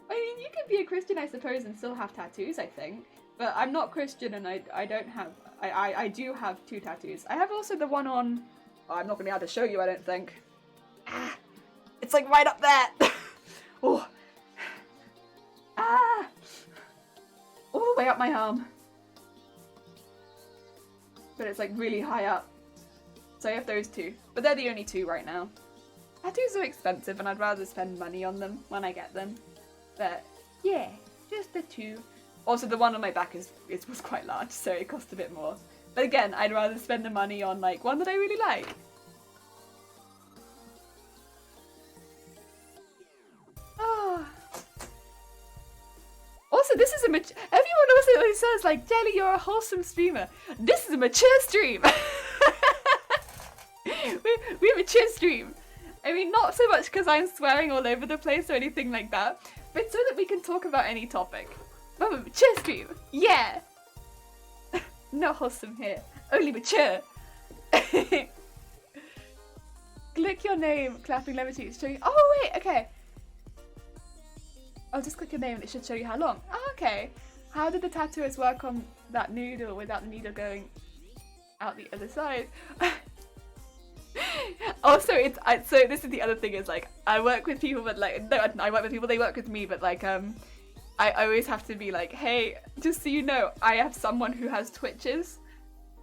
I mean, you can be a Christian, I suppose, and still have tattoos, I think. But I'm not Christian, and I don't have... I do have 2 tattoos. I have also the one on... Oh, I'm not going to be able to show you, I don't think. Ah, it's like right up there. Oh. Ah. All the way up my arm. But it's like really high up. So I have those 2. But they're the only 2 right now. Tattoos are expensive and I'd rather spend money on them when I get them. But yeah, just the 2. Also the one on my back was quite large, so it cost a bit more. But again, I'd rather spend the money on like one that I really like. Oh. Also, this is everyone also always says like, Jelly, you're a wholesome streamer. This is a mature stream. we mature stream. I mean, not so much because I'm swearing all over the place or anything like that, but so that we can talk about any topic. I'm a mature stream. Yeah. No wholesome here. Only mature. Click your name, clapping levity, show you. Oh wait, okay. I'll just click your name and it should show you how long. Oh, okay. How did the tattooers work on that noodle without the needle going out the other side? Also, so this is the other thing is like I work with people, but like no, I work with people. They work with me, but like I always have to be like, hey, just so you know, I have someone who has twitches.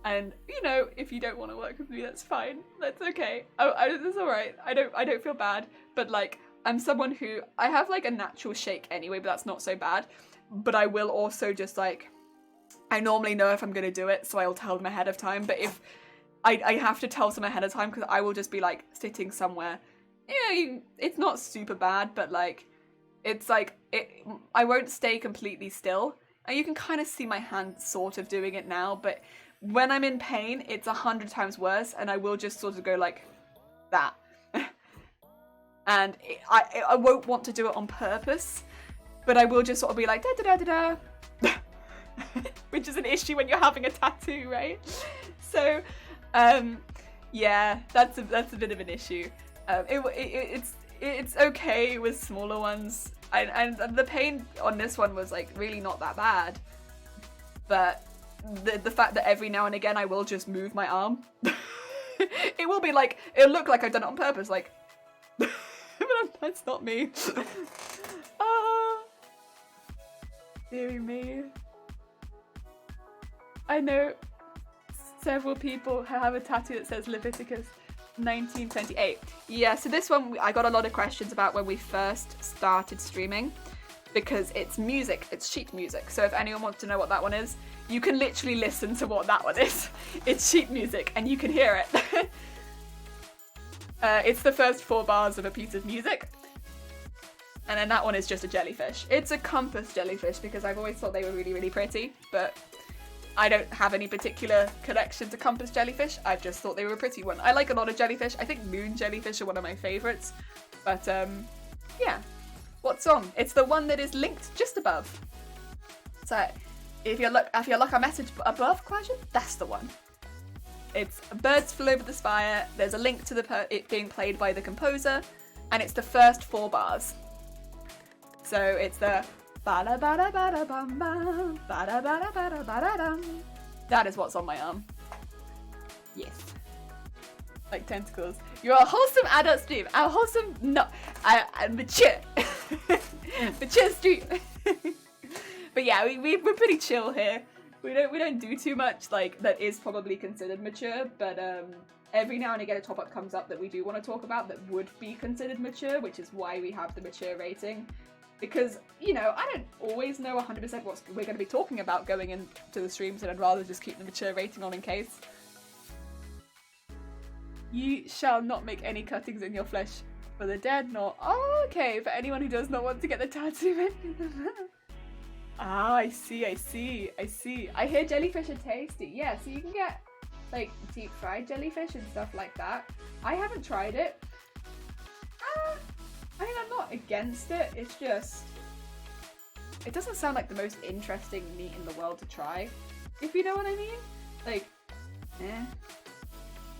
And you know, if you don't want to work with me, that's fine. That's okay. It's all right. I don't feel bad. But like, I'm someone who I have like a natural shake anyway, but that's not so bad. But I will also just like, I normally know if I'm gonna do it, so I'll tell them ahead of time. But if I have to tell them ahead of time because I will just be like sitting somewhere. Yeah, it's not super bad, but like, it's like I won't stay completely still. And you can kind of see my hand sort of doing it now, but when I'm in pain, it's 100 times worse, and I will just sort of go like that. And I won't want to do it on purpose, but I will just sort of be like da-da-da-da-da, which is an issue when you're having a tattoo, right? So, yeah, that's a bit of an issue. It's okay with smaller ones, and the pain on this one was like really not that bad, but the fact that every now and again I will just move my arm. It will be like, it'll look like I've done it on purpose, like, but that's not me. Dear me. I know several people who have a tattoo that says Leviticus 1928. Yeah, so this one I got a lot of questions about when we first started streaming, because it's music, it's sheet music. So if anyone wants to know what that one is, you can literally listen to what that one is. It's sheet music and you can hear it. It's the first 4 bars of a piece of music. And then that one is just a jellyfish. It's a compass jellyfish because I've always thought they were really, really pretty, but I don't have any particular connection to compass jellyfish. I've just thought they were a pretty one. I like a lot of jellyfish. I think moon jellyfish are one of my favourites. But yeah. What song? It's the one that is linked just above. So if you look at a message above question, that's the one. It's Birds Flew Over the Spire. There's a link to it being played by the composer, and it's the first 4 bars. So it's the bada bada bada bam bam bada bada bada bada dum. That is what's on my arm. Yes. Like tentacles. You're a wholesome adult stream. I'm wholesome. No, I'm mature. Mature stream. But yeah, we're pretty chill here. We don't do too much like that is probably considered mature. But every now and again a topic comes up that we do want to talk about that would be considered mature, which is why we have the mature rating. Because, you know, I don't always know 100% what we're going to be talking about going into the streams, and I'd rather just keep the mature rating on in case. You shall not make any cuttings in your flesh for the dead, nor... Oh, okay, for anyone who does not want to get the tattoo. Ah, I see. I hear jellyfish are tasty. Yeah, so you can get, like, deep fried jellyfish and stuff like that. I haven't tried it. I mean, I'm not against it, it's just... It doesn't sound like the most interesting meat in the world to try, if you know what I mean? Like, eh.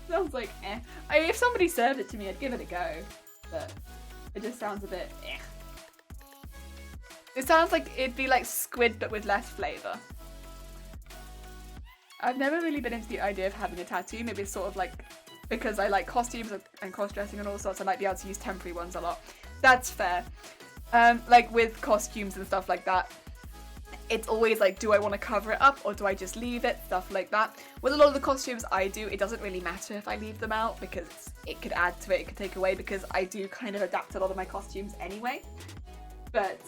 Sounds like eh. If somebody served it to me, I'd give it a go, but it just sounds a bit eh. It sounds like it'd be like squid, but with less flavour. I've never really been into the idea of having a tattoo, maybe it's sort of like... Because I like costumes and cross-dressing and all sorts, I like to be able to use temporary ones a lot. That's fair. Like with costumes and stuff like that, it's always like, do I want to cover it up or do I just leave it? Stuff like that. With a lot of the costumes I do, it doesn't really matter if I leave them out because it could add to it, it could take away, because I do kind of adapt a lot of my costumes anyway. But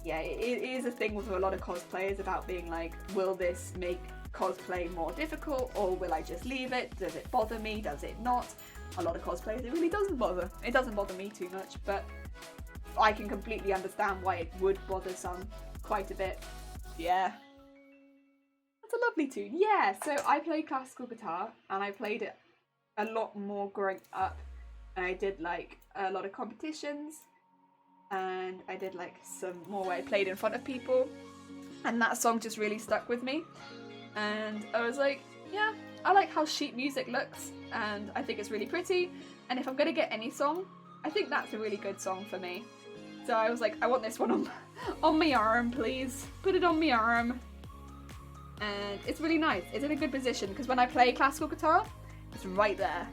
yeah, it is a thing with a lot of cosplayers about being like, will this make cosplay more difficult or will I just leave it? Does it bother me? Does it not? A lot of cosplayers, it really doesn't bother. It doesn't bother me too much, but I can completely understand why it would bother some quite a bit. Yeah. That's a lovely tune. Yeah, so I play classical guitar and I played it a lot more growing up. And I did like a lot of competitions and I did like some more where I played in front of people. And that song just really stuck with me. And I was like, yeah, I like how sheet music looks and I think it's really pretty. And if I'm gonna get any song, I think that's a really good song for me. So I was like, I want this one on my arm, please. Put it on my arm. And it's really nice. It's in a good position because when I play classical guitar, it's right there.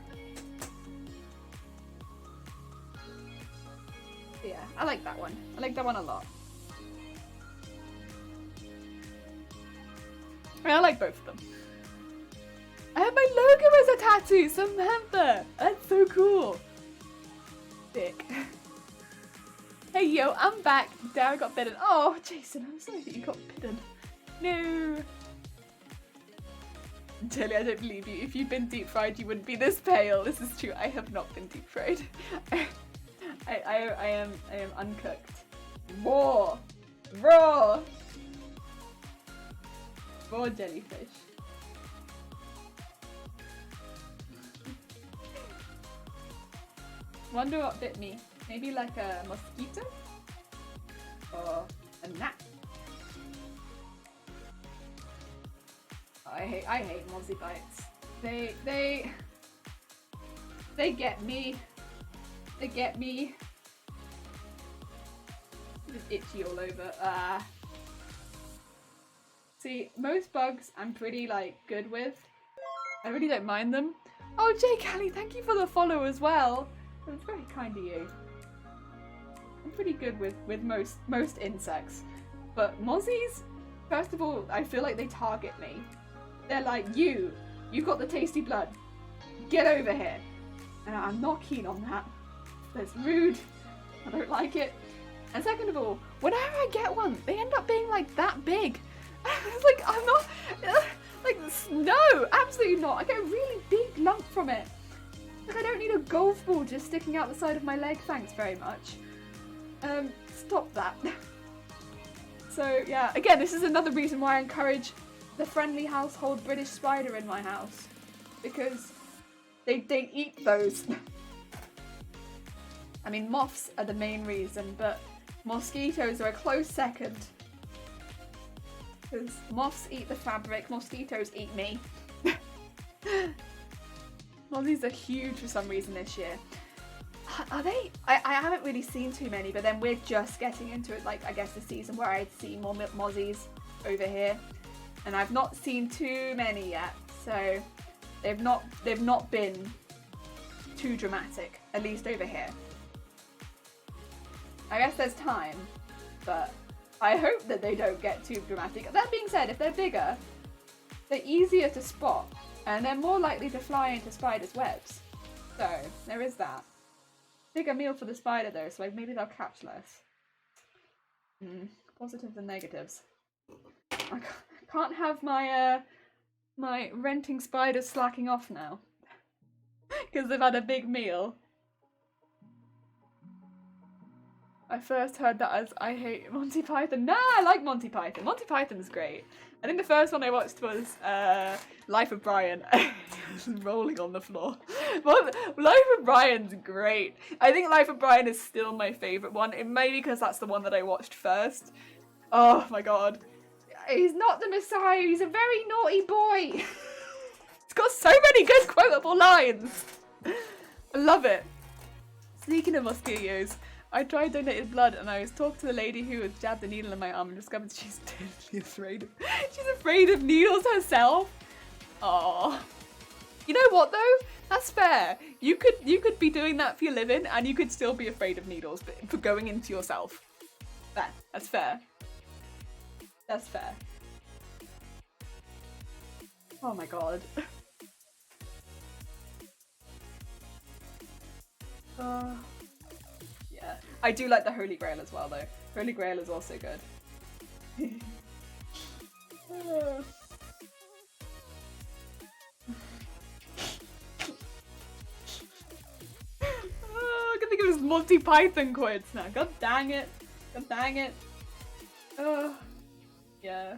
Yeah, I like that one. I like that one a lot. I like both of them. I have my logo as a tattoo, Samantha! That's so cool. Sick. Hey yo, I'm back. Dara got bitten. Oh, Jason, I'm sorry that you got bitten. No. Jelly, I don't believe you. If you'd been deep fried, you wouldn't be this pale. This is true. I have not been deep fried. I am uncooked. Raw. Raw. Raw jellyfish. Wonder what bit me. Maybe like a mosquito? Or a gnat? I hate mozzie bites. They get me. They get me. Just itchy all over. See, most bugs I'm pretty like good with. I really don't mind them. Oh, Jay Callie, thank you for the follow as well. That's very kind of you. I'm pretty good with most insects. But mozzies, first of all, I feel like they target me. They're like, you've got the tasty blood. Get over here. And I'm not keen on that. That's rude. I don't like it. And second of all, whenever I get one, they end up being like that big. It's like, I'm not, like, no, absolutely not. I get a really big lump from it. Like, I don't need a golf ball just sticking out the side of my leg, thanks very much. Stop that. So, yeah, again, this is another reason why I encourage the friendly household British spider in my house. Because they eat those. I mean, moths are the main reason, but mosquitoes are a close second. Because moths eat the fabric, mosquitoes eat me. Mozzies are huge for some reason this year. Are they? I haven't really seen too many, but then we're just getting into it, like, I guess the season where I'd see more mozzies over here. And I've not seen too many yet, so they've not been too dramatic, at least over here. I guess there's time, but I hope that they don't get too dramatic. That being said, if they're bigger, they're easier to spot, and they're more likely to fly into spiders' webs. So, there is that. Bigger meal for the spider though, so like maybe they'll catch less. Positives and negatives. I can't have my my renting spiders slacking off now. Because they've had a big meal. I first heard that as I hate Monty Python. Nah, I like Monty Python. Monty Python's great. I think the first one I watched was Life of Brian. Rolling on the floor. But Life of Brian's great. I think Life of Brian is still my favourite one. It may be because that's the one that I watched first. Oh my god. He's not the Messiah, he's a very naughty boy. It's got so many good quotable lines. I love it. Speaking of mosquitoes, I tried donating blood and I was talking to the lady who had jabbed the needle in my arm and discovered she's deadly afraid of she's afraid of needles herself. Aww. You know what though? That's fair. You could be doing that for your living and you could still be afraid of needles for going into yourself. Fair. That's fair. That's fair. Oh my god. Yeah. I do like the Holy Grail as well though. Holy Grail is also good. I can think of his Monty Python quotes now. God dang it. God dang it. Yeah.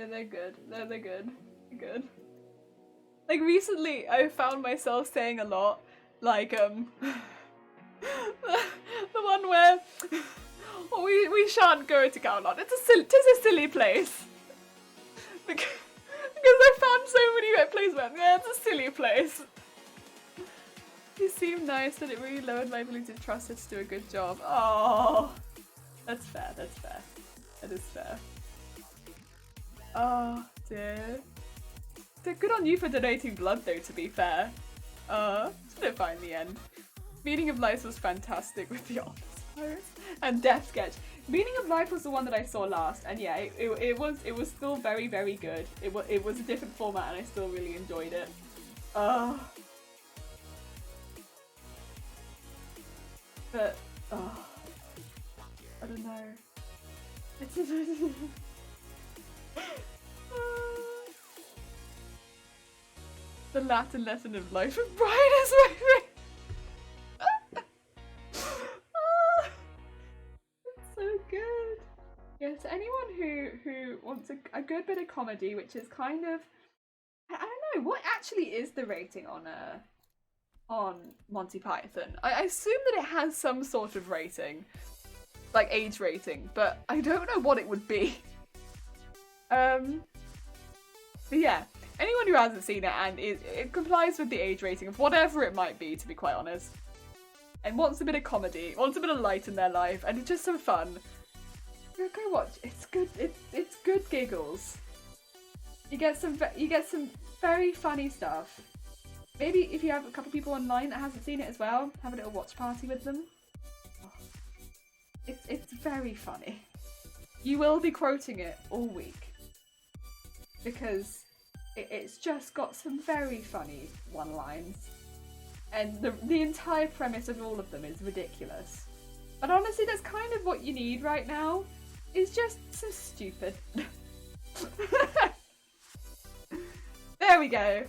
They're good. They're good. They're good. Like recently, I found myself saying a lot, like the one where oh, we shan't go to Gamelot. Tis a silly place. Because I found so many places where yeah, it's a silly place. You seem nice, and it really lowered my ability to trust her to do a good job. Oh, that's fair. That's fair. That is fair. Oh dear. Good on you for donating blood, though. To be fair, it's a bit fine in the end. Meaning of Life was fantastic with the office virus and Death Sketch. Meaning of Life was the one that I saw last, and yeah, it was still very good. It was a different format, and I still really enjoyed it. But I don't know. The Latin lesson of life of Brian is my favorite. It's so good. Yeah, to anyone who wants a good bit of comedy, which is kind of, I don't know, what actually is the rating on Monty Python? I assume that it has some sort of rating, like age rating, but I don't know what it would be. But yeah, anyone who hasn't seen it and it complies with the age rating of whatever it might be, to be quite honest, and wants a bit of comedy, wants a bit of light in their life, and it's just some fun, go watch. It's good. It's good giggles. You get some very funny stuff. Maybe if you have a couple people online that hasn't seen it as well, have a little watch party with them. Oh, it's very funny. You will be quoting it all week because it's just got some very funny one-lines, and the entire premise of all of them is ridiculous. But honestly, that's kind of what you need right now. Is just some stupid. There we go.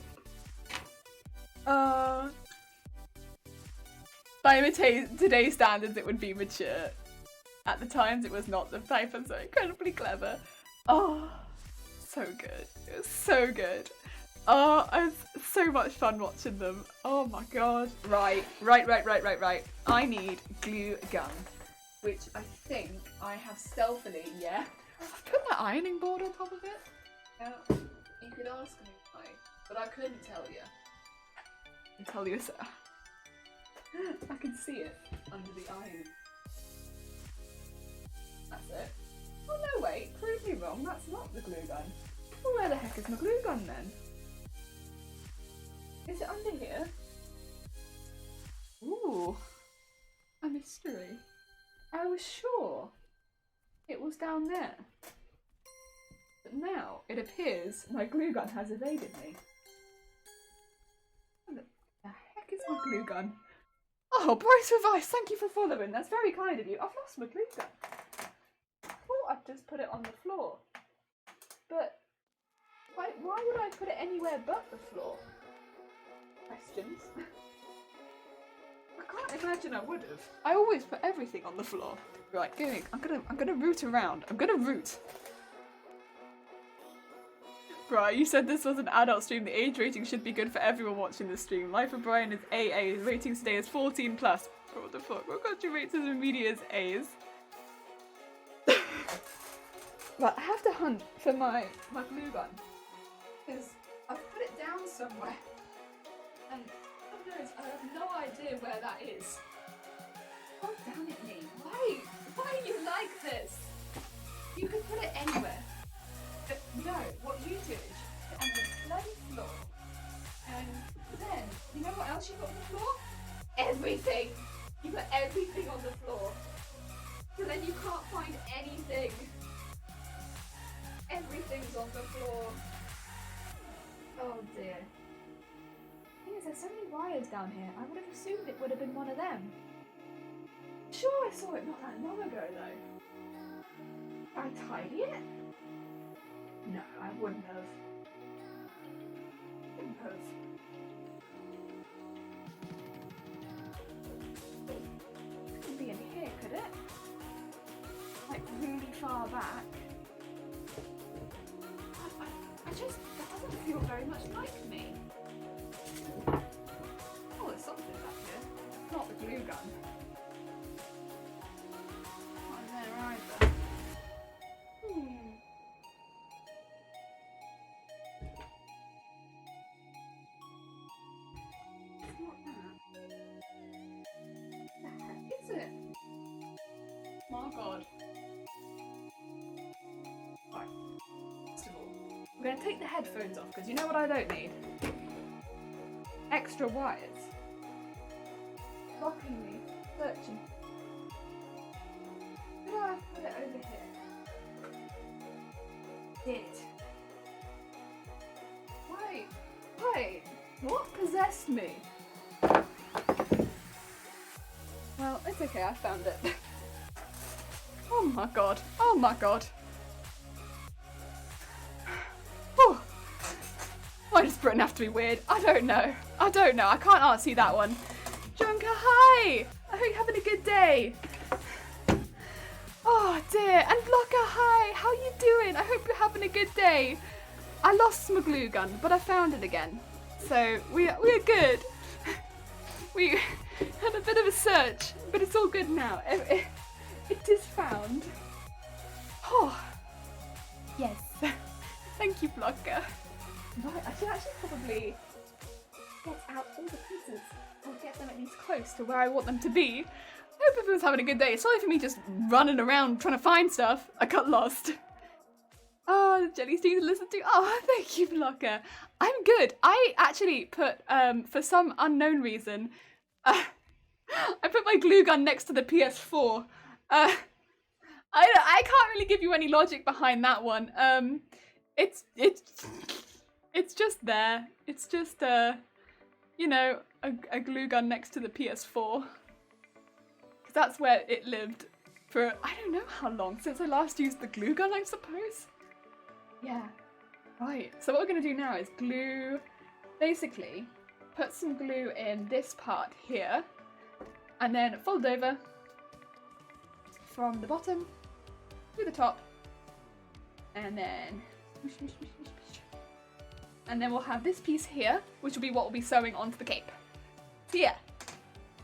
By today's standards, it would be mature. At the times, it was not. The Python so incredibly clever. Oh, so good. It was so good. Oh, it was so much fun watching them. Oh my god. Right. I need glue gun, which I think I have stealthily, yeah. I've put that ironing board on top of it. Yeah, you could ask me why, but I couldn't tell you. I can tell you, sir. I can see it under the iron. That's it. Oh no, wait, prove me wrong, that's not the glue gun. Well, where the heck is my glue gun then? Is it under here? Ooh, a mystery. I was sure it was down there. But now it appears my glue gun has evaded me. What the heck is my glue gun? Oh, Bryce Revice, thank you for following. That's very kind of you. I've lost my glue gun. I thought I'd just put it on the floor. But why would I put it anywhere but the floor? Questions. I can't imagine I would have. I always put everything on the floor. Right, I'm gonna root around. I'm gonna root. Right, you said this was an adult stream. The age rating should be good for everyone watching the stream. Life of Brian is AA. Ratings today is 14 plus. Oh, what the fuck? What country rates as media as A's? Right, I have to hunt for my glue gun because I've put it down somewhere, and God knows I have no idea where that is. God damn it, me! Why are you like this? You could put it anywhere. But no, what you do is you put it on the bloody floor, and then you know what else you put on the floor? Everything. You put everything on the floor, so then you can't find anything. Everything's on the floor. Oh dear. The thing is, there's so many wires down here. I would have assumed it would have been one of them. Sure, I saw it not that long ago though. I tidy it? No, I wouldn't have. It couldn't be in here, could it? Like really far back. that doesn't feel very much like me. Oh, there's something back here. Not the glue gun. Not in there either. It's not that. What the heck is it? My God. Right. First of all, I'm going to take the headphones off because you know what I don't need? Extra wires. Blocking me. Searching. Where do I put it over here? It. Wait. What possessed me? Well, it's okay, I found it. Oh my God. Oh my God. Oh. Why does Britain have to be weird? I don't know. I can't answer that one. Junker, hi! I hope you're having a good day. Oh dear. And Blocker, hi! How you doing? I hope you're having a good day. I lost my glue gun, but I found it again. So we're good. We had a bit of a search, but it's all good now. It is found. Oh, yes. Thank you, Blocker. Right, I should actually probably get out all the pieces or get them at least close to where I want them to be. I hope everyone's having a good day. Sorry for me just running around trying to find stuff. I got lost. Oh, the jelly's thing to listen to. Oh, thank you, Blocker. I'm good. I actually put, for some unknown reason, I put my glue gun next to the PS4. I can't really give you any logic behind that one. It's just there. It's just you know, a glue gun next to the PS4. Because that's where it lived for I don't know how long since I last used the glue gun, I suppose. Yeah. Right. So what we're gonna do now is glue. Basically, put some glue in this part here, and then fold over from the bottom to the top, and then we'll have this piece here, which will be what we'll be sewing onto the cape. So yeah,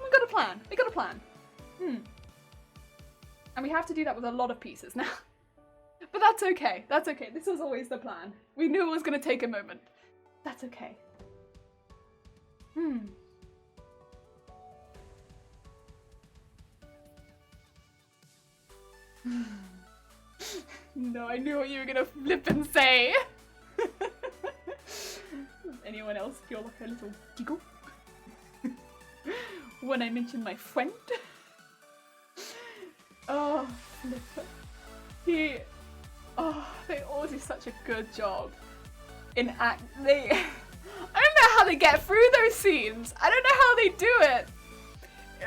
we got a plan. And we have to do that with a lot of pieces now. But that's okay. That's okay. This was always the plan. We knew it was going to take a moment. That's okay. No, I knew what you were going to flip and say. Does anyone else feel like a little giggle when I mention my friend? Oh, Flipper. They all do such a good job in I don't know how they get through those scenes. I don't know how they do it.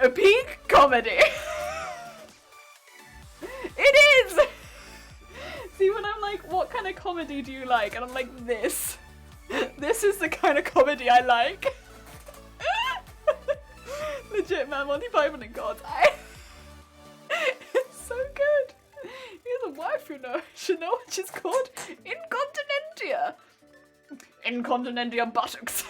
A peak comedy. It is! See, when I'm like, what kind of comedy do you like? And I'm like, this. This is the kind of comedy I like. Legit, man, Monty Python and God. It's so good. He has a wife, you know. Should know what she's called. Incontinentia. Incontinentia buttocks.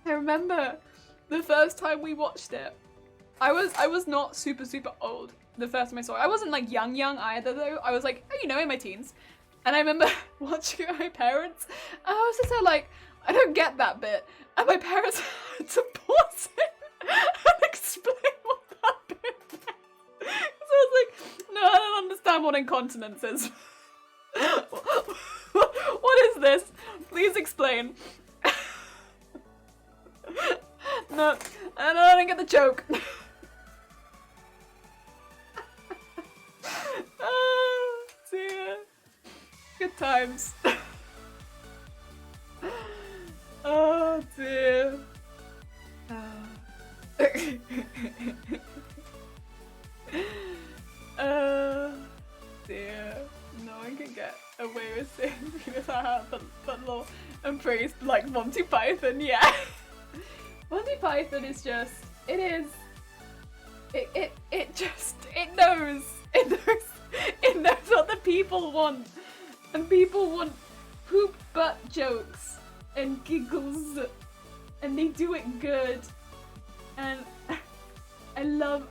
I remember the first time we watched it. I was not super old the first time I saw it. I wasn't like young either though. I was like, you know, in my teens. And I remember watching it with my parents, and I was just so like, I don't get that bit. And my parents had to pause it and explain what that bit meant. So I was like, no, I don't understand what incontinence is. What is this? Please explain. No, I don't get the joke. Oh, dear. Good times. Oh dear. Dear. No one can get away with saying penis but law and praised like Monty Python, yeah. Python is just, it is, it knows what the people want. And people want poop butt jokes and giggles, and they do it good. And I love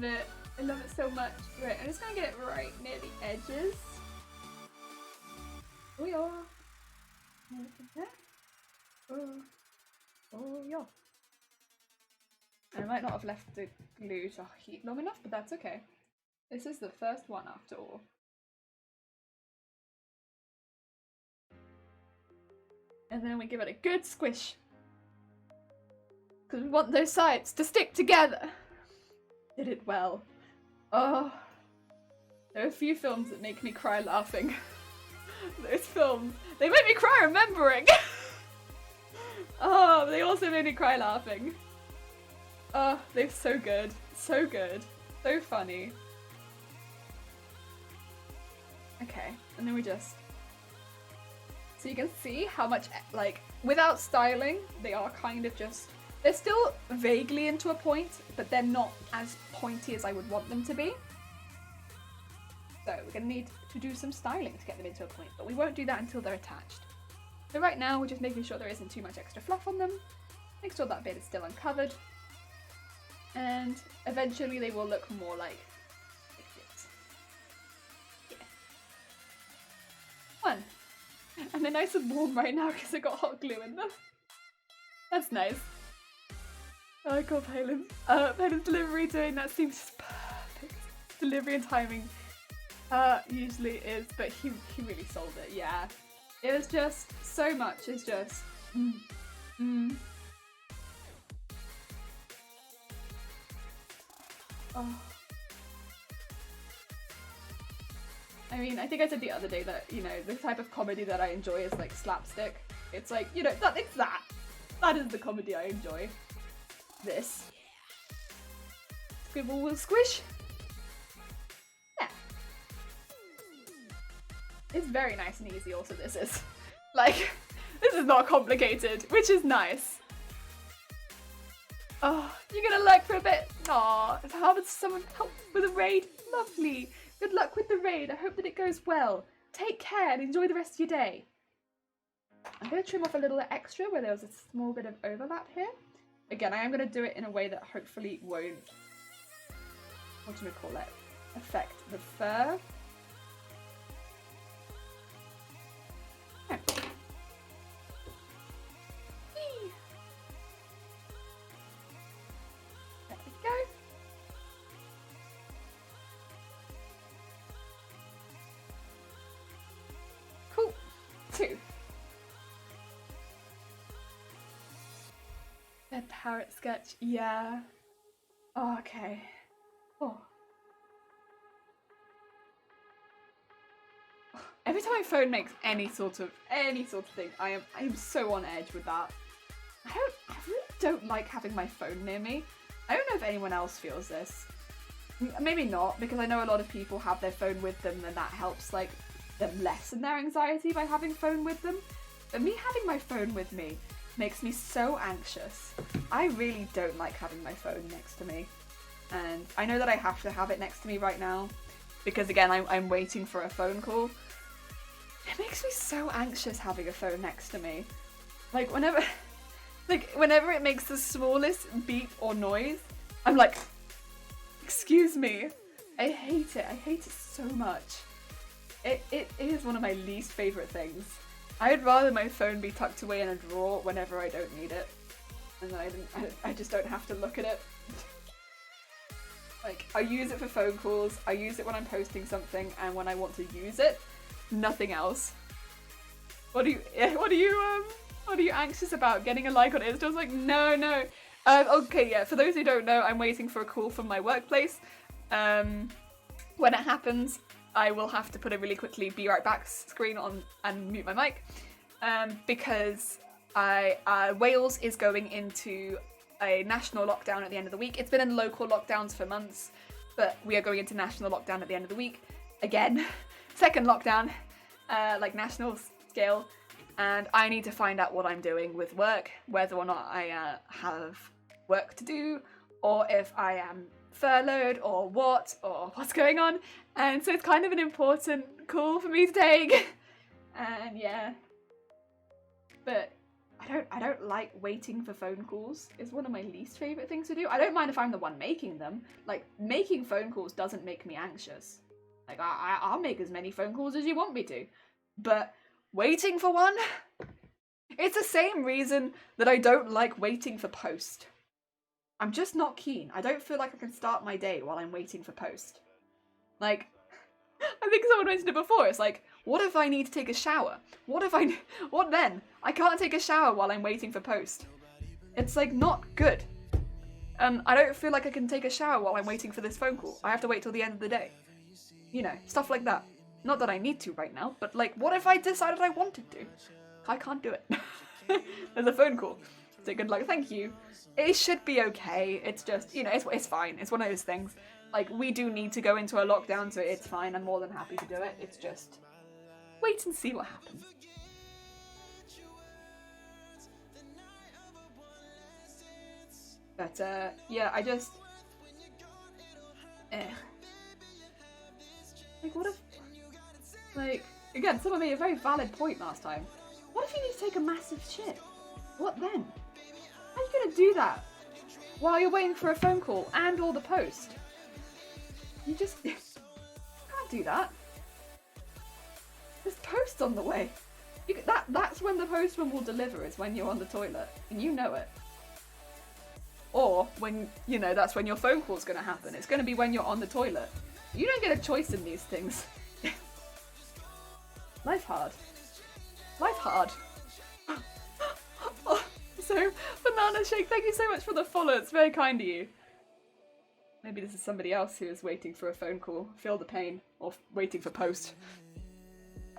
it. I love it so much. Right, I'm just gonna get it right near the edges. Oh yeah. Oh yeah. I might not have left the glue to heat long enough, but that's okay. This is the first one after all. And then we give it a good squish. Because we want those sides to stick together. Did it well. Oh. There are a few films that make me cry laughing. Those films, they make me cry remembering. Oh, they also made me cry laughing. Oh, they're so good. So good. So funny. Okay, and then we just... So you can see how much, like, without styling, they are kind of just... They're still vaguely into a point, but they're not as pointy as I would want them to be. So we're going to need to do some styling to get them into a point, but we won't do that until they're attached. So right now we're just making sure there isn't too much extra fluff on them, make sure that bit is still uncovered, and eventually they will look more like this. Yeah. One. And they're nice and warm right now because I got hot glue in them. That's nice. Oh god, Palin's delivery doing that seems perfect. Delivery and timing usually is, but he really sold it, yeah. It was just so much, it's just Oh. I mean, I think I said the other day that, you know, the type of comedy that I enjoy is like slapstick. It's like, you know, it's that. That is the comedy I enjoy. This. Scribble will squish. Yeah. It's very nice and easy also, this is. Like, this is not complicated, which is nice. Oh, you're gonna lag for a bit? Aw, how does someone help with a raid? Lovely. Good luck with the raid. I hope that it goes well. Take care and enjoy the rest of your day. I'm going to trim off a little extra where there was a small bit of overlap here. Again, I am going to do it in a way that hopefully won't, what do we call it, affect the fur. Okay. Whee! There we go. Cool. 2. A parrot sketch, yeah. Oh, okay. Oh. Every time my phone makes any sort of thing, I am so on edge with that. I really don't like having my phone near me. I don't know if anyone else feels this. Maybe not, because I know a lot of people have their phone with them and that helps like them lessen their anxiety by having phone with them. But me having my phone with me makes me so anxious. I really don't like having my phone next to me. And I know that I have to have it next to me right now because again, I'm waiting for a phone call. It makes me so anxious having a phone next to me. Like whenever it makes the smallest beep or noise, I'm like, excuse me. I hate it. I hate it so much. It is one of my least favourite things. I'd rather my phone be tucked away in a drawer whenever I don't need it. And then I just don't have to look at it. Like, I use it for phone calls, I use it when I'm posting something, and when I want to use it, nothing else. What are you anxious about? Getting a like on Insta? I was like, no. Okay, yeah, for those who don't know, I'm waiting for a call from my workplace. When it happens, I will have to put a really quickly be right back screen on and mute my mic because Wales is going into a national lockdown at the end of the week. It's been in local lockdowns for months, but we are going into national lockdown at the end of the week. Again, second lockdown, like national scale, and I need to find out what I'm doing with work, whether or not I have work to do, or if I am furloughed, or what's going on. And so it's kind of an important call for me to take. And yeah. But I don't like waiting for phone calls. It's one of my least favourite things to do. I don't mind if I'm the one making them. Like, making phone calls doesn't make me anxious. Like, I'll make as many phone calls as you want me to. But waiting for one? It's the same reason that I don't like waiting for post. I'm just not keen. I don't feel like I can start my day while I'm waiting for post. Like, I think someone mentioned it before. It's like, what if I need to take a shower? What then? I can't take a shower while I'm waiting for post. It's like not good. And I don't feel like I can take a shower while I'm waiting for this phone call. I have to wait till the end of the day. You know, stuff like that. Not that I need to right now, but like, what if I decided I wanted to? I can't do it. There's a phone call. So good luck, thank you. It should be okay. It's just, you know, it's fine. It's one of those things. Like, we do need to go into a lockdown, so it's fine. I'm more than happy to do it. It's just, wait and see what happens. But, yeah, I just... Like, what if... Like, again, someone made a very valid point last time. What if you need to take a massive shit? What then? How are you gonna do that while you're waiting for a phone call and or the post? You just... you can't do that. There's post on the way. That's when the postman will deliver, is when you're on the toilet. And you know it. Or when, you know, that's when your phone call's gonna happen. It's gonna be when you're on the toilet. You don't get a choice in these things. Life hard. Life hard. Oh, so, Banana Shake, thank you so much for the follow. It's very kind of you. Maybe this is somebody else who is waiting for a phone call. Feel the pain. Or waiting for post.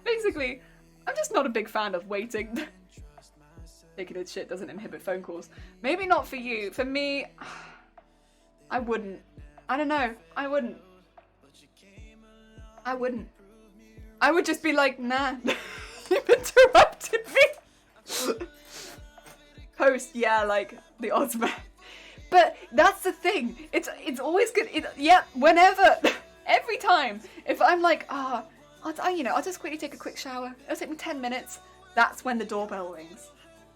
Basically, I'm just not a big fan of waiting. Taking its shit doesn't inhibit phone calls. Maybe not for you. For me, I wouldn't. I don't know. I wouldn't. I would just be like, nah. You've interrupted me. Post, yeah, like the odds man. But that's the thing. It's always good. Yeah, whenever, every time. If I'm like, I'll just quickly take a quick shower. It'll take me 10 minutes. That's when the doorbell rings.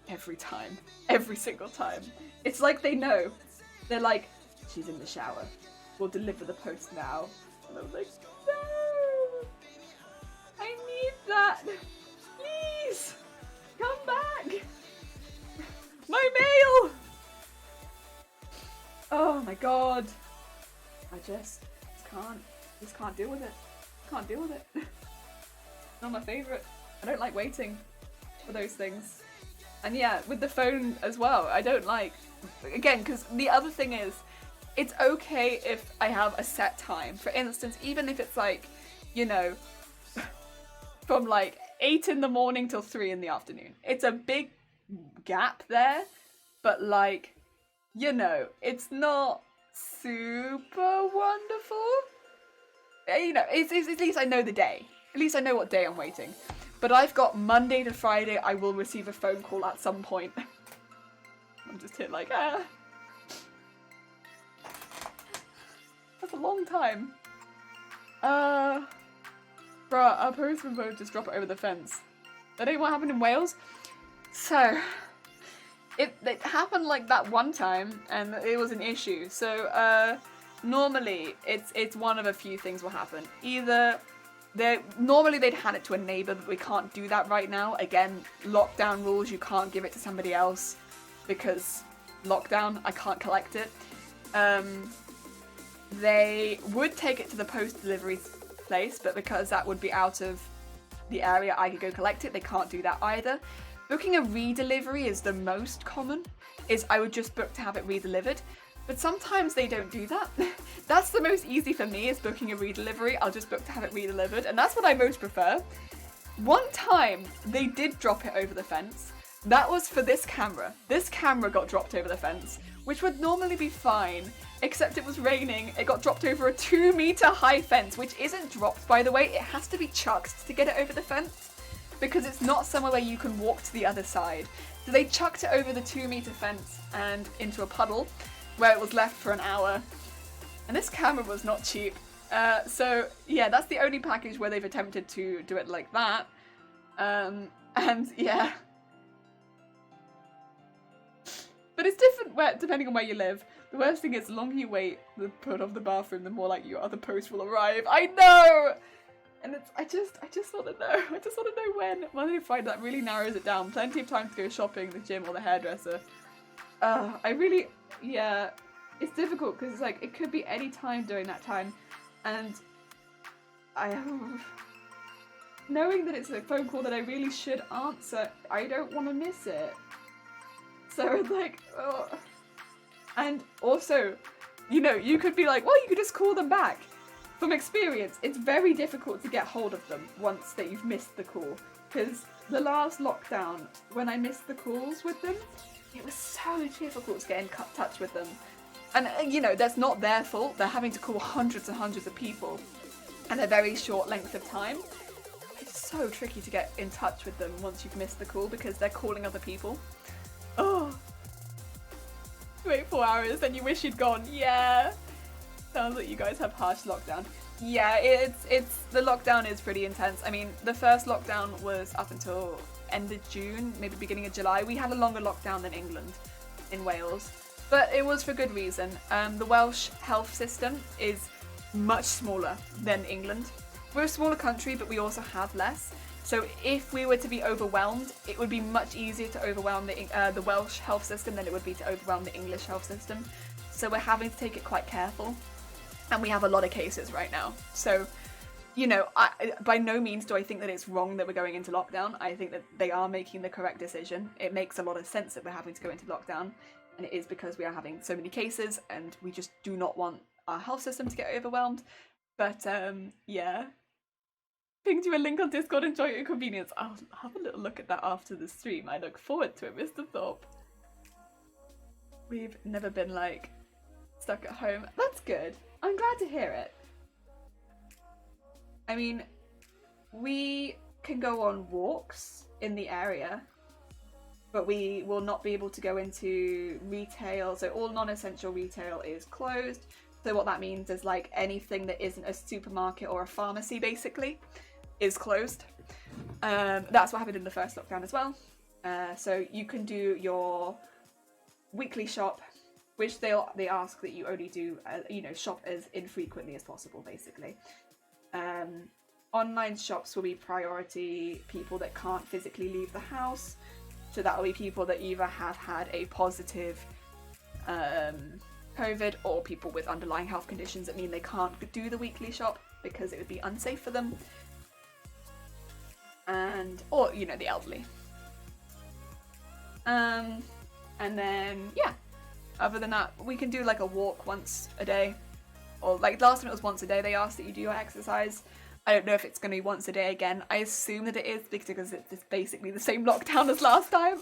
Every time. Every single time. It's like they know. They're like, she's in the shower. We'll deliver the post now. And I was like, no! I need that! Please! Come back! My mail! Oh my god. I just can't deal with it. Can't deal with it. Not my favourite. I don't like waiting for those things. And yeah, with the phone as well, I don't like, again, because the other thing is, it's okay if I have a set time. For instance, even if it's like, you know, from like 8 in the morning till 3 in the afternoon. It's a big gap there, but like, you know, it's not super wonderful. You know, it's at least I know the day. At least I know what day I'm waiting. But I've got Monday to Friday, I will receive a phone call at some point. I'm just here like, That's a long time. Bruh, our postman won't just drop it over the fence. That ain't what happened in Wales. So, it happened like that one time, and it was an issue. So, normally, it's one of a few things will happen. Either... Normally they'd hand it to a neighbour, but we can't do that right now. Again, lockdown rules, you can't give it to somebody else because lockdown, I can't collect it. They would take it to the post delivery place, but because that would be out of the area I could go collect it, they can't do that either. Booking a redelivery is the most common, is I would just book to have it redelivered. But sometimes they don't do that. That's the most easy for me, is booking a redelivery. I'll just book to have it redelivered, and that's what I most prefer. One time, they did drop it over the fence. That was for this camera. This camera got dropped over the fence, which would normally be fine, except it was raining. It got dropped over a 2-meter high fence, which isn't dropped, by the way. It has to be chucked to get it over the fence, because it's not somewhere where you can walk to the other side. So they chucked it over the 2-meter fence and into a puddle where it was left for an hour. And this camera was not cheap. So yeah, that's the only package where they've attempted to do it like that. And yeah. But it's different depending on where you live. The worst thing is the longer you wait the put off the bathroom, the more like your other post will arrive. I know! And it's I just want to know. I just want to know when they find that really narrows it down. Plenty of time to go shopping, the gym or the hairdresser. Yeah, it's difficult because it's like it could be any time during that time, and knowing that it's a phone call that I really should answer, I don't want to miss it. So it's like, oh. And also, you know, you could be like, well, you could just call them back. From experience, it's very difficult to get hold of them once that you've missed the call. Because the last lockdown, when I missed the calls with them, it was so difficult to get in touch with them. And, you know, that's not their fault. They're having to call hundreds and hundreds of people in a very short length of time. It's so tricky to get in touch with them once you've missed the call because they're calling other people. Oh. Wait 4 hours, then you wish you'd gone. Yeah. Sounds like you guys have harsh lockdown. Yeah, it's the lockdown is pretty intense. I mean, the first lockdown was up until end of June, maybe beginning of July. We had a longer lockdown than England in Wales, but it was for good reason. The Welsh health system is much smaller than England. We're a smaller country, but we also have less. So if we were to be overwhelmed, it would be much easier to overwhelm the Welsh health system than it would be to overwhelm the English health system. So we're having to take it quite careful. And we have a lot of cases right now. So, you know, by no means do I think that it's wrong that we're going into lockdown. I think that they are making the correct decision. It makes a lot of sense that we're having to go into lockdown. And it is because we are having so many cases and we just do not want our health system to get overwhelmed. But, yeah. Pinged you a link on Discord, enjoy your convenience. I'll have a little look at that after the stream. I look forward to it, Mr. Thorpe. We've never been, like, stuck at home. That's good. I'm glad to hear it. I mean, we can go on walks in the area, but we will not be able to go into retail. So all non-essential retail is closed. So what that means is like anything that isn't a supermarket or a pharmacy basically is closed. That's what happened in the first lockdown as well. So you can do your weekly shop, which they ask that you only do, you know, shop as infrequently as possible, basically. Online shops will be priority people that can't physically leave the house. So that will be people that either have had a positive COVID or people with underlying health conditions that mean they can't do the weekly shop because it would be unsafe for them. Or, you know, the elderly. And then, yeah. Other than that, we can do like a walk once a day. Or like last time it was once a day, they asked that you do your exercise. I don't know if it's going to be once a day again. I assume that it is because it's basically the same lockdown as last time.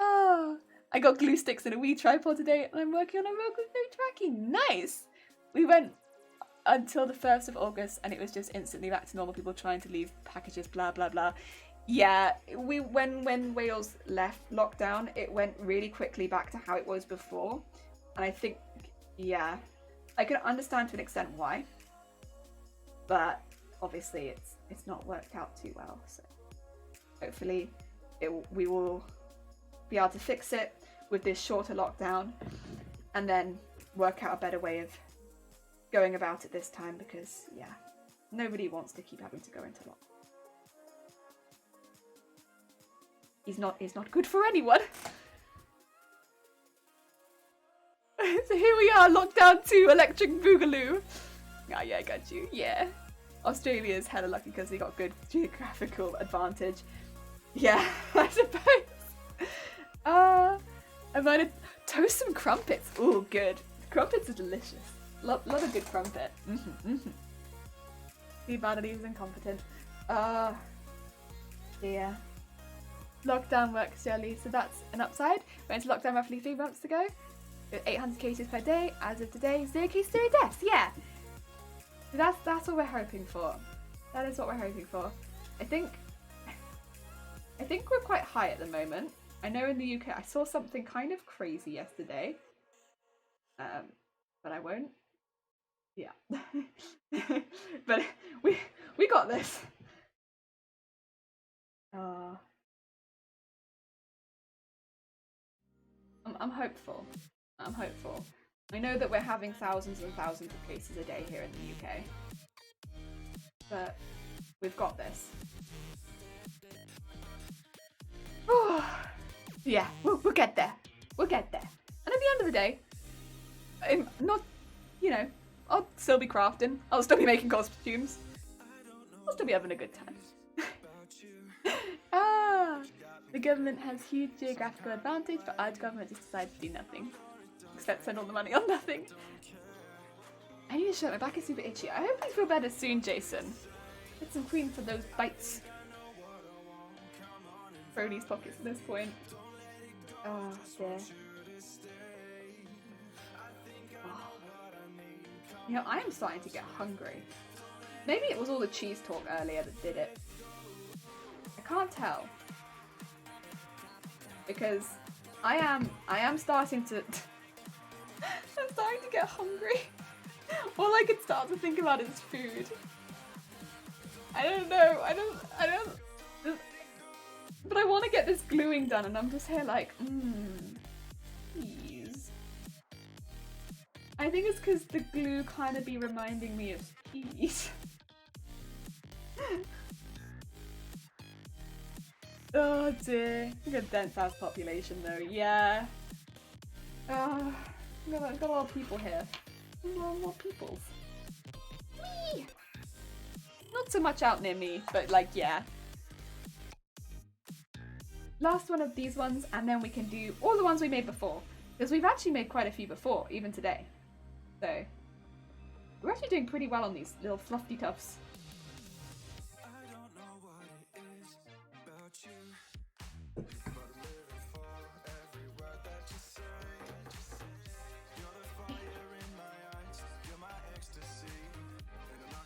Oh, I got glue sticks and a Wii tripod today and I'm working on a real good tracking. Nice! We went until the 1st of August and it was just instantly back to normal, people trying to leave packages, blah, blah, blah. Yeah, when Wales left lockdown, it went really quickly back to how it was before. And I think, yeah, I can understand to an extent why. But obviously it's not worked out too well. So hopefully we will be able to fix it with this shorter lockdown and then work out a better way of going about it this time because, yeah, nobody wants to keep having to go into lockdown. It's not good for anyone. So here we are, lockdown 2, electric boogaloo. Ah, yeah, I got you, yeah. Australia's hella lucky because they got good geographical advantage. Yeah, I suppose. I might have toast some crumpets. Ooh, good. Crumpets are delicious. Love a good crumpet. The vanity is incompetent. Yeah. Lockdown works, Shirley. So that's an upside. Went into lockdown roughly 3 months ago. 800 cases per day. As of today, 0 cases, 0 deaths. Yeah. So that's what we're hoping for. That is what we're hoping for. I think we're quite high at the moment. I know in the UK I saw something kind of crazy yesterday. But I won't. Yeah. But we got this. I'm hopeful. I'm hopeful. I know that we're having thousands and thousands of cases a day here in the UK. But we've got this. Yeah, we'll get there. We'll get there. And at the end of the day, I'm not, you know, I'll still be crafting. I'll still be making costumes. I'll still be having a good time. The government has huge geographical advantage, but our government just decides to do nothing. Except spend all the money on nothing. I need a shirt, my back is super itchy. I hope you feel better soon, Jason. Get some cream for those bites. Brony's pockets at this point. Oh, dear. Oh. You know, I am starting to get hungry. Maybe it was all the cheese talk earlier that did it. I can't tell. Because I am starting to I'm starting to get hungry. All I can start to think about is food. I don't know, I don't but I want to get this gluing done and I'm just here like, cheese. I think it's because the glue kind of be reminding me of cheese. Oh dear. We've got a dense house population though, yeah. Got a lot of people here. A lot more peoples. Whee! Not so much out near me, but like, yeah. Last one of these ones, and then we can do all the ones we made before. Because we've actually made quite a few before, even today. So, we're actually doing pretty well on these little fluffy tufts.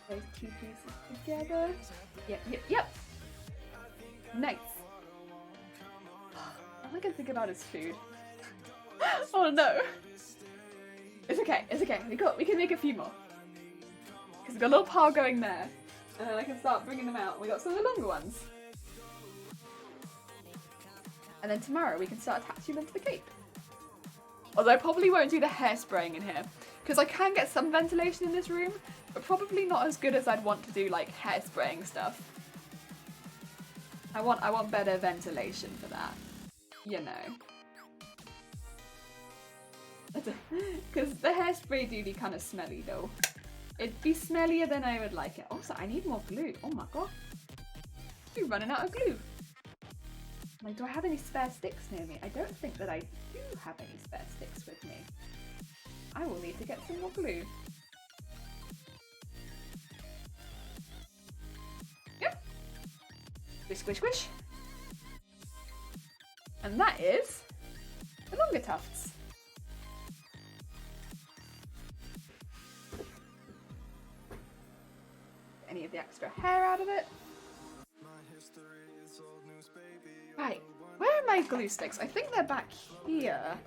Those two pieces together. Yep. Nice. All I can think about is food. Oh no. It's okay. We can make a few more. Because we've got a little pile going there. And then I can start bringing them out. We got some of the longer ones. And then tomorrow we can start attaching them to the cape. Although I probably won't do the hairspraying in here. Because I can get some ventilation in this room, but probably not as good as I'd want to do like hairspraying stuff. I want better ventilation for that. You know. Because the hairspray do be kind of smelly though. It'd be smellier than I would like it. Also, I need more glue. Oh my god. We're running out of glue. Like, do I have any spare sticks near me? I don't think that I do have any spare sticks with me. I will need to get some more glue. Yep. Squish, squish, squish. And that is the longer tufts. Get any of the extra hair out of it. Right, where are my glue sticks? I think they're back here.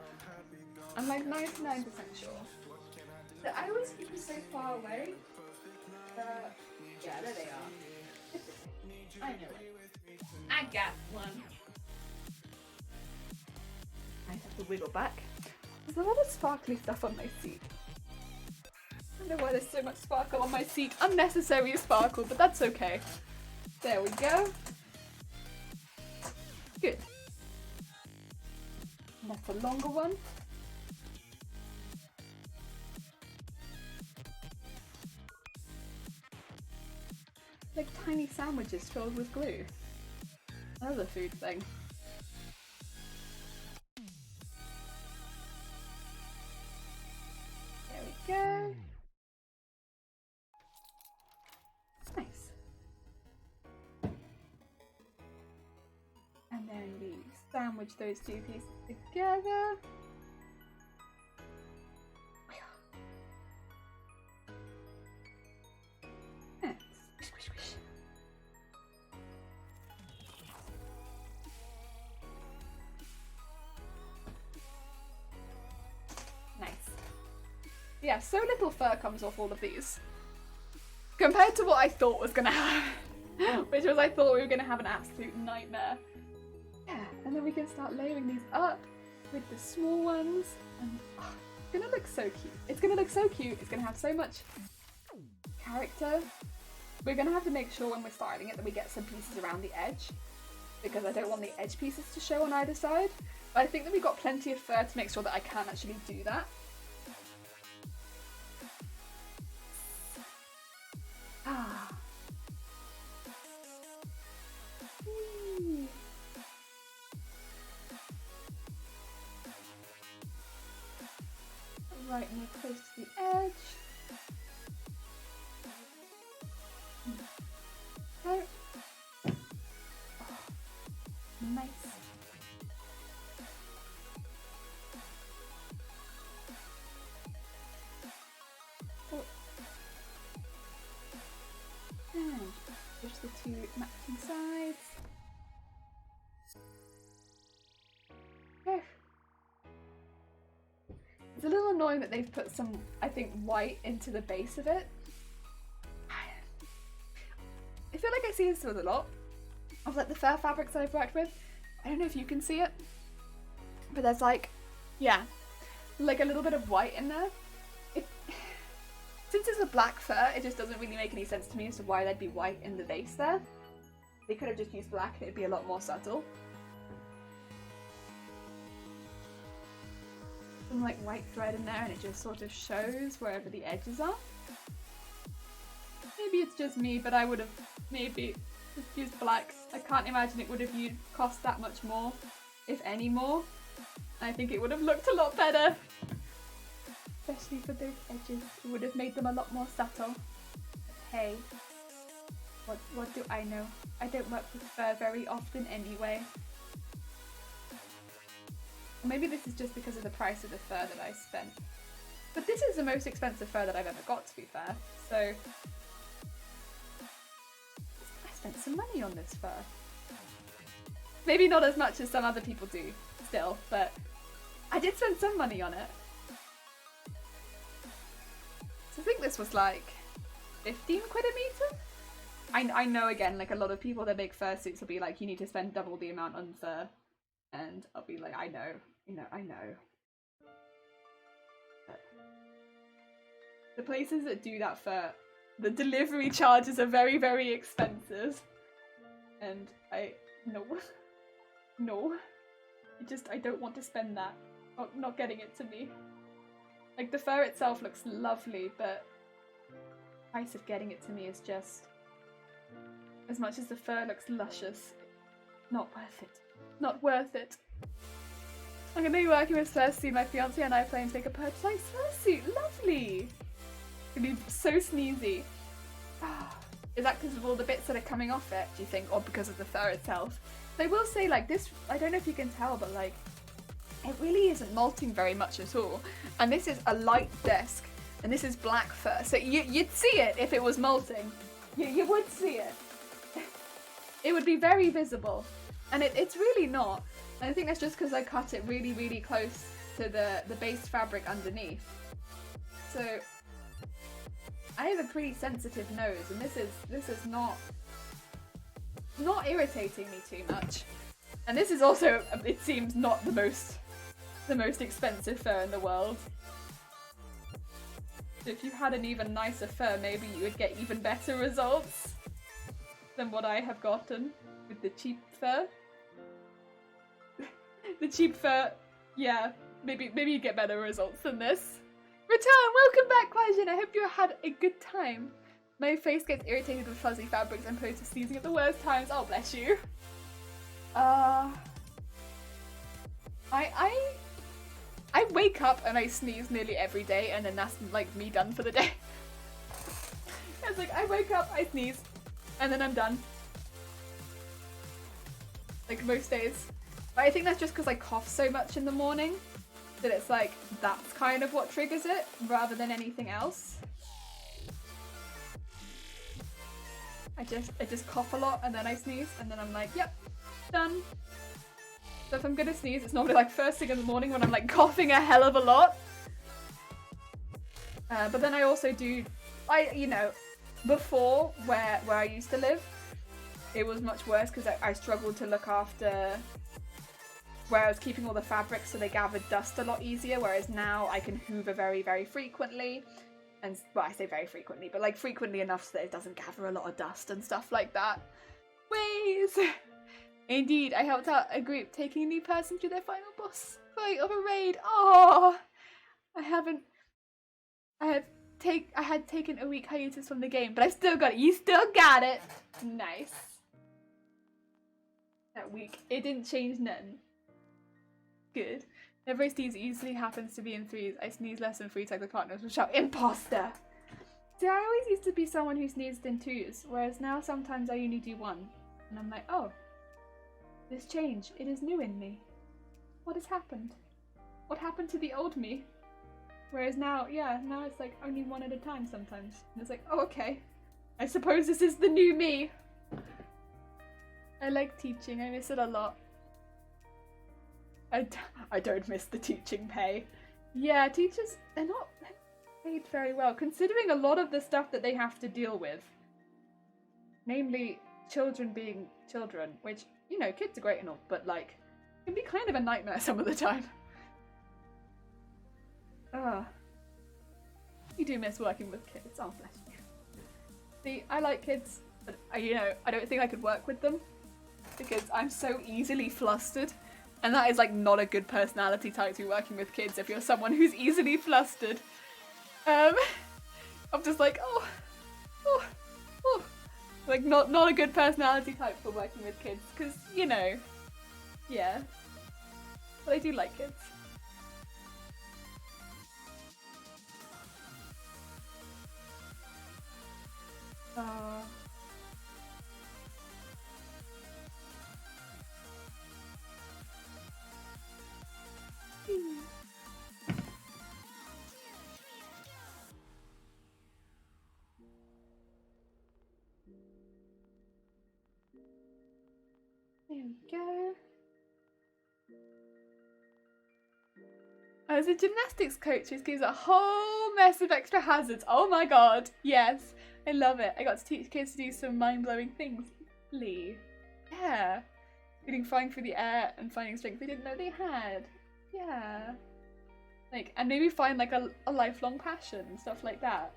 I'm like 99% sure. But I always keep them so far away. Yeah, there they are. I know it. I got one. I have to wiggle back. There's a lot of sparkly stuff on my seat. I don't know why there's so much sparkle on my seat. Unnecessary sparkle, but that's okay. There we go. Good. And that's a longer one. Like tiny sandwiches filled with glue. Another food thing. There we go. Nice. And then we sandwich those two pieces together. And squish, squish, squish. Yeah, so little fur comes off all of these. Compared to what I thought was gonna happen. Which was I thought we were gonna have an absolute nightmare. Yeah, and then we can start layering these up with the small ones. And it's gonna look so cute. It's gonna look so cute. It's gonna have so much character. We're gonna have to make sure when we're styling it that we get some pieces around the edge, because I don't want the edge pieces to show on either side. But I think that we got plenty of fur to make sure that I can actually do that. Ah. Ooh. Right near close to the edge. Okay. Oh, nice. Oh. And push the two matching sides. Okay. It's a little annoying that they've put some, I think, white into the base of it. I feel like I see this with a lot of like the fur fabrics that I've worked with. I don't know if you can see it, but there's like, yeah, like a little bit of white in there. Since it's a black fur, it just doesn't really make any sense to me as to why there'd be white in the base there. They could have just used black and it'd be a lot more subtle. Some like white thread in there and it just sort of shows wherever the edges are. Maybe it's just me, but I would have maybe just used black. I can't imagine it would have cost that much more, if any more. I think it would have looked a lot better. Especially for those edges. It would have made them a lot more subtle. But hey, what do I know? I don't work with fur very often anyway. Or maybe this is just because of the price of the fur that I spent. But this is the most expensive fur that I've ever got, to be fair. So spent some money on this fur. Maybe not as much as some other people do still, but I did spend some money on it. So I think this was like 15 quid a meter? I know again, like a lot of people that make fursuits will be like, you need to spend double the amount on fur. And I'll be like, I know. But the places that do that fur, the delivery charges are very, very expensive. And no. I don't want to spend that. Not getting it to me. Like, the fur itself looks lovely, but the price of getting it to me is just, as much as the fur looks luscious, not worth it. Not worth it. I'm gonna be working with fursuit. My fiance and I plan to make a personalized fursuit. Lovely! It's gonna be so sneezy. Is that because of all the bits that are coming off it, do you think? Or because of the fur itself? I will say, like, this, I don't know if you can tell, but like, it really isn't molting very much at all. And this is a light desk, and this is black fur. So you'd see it if it was molting. You would see it. It would be very visible. And it's really not. And I think that's just because I cut it really, really close to the base fabric underneath. So I have a pretty sensitive nose, and this is not irritating me too much. And this is also, it seems, not the most expensive fur in the world. So if you had an even nicer fur, maybe you would get even better results than what I have gotten with the cheap fur. The cheap fur, yeah, maybe you get better results than this. Return, welcome back, Quajan. I hope you had a good time. My face gets irritated with fuzzy fabrics and prone to sneezing at the worst times. Oh, bless you. I wake up and I sneeze nearly every day, and then that's like me done for the day. It's like I wake up, I sneeze, and then I'm done. Like most days. But I think that's just because I cough so much in the morning that it's like that's kind of what triggers it rather than anything else. I just cough a lot and then I sneeze and then I'm like, yep, done. So if I'm gonna sneeze, it's normally like first thing in the morning when I'm like coughing a hell of a lot. But then I also do, you know, before where I used to live, it was much worse because I struggled to look after where I was keeping all the fabrics so they gathered dust a lot easier, whereas now I can hoover very, very frequently. And, well, I say very frequently, but like frequently enough so that it doesn't gather a lot of dust and stuff like that. Ways! Indeed, I helped out a group taking a new person through their final boss fight of a raid. Oh, I had taken a week hiatus from the game, but I still got it. You still got it. Nice. That week, it didn't change none. Good. Whenever I sneeze, it usually happens to be in threes. I sneeze less than 3 times my partners will shout, imposter! See, I always used to be someone who sneezed in 2s, whereas now sometimes I only do 1. And I'm like, oh, this change, it is new in me. What has happened? What happened to the old me? Whereas now, yeah, now it's like only 1 at a time sometimes. And it's like, oh, okay. I suppose this is the new me. I like teaching, I miss it a lot. I don't miss the teaching pay. Yeah, teachers, they're not paid very well, considering a lot of the stuff that they have to deal with. Namely, children being children, which, you know, kids are great and all, but like, can be kind of a nightmare some of the time. You do miss working with kids, oh bless you. See, I like kids, but you know, I don't think I could work with them because I'm so easily flustered. And that is like not a good personality type to be working with kids if you're someone who's easily flustered. I'm just like, oh. Like not a good personality type for working with kids, because, you know, yeah. But I do like kids. There we go. I was a gymnastics coach, which gives a whole mess of extra hazards. Oh my god, yes. I love it. I got to teach kids to do some mind-blowing things. Lee. Yeah. Including flying through the air and finding strength they didn't know they had. Yeah. Like, and maybe find like a lifelong passion and stuff like that.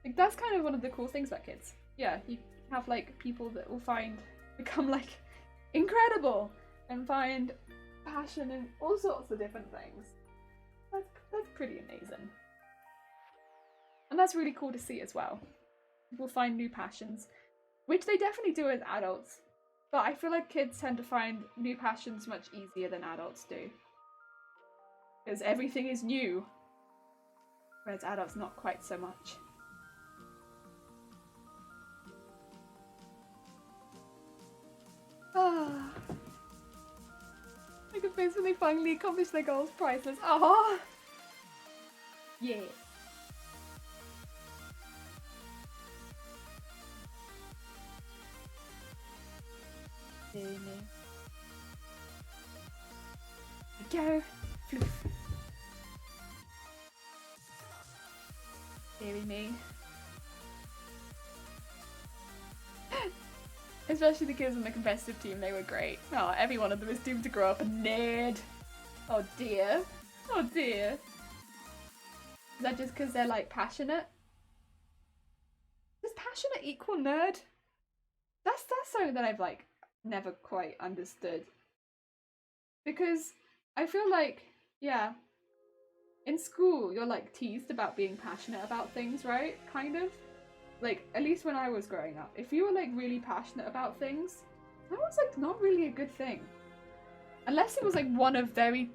Like, that's kind of one of the cool things about kids. Yeah, you have like people that will become like incredible and find passion in all sorts of different things. That's pretty amazing. And that's really cool to see as well. People find new passions, which they definitely do as adults. But I feel like kids tend to find new passions much easier than adults do. Because everything is new. Whereas adults, not quite so much. Like a face when they finally accomplish their goals, priceless. Ah, yeah. There we go. Floof. Deary me. Especially the kids on the competitive team, they were great. Oh, every one of them is doomed to grow up a nerd. Oh dear. Oh dear. Is that just because they're like passionate? Does passionate equal nerd? That's something that I've like never quite understood. Because I feel like, yeah, in school you're like teased about being passionate about things, right? Kind of. Like, at least when I was growing up, if you were like really passionate about things, that was like not really a good thing. Unless it was like one of very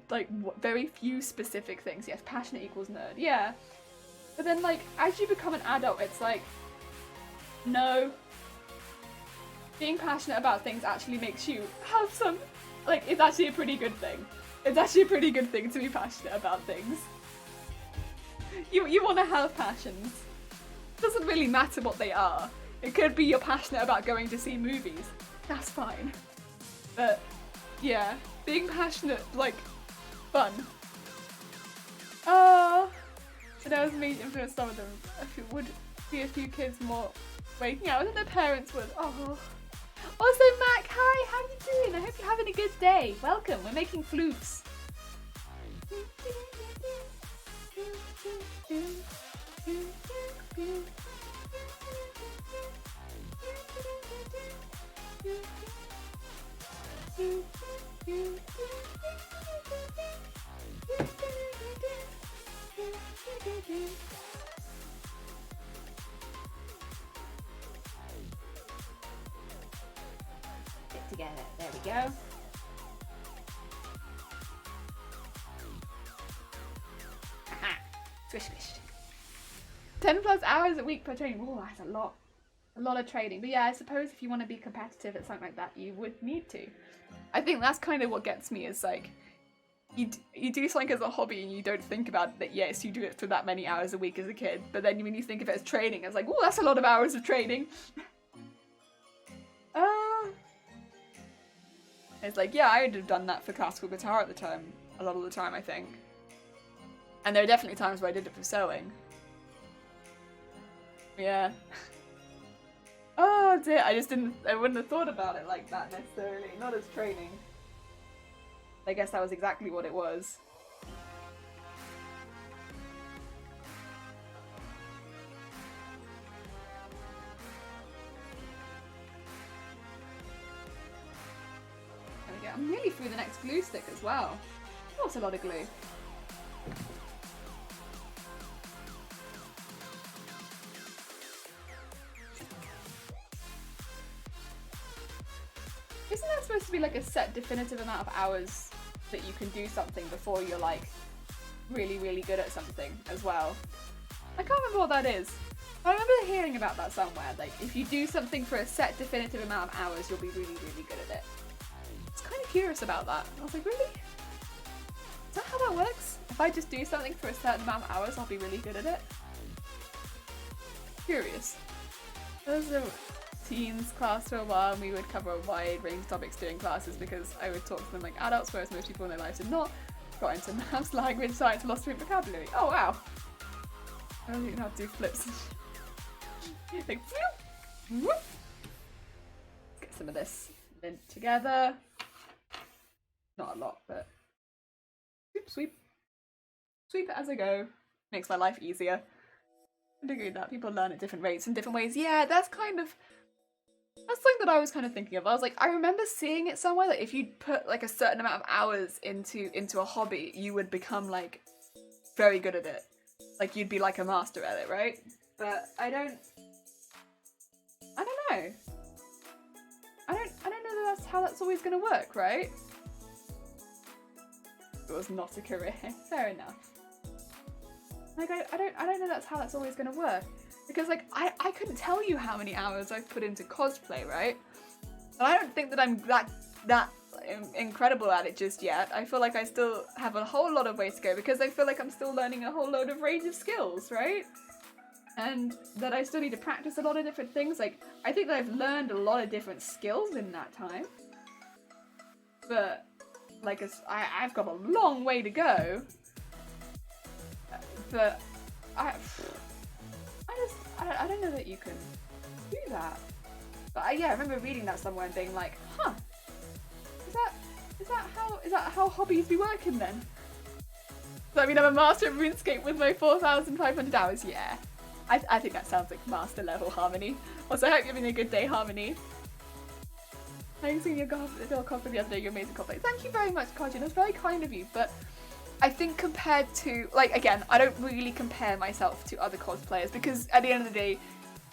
few specific things. Yes, passionate equals nerd. Yeah. But then like, as you become an adult, it's like, no. Being passionate about things actually makes you have some, like, it's actually a pretty good thing. It's actually a pretty good thing to be passionate about things. You want to have passions. It doesn't really matter what they are. It could be you're passionate about going to see movies. That's fine. But, yeah, being passionate, like, fun. But I was maybe influenced some of them. It would be a few kids more waking out than their parents would. Oh. Also, Mac, hi, how are you doing? I hope you're having a good day. Welcome, we're making floofs. Get together, there we go. Aha. Squish, squish. 10 plus hours a week per training. Oh, that's a lot. A lot of training. But yeah, I suppose if you want to be competitive at something like that, you would need to. I think that's kind of what gets me is like, you do something as a hobby and you don't think about that, yes, you do it for that many hours a week as a kid. But then when you think of it as training, it's like, oh, that's a lot of hours of training. It's like, yeah, I would have done that for classical guitar at the time. A lot of the time, I think. And there are definitely times where I did it for sewing. Yeah. Oh dear, I wouldn't have thought about it like that necessarily, not as training. I guess that was exactly what it was. There we go. I'm nearly through the next glue stick as well. That's a lot of glue. Isn't that supposed to be like a set definitive amount of hours that you can do something before you're like really, really good at something as well? I can't remember what that is. But I remember hearing about that somewhere. Like if you do something for a set definitive amount of hours, you'll be really, really good at it. I was kind of curious about that. I was like, really? Is that how that works? If I just do something for a certain amount of hours, I'll be really good at it? Curious. Those are teens class for a while and we would cover a wide range of topics during classes because I would talk to them like adults, whereas most people in their lives did not. Got into maths, language, science, philosophy, and vocabulary. Oh wow! I don't even know how to do flips. Like, whoop, whoop. Let's get some of this lint together. Not a lot, but sweep, sweep. Sweep it as I go. Makes my life easier. I'd agree with that. People learn at different rates in different ways. Yeah, that's something that I was kind of thinking of. I was like, I remember seeing it somewhere that if you'd put like a certain amount of hours into a hobby, you would become like very good at it. Like you'd be like a master at it, right? But I don't know. I don't know that that's how that's always gonna work, right? It was not a career. Fair enough. Like I don't know that's how that's always gonna work. Because like I couldn't tell you how many hours I've put into cosplay, right? And I don't think that I'm that incredible at it just yet. I feel like I still have a whole lot of ways to go because I feel like I'm still learning a whole load of range of skills, right? And that I still need to practice a lot of different things. Like I think that I've learned a lot of different skills in that time. But like I've got a long way to go. But I don't know that you can do that. But yeah, I remember reading that somewhere and being like, huh, is that how hobbies be working then? So I mean, I'm a master of RuneScape with my 4,500 hours. Yeah, I think that sounds like master level Harmony. Also, I hope you're having a good day, Harmony. I seen your cosplay the other day. You're amazing cosplay. Thank you very much, Kajin. That's very kind of you. But I think compared to, like, again, I don't really compare myself to other cosplayers because at the end of the day,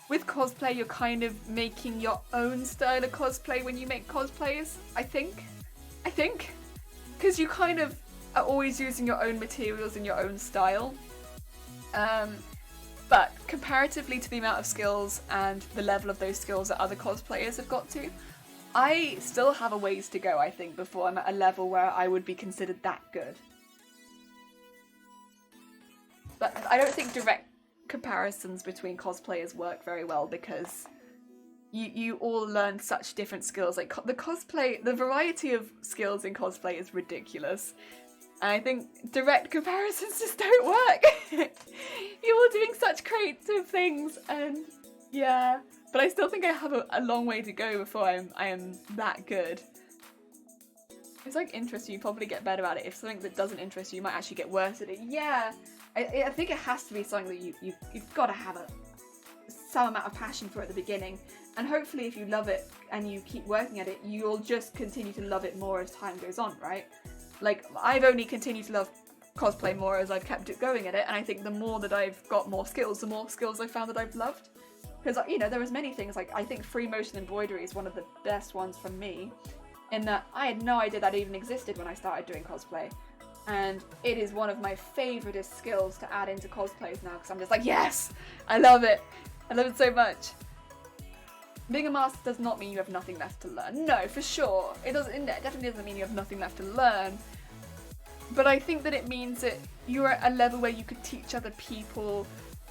with cosplay, you're kind of making your own style of cosplay when you make cosplays, I think. Because you kind of are always using your own materials and your own style. But comparatively to the amount of skills and the level of those skills that other cosplayers have got to, I still have a ways to go, I think, before I'm at a level where I would be considered that good. But I don't think direct comparisons between cosplayers work very well because you all learn such different skills. Like the variety of skills in cosplay is ridiculous. And I think direct comparisons just don't work. You're all doing such creative things, and yeah. But I still think I have a long way to go before I am that good. If something interests you, you probably get better at it. If something that doesn't interest you, you might actually get worse at it. Yeah, I think it has to be something that you've got to have some amount of passion for at the beginning. And hopefully if you love it and you keep working at it, you'll just continue to love it more as time goes on, right? Like, I've only continued to love cosplay more as I've kept it going at it, and I think the more that I've got more skills, the more skills I've found that I've loved. Because, you know, there was many things, like, I think free motion embroidery is one of the best ones for me, in that I had no idea that even existed when I started doing cosplay. And it is one of my favouriteest skills to add into cosplays now, because I'm just like, yes! I love it! I love it so much. Being a master does not mean you have nothing left to learn. No, for sure. It definitely doesn't mean you have nothing left to learn. But I think that it means that you're at a level where you could teach other people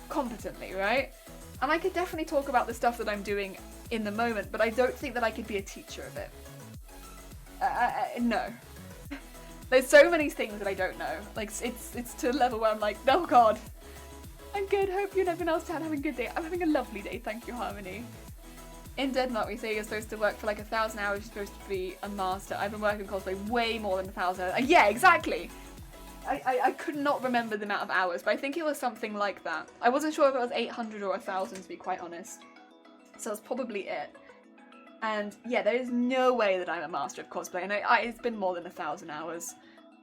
competently, right? And I could definitely talk about the stuff that I'm doing in the moment, but I don't think that I could be a teacher of it. No. There's so many things that I don't know. Like, it's to a level where I'm like, oh god. I'm good, hope you and everyone else having a good day. I'm having a lovely day, thank you, Harmony. In Denmark, we say you're supposed to work for like 1,000 hours, you're supposed to be a master. I've been working cosplay way more than 1,000 hours. Yeah, exactly! I could not remember the amount of hours, but I think it was something like that. I wasn't sure if it was 800 or 1,000 to be quite honest. So that's probably it. And yeah, there is no way that I'm a master of cosplay, and it's been more than 1,000 hours.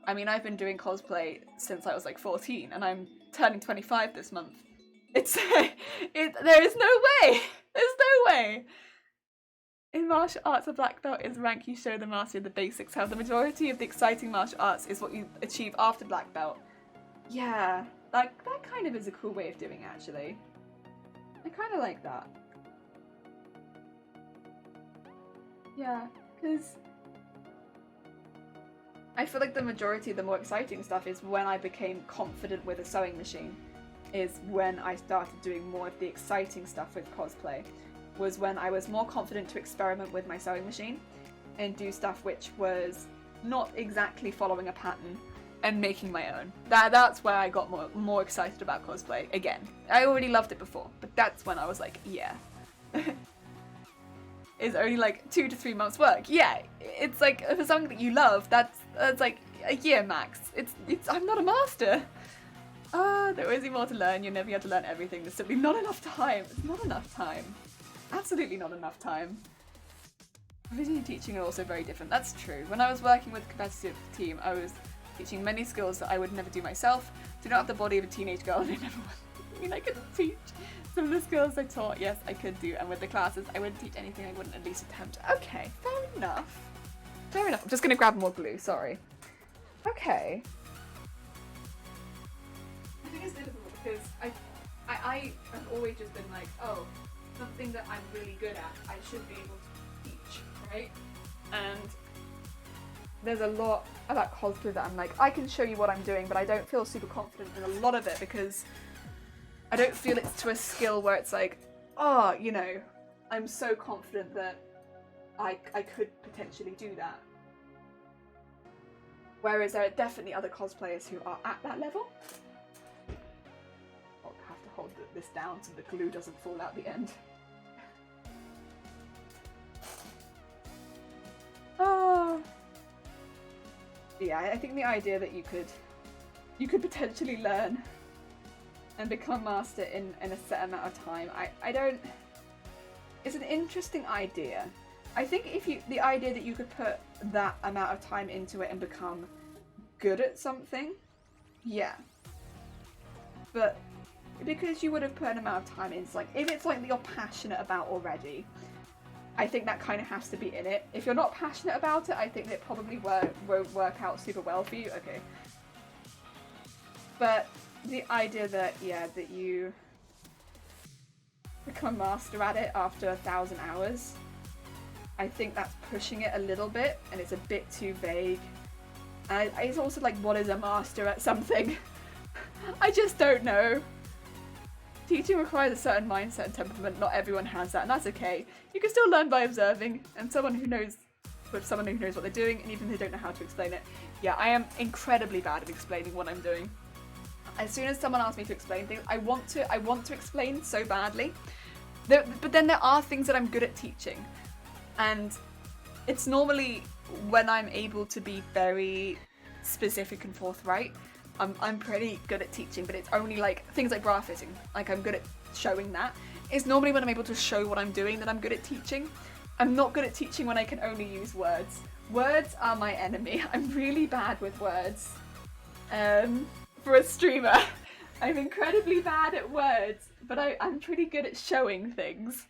I mean, I've been doing cosplay since I was like 14, and I'm turning 25 this month. There is no way! There's no way! In martial arts, a black belt is rank you show the mastery of the basics. How the majority of the exciting martial arts is what you achieve after black belt. Yeah, that kind of is a cool way of doing it, actually. I kind of like that. Yeah, because I feel like the majority of the more exciting stuff is when I became confident with a sewing machine. Is when I started doing more of the exciting stuff with cosplay. Was when I was more confident to experiment with my sewing machine and do stuff which was not exactly following a pattern and making my own. That's where I got more excited about cosplay again. I already loved it before, but that's when I was like, yeah. It's only like 2 to 3 months work. Yeah, it's like for something that you love, that's like a year max. I'm not a master. There is more to learn. You're never going to learn everything. There's simply not enough time. It's not enough time. Absolutely not enough time. Visually teaching are also very different. That's true. When I was working with a competitive team, I was teaching many skills that I would never do myself. Do not have the body of a teenage girl, and I never I mean, I could teach some of the skills I taught. Yes, I could do. And with the classes, I wouldn't teach anything I wouldn't at least attempt. Okay, fair enough. Fair enough. I'm just going to grab more glue. Sorry. Okay. I think it's difficult because I have always just been like, oh, something that I'm really good at, I should be able to teach, right? And there's a lot about cosplay that I'm like, I can show you what I'm doing, but I don't feel super confident in a lot of it because I don't feel it's to a skill where it's like, oh, you know, I'm so confident that I could potentially do that. Whereas there are definitely other cosplayers who are at that level. I'll have to hold this down so the glue doesn't fall out the end. Oh. Yeah, I think the idea that you could potentially learn and become master in a set amount of time, I don't... It's an interesting idea. I think the idea that you could put that amount of time into it and become good at something, yeah. But because you would have put an amount of time in, it's like, if it's like that you're passionate about already, I think that kind of has to be in it. If you're not passionate about it, I think that it probably won't work out super well for you. Okay. But the idea that, yeah, that you become master at it after 1,000 hours, I think that's pushing it a little bit, and it's a bit too vague. And it's also like, what is a master at something? I just don't know. Teaching requires a certain mindset and temperament. Not everyone has that, and that's okay. You can still learn by observing, and someone who knows with someone who knows what they're doing, and even if they don't know how to explain it. Yeah, I am incredibly bad at explaining what I'm doing. As soon as someone asks me to explain things, I want to explain so badly. But then there are things that I'm good at teaching, and it's normally when I'm able to be very specific and forthright. I'm pretty good at teaching, but it's only like things like bra fitting. Like I'm good at showing that. It's normally when I'm able to show what I'm doing that I'm good at teaching. I'm not good at teaching when I can only use words. Words are my enemy. I'm really bad with words. For a streamer, I'm incredibly bad at words, but I'm pretty good at showing things.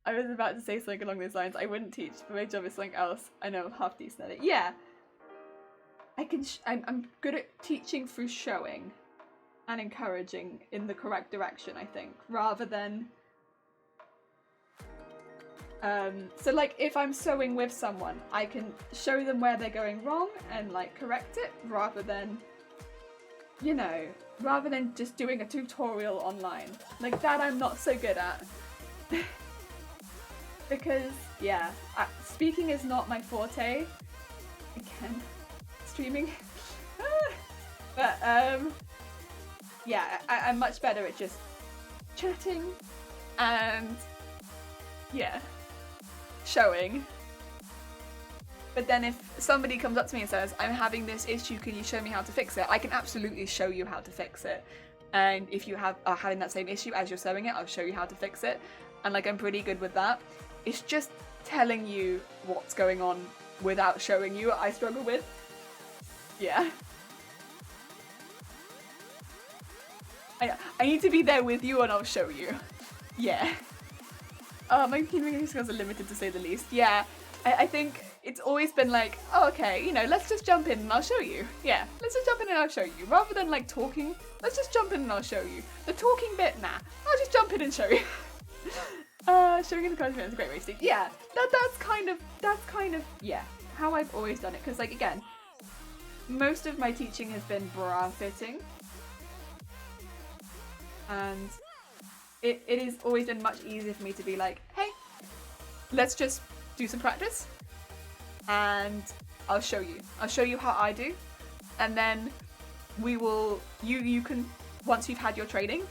I was about to say something along those lines. I wouldn't teach, but my job is something else. I know I'm half decent at it. Yeah, I'm good at teaching through showing and encouraging in the correct direction, I think, rather than so like if I'm sewing with someone, I can show them where they're going wrong and like correct it, rather than, you know, rather than just doing a tutorial online. Like that I'm not so good at. Because, yeah, speaking is not my forte. Again, streaming. But, yeah, I'm much better at just chatting and, yeah, showing. But then if somebody comes up to me and says, I'm having this issue, can you show me how to fix it? I can absolutely show you how to fix it. And if you are having that same issue as you're sewing it, I'll show you how to fix it. And like, I'm pretty good with that. It's just telling you what's going on without showing you I struggle with. Yeah. I need to be there with you and I'll show you. Yeah. My communication skills are limited to say the least. Yeah. I think it's always been like, oh, okay, you know, let's just jump in and I'll show you. Yeah, let's just jump in and I'll show you. Rather than like talking, let's just jump in and I'll show you. The talking bit, nah, I'll just jump in and show you. Showing in the comments is a great way to speak. Yeah, that's kind of, yeah, how I've always done it. Because like, again, most of my teaching has been bra fitting. And it has always been much easier for me to be like, hey, let's just do some practice and I'll show you. I'll show you how I do, and then we will, you can, once you've had your training,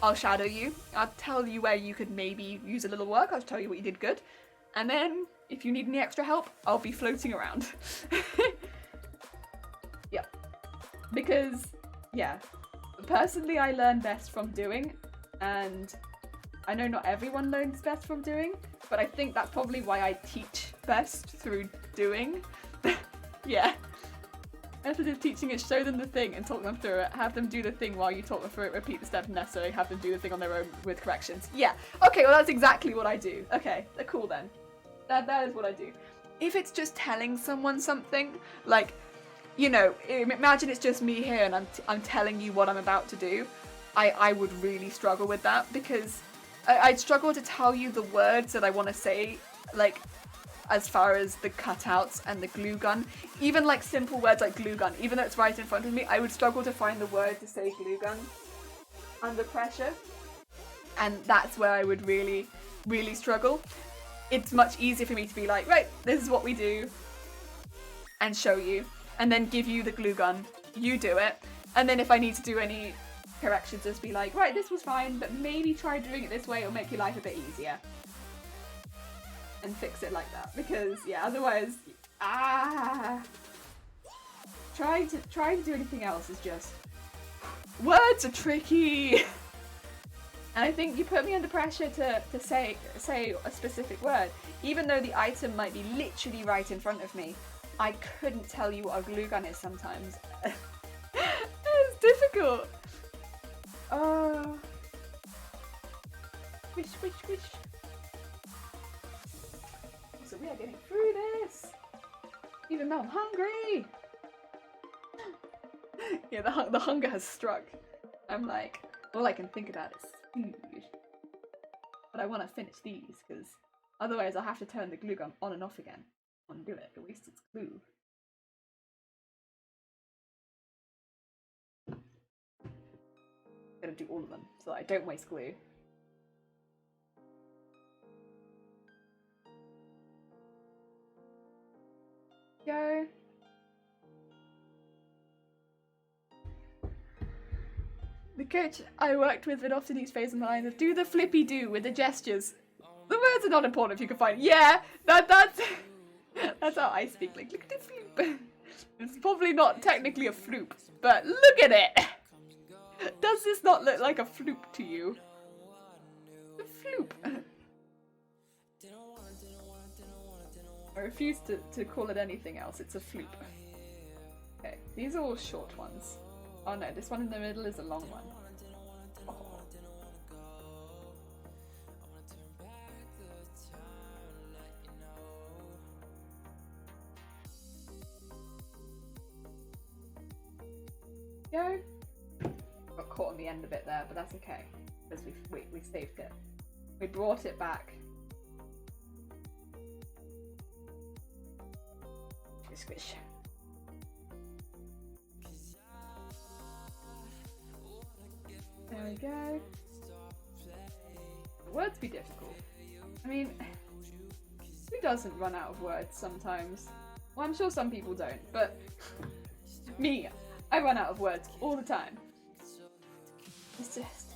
I'll shadow you. I'll tell you where you could maybe use a little work. I'll tell you what you did good. And then if you need any extra help, I'll be floating around. Yeah. Because, yeah, personally I learn best from doing, and I know not everyone learns best from doing, but I think that's probably why I teach best through doing. Yeah. Method of teaching is show them the thing and talk them through it. Have them do the thing while you talk them through it. Repeat the steps necessary. Have them do the thing on their own with corrections. Yeah. Okay, well that's exactly what I do. Okay, they're cool then. That is what I do. If it's just telling someone something, like, you know, imagine it's just me here and I'm telling you what I'm about to do, I would really struggle with that, because I'd struggle to tell you the words that I want to say, like, as far as the cutouts and the glue gun. Even like simple words like glue gun, even though it's right in front of me, I would struggle to find the word to say glue gun under pressure. And that's where I would really, really struggle. It's much easier for me to be like, right, this is what we do, and show you, and then give you the glue gun, you do it, and then if I need to do any corrections, just be like, right, this was fine, but maybe try doing it this way, it'll make your life a bit easier. And fix it like that, because yeah, otherwise, trying to do anything else is just, words are tricky. And I think you put me under pressure to say a specific word, even though the item might be literally right in front of me. I couldn't tell you what a glue gun is sometimes. It's difficult. Wish. So we are getting through this, even though I'm hungry. Yeah, the hunger has struck. I'm like, all I can think about is food. But I want to finish these, because otherwise I'll have to turn the glue gun on and off again. Undo it, it wastes its glue. I'm gonna do all of them so that I don't waste glue. Go. The coach I worked with would often use phrases in the lines of do the flippy do with the gestures. The words are not important if you can find. Yeah, that's how I speak. Like, look at this floop. It's probably not technically a floop, but look at it. Does this not look like a floop to you? A floop. I refuse to call it anything else. It's a floop. Okay, these are all short ones. Oh no, this one in the middle is a long one. Oh. Go. Got caught on the end of it there, but that's okay because we saved it. We brought it back. Squish. There we go. Words be difficult. I mean, who doesn't run out of words sometimes? Well, I'm sure some people don't, but me, I run out of words all the time. It's just,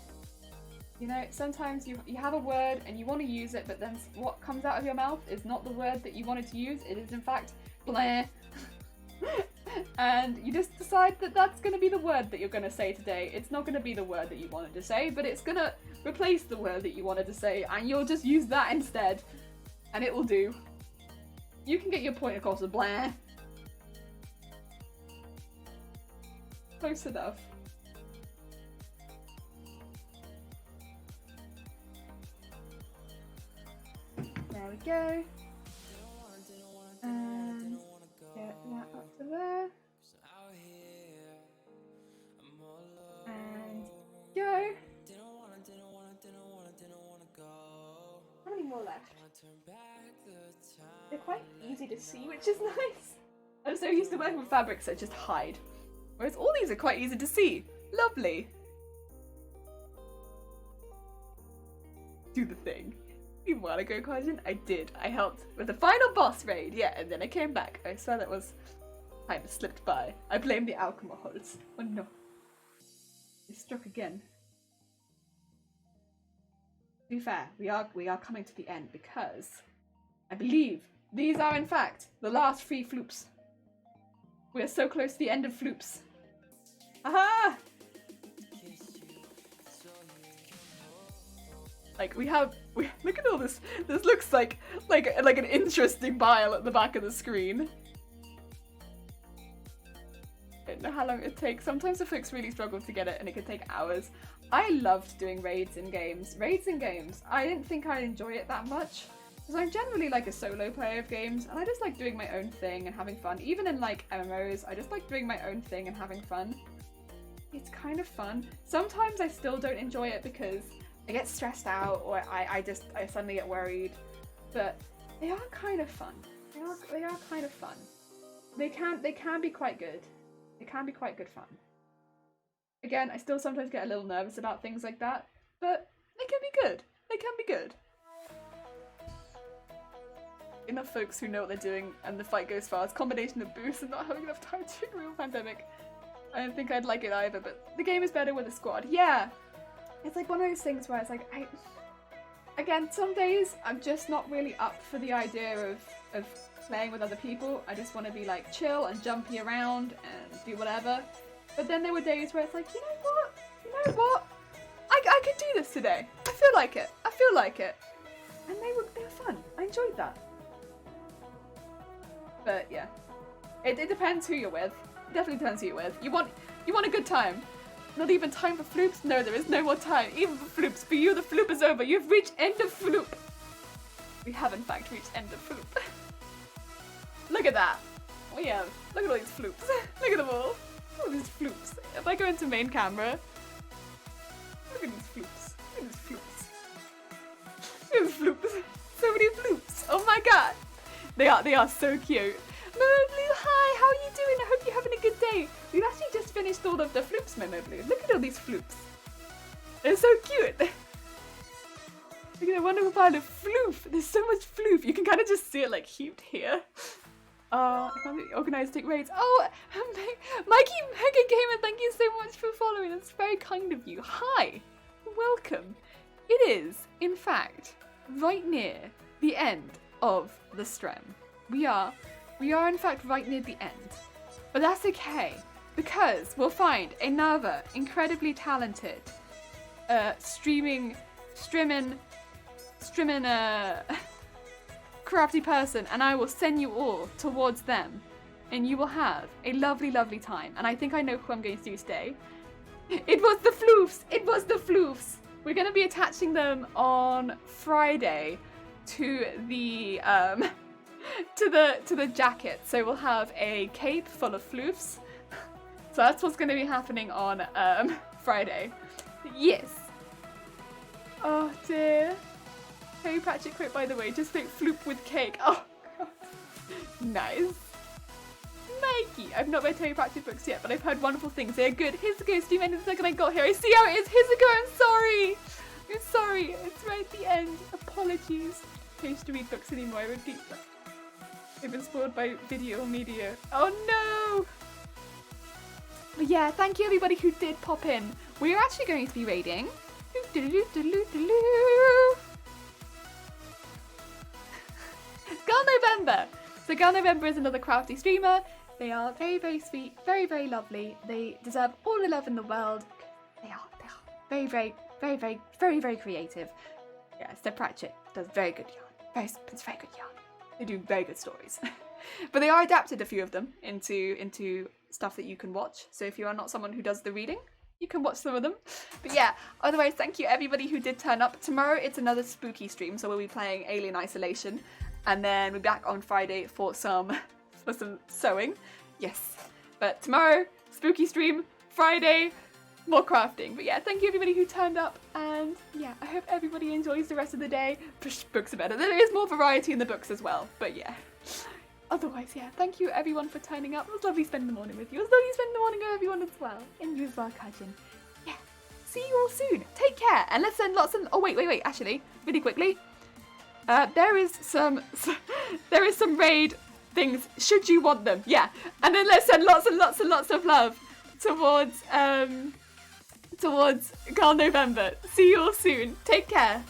you know, sometimes you have a word and you want to use it, but then what comes out of your mouth is not the word that you wanted to use. It is in fact blah. And you just decide that that's going to be the word that you're going to say today. It's not going to be the word that you wanted to say, but it's going to replace the word that you wanted to say, and you'll just use that instead, and it will do. You can get your point across with blah. Close enough. There we go. And get that up to there. And go. How many more left? They're quite easy to see, which is nice. I'm so used to working with fabrics that just hide. Whereas all these are quite easy to see. Lovely. Do the thing. You wanna go, Quadrant? I did. I helped with the final boss raid, yeah, and then I came back. I saw that was kind of slipped by. I blame the alcohols. Oh no. It struck again. To be fair, we are coming to the end because I believe these are in fact the last 3 floops. We are so close to the end of floops. Aha! Like we look at all this. This looks like an interesting pile at the back of the screen. I don't know how long it takes. Sometimes the folks really struggle to get it and it can take hours. I loved doing raids in games. I didn't think I'd enjoy it that much. Because I'm generally like a solo player of games and I just like doing my own thing and having fun. Even in like MMOs, I just like doing my own thing and having fun. It's kind of fun. Sometimes I still don't enjoy it because I get stressed out or I suddenly get worried. But they are kind of fun. They are kind of fun. They can be quite good. It can be quite good fun. Again, I still sometimes get a little nervous about things like that, but they can be good. They can be good. Enough folks who know what they're doing and the fight goes fast. Combination of boosts and not having enough time to do a real pandemic. I don't think I'd like it either, but the game is better with a squad. Yeah! It's like one of those things where it's like, again, some days I'm just not really up for the idea of playing with other people. I just want to be like chill and jumpy around and do whatever. But then there were days where it's like, you know what? I could do this today. I feel like it. And they were fun. I enjoyed that. But yeah, it depends who you're with. It definitely depends who you're with. You want a good time. Not even time for floops? No, there is no more time, even for floops. For you, the floop is over. You've reached end of floop. We have in fact reached end of floop. Look at that. We have. Look at all these floops. Look at them all. Look at these floops. If I go into main camera, look at these floops. Look at these floops. Look at these floops. So many floops. Oh my god. They are so cute. Momo Blue, hi, how are you doing? I hope you're having a good day. We've actually just finished all of the floops, Momo Blue. Look at all these floops. They're so cute. Look at a wonderful pile of floof. There's so much floof. You can kind of just see it like heaped here. Organistic raids. Oh, Mikey Mega Gamer, thank you so much for following. That's very kind of you. Hi, welcome. It is, in fact, right near the end of the stream. We are in fact right near the end, but that's okay because we'll find another incredibly talented streaming crafty person, and I will send you all towards them, and you will have a lovely, lovely time. And I think I know who I'm going to do today. It was the floofs. It was the floofs. We're going to be attaching them on Friday to the to the jacket. So we'll have a cape full of floofs. So that's what's going to be happening on Friday. Yes. Oh dear. Terry Pratchett quote, by the way, just think floop with cake. Oh, God. Nice. Mikey. I've not read Terry Pratchett books yet, but I've heard wonderful things. They're good. Hizuko, Steam ended the second I got here. I see how it is. Hizuko, I'm sorry. I'm sorry. It's right at the end. Apologies. I used to read books anymore. I repeat that. I've been spoiled by video media. Oh, no. But yeah, thank you everybody who did pop in. We're actually going to be raiding. Girl November! So Girl November is another crafty streamer. They are very, very sweet, very, very lovely. They deserve all the love in the world. They are very, very, very, very, very, very creative. Yeah, Steph Pratchett does very good yarn. It's very good yarn. They do very good stories. But they are adapted, a few of them, into stuff that you can watch. So if you are not someone who does the reading, you can watch some of them. But yeah, otherwise, thank you everybody who did turn up. Tomorrow it's another spooky stream, so we'll be playing Alien Isolation. And then we're back on Friday for some sewing. Yes. But tomorrow, spooky stream, Friday, more crafting. But yeah, thank you everybody who turned up. And yeah, I hope everybody enjoys the rest of the day. Books are better. There is more variety in the books as well. But yeah. Otherwise, yeah, thank you everyone for turning up. It was lovely spending the morning with you. It was lovely spending the morning with everyone as well. And you as well, Kajin. Yeah. See you all soon. Take care. And let's send lots of... Oh, wait. Actually, really quickly. There is some raid things, should you want them, yeah. And then let's send lots and lots and lots of love towards Girl November. See you all soon. Take care.